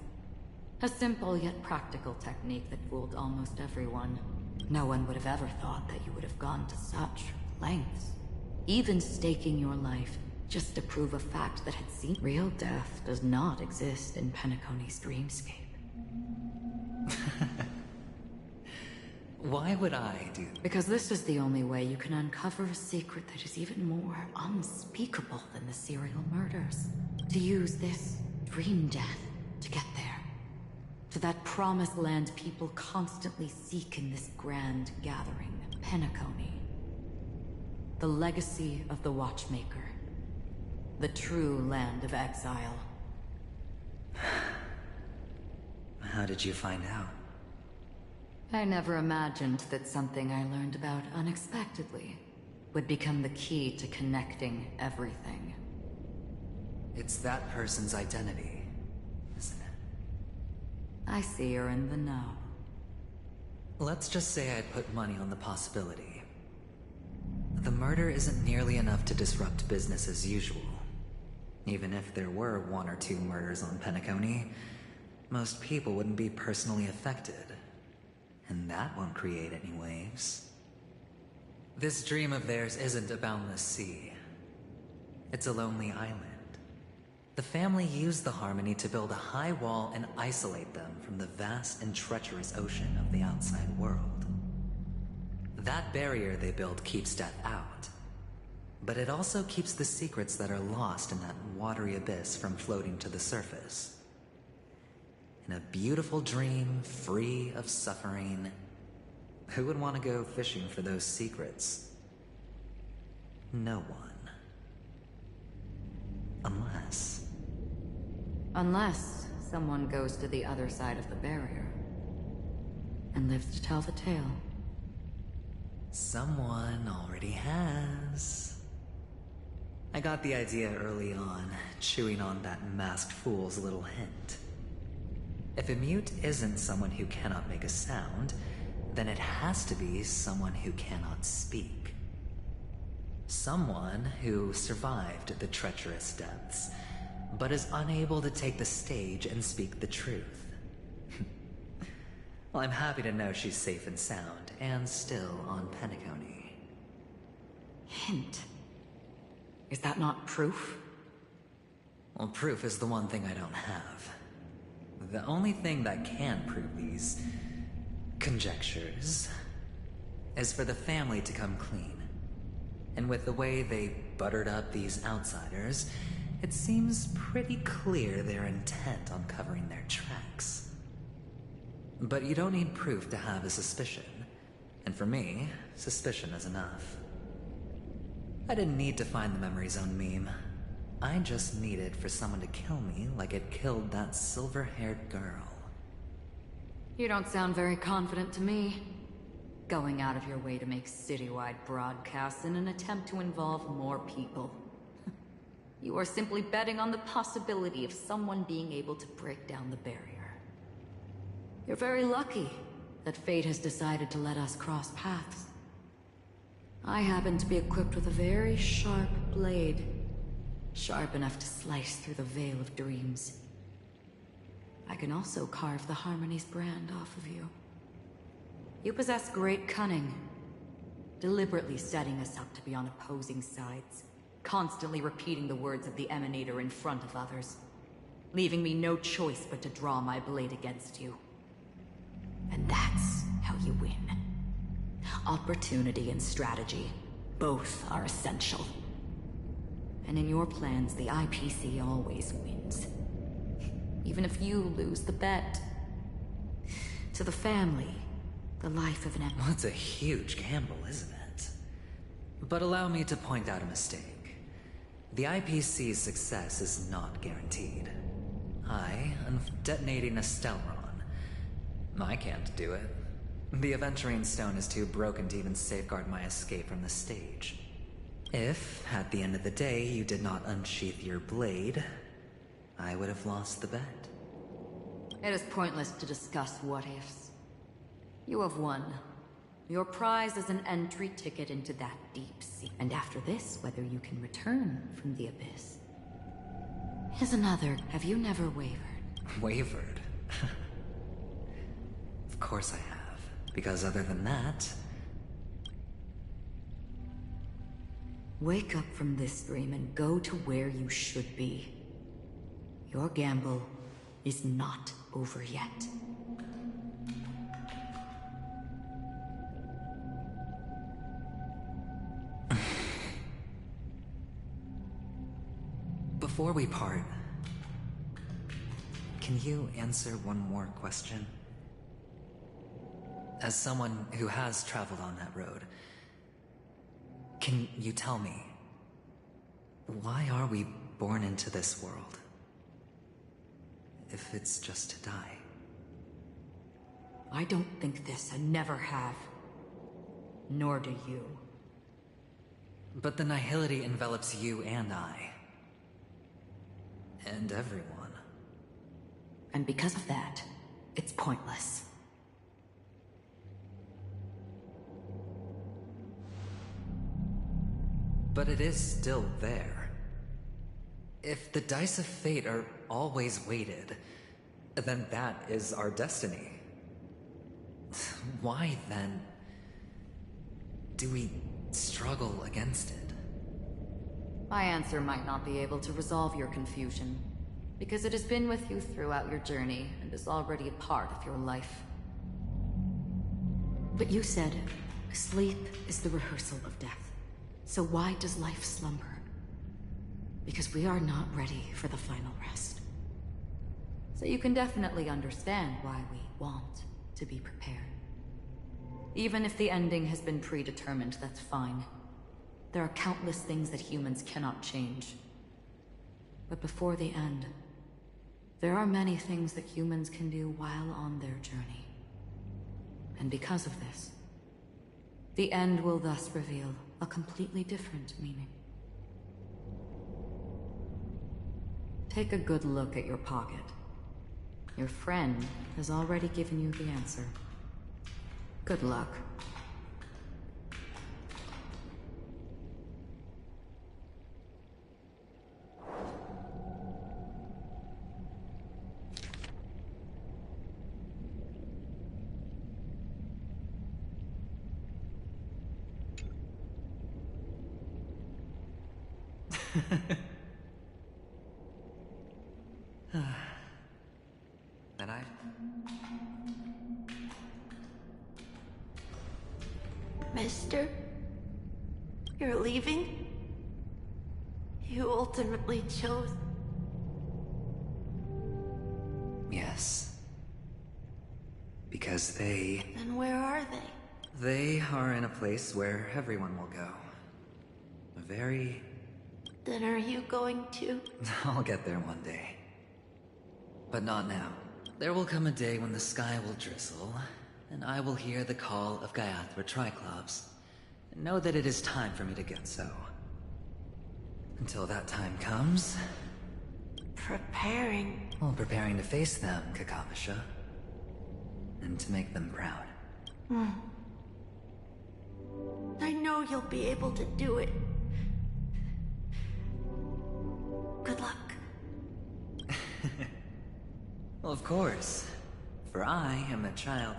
[SPEAKER 22] A simple yet practical technique that fooled almost everyone. No one would have ever thought that you would have gone to such lengths. Even staking your life just to prove a fact that had seen real death does not exist in Penacony's dreamscape.
[SPEAKER 2] Why would I do?
[SPEAKER 22] Because this is the only way you can uncover a secret that is even more unspeakable than the serial murders. To use this dream death to get there. To that promised land people constantly seek in this grand gathering, Penacony. The legacy of the Watchmaker. The true land of exile.
[SPEAKER 2] How did you find out?
[SPEAKER 22] I never imagined that something I learned about unexpectedly would become the key to connecting everything.
[SPEAKER 2] It's that person's identity, isn't it?
[SPEAKER 22] I see you're in the know.
[SPEAKER 2] Let's just say I put money on the possibility. The murder isn't nearly enough to disrupt business as usual. Even if there were 1 or 2 murders on Penacony, most people wouldn't be personally affected. And that won't create any waves. This dream of theirs isn't a boundless sea. It's a lonely island. The family used the Harmony to build a high wall and isolate them from the vast and treacherous ocean of the outside world. That barrier they built keeps death out. But it also keeps the secrets that are lost in that watery abyss from floating to the surface. In a beautiful dream, free of suffering, who would want to go fishing for those secrets? No one.
[SPEAKER 22] Unless someone goes to the other side of the barrier and lives to tell the tale.
[SPEAKER 2] Someone already has. I got the idea early on, chewing on that masked fool's little hint. If a mute isn't someone who cannot make a sound, then it has to be someone who cannot speak. Someone who survived the treacherous depths, but is unable to take the stage and speak the truth. Well, I'm happy to know she's safe and sound, and still on Penacony.
[SPEAKER 22] Hint? Is that not proof?
[SPEAKER 2] Well, proof is the one thing I don't have. The only thing that can prove these conjectures is for the family to come clean. And with the way they buttered up these outsiders, it seems pretty clear they're intent on covering their tracks. But you don't need proof to have a suspicion. And for me, suspicion is enough. I didn't need to find the Memory Zone meme. I just needed for someone to kill me like it killed that silver-haired girl.
[SPEAKER 22] You don't sound very confident to me. Going out of your way to make citywide broadcasts in an attempt to involve more people. You are simply betting on the possibility of someone being able to break down the barrier. You're very lucky that fate has decided to let us cross paths. I happen to be equipped with a very sharp blade. Sharp enough to slice through the veil of dreams. I can also carve the Harmony's brand off of you. You possess great cunning, deliberately setting us up to be on opposing sides, constantly repeating the words of the Emanator in front of others, leaving me no choice but to draw my blade against you. And that's how you win. Opportunity and strategy, both are essential. And in your plans, the IPC always wins. Even if you lose the bet. To the family, the life of an
[SPEAKER 2] Well, it's a huge gamble, isn't it? But allow me to point out a mistake. The IPC's success is not guaranteed. I am detonating a Stelron. I can't do it. The Aventurine Stone is too broken to even safeguard my escape from the stage. If, at the end of the day, you did not unsheath your blade, I would have lost the bet.
[SPEAKER 22] It is pointless to discuss what-ifs. You have won. Your prize is an entry ticket into that deep sea. And after this, whether you can return from the abyss is another. Have you never wavered?
[SPEAKER 2] Wavered? Of course I have. Because other than that...
[SPEAKER 22] Wake up from this dream and go to where you should be. Your gamble is not over yet.
[SPEAKER 2] Before we part, can you answer one more question? As someone who has traveled on that road, can you tell me, why are we born into this world? If it's just to die.
[SPEAKER 22] I don't think this, and never have. Nor do you.
[SPEAKER 2] But the nihility envelops you and I. And everyone.
[SPEAKER 22] And because of that, it's pointless.
[SPEAKER 2] But it is still there. If the dice of fate are always weighted, then that is our destiny. Why, then, do we struggle against it?
[SPEAKER 22] My answer might not be able to resolve your confusion, because it has been with you throughout your journey and is already a part of your life. But you said, sleep is the rehearsal of death. So why does life slumber? Because we are not ready for the final rest. So you can definitely understand why we want to be prepared. Even if the ending has been predetermined, that's fine. There are countless things that humans cannot change. But before the end, there are many things that humans can do while on their journey. And because of this, the end will thus reveal a completely different meaning. Take a good look at your pocket. Your friend has already given you the answer. Good luck.
[SPEAKER 2] Then I...
[SPEAKER 1] Mister? You're leaving? You ultimately chose...
[SPEAKER 2] Yes. Because they...
[SPEAKER 1] And where are they?
[SPEAKER 2] They are in a place where everyone will go. A very...
[SPEAKER 1] Then are you going to?
[SPEAKER 2] I'll get there one day. But not now. There will come a day when the sky will drizzle, and I will hear the call of Gaiathra Triclops, and know that it is time for me to get so. Until that time comes...
[SPEAKER 1] Preparing.
[SPEAKER 2] Well, preparing to face them, Kakavasha. And to make them proud.
[SPEAKER 1] I know you'll be able to do it. Good luck.
[SPEAKER 2] Well, of course. For I am a child.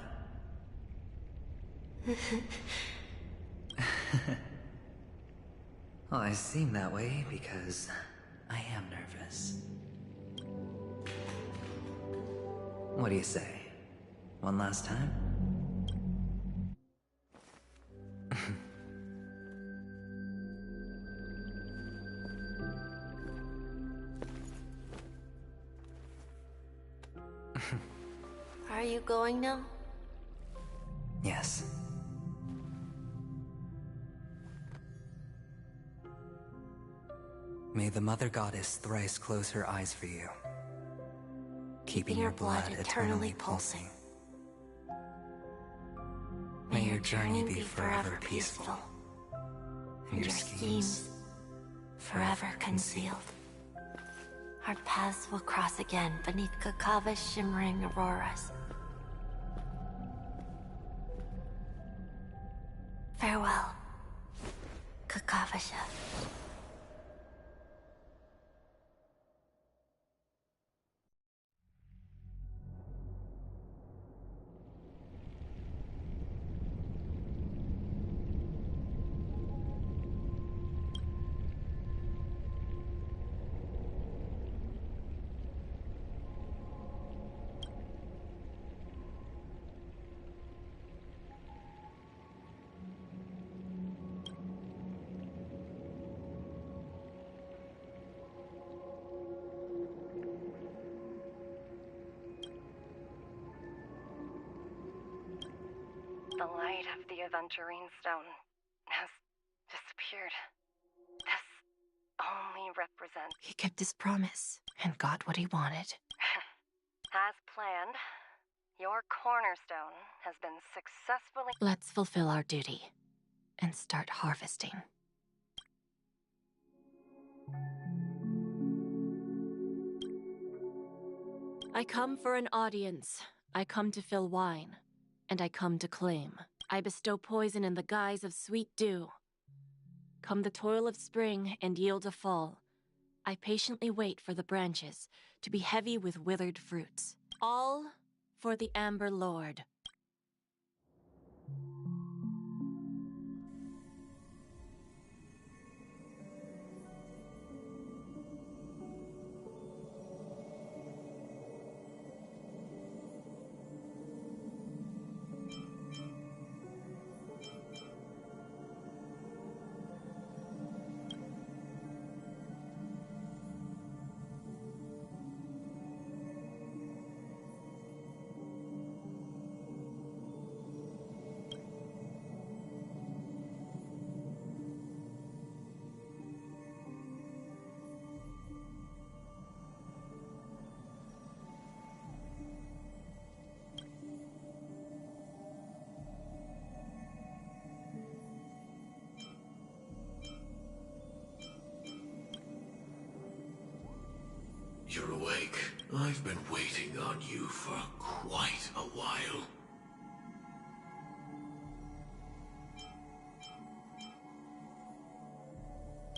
[SPEAKER 2] Well, I seem that way because I am nervous. What do you say? One last time?
[SPEAKER 1] Are you going now?
[SPEAKER 2] Yes. May the Mother Goddess thrice close her eyes for you, keeping your blood eternally pulsing. May your journey be forever peaceful, and your schemes forever concealed.
[SPEAKER 1] Our paths will cross again beneath Kakava's shimmering auroras. Farewell, Kakavasha.
[SPEAKER 5] The light of the Aventurine Stone has disappeared. This only represents...
[SPEAKER 11] He kept his promise and got what he wanted.
[SPEAKER 5] As planned, your cornerstone has been successfully...
[SPEAKER 11] Let's fulfill our duty and start harvesting. I come for an audience. I come to fill wine. And I come to claim. I bestow poison in the guise of sweet dew. Come the toil of spring and yield a fall. I patiently wait for the branches to be heavy with withered fruits. All for the Amber Lord.
[SPEAKER 20] You're awake. I've been waiting on you for quite a while.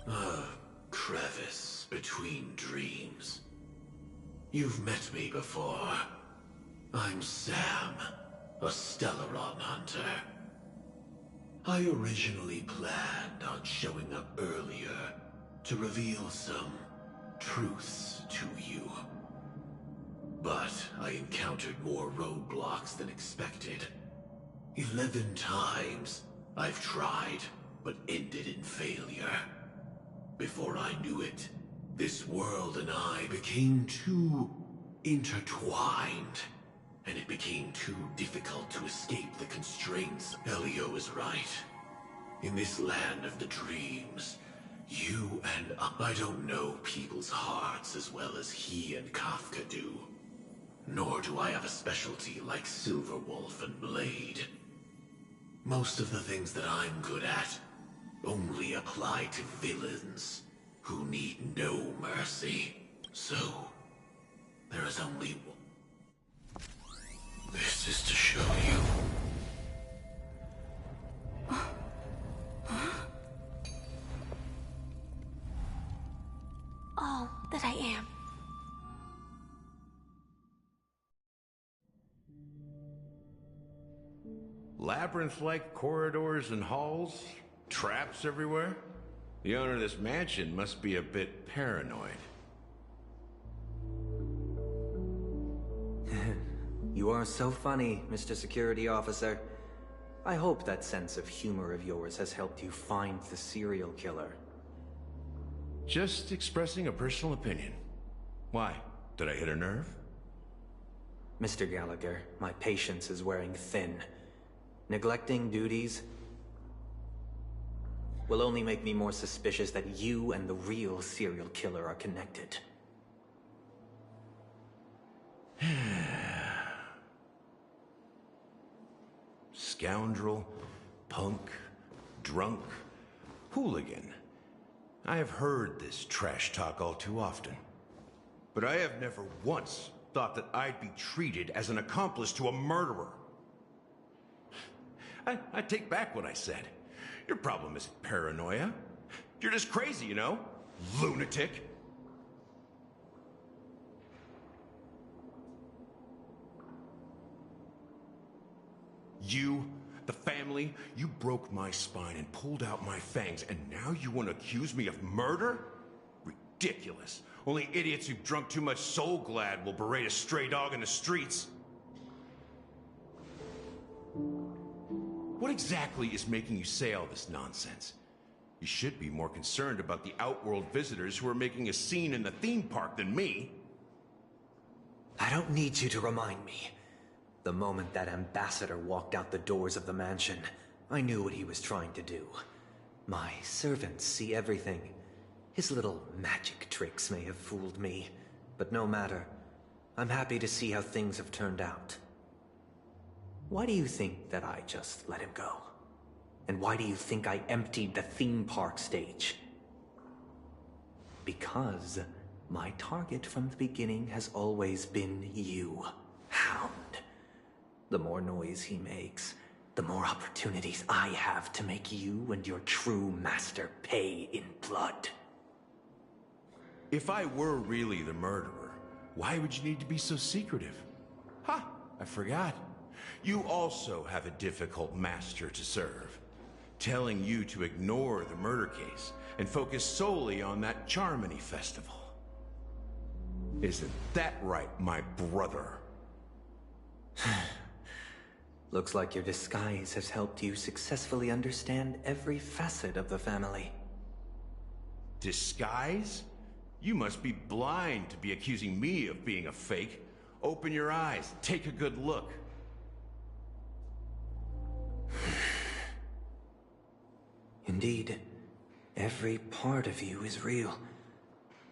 [SPEAKER 20] A crevice between dreams. You've met me before. I'm Sam, a Stellaron hunter. I originally planned on showing up earlier to reveal some truths to you. But I encountered more roadblocks than expected. 11 times I've tried, but ended in failure. Before I knew it, this world and I became too intertwined, and it became too difficult to escape the constraints. Elio is right. In this land of the dreams, you and I don't know people's hearts as well as he and Kafka do. Nor do I have a specialty like Silverwolf and Blade. Most of the things that I'm good at only apply to villains who need no mercy. So, there is only one. This is to show you.
[SPEAKER 1] All that I am.
[SPEAKER 23] Labyrinth-like corridors and halls? Traps everywhere? The owner of this mansion must be a bit paranoid.
[SPEAKER 16] You are so funny, Mr. Security Officer. I hope that sense of humor of yours has helped you find the serial killer.
[SPEAKER 23] Just expressing a personal opinion. Why? Did I hit a nerve?
[SPEAKER 16] Mr. Gallagher, my patience is wearing thin. Neglecting duties? will only make me more suspicious that you and the real serial killer are connected.
[SPEAKER 23] Scoundrel, punk, drunk, hooligan. I have heard this trash talk all too often. But I have never once thought that I'd be treated as an accomplice to a murderer. I take back what I said. Your problem isn't paranoia. You're just crazy, you know? Lunatic. You, the family, you broke my spine and pulled out my fangs, and now you want to accuse me of murder? Ridiculous. Only idiots who've drunk too much Soul Glad will berate a stray dog in the streets. What exactly is making you say all this nonsense? You should be more concerned about the Outworld visitors who are making a scene in the theme park than me.
[SPEAKER 16] I don't need you to remind me. The moment that ambassador walked out the doors of the mansion, I knew what he was trying to do. My servants see everything. His little magic tricks may have fooled me, but no matter. I'm happy to see how things have turned out. Why do you think that I just let him go? And why do you think I emptied the theme park stage? Because my target from the beginning has always been you, Hound. The more noise he makes, the more opportunities I have to make you and your true master pay in blood.
[SPEAKER 23] If I were really the murderer, why would you need to be so secretive? Ha! I forgot. You also have a difficult master to serve, telling you to ignore the murder case and focus solely on that Charmony festival. Isn't that right, my brother?
[SPEAKER 16] Looks like your disguise has helped you successfully understand every facet of the family.
[SPEAKER 23] Disguise? You must be blind to be accusing me of being a fake. Open your eyes, take a good look.
[SPEAKER 16] Indeed, every part of you is real.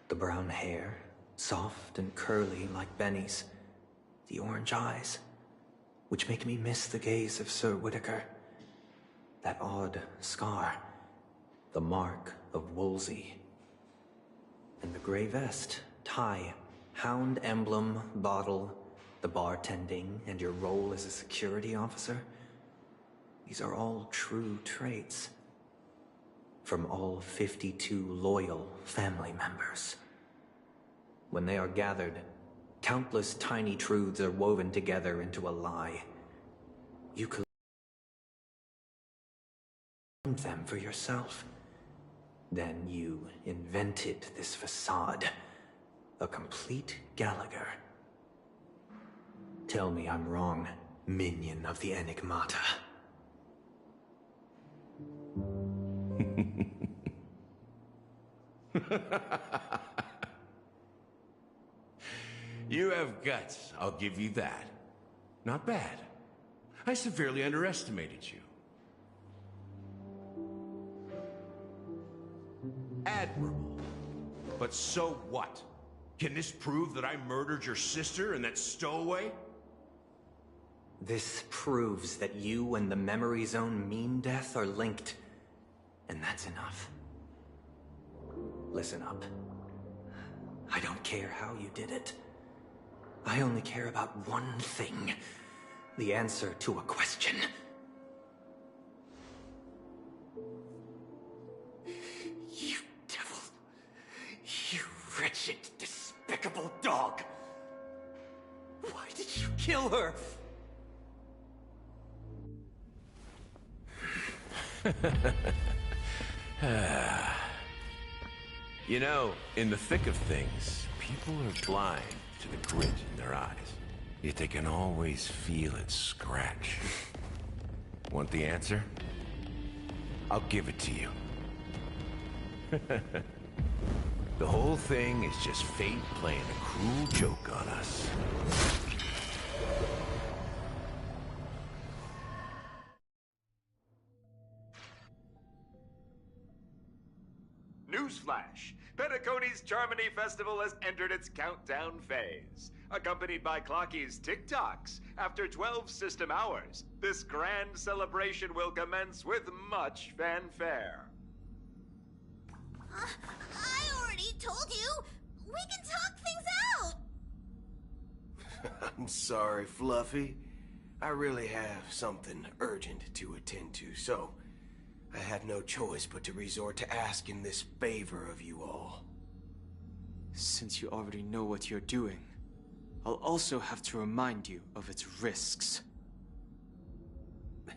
[SPEAKER 16] The brown hair, soft and curly like Benny's. The orange eyes, which make me miss the gaze of Sir Whitaker. That odd scar, the mark of Wolsey. And the gray vest, tie, hound emblem, bottle, the bartending, and your role as a security officer. These are all true traits. From all 52 loyal family members. When they are gathered, countless tiny truths are woven together into a lie. You could find them for yourself. Then you invented this facade. A complete Gallagher. Tell me I'm wrong, minion of the Enigmata.
[SPEAKER 23] You have guts, I'll give you that. Not bad. I severely underestimated you. Admirable. But so what? Can this prove that I murdered your sister and that stowaway?
[SPEAKER 16] This proves that you and the Memory Zone meme death are linked. And that's enough. Listen up. I don't care how you did it. I only care about one thing. The answer to a question. You devil. You wretched, despicable dog. Why did you kill her?
[SPEAKER 23] You know, in the thick of things, people are blind to the grit in their eyes. Yet they can always feel it scratch. Want the answer? I'll give it to you. The whole thing is just fate playing a cruel joke on us.
[SPEAKER 6] Newsflash! Penacony's Charmony Festival has entered its countdown phase. Accompanied by Clocky's TikToks, after 12 system hours, this grand celebration will commence with much fanfare.
[SPEAKER 1] I already told you! We can talk things out!
[SPEAKER 7] I'm sorry, Fluffy. I really have something urgent to attend to, so I had no choice but to resort to asking this favor of you all.
[SPEAKER 17] Since you already know what you're doing, I'll also have to remind you of its risks.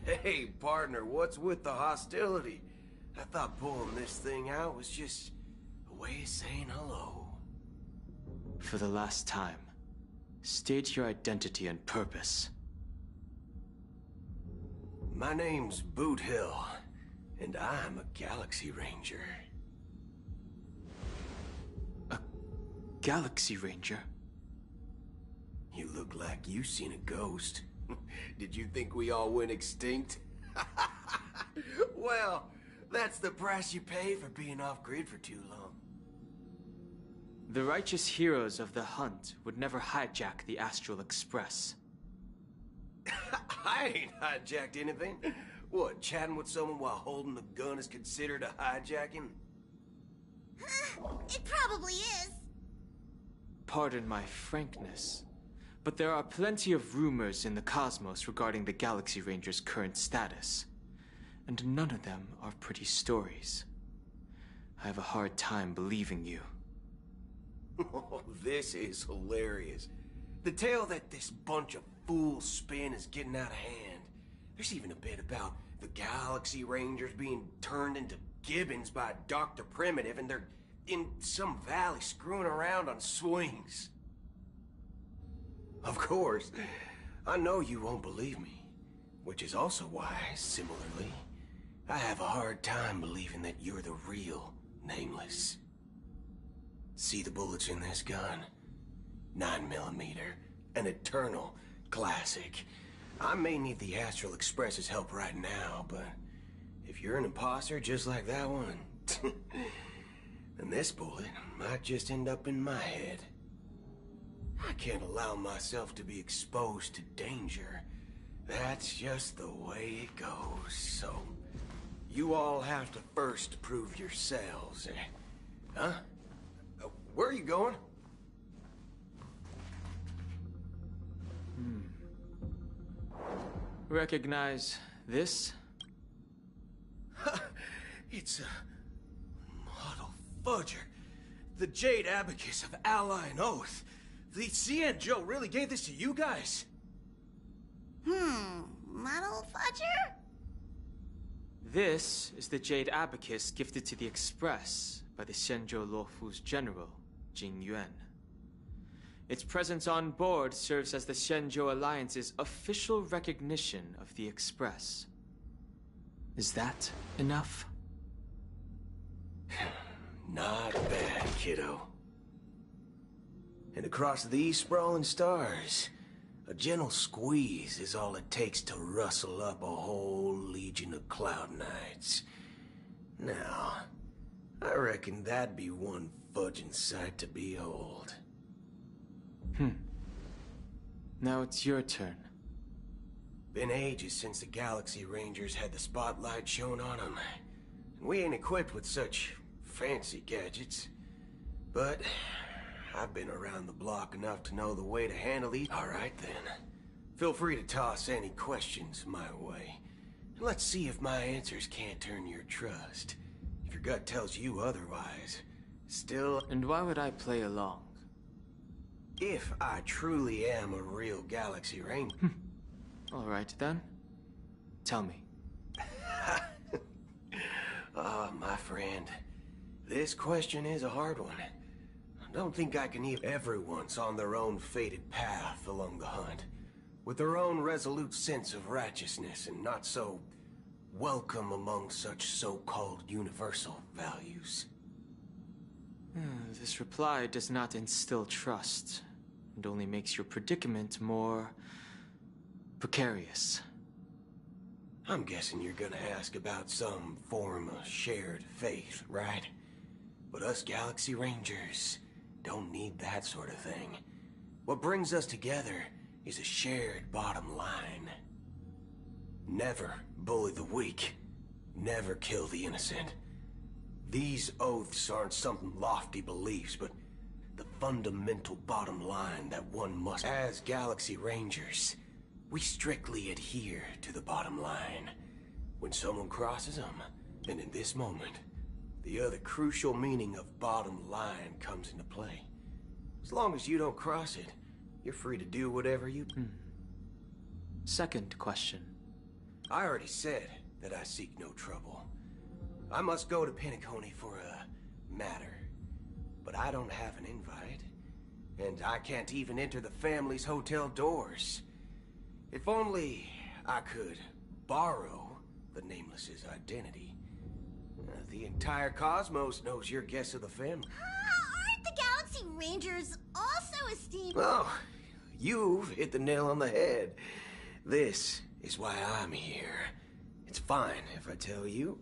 [SPEAKER 7] Hey, partner, what's with the hostility? I thought pulling this thing out was just a way of saying hello.
[SPEAKER 17] For the last time, state your identity and purpose.
[SPEAKER 7] My name's Boot Hill, and I'm a Galaxy Ranger.
[SPEAKER 17] A Galaxy Ranger?
[SPEAKER 7] You look like you seen a ghost. Did you think we all went extinct? Well, that's the price you pay for being off-grid for too long.
[SPEAKER 17] The righteous heroes of the hunt would never hijack the Astral Express.
[SPEAKER 7] I ain't hijacked anything. What, chatting with someone while holding a gun is considered a hijacking?
[SPEAKER 1] It probably is.
[SPEAKER 17] Pardon my frankness, but there are plenty of rumors in the cosmos regarding the Galaxy Ranger's current status, and none of them are pretty stories. I have a hard time believing you.
[SPEAKER 7] Oh, this is hilarious. The tale that this bunch of fools spin is getting out of hand. There's even a bit about the Galaxy Rangers being turned into gibbons by Dr. Primitive, and they're in some valley screwing around on swings. Of course, I know you won't believe me, which is also why, similarly, I have a hard time believing that you're the real Nameless. See the bullets in this gun? 9mm, an eternal classic. I may need the Astral Express's help right now, but if you're an imposter just like that one, then this bullet might just end up in my head. I can't allow myself to be exposed to danger. That's just the way it goes, so you all have to first prove yourselves, Huh? Where are you going?
[SPEAKER 17] Recognize this?
[SPEAKER 7] It's a model fudger. The Jade Abacus of Ally and Oath. The CN Joe really gave this to you guys?
[SPEAKER 1] Model fudger?
[SPEAKER 17] This is the Jade Abacus gifted to the Express by the Xianzhou Luofu's general, Jing Yuan. Its presence on board serves as the Xianzhou Alliance's official recognition of the Express. Is that enough?
[SPEAKER 7] Not bad, kiddo. And across these sprawling stars, a gentle squeeze is all it takes to rustle up a whole legion of Cloud Knights. Now, I reckon that'd be one fudging sight to behold.
[SPEAKER 17] Now it's your turn.
[SPEAKER 7] Been ages since the Galaxy Rangers had the spotlight shown on them. And we ain't equipped with such fancy gadgets. But I've been around the block enough to know the way to handle these. Alright then. Feel free to toss any questions my way. And let's see if my answers can't turn your trust. If your gut tells you otherwise, still...
[SPEAKER 17] And why would I play along?
[SPEAKER 7] If I truly am a real Galaxy Ranger...
[SPEAKER 17] Alright then. Tell me.
[SPEAKER 7] Oh, my friend. This question is a hard one. I don't think I can even... Everyone's on their own fated path along the hunt, with their own resolute sense of righteousness and not so welcome among such so-called universal values.
[SPEAKER 17] This reply does not instill trust, and only makes your predicament more precarious.
[SPEAKER 7] I'm guessing you're gonna ask about some form of shared faith, right? But us Galaxy Rangers don't need that sort of thing. What brings us together is a shared bottom line. Never bully the weak. Never kill the innocent. These oaths aren't some lofty beliefs, but the fundamental bottom line that one must... As Galaxy Rangers, we strictly adhere to the bottom line. When someone crosses them, and in this moment, the other crucial meaning of bottom line comes into play. As long as you don't cross it, you're free to do whatever you...
[SPEAKER 17] Second question.
[SPEAKER 7] I already said that I seek no trouble. I must go to Penacony for a matter. But I don't have an invite. And I can't even enter the family's hotel doors. If only I could borrow the Nameless's identity. The entire cosmos knows you're guests of the family.
[SPEAKER 1] Aren't the Galaxy Rangers also esteemed?
[SPEAKER 7] Oh, you've hit the nail on the head. This is why I'm here. It's fine if I tell you.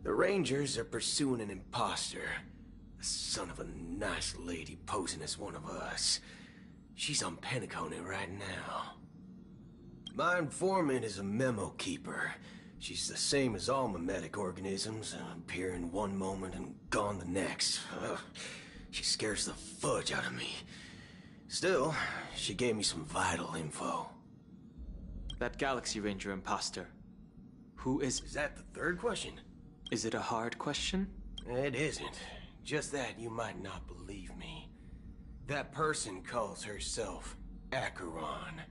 [SPEAKER 7] The Rangers are pursuing an imposter. The son of a nice lady posing as one of us. She's on Penacony right now. My informant is a memo keeper. She's the same as all mimetic organisms, appearing one moment and gone the next. She scares the fudge out of me. Still, she gave me some vital info.
[SPEAKER 17] That Galaxy Ranger imposter. Who is...
[SPEAKER 7] Is that the third question?
[SPEAKER 17] Is it a hard question?
[SPEAKER 7] It isn't. Just that you might not believe me. That person calls herself Acheron.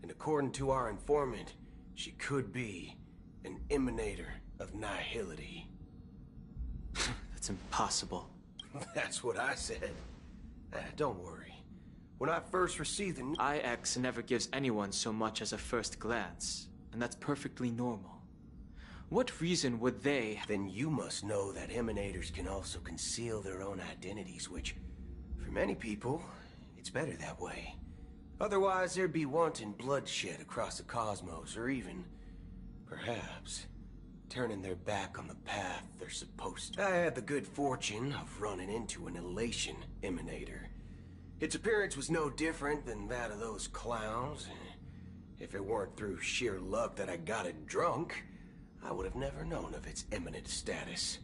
[SPEAKER 7] And according to our informant, she could be an emanator of nihility.
[SPEAKER 17] That's impossible.
[SPEAKER 7] That's what I said. Don't worry. When I first received the...
[SPEAKER 17] IX never gives anyone so much as a first glance, and that's perfectly normal. What reason would they...
[SPEAKER 7] Then you must know that emanators can also conceal their own identities, which, for many people, it's better that way. Otherwise, there'd be wanton bloodshed across the cosmos, or even, perhaps, turning their back on the path they're supposed to. I had the good fortune of running into an elation emanator. Its appearance was no different than that of those clowns. If it weren't through sheer luck that I got it drunk, I would have never known of its eminent status.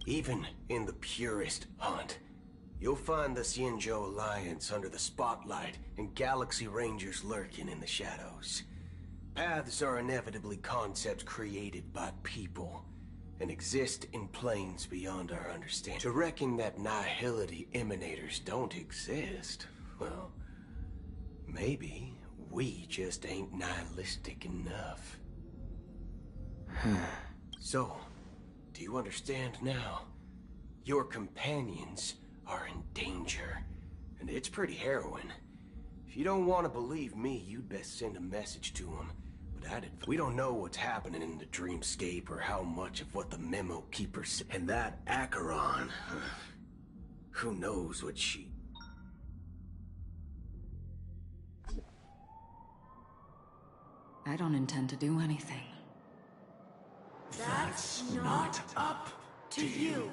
[SPEAKER 7] Even in the purest hunt, you'll find the Xianzhou Alliance under the spotlight and Galaxy Rangers lurking in the shadows. Paths are inevitably concepts created by people and exist in planes beyond our understanding. To reckon that nihility emanators don't exist, well, maybe we just ain't nihilistic enough. So, do you understand now? Your companions are in danger, and it's pretty harrowing. If you don't want to believe me, you'd best send a message to them. But we don't know what's happening in the dreamscape or how much of what the memo keeper said. And that Acheron, who knows what she...
[SPEAKER 22] I don't intend to do anything.
[SPEAKER 1] That's not up to you.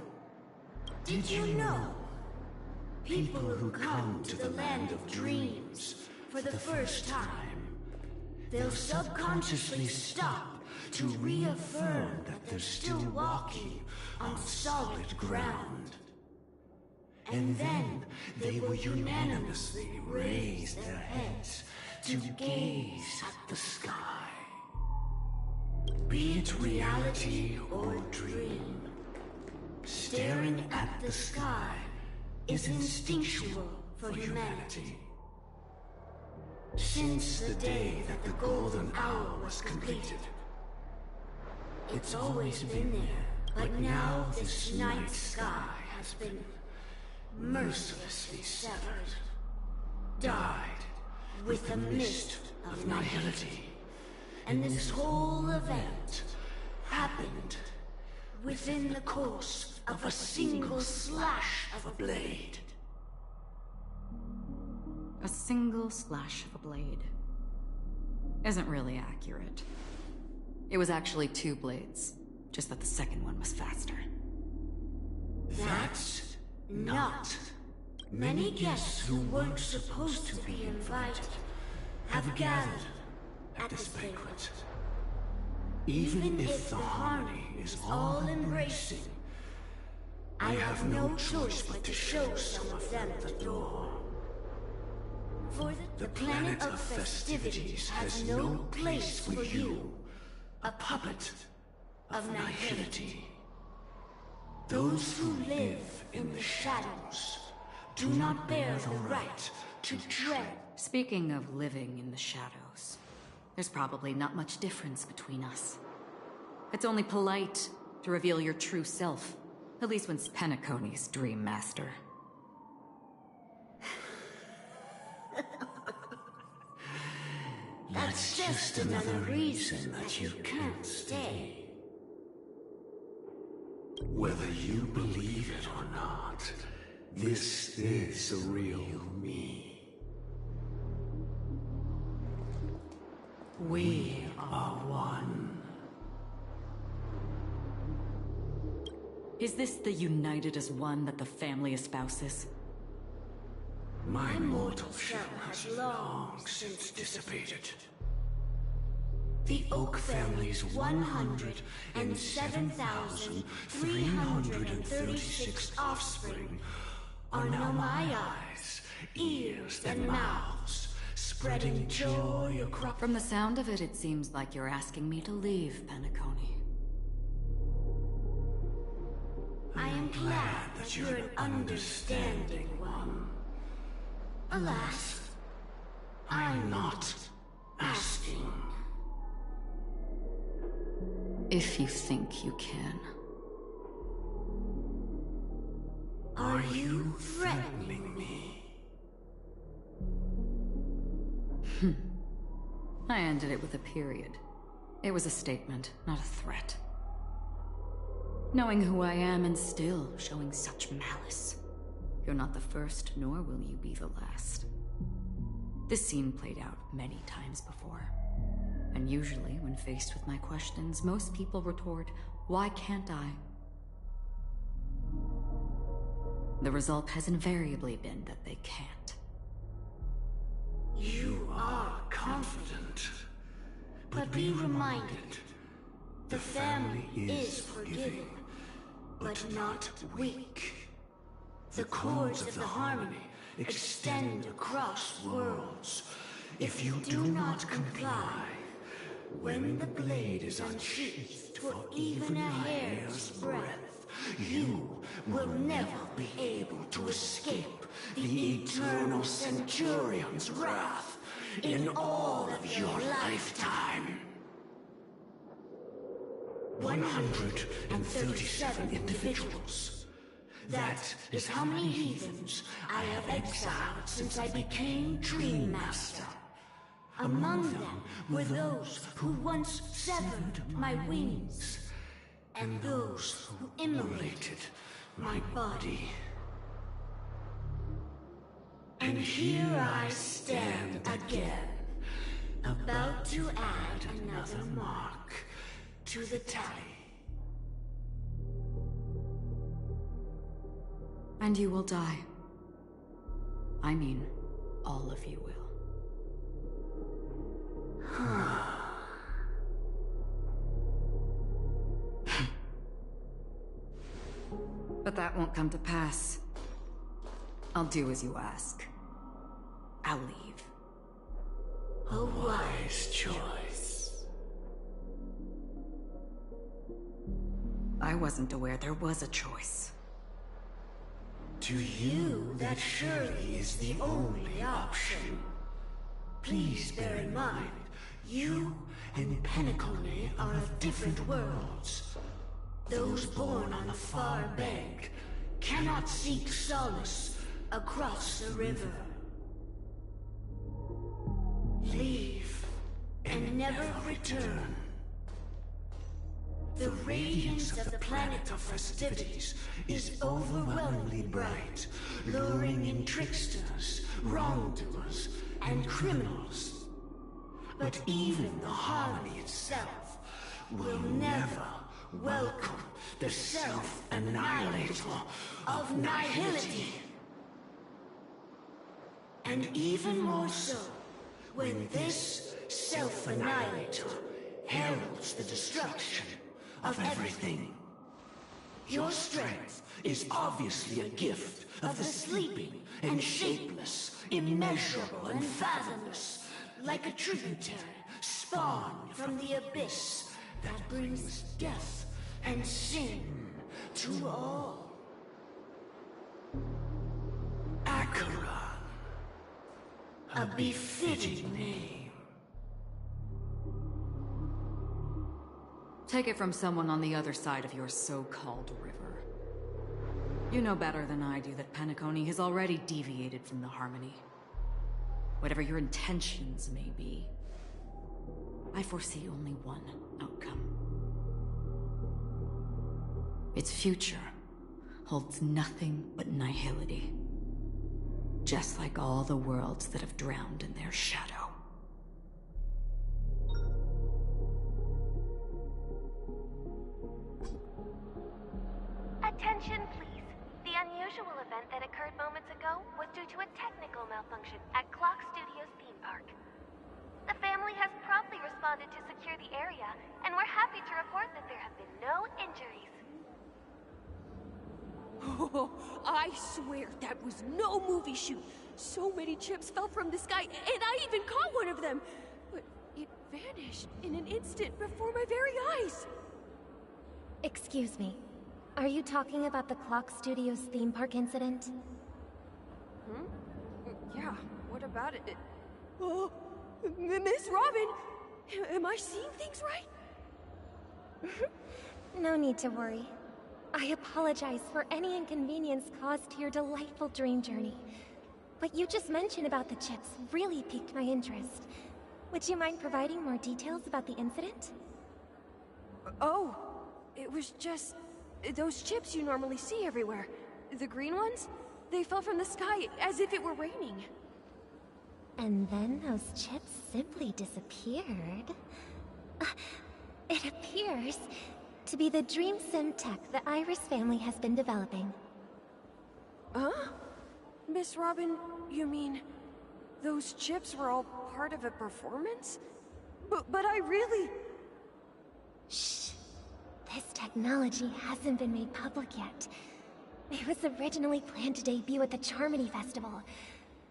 [SPEAKER 1] Did you know? People who come to the land of dreams for the first time, they'll subconsciously stop to reaffirm that they're still walking on solid ground. And then they will unanimously raise their heads to gaze at the sky. Be it reality or dream, staring at the sky is instinctual for humanity. Since the day that the golden hour was completed, it's always been there, but now this night sky has been mercilessly severed, dyed with the mist of nihility. And this whole event happened within the course of a single slash of a blade.
[SPEAKER 22] A single slash of a blade isn't really accurate. It was actually 2 blades, just that the second one was faster.
[SPEAKER 1] That's not. Many guests who weren't supposed to be invited have gathered at this banquet. Even if the harmony is all-embracing, I have no choice but to show some of them the door. For the planet of festivities has no place for you, a puppet of nihility. Those who live in the shadows do not bear the right to tread.
[SPEAKER 22] Speaking of living in the shadows, there's probably not much difference between us. It's only polite to reveal your true self, at least when Penacony's Dream Master.
[SPEAKER 1] That's just another reason that you can't stay. Whether you believe it or not, this is the real me. We are one.
[SPEAKER 22] Is this the united as one that the family espouses?
[SPEAKER 1] My mortal shell has long since dissipated. The Oak family's 107,336 offspring are now my eyes, ears, and mouths, spreading joy across...
[SPEAKER 22] From the sound of it, it seems like you're asking me to leave, Penacony.
[SPEAKER 1] I am glad that you're an understanding one. Alas, I'm not asking.
[SPEAKER 22] If you think you can.
[SPEAKER 1] Are you threatening me?
[SPEAKER 22] I ended it with a period. It was a statement, not a threat. Knowing who I am and still showing such malice. You're not the first, nor will you be the last. This scene played out many times before. And usually, when faced with my questions, most people retort, "Why can't I?" The result has invariably been that they can't.
[SPEAKER 1] You are confident. But be reminded, the family is forgiving, but not weak. The cords of the harmony extend across worlds. If you do not comply, when the blade is unsheathed for even a hair's breadth, you will never be able to escape the eternal Centurion's wrath in all of your lifetime. 137 individuals. That is how many heathens I have exiled since I became Dream Master. Among them were those who once severed my wings, and those who immolated my body. And here I stand again, about to add another mark to the tally.
[SPEAKER 22] And you will die. I mean, all of you will. But that won't come to pass. I'll do as you ask. I'll leave.
[SPEAKER 1] A wise choice.
[SPEAKER 22] I wasn't aware there was a choice.
[SPEAKER 1] To you, that surely is the only option. Please bear in mind, you and Penacony are of different worlds. Those born on the far bank cannot seek solace across the river. Leave and never return. The radiance of the planet of festivities is overwhelmingly bright, luring in tricksters, wrongdoers, and criminals. But even the harmony itself will never Welcome, the self-annihilator of nihility. And even more so, when this self-annihilator heralds the destruction of everything. Your strength is obviously a gift of the sleeping and shapeless, immeasurable and fathomless, like a tributary spawned from the abyss that brings death and sin to all. Acheron, a befitting name.
[SPEAKER 22] Take it from someone on the other side of your so-called river. You know better than I do that Penacony has already deviated from the Harmony. Whatever your intentions may be, I foresee only one outcome. Its future holds nothing but nihility. Just like all the worlds that have drowned in their shadow.
[SPEAKER 9] Attention, please. The unusual event that occurred moments ago was due to a technical malfunction at Clock Studios theme park. The family has promptly responded to secure the area, and we're happy to report that there have been no injuries.
[SPEAKER 14] Oh, I swear that was no movie shoot. So many chips fell from the sky, and I even caught one of them. But it vanished in an instant before my very eyes.
[SPEAKER 10] Excuse me. Are you talking about the Clock Studios theme park incident?
[SPEAKER 14] Hmm? Yeah, what about it? Oh, Miss Robin! Am I seeing things right?
[SPEAKER 10] No need to worry. I apologize for any inconvenience caused to your delightful dream journey. What you just mentioned about the chips really piqued my interest. Would you mind providing more details about the incident?
[SPEAKER 14] Oh, it was just... those chips you normally see everywhere. The green ones? They fell from the sky as if it were raining.
[SPEAKER 10] And then those chips simply disappeared. It appears to be the Dream Sim tech the Iris family has been developing.
[SPEAKER 14] Huh? Miss Robin, you mean... those chips were all part of a performance? But I really...
[SPEAKER 10] Shh. This technology hasn't been made public yet. It was originally planned to debut at the Charmony Festival,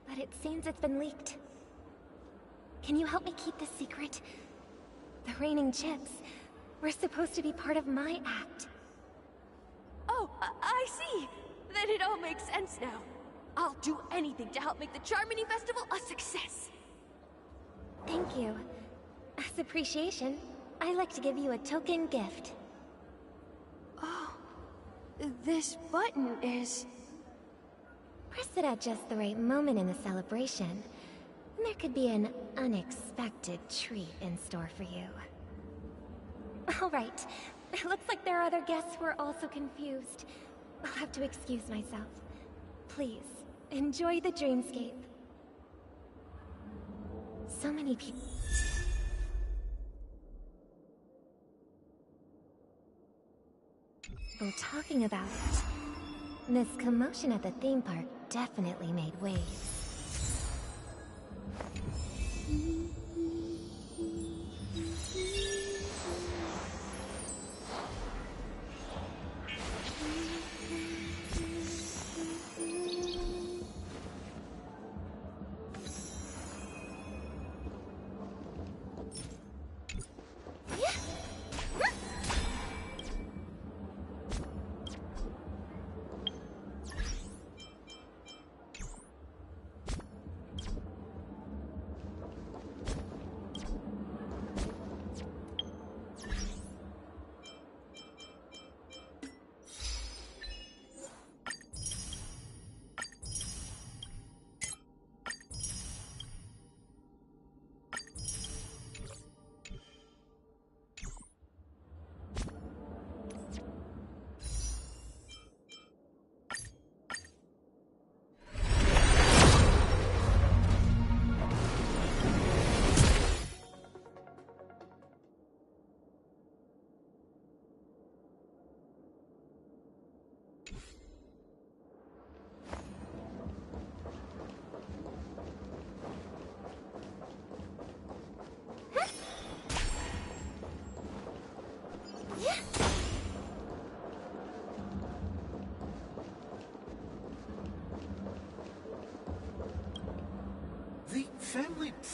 [SPEAKER 10] but it seems it's been leaked. Can you help me keep this secret? The raining chips were supposed to be part of my act.
[SPEAKER 14] Oh, I see! Then it all makes sense now. I'll do anything to help make the Charmony Festival a success!
[SPEAKER 10] Thank you. As appreciation, I'd like to give you a token gift.
[SPEAKER 14] Oh, this button is...
[SPEAKER 10] Press it at just the right moment in the celebration. There could be an unexpected treat in store for you. Alright, it looks like there are other guests who are also confused. I'll have to excuse myself. Please, enjoy the dreamscape. So many people... Well, talking about it, this commotion at the theme park definitely made waves.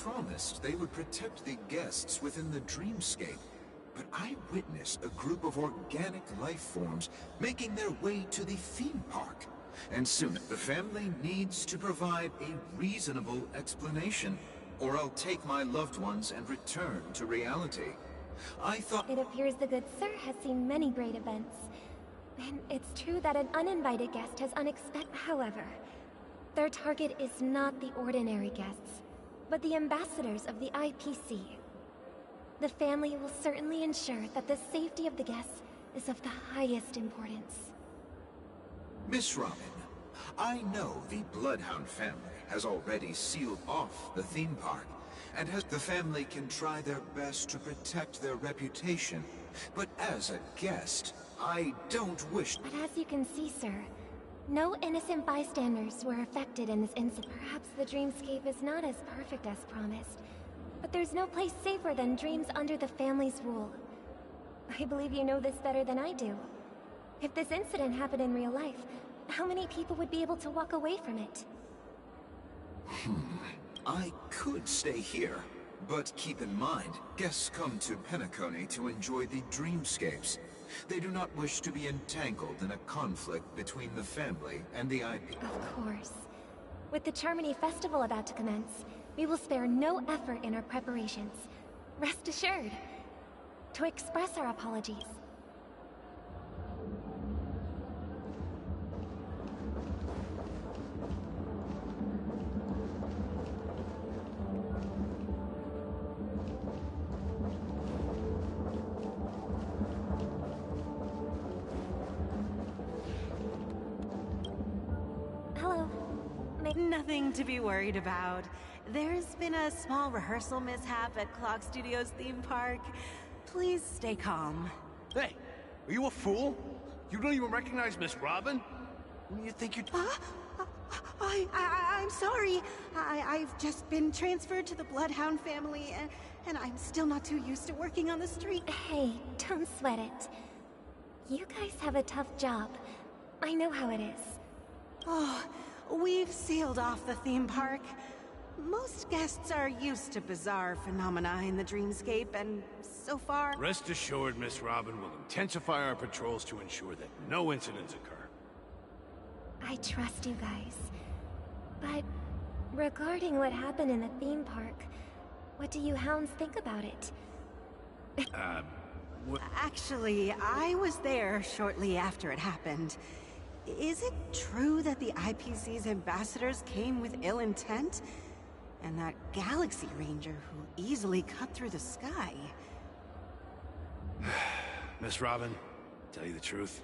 [SPEAKER 8] promised they would protect the guests within the dreamscape, but I witnessed a group of organic life forms making their way to the theme park. And soon, the family needs to provide a reasonable explanation, or I'll take my loved ones and return to reality. I thought—
[SPEAKER 9] It appears the good sir has seen many great events. And it's true that an uninvited guest has unexpected. However, their target is not the ordinary guests, but the ambassadors of the IPC. The family will certainly ensure that the safety of the guests is of the highest importance.
[SPEAKER 8] Miss Robin, I know the Bloodhound family has already sealed off the theme park, and the family can try their best to protect their reputation. But as a guest, I don't wish—
[SPEAKER 9] But as you can see, sir, no innocent bystanders were affected in this incident. Perhaps the dreamscape is not as perfect as promised, but there's no place safer than dreams under the family's rule. I believe you know this better than I do. If this incident happened in real life, how many people would be able to walk away from it?
[SPEAKER 8] I could stay here, but keep in mind, guests come to Penacony to enjoy the dreamscapes. They do not wish to be entangled in a conflict between the family and the IP.
[SPEAKER 9] Of course. With the Charmony Festival about to commence, we will spare no effort in our preparations. Rest assured. To express our apologies. Hello.
[SPEAKER 12] Nothing to be worried about. There's been a small rehearsal mishap at Clock Studios theme park. Please stay calm.
[SPEAKER 19] Hey, are you a fool? You don't even recognize Miss Robin? Who do you think you're—
[SPEAKER 12] I'm sorry. I've just been transferred to the Bloodhound family, and I'm still not too used to working on the street.
[SPEAKER 9] Hey, don't sweat it. You guys have a tough job. I know how it is.
[SPEAKER 12] Oh, we've sealed off the theme park. Most guests are used to bizarre phenomena in the dreamscape, and so far—
[SPEAKER 19] Rest assured, Miss Robin will intensify our patrols to ensure that no incidents occur.
[SPEAKER 9] I trust you guys. But regarding what happened in the theme park, what do you hounds think about it?
[SPEAKER 12] Actually, I was there shortly after it happened. Is it true that the IPC's ambassadors came with ill intent? And that Galaxy Ranger who easily cut through the sky?
[SPEAKER 19] Miss Robin, to tell you the truth,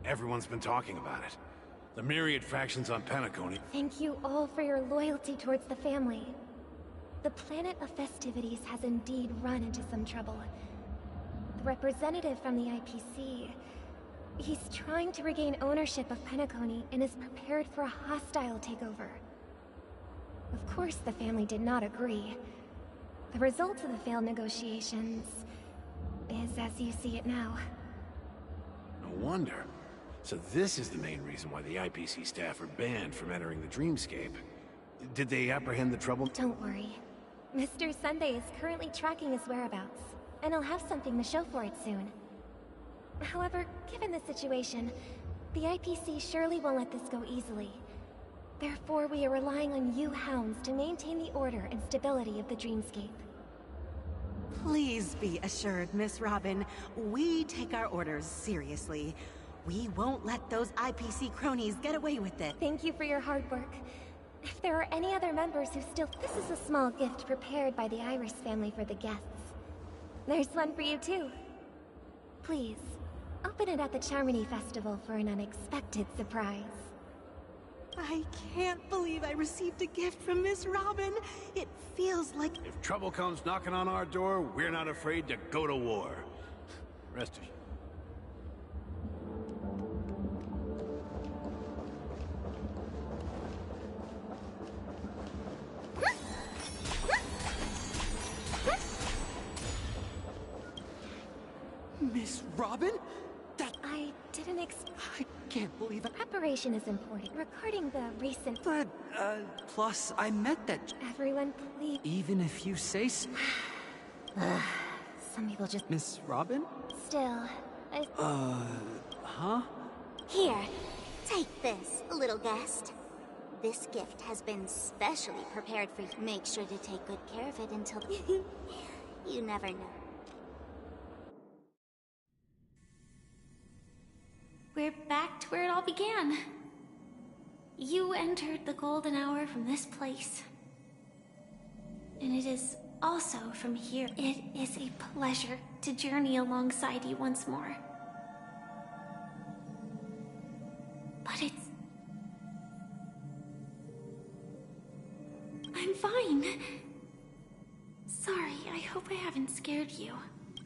[SPEAKER 19] everyone's been talking about it. The myriad factions on Penacony—
[SPEAKER 9] Thank you all for your loyalty towards the family. The planet of festivities has indeed run into some trouble. The representative from the IPC, he's trying to regain ownership of Penacony and is prepared for a hostile takeover. Of course, the family did not agree. The result of the failed negotiations is as you see it now.
[SPEAKER 19] No wonder. So this is the main reason why the IPC staff are banned from entering the dreamscape. Did they apprehend the trouble?
[SPEAKER 9] Don't worry. Mr. Sunday is currently tracking his whereabouts, and he'll have something to show for it soon. However, given the situation, the IPC surely won't let this go easily. Therefore, we are relying on you hounds to maintain the order and stability of the dreamscape.
[SPEAKER 12] Please be assured, Miss Robin, we take our orders seriously. We won't let those IPC cronies get away with it.
[SPEAKER 9] Thank you for your hard work. If there are any other members who still— This is a small gift prepared by the Iris family for the guests. There's one for you too. Please, open it at the Charmony Festival for an unexpected surprise.
[SPEAKER 12] I can't believe I received a gift from Miss Robin. It feels like—
[SPEAKER 19] If trouble comes knocking on our door, we're not afraid to go to war. Rest assured.
[SPEAKER 12] Miss Robin?
[SPEAKER 9] I didn't
[SPEAKER 12] I can't believe it.
[SPEAKER 9] Preparation is important. Regarding the recent—
[SPEAKER 12] But
[SPEAKER 4] Plus, I met that...
[SPEAKER 3] Everyone, please.
[SPEAKER 4] Even if you say so...
[SPEAKER 3] Some people just...
[SPEAKER 4] Miss Robin?
[SPEAKER 3] Still,
[SPEAKER 4] Huh?
[SPEAKER 3] Here, take this, little guest. This gift has been specially prepared for you. Make sure to take good care of it until... You never know.
[SPEAKER 14] We're back to where it all began. You entered the golden hour from this place. And it is also from here. It is a pleasure to journey alongside you once more. But I'm fine. Sorry, I hope I haven't scared you.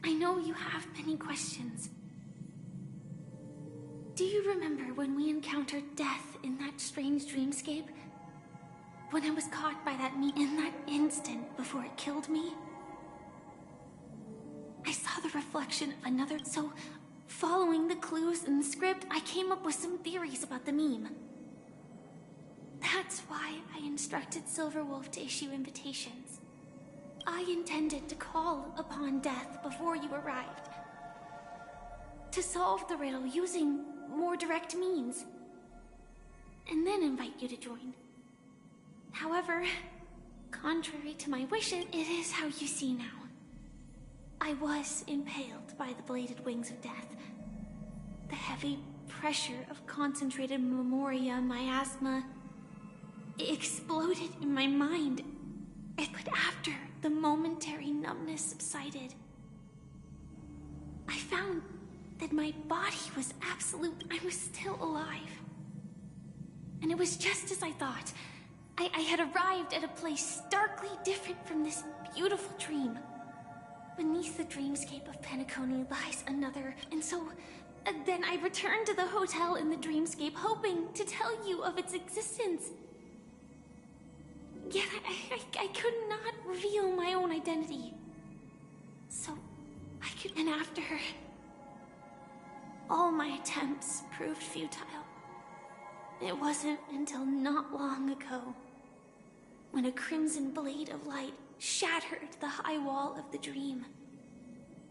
[SPEAKER 14] I know you have many questions. Do you remember when we encountered death in that strange dreamscape? When I was caught by that in that instant before it killed me? I saw the reflection of another, so following the clues in the script, I came up with some theories about the meme. That's why I instructed Silverwolf to issue invitations. I intended to call upon death before you arrived. To solve the riddle using more direct means. And then invite you to join. However, contrary to my wishes, it is how you see now. I was impaled by the bladed wings of death. The heavy pressure of concentrated memoria, miasma, exploded in my mind. But after the momentary numbness subsided, I found that my body was absolute. I was still alive. And it was just as I thought. I had arrived at a place starkly different from this beautiful dream. Beneath the dreamscape of Penacony lies another, and so then I returned to the hotel in the dreamscape, hoping to tell you of its existence. Yet I could not reveal my own identity. So I could, and after all my attempts proved futile. It wasn't until not long ago when a crimson blade of light shattered the high wall of the dream,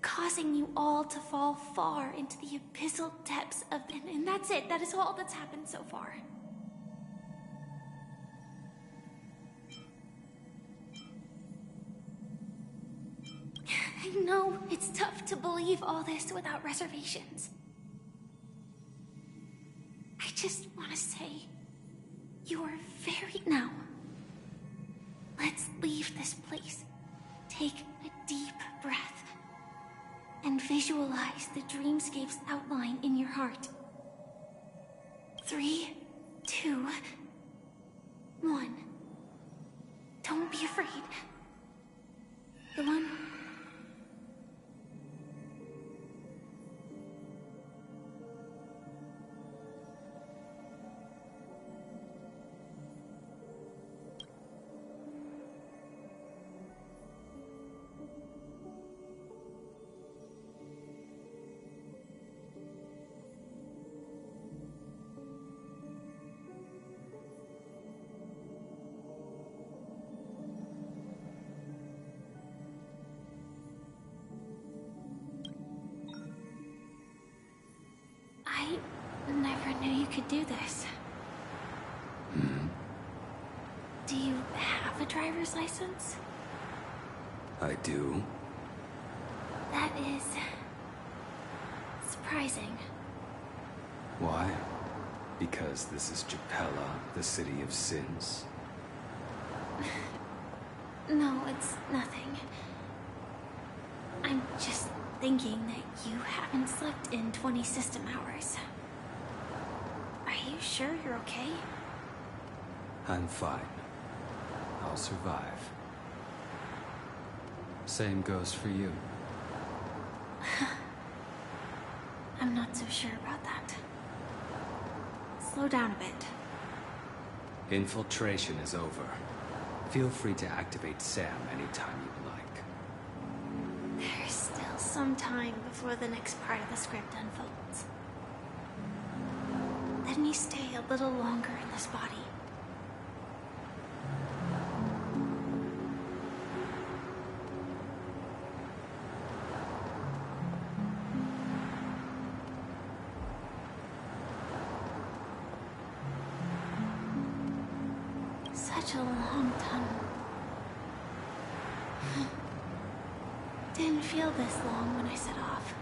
[SPEAKER 14] causing you all to fall far into the abyssal depths of... And that's it. That is all that's happened so far. I know it's tough to believe all this without reservations. I just want to say, you are very... Now, let's leave this place. Take a deep breath and visualize the dreamscape's outline in your heart. 3, 2, 1. Don't be afraid. The one... I never knew you could do this. Do you have a driver's license?
[SPEAKER 15] I do.
[SPEAKER 14] That is... surprising.
[SPEAKER 15] Why? Because this is Japella, the city of sins?
[SPEAKER 14] No, it's nothing. I'm just thinking that you haven't slept in 20 system hours. Are you sure you're okay?
[SPEAKER 15] I'm fine. I'll survive. Same goes for you.
[SPEAKER 14] I'm not so sure about that. Slow down a bit.
[SPEAKER 15] Infiltration is over. Feel free to activate Sam anytime you'd like.
[SPEAKER 14] There's still some time before the next part of the script unfolds. Let me stay a little longer in this body.
[SPEAKER 3] such a long tunnel. Didn't feel this long when I set off.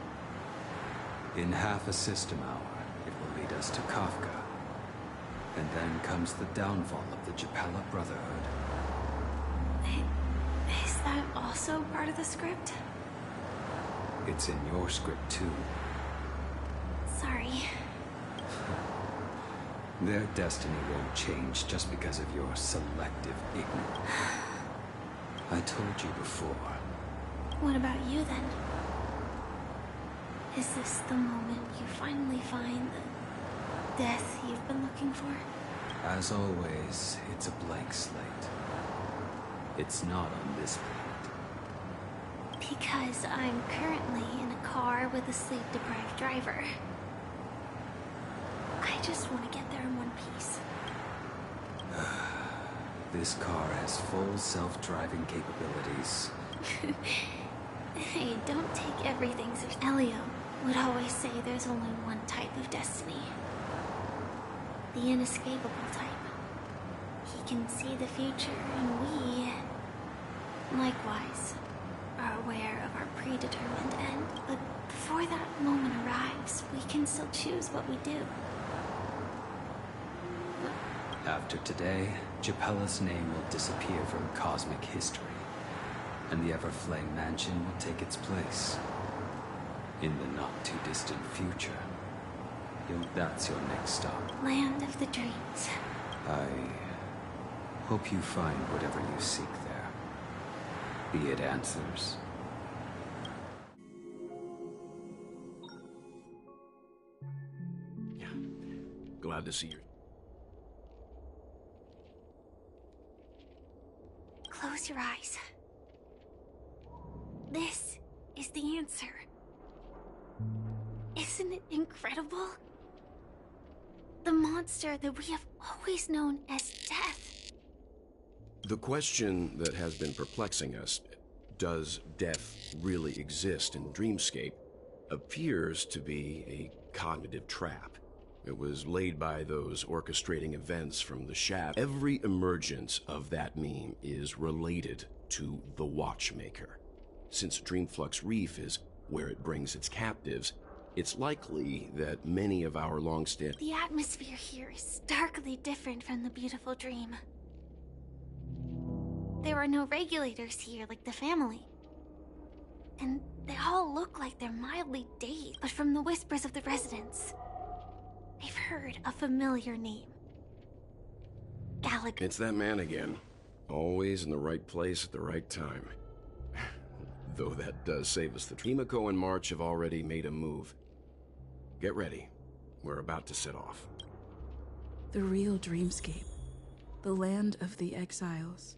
[SPEAKER 15] In half a system hour, it will lead us to Kafka. And then comes the downfall of the Japella Brotherhood.
[SPEAKER 3] Is that also part of the script?
[SPEAKER 15] It's in your script, too.
[SPEAKER 3] Sorry.
[SPEAKER 15] Their destiny won't change just because of your selective ignorance. I told you before.
[SPEAKER 3] What about you, then? Is this the moment you finally find the death you've been looking for?
[SPEAKER 15] As always, it's a blank slate. It's not on this planet.
[SPEAKER 3] Because I'm currently in a car with a sleep-deprived driver. I just want to get there in one piece.
[SPEAKER 15] This car has full self-driving capabilities.
[SPEAKER 3] Hey, don't take everything so... Elio would always say there's only one type of destiny. The inescapable type. He can see the future, and we, likewise, are aware of our predetermined end. But before that moment arrives, we can still choose what we do.
[SPEAKER 15] After today, Japella's name will disappear from cosmic history, and the Everflame Mansion will take its place. In the not-too-distant future. That's your next stop.
[SPEAKER 3] Land of the dreams.
[SPEAKER 15] I hope you find whatever you seek there. Be it answers.
[SPEAKER 19] Yeah. Glad to see you.
[SPEAKER 3] Close your eyes. This is the answer. Isn't it incredible? The monster that we have always known as death.
[SPEAKER 7] The question that has been perplexing us, does death really exist in Dreamscape, appears to be a cognitive trap. It was laid by those orchestrating events from the shaft. Every emergence of that meme is related to the Watchmaker. Since Dreamflux Reef is where it brings its captives, it's likely that many of our long-standing...
[SPEAKER 3] The atmosphere here is starkly different from the beautiful dream. There are no regulators here like the family. And they all look like they're mildly dazed. But from the whispers of the residents, I've heard a familiar name. Gallagher.
[SPEAKER 7] It's that man again. Always in the right place at the right time. Though that does save us the... Himiko and March have already made a move. Get ready. We're about to set off.
[SPEAKER 13] The real Dreamscape. The land of the exiles.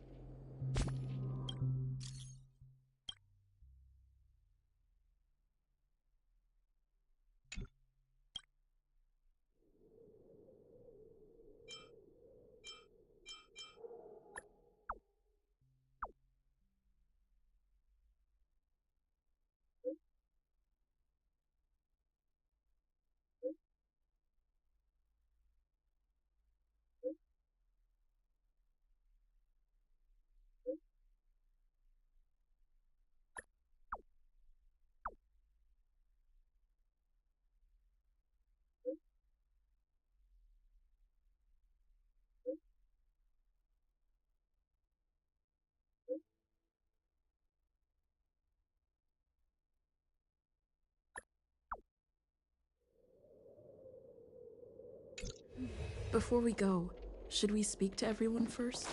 [SPEAKER 13] Before we go, should we speak to everyone first?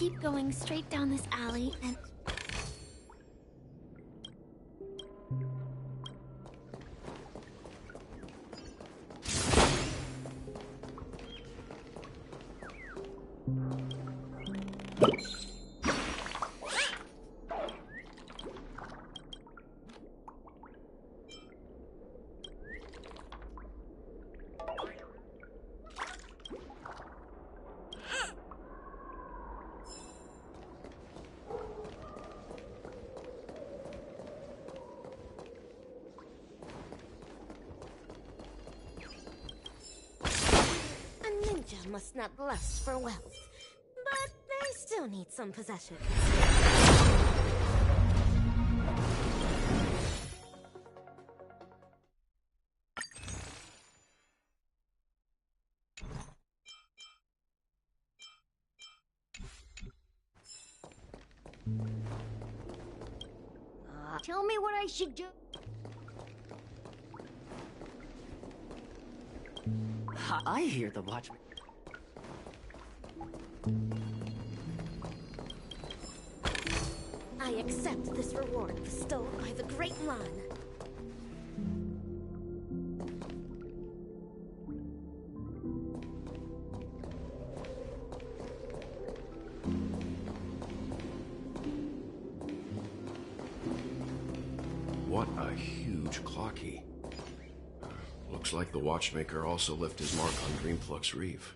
[SPEAKER 3] keep going straight down this alley and...
[SPEAKER 2] Must not lust for wealth, but they still need some possessions.
[SPEAKER 1] Tell me what I should do.
[SPEAKER 4] I hear the watchman.
[SPEAKER 2] I accept this reward bestowed by the Great Lan.
[SPEAKER 19] What a huge clocky. Looks like the watchmaker also left his mark on Dreamflux Reef.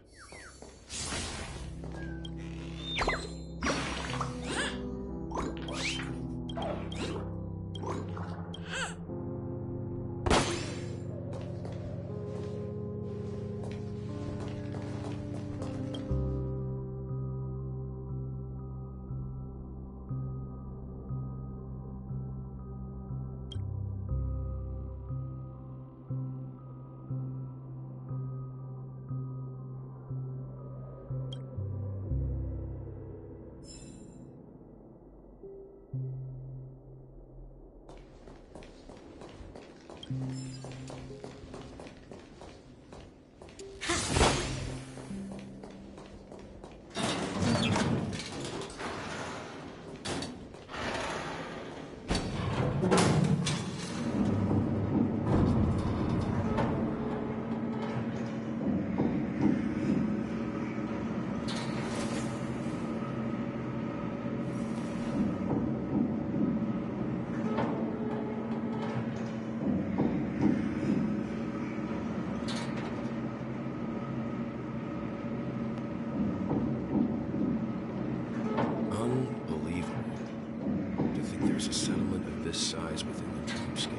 [SPEAKER 19] There's a settlement of this size within the dreamscape,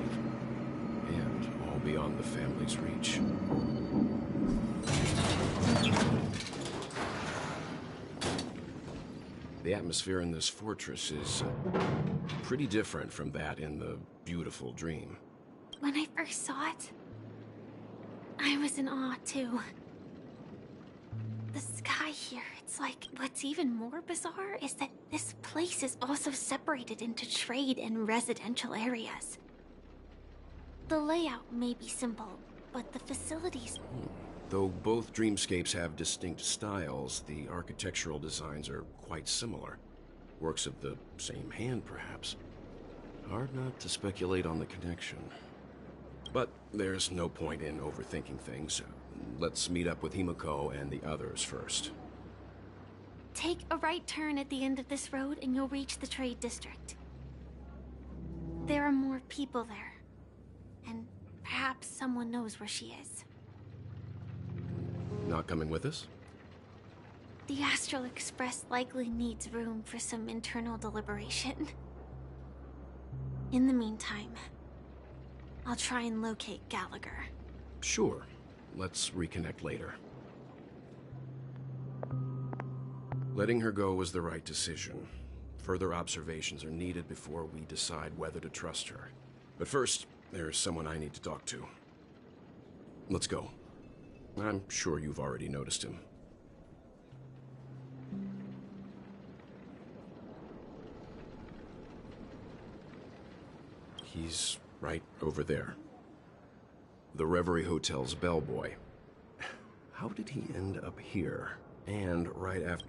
[SPEAKER 19] and all beyond the family's reach. The atmosphere in this fortress is pretty different from that in the beautiful dream.
[SPEAKER 3] When I first saw it, I was in awe too. The sky here, it's like, what's even more bizarre is that this place is also separated into trade and residential areas. The layout may be simple, but the facilities...
[SPEAKER 19] Though both dreamscapes have distinct styles, the architectural designs are quite similar. Works of the same hand, perhaps. Hard not to speculate on the connection. But there's no point in overthinking things. Let's meet up with Himiko and the others first.
[SPEAKER 3] Take a right turn at the end of this road and you'll reach the trade district. There are more people there. And perhaps someone knows where she is.
[SPEAKER 19] Not coming with us?
[SPEAKER 3] The Astral Express likely needs room for some internal deliberation. In the meantime, I'll try and locate Gallagher.
[SPEAKER 19] Sure. Let's reconnect later. Letting her go was the right decision. Further observations are needed before we decide whether to trust her. But first, there's someone I need to talk to. Let's go. I'm sure you've already noticed him. He's right over there. The Reverie Hotel's bellboy. How did he end up here? And right after...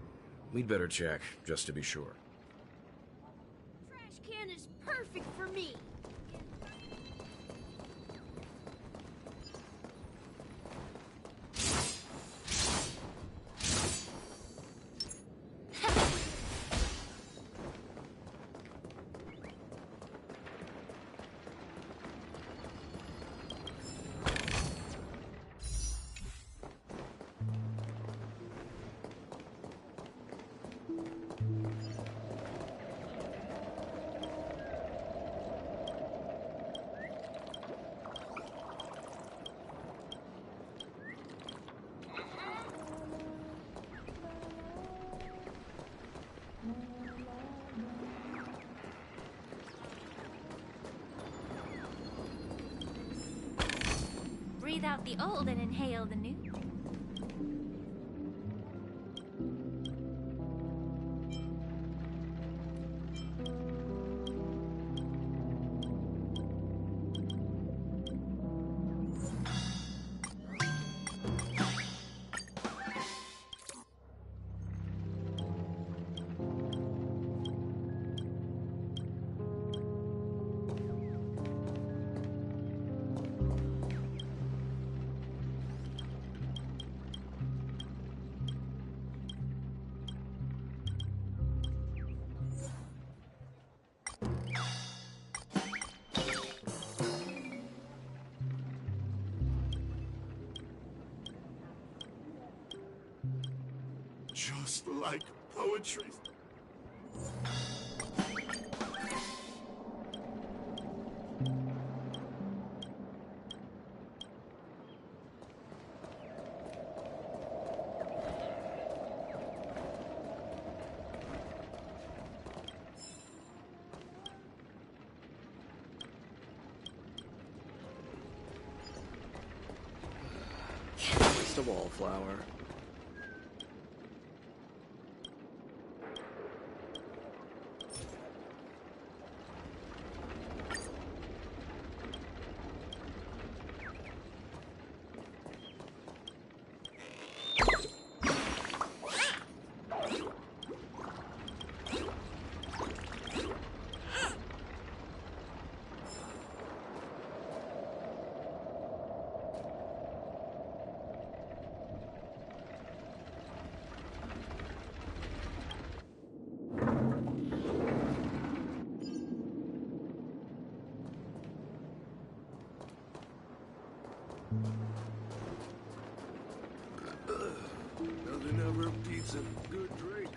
[SPEAKER 19] We'd better check, just to be sure.
[SPEAKER 2] Trash can is perfect for me.
[SPEAKER 3] Breathe out the old and inhale the new.
[SPEAKER 20] Just like poetry.
[SPEAKER 4] Just a wallflower.
[SPEAKER 7] Nothing ever beats a good drink.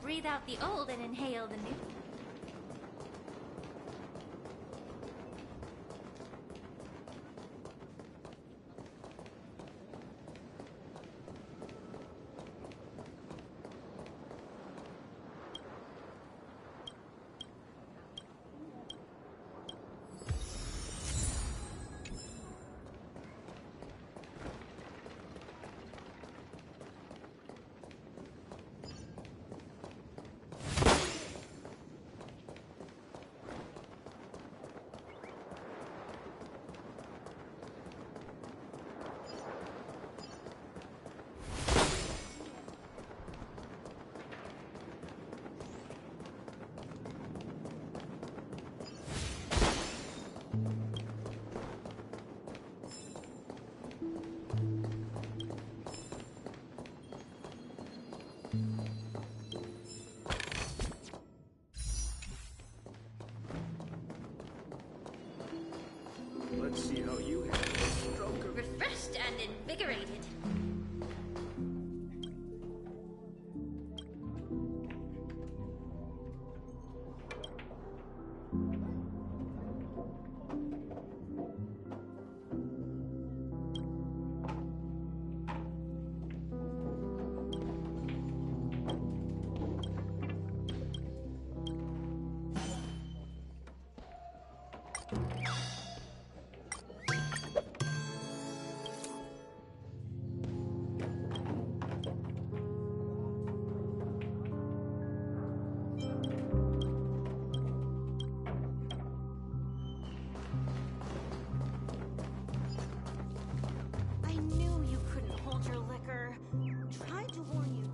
[SPEAKER 3] Breathe out the old and inhale the new.
[SPEAKER 4] Let's see how you handle a stroke of...
[SPEAKER 3] Refreshed and invigorated.
[SPEAKER 10] I knew you couldn't hold your liquor. Tried to warn you to.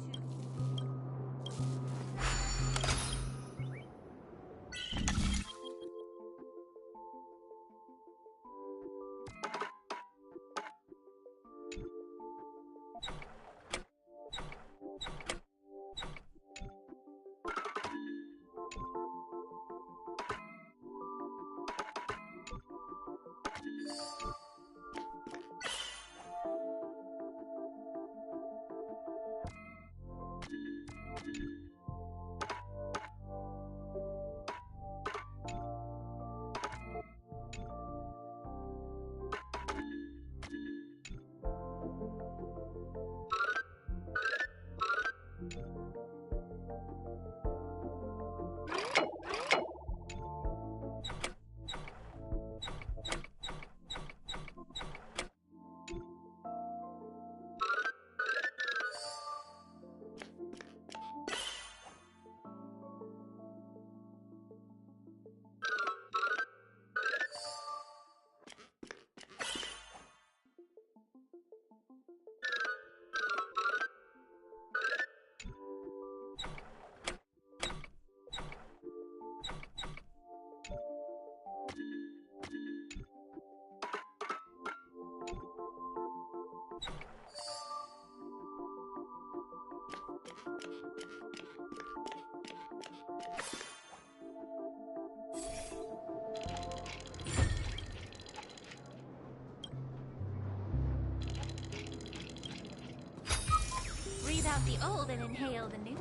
[SPEAKER 3] Breathe out the old and inhale the new.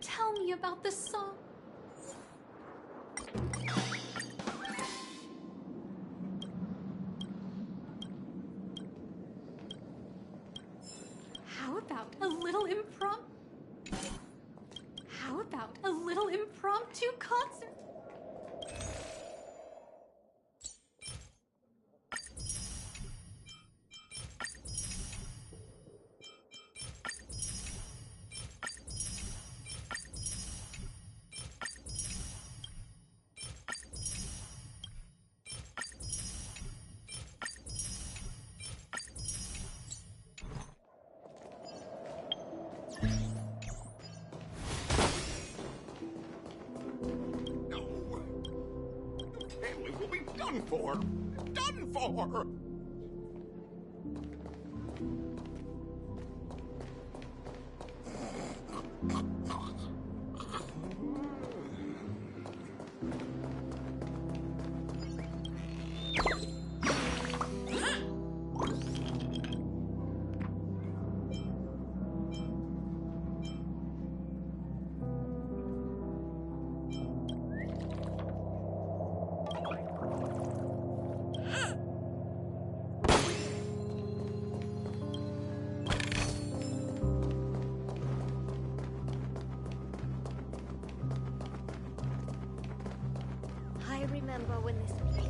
[SPEAKER 14] Tell me about the song. How about a little impromptu concert?
[SPEAKER 23] Family will be done for! Done for!
[SPEAKER 2] I remember when this place was...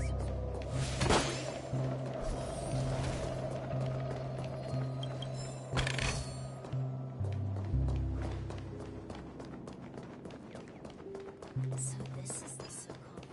[SPEAKER 2] So this is the so-called...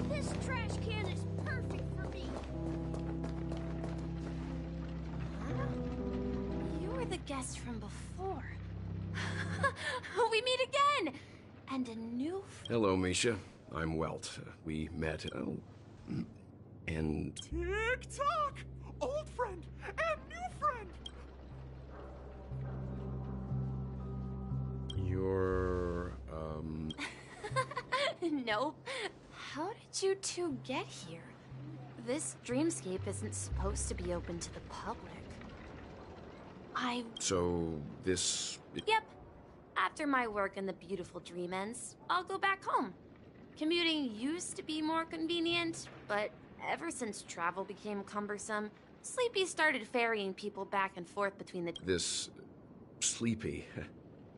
[SPEAKER 2] This trash can is perfect for me. Huh? You were the guest from before. We meet again! And a new...
[SPEAKER 19] Hello, Misha. I'm Welt. We met... and...
[SPEAKER 5] Tick-tock! Old friend and new friend!
[SPEAKER 19] You're,
[SPEAKER 2] Nope. How did you two get here? This dreamscape isn't supposed to be open to the public.
[SPEAKER 19] So, this...
[SPEAKER 2] Yep. After my work in the beautiful dream ends, I'll go back home. Commuting used to be more convenient, but ever since travel became cumbersome, Sleepy started ferrying people back and forth between the...
[SPEAKER 19] This... Sleepy.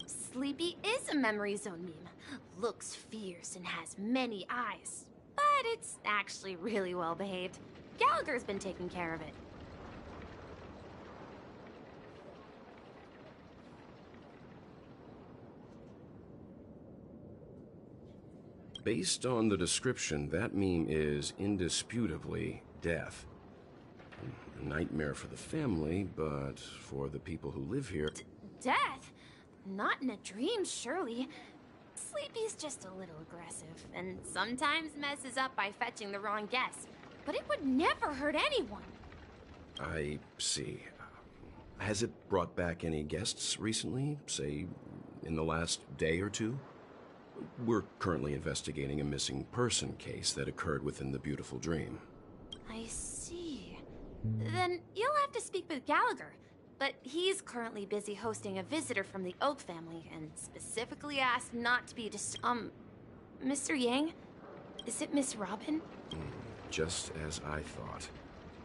[SPEAKER 2] Sleepy is a memory zone meme. Looks fierce and has many eyes. But it's actually really well behaved. Gallagher's been taking care of it.
[SPEAKER 19] Based on the description, that meme is indisputably death. A nightmare for the family, but for the people who live here...
[SPEAKER 2] Death? Not in a dream, surely. Sleepy's just a little aggressive, and sometimes messes up by fetching the wrong guess. But it would never hurt anyone.
[SPEAKER 19] I see. Has it brought back any guests recently? Say, in the last day or two? We're currently investigating a missing person case that occurred within the beautiful dream.
[SPEAKER 2] I see. Then you'll have to speak with Gallagher. But he's currently busy hosting a visitor from the Oak family and specifically asked not to be Mr. Yang? Is it Miss Robin?
[SPEAKER 19] Just as I thought.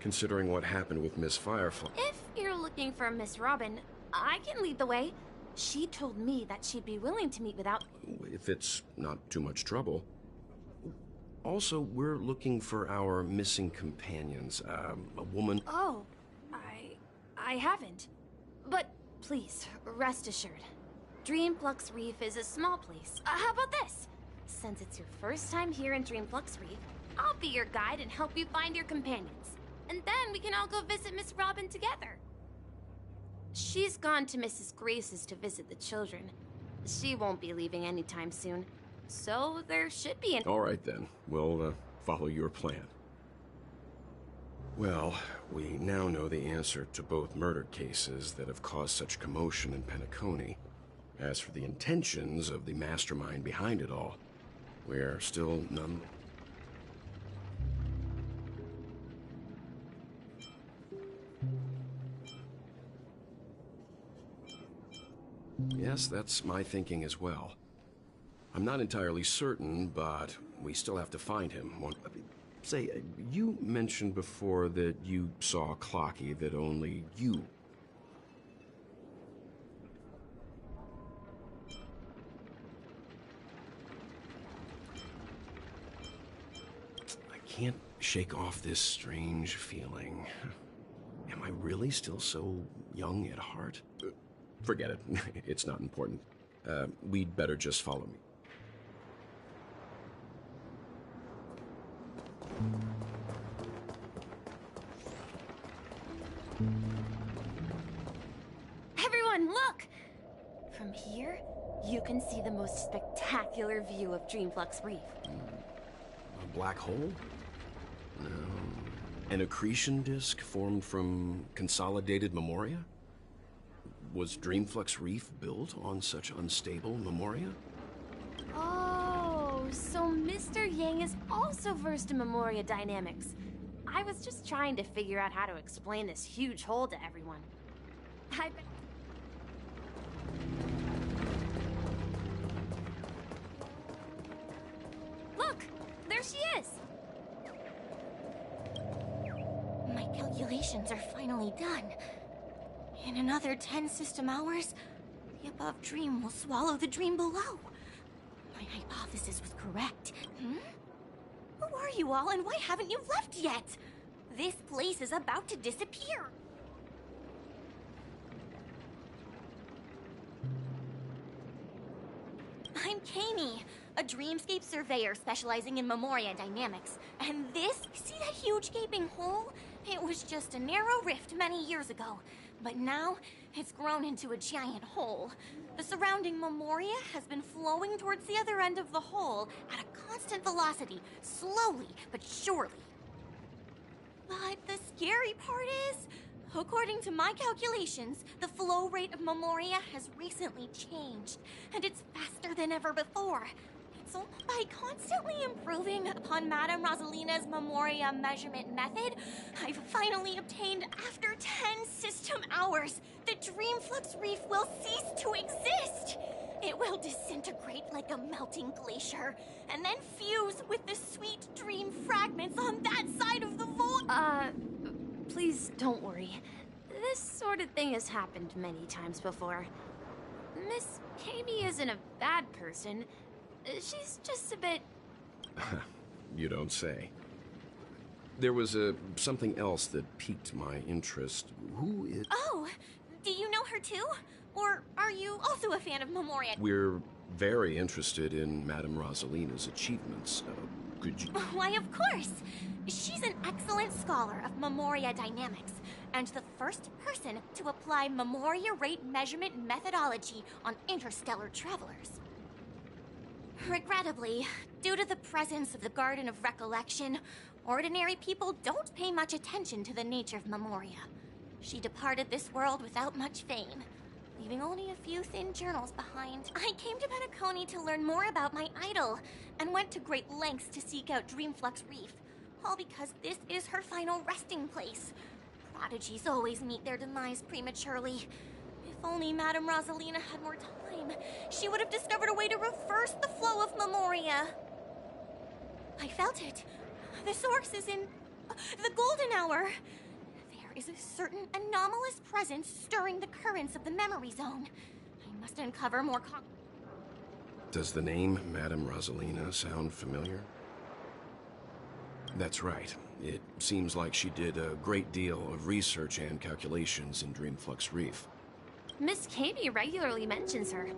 [SPEAKER 19] Considering what happened with Miss Firefly...
[SPEAKER 2] If you're looking for Miss Robin, I can lead the way. She told me that she'd be willing to meet without...
[SPEAKER 19] If it's not too much trouble. Also, we're looking for our missing companions. A woman...
[SPEAKER 2] Oh, I haven't. But please, rest assured. Dreamflux Reef is a small place. How about this? Since it's your first time here in Dreamflux Reef, I'll be your guide and help you find your companions. And then we can all go visit Miss Robin together. She's gone to Mrs. Grace's to visit the children. She won't be leaving anytime soon. So there should be an...
[SPEAKER 19] All right then. We'll follow your plan. Well, we now know the answer to both murder cases that have caused such commotion in Penacony. As for the intentions of the mastermind behind it all, we're still none... Yes, that's my thinking as well. I'm not entirely certain, but we still have to find him. Say, you mentioned before that you saw Clocky that only you... I can't shake off this strange feeling. Am I really still so young at heart? Forget it. It's not important. We'd better just follow me.
[SPEAKER 2] Everyone, look! From here, you can see the most spectacular view of Dreamflux Reef.
[SPEAKER 19] A black hole? No. An accretion disk formed from consolidated memoria? Was Dreamflux Reef built on such unstable memoria?
[SPEAKER 2] Oh, so Mr. Yang is also versed in memoria dynamics. I was just trying to figure out how to explain this huge hole to everyone. Look! There's she is!
[SPEAKER 10] My calculations are finally done. In another 10 system hours, the above dream will swallow the dream below. My hypothesis was correct. Who are you all, and why haven't you left yet? This place is about to disappear. I'm Kami, a dreamscape surveyor specializing in Memoria dynamics. And this, see that huge gaping hole? It was just a narrow rift many years ago, but now it's grown into a giant hole. The surrounding Memoria has been flowing towards the other end of the hole at a constant velocity, slowly but surely. But the scary part is, according to my calculations, the flow rate of Memoria has recently changed, and it's faster than ever before. So, by constantly improving upon Madame Rosalina's Memoria measurement method, I've finally obtained, after 10 system hours, the Dreamflux Reef will cease to exist! It will disintegrate like a melting glacier, and then fuse with the sweet dream fragments on that side of the void.
[SPEAKER 2] Please don't worry. This sort of thing has happened many times before. Miss Kami isn't a bad person. She's just a bit...
[SPEAKER 19] You don't say. There was something else that piqued my interest. Who is...
[SPEAKER 10] Oh, do you know her too? Or are you also a fan of Memoria?
[SPEAKER 19] We're very interested in Madame Rosalina's achievements. Could you...
[SPEAKER 10] Why, of course! She's an excellent scholar of Memoria dynamics, and the first person to apply Memoria rate measurement methodology on interstellar travelers. Regrettably, due to the presence of the Garden of Recollection, ordinary people don't pay much attention to the nature of Memoria. She departed this world without much fame, leaving only a few thin journals behind. I came to Penacony to learn more about my idol, and went to great lengths to seek out Dreamflux Reef, all because this is her final resting place. Prodigies always meet their demise prematurely. If only Madame Rosalina had more time, she would have discovered a way to reverse the flow of Memoria. I felt it. The source is in the golden hour. There is a certain anomalous presence stirring the currents of the memory zone. I must uncover more
[SPEAKER 19] Does the name Madame Rosalina sound familiar? That's right. It seems like she did a great deal of research and calculations in Dreamflux Reef.
[SPEAKER 2] Miss Kami regularly mentions her.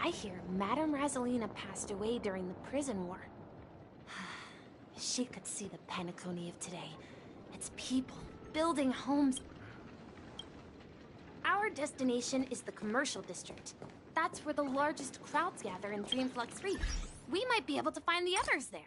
[SPEAKER 2] I hear Madame Rosalina passed away during the prison war. She could see the Penacony of today. Its people, building homes. Our destination is the commercial district. That's where the largest crowds gather in Dreamflux Reef. We might be able to find the others there.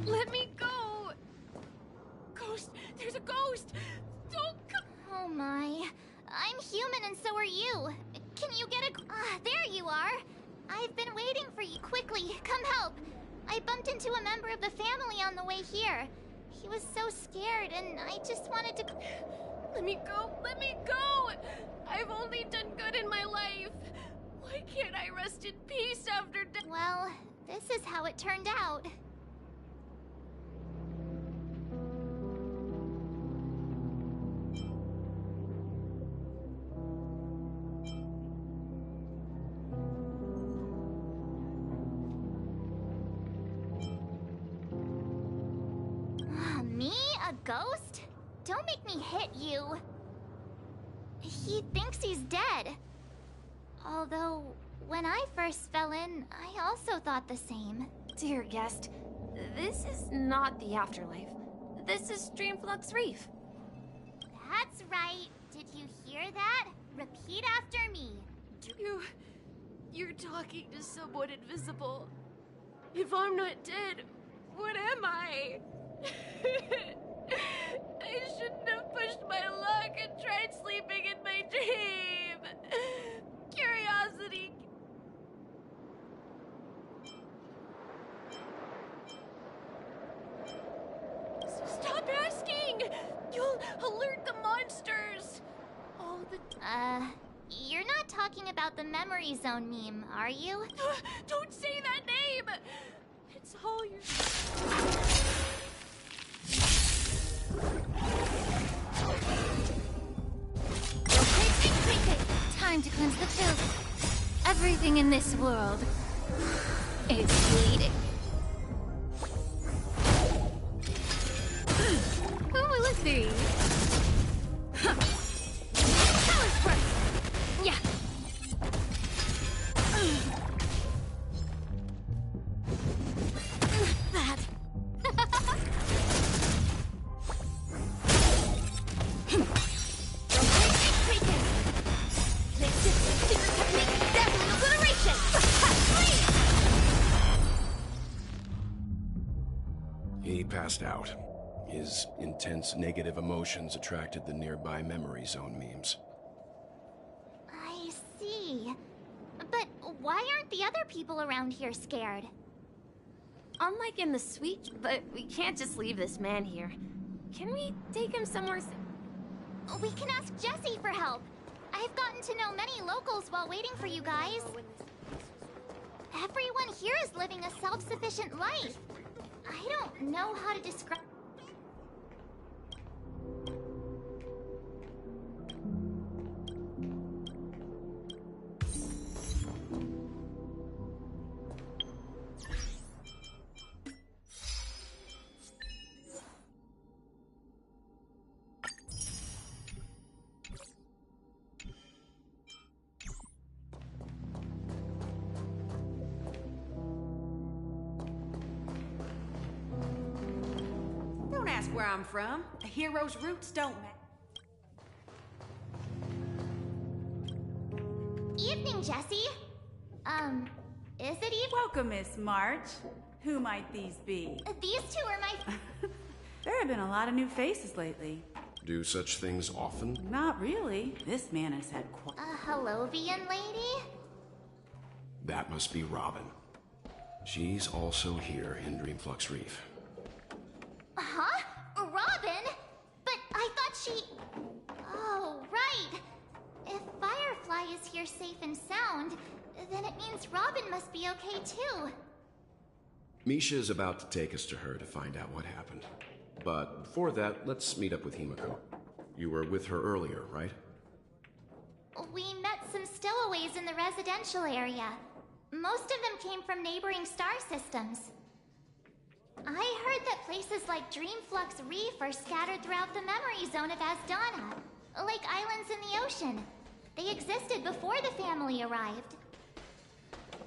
[SPEAKER 3] Let me go! Ghost! There's a ghost! Don't come!
[SPEAKER 11] Oh my. I'm human and so are you. Can you get a... there you are. I've been waiting for you. Quickly, come help. I bumped into a member of the family on the way here. He was so scared and I just wanted to...
[SPEAKER 3] Let me go! Let me go! I've only done good in my life. Why can't I rest in peace after death?
[SPEAKER 11] Well, this is how it turned out. Me? A ghost? Don't make me hit you. He thinks he's dead. Although, when I first fell in, I also thought the same.
[SPEAKER 2] Dear guest, this is not the afterlife. This is Dreamflux Reef.
[SPEAKER 11] That's right. Did you hear that? Repeat after me.
[SPEAKER 3] You're talking to someone invisible. If I'm not dead, what am I? I shouldn't have pushed my luck and tried sleeping in my dream.
[SPEAKER 2] Alert the monsters! All the...
[SPEAKER 11] You're not talking about the Memory Zone meme, are you?
[SPEAKER 2] Don't say that name! It's all your...
[SPEAKER 11] Time to cleanse the filth. Everything in this world is bleeding. Oh, let's see. Yeah. That.
[SPEAKER 19] He passed out. His intense negative emotions attracted the nearby Memory Zone memes.
[SPEAKER 11] I see. But why aren't the other people around here scared?
[SPEAKER 2] Unlike in the suite, but we can't just leave this man here. Can we take him somewhere?
[SPEAKER 11] We can ask Jessie for help. I've gotten to know many locals while waiting for you guys. Everyone here is living a self-sufficient life. I don't know how to describe...
[SPEAKER 16] Don't ask where I'm from. A hero's roots don't matter.
[SPEAKER 11] Evening, Jessie. Is it evening?
[SPEAKER 16] Welcome, Miss March. Who might these be?
[SPEAKER 11] These two are my...
[SPEAKER 16] There have been a lot of new faces lately.
[SPEAKER 19] Do such things often?
[SPEAKER 16] Not really. This man has had quite...
[SPEAKER 11] A Hellovian lady?
[SPEAKER 19] That must be Robin. She's also here in Dreamflux Reef.
[SPEAKER 11] Huh? Robin? But I thought she... Oh, right. If Firefly is here safe and sound, then it means Robin must be okay too.
[SPEAKER 19] Misha is about to take us to her to find out what happened. But before that, let's meet up with Himiko. You were with her earlier, right?
[SPEAKER 11] We met some stowaways in the residential area. Most of them came from neighboring star systems. I heard that places like Dreamflux Reef are scattered throughout the memory zone of Asdana, like islands in the ocean. They existed before the family arrived.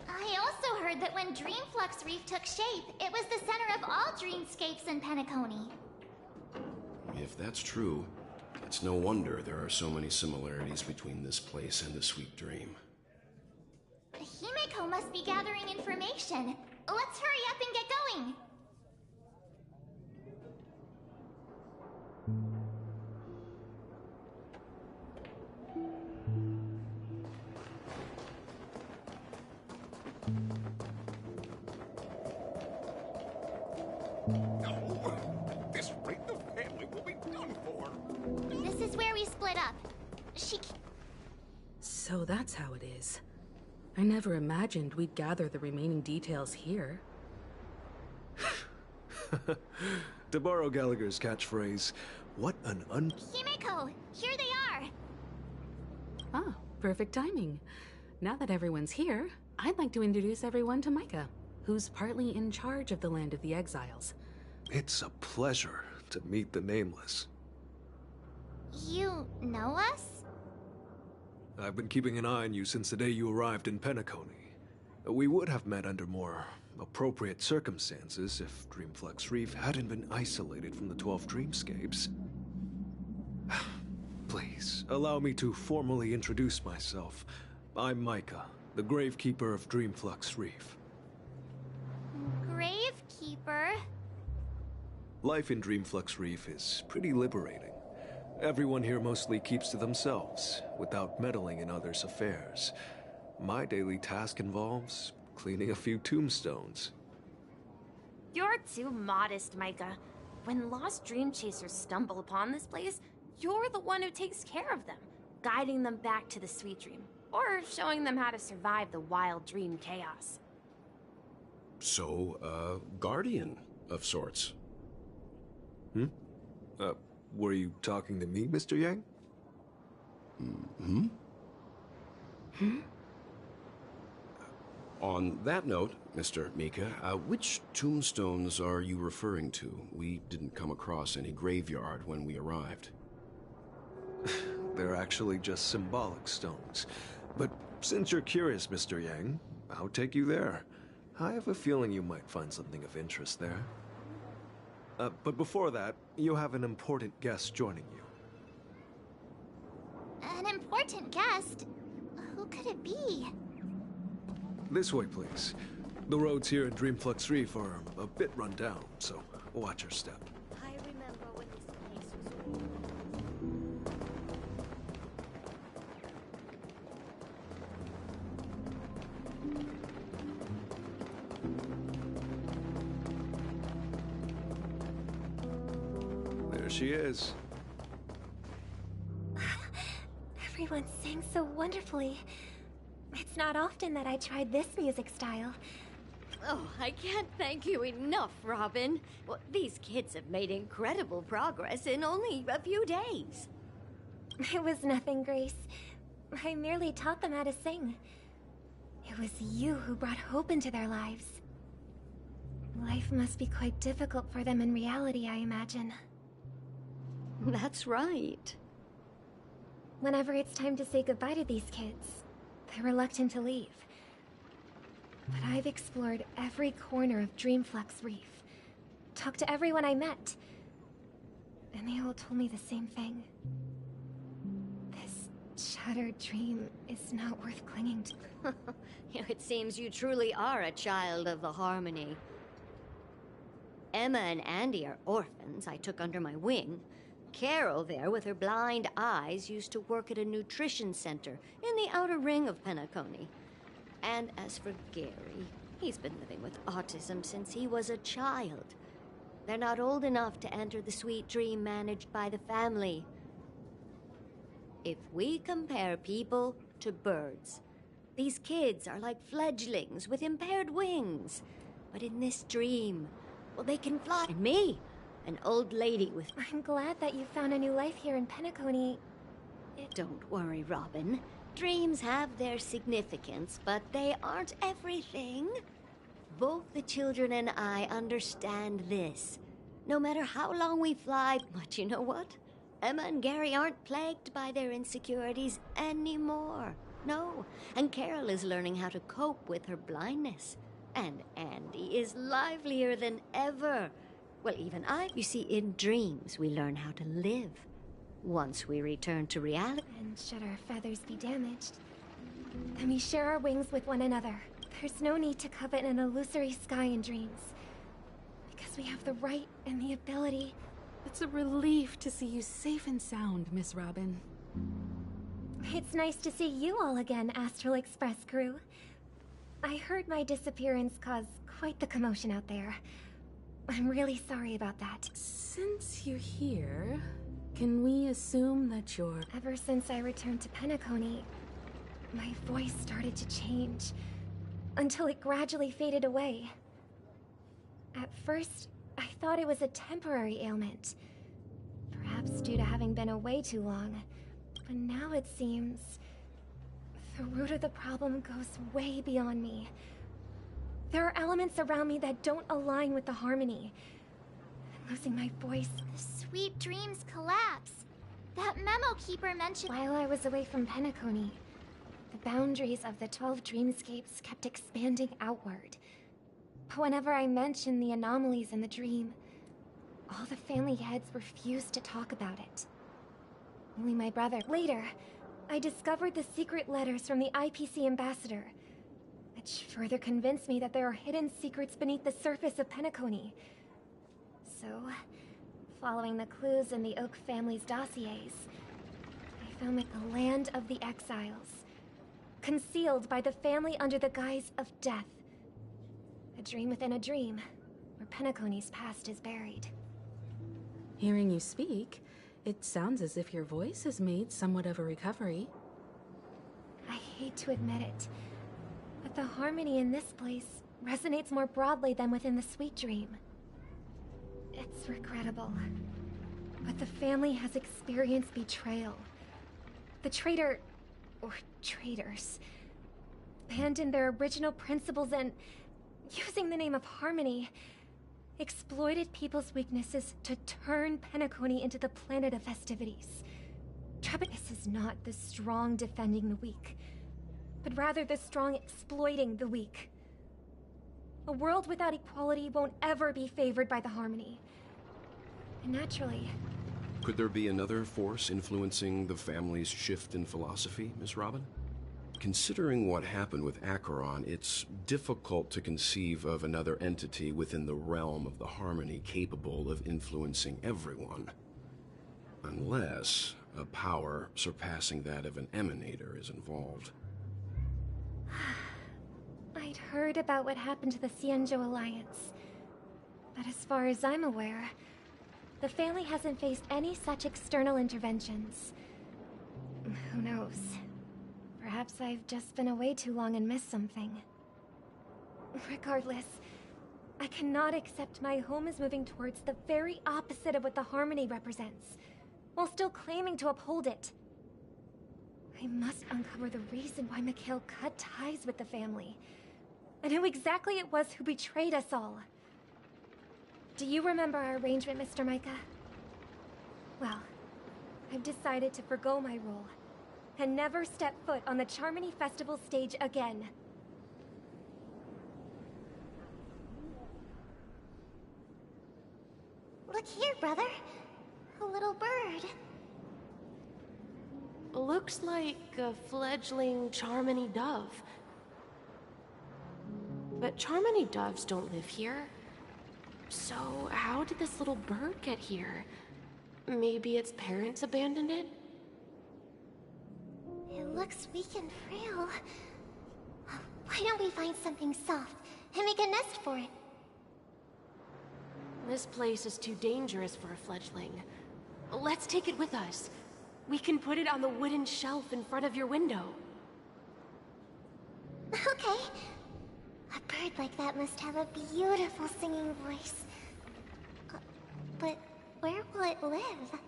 [SPEAKER 11] I also heard that when Dreamflux Reef took shape, it was the center of all dreamscapes in Penacony.
[SPEAKER 19] If that's true, it's no wonder there are so many similarities between this place and the Sweet Dream.
[SPEAKER 11] Himiko must be gathering information. Let's hurry up and get going.
[SPEAKER 5] This rate the family will be done for.
[SPEAKER 11] This is where we split up.
[SPEAKER 13] So that's how it is. I never imagined we'd gather the remaining details here.
[SPEAKER 18] To borrow Gallagher's catchphrase, what an
[SPEAKER 11] Himiko, here they are.
[SPEAKER 13] Ah, perfect timing. Now that everyone's here, I'd like to introduce everyone to Micah, who's partly in charge of the Land of the Exiles.
[SPEAKER 18] It's a pleasure to meet the Nameless.
[SPEAKER 11] You know us?
[SPEAKER 18] I've been keeping an eye on you since the day you arrived in Penacony. We would have met under more appropriate circumstances if Dreamflux Reef hadn't been isolated from the 12 dreamscapes. Please, allow me to formally introduce myself. I'm Micah, the Gravekeeper of Dreamflux Reef.
[SPEAKER 11] Gravekeeper?
[SPEAKER 18] Life in Dreamflux Reef is pretty liberating. Everyone here mostly keeps to themselves, without meddling in others' affairs. My daily task involves cleaning a few tombstones.
[SPEAKER 2] You're too modest, Micah. When lost dream chasers stumble upon this place, You're the one who takes care of them, guiding them back to the sweet dream, or showing them how to survive the wild dream chaos.
[SPEAKER 19] So, guardian of sorts.
[SPEAKER 18] Were you talking to me, Mr. Yang?
[SPEAKER 19] On that note, Mr. Mika, which tombstones are you referring to? We didn't come across any graveyard when we arrived.
[SPEAKER 18] They're actually just symbolic stones. But since you're curious, Mr. Yang, I'll take you there. I have a feeling you might find something of interest there. But before that, you have an important guest joining you.
[SPEAKER 11] An important guest? Who could it be?
[SPEAKER 18] This way, please. The roads here in Dreamflux Reef are a bit run down, so watch your step.
[SPEAKER 10] I remember when this place
[SPEAKER 18] was... There she is.
[SPEAKER 9] Everyone sings so wonderfully. It's not often that I tried this music style.
[SPEAKER 10] Oh, I can't thank you enough, Robin. Well, these kids have made incredible progress in only a few days.
[SPEAKER 9] It was nothing, Grace. I merely taught them how to sing. It was you who brought hope into their lives. Life must be quite difficult for them in reality, I imagine.
[SPEAKER 10] That's right.
[SPEAKER 9] Whenever it's time to say goodbye to these kids, they're reluctant to leave. But I've explored every corner of Dreamflux Reef, talked to everyone I met, and they all told me the same thing. This shattered dream is not worth clinging to.
[SPEAKER 10] It seems you truly are a child of the Harmony. Emma and Andy are orphans I took under my wing. Carol there, with her blind eyes, used to work at a nutrition center in the outer ring of Penacony. And as for Gary, he's been living with autism since he was a child. They're not old enough to enter the sweet dream managed by the family. If we compare people to birds, these kids are like fledglings with impaired wings. But in this dream, well, they can fly. And me, an old lady with...
[SPEAKER 9] I'm glad that you found a new life here in Penacony.
[SPEAKER 10] Don't worry, Robin. Dreams have their significance, but they aren't everything. Both the children and I understand this. No matter how long we fly, but you know what? Emma and Gary aren't plagued by their insecurities anymore. No, and Carol is learning how to cope with her blindness. And Andy is livelier than ever. Well, even I. You see, in dreams, we learn how to live. Once we return to reality.
[SPEAKER 9] And should our feathers be damaged, then we share our wings with one another. There's no need to covet an illusory sky in dreams. Because we have the right and the ability.
[SPEAKER 13] It's a relief to see you safe and sound, Miss Robin.
[SPEAKER 9] It's nice to see you all again, Astral Express crew. I heard my disappearance caused quite the commotion out there. I'm really sorry about that.
[SPEAKER 13] Since you're here, can we assume that you're...
[SPEAKER 9] Ever since I returned to Penacony, my voice started to change, until it gradually faded away. At first, I thought it was a temporary ailment, perhaps due to having been away too long. But now it seems the root of the problem goes way beyond me. There are elements around me that don't align with the harmony. I'm losing my voice.
[SPEAKER 11] The sweet dreams collapse. That memo keeper mentioned...
[SPEAKER 9] While I was away from Penacony, the boundaries of the 12 dreamscapes kept expanding outward. But whenever I mentioned the anomalies in the dream, all the family heads refused to talk about it. Only my brother. Later, I discovered the secret letters from the IPC ambassador, which further convinced me that there are hidden secrets beneath the surface of Penacony. So, following the clues in the Oak family's dossiers, I found the land of the exiles, concealed by the family under the guise of death. A dream within a dream, where Penacony's past is buried.
[SPEAKER 13] Hearing you speak, It sounds as if your voice has made somewhat of a recovery.
[SPEAKER 6] I hate to admit it, but the harmony in this place resonates more broadly than within the Sweet Dream. It's regrettable, but the family has experienced betrayal. The traitor, or traitors, abandoned their original principles and, using the name of harmony, exploited people's weaknesses to turn Penacony into the planet of festivities. This is not the strong defending the weak, but rather the strong exploiting the weak. A world without equality won't ever be favored by the harmony. And naturally...
[SPEAKER 19] Could there be another force influencing the family's shift in philosophy, Miss Robin? Considering what happened with Acheron, it's difficult to conceive of another entity within the realm of the harmony capable of influencing everyone. Unless a power surpassing that of an emanator is involved.
[SPEAKER 6] I'd heard about what happened to the Xianzhou Alliance, but as far as I'm aware, the family hasn't faced any such external interventions. Who knows? Perhaps I've just been away too long and missed something. Regardless, I cannot accept my home is moving towards the very opposite of what the harmony represents, while still claiming to uphold it. I must uncover the reason why Mikhail cut ties with the family, and who exactly it was who betrayed us all. Do you remember our arrangement, Mr. Micah? Well, I've decided to forgo my role, and never step foot on the Charmony Festival stage again.
[SPEAKER 11] Look here, brother. A little bird.
[SPEAKER 14] Looks like a fledgling Charmony dove. But Charmony doves don't live here. So how did this little bird get here? Maybe its parents abandoned it?
[SPEAKER 11] It looks weak and frail. Why don't we find something soft and make a nest for it?
[SPEAKER 14] This place is too dangerous for a fledgling. Let's take it with us. We can put it on the wooden shelf in front of your window.
[SPEAKER 11] Okay. A bird like that must have a beautiful singing voice. But where will it live?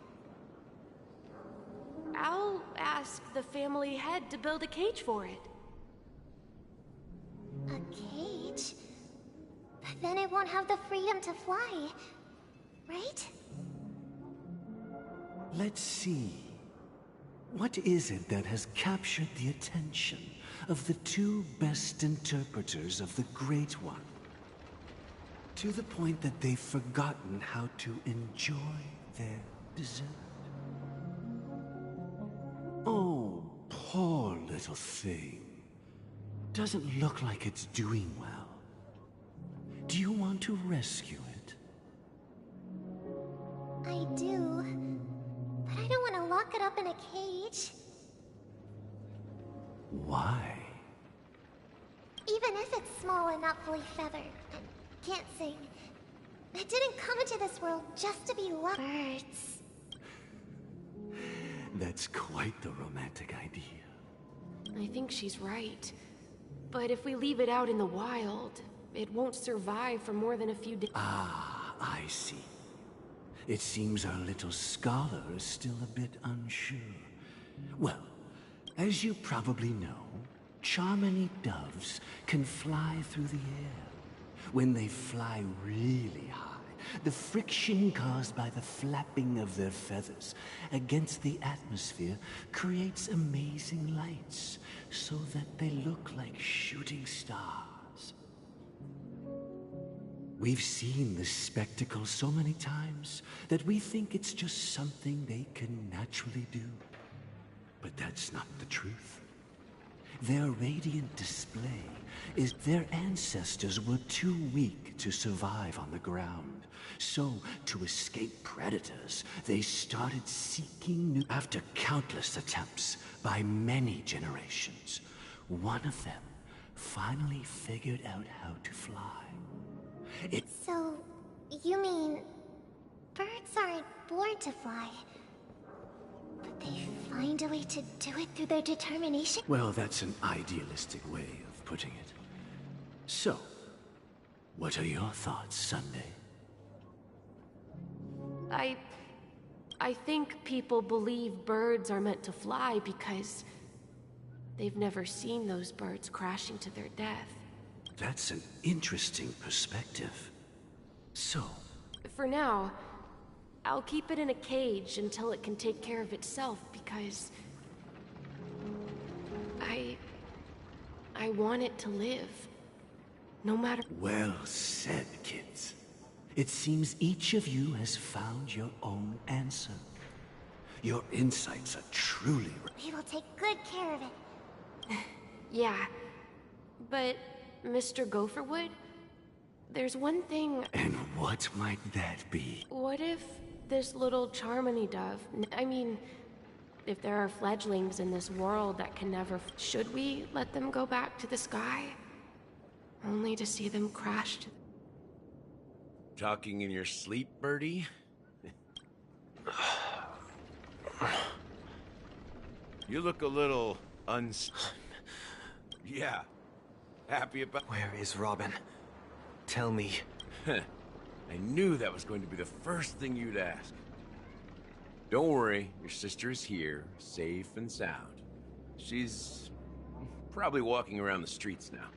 [SPEAKER 14] I'll ask the family head to build a cage for it.
[SPEAKER 11] A cage? But then it won't have the freedom to fly, right?
[SPEAKER 17] Let's see. What is it that has captured the attention of the two best interpreters of the Great One? To the point that they've forgotten how to enjoy their dessert. Oh, poor little thing. Doesn't look like it's doing well. Do you want to rescue it?
[SPEAKER 11] I do. But I don't want to lock it up in a cage.
[SPEAKER 17] Why?
[SPEAKER 11] Even if it's small and not fully feathered, and can't sing, it didn't come into this world just to be loved. Birds.
[SPEAKER 17] That's quite the romantic idea.
[SPEAKER 14] I think she's right. But if we leave it out in the wild, it won't survive for more than a few days.
[SPEAKER 17] Ah, I see. It seems our little scholar is still a bit unsure. Well, as you probably know, Charmony doves can fly through the air. When they fly really high, the friction caused by the flapping of their feathers against the atmosphere creates amazing lights, so that they look like shooting stars. We've seen this spectacle so many times that we think it's just something they can naturally do. But that's not the truth. Their radiant display is their ancestors were too weak to survive on the ground. So, to escape predators, they started seeking new... After countless attempts by many generations, one of them finally figured out how to fly.
[SPEAKER 11] So, you mean... birds aren't born to fly. But they find a way to do it through their determination?
[SPEAKER 17] Well, that's an idealistic way of putting it. So, what are your thoughts, Sunday?
[SPEAKER 8] I think people believe birds are meant to fly because they've never seen those birds crashing to their death.
[SPEAKER 17] That's an interesting perspective. So,
[SPEAKER 8] For now, I'll keep it in a cage until it can take care of itself because I want it to live. No matter.
[SPEAKER 17] well said, kids. It seems each of you has found your own answer. Your insights are truly...
[SPEAKER 11] We will take good care of it.
[SPEAKER 8] Yeah, but Mr. Gopherwood, there's one thing.
[SPEAKER 17] And what might that be?
[SPEAKER 8] What if this little Charmony dove, I mean, if there are fledglings in this world that can never, should we let them go back to the sky? Only to see them crash to...
[SPEAKER 21] Talking in your sleep, Birdie? You look a little yeah. Happy about...
[SPEAKER 7] Where is Robin? Tell me.
[SPEAKER 21] I knew that was going to be the first thing you'd ask. Don't worry, your sister is here, safe and sound. She's probably walking around the streets now.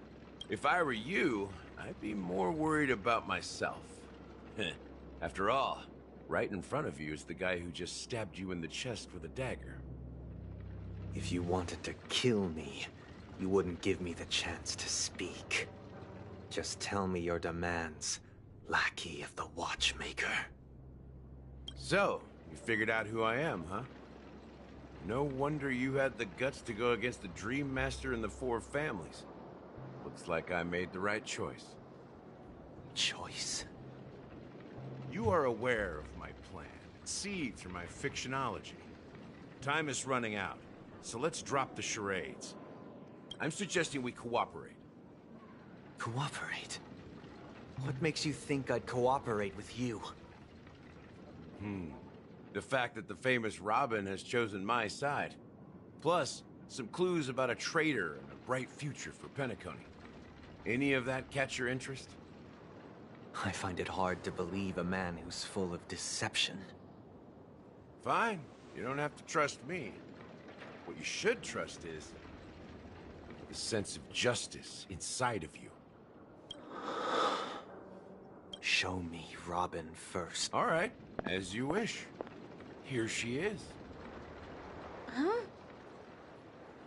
[SPEAKER 21] If I were you, I'd be more worried about myself. After all, right in front of you is the guy who just stabbed you in the chest with a dagger.
[SPEAKER 7] If you wanted to kill me, you wouldn't give me the chance to speak. Just tell me your demands, lackey of the Watchmaker.
[SPEAKER 21] So, you figured out who I am, huh? No wonder you had the guts to go against the Dream Master and the Four Families. Looks like I made the right choice.
[SPEAKER 7] Choice?
[SPEAKER 21] You are aware of my plan, and see through my fictionology. Time is running out, so let's drop the charades. I'm suggesting we cooperate.
[SPEAKER 7] Cooperate? What makes you think I'd cooperate with you?
[SPEAKER 21] The fact that the famous Robin has chosen my side. Plus, some clues about a traitor and a bright future for Penacony. Any of that catch your interest?
[SPEAKER 7] I find it hard to believe a man who's full of deception.
[SPEAKER 21] Fine. You don't have to trust me. What you should trust is the sense of justice inside of you.
[SPEAKER 7] Show me Robin first.
[SPEAKER 21] All right, as you wish. Here she is.
[SPEAKER 11] Huh?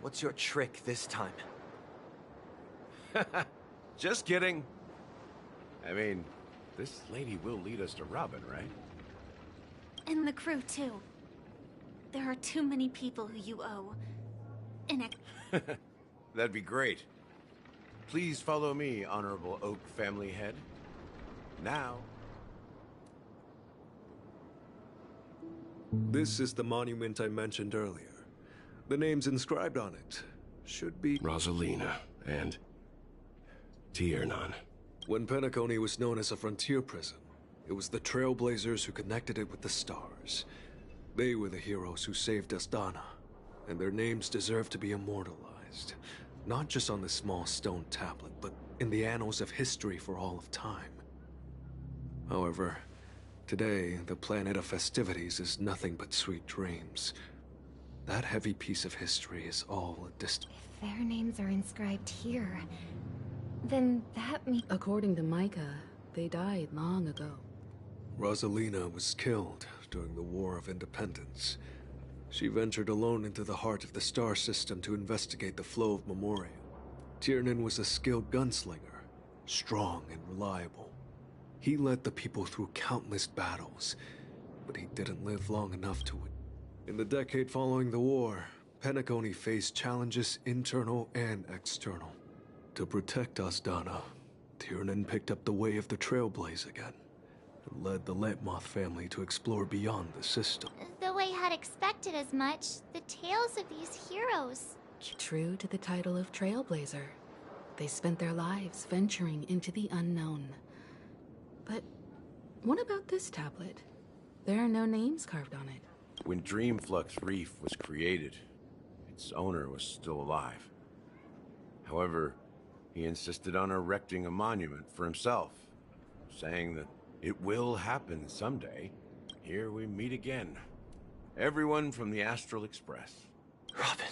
[SPEAKER 7] What's your trick this time?
[SPEAKER 21] Just kidding. I mean, this lady will lead us to Robin, right?
[SPEAKER 11] And the crew, too. There are too many people who you owe.
[SPEAKER 21] That'd be great. Please follow me, Honorable Oak family head. Now.
[SPEAKER 18] This is the monument I mentioned earlier. The names inscribed on it should be...
[SPEAKER 19] Rosalina and... Tiernan.
[SPEAKER 18] When Penacony was known as a frontier prison, it was the Trailblazers who connected it with the stars. They were the heroes who saved Astana, and their names deserve to be immortalized. Not just on this small stone tablet, but in the annals of history for all of time. However, today, the planet of festivities is nothing but sweet dreams. That heavy piece of history is all a distant...
[SPEAKER 6] If their names are inscribed here, then that means...
[SPEAKER 13] According to Micah, they died long ago.
[SPEAKER 18] Rosalina was killed during the War of Independence. She ventured alone into the heart of the star system to investigate the flow of Memoria. Tiernan was a skilled gunslinger, strong and reliable. He led the people through countless battles, but he didn't live long enough to it. In the decade following the war, Penacony faced challenges internal and external. To protect Astana, Tiernan picked up the way of the Trailblaze again, and led the Letmoth family to explore beyond the system.
[SPEAKER 11] Though I had expected as much, the tales of these heroes...
[SPEAKER 13] True to the title of Trailblazer, they spent their lives venturing into the unknown. But what about this tablet? There are no names carved on it.
[SPEAKER 21] When Dreamflux Reef was created, its owner was still alive. However, he insisted on erecting a monument for himself, saying that it will happen someday. Here we meet again. Everyone from the Astral Express.
[SPEAKER 17] Robin.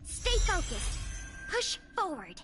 [SPEAKER 11] Stay focused. Push forward.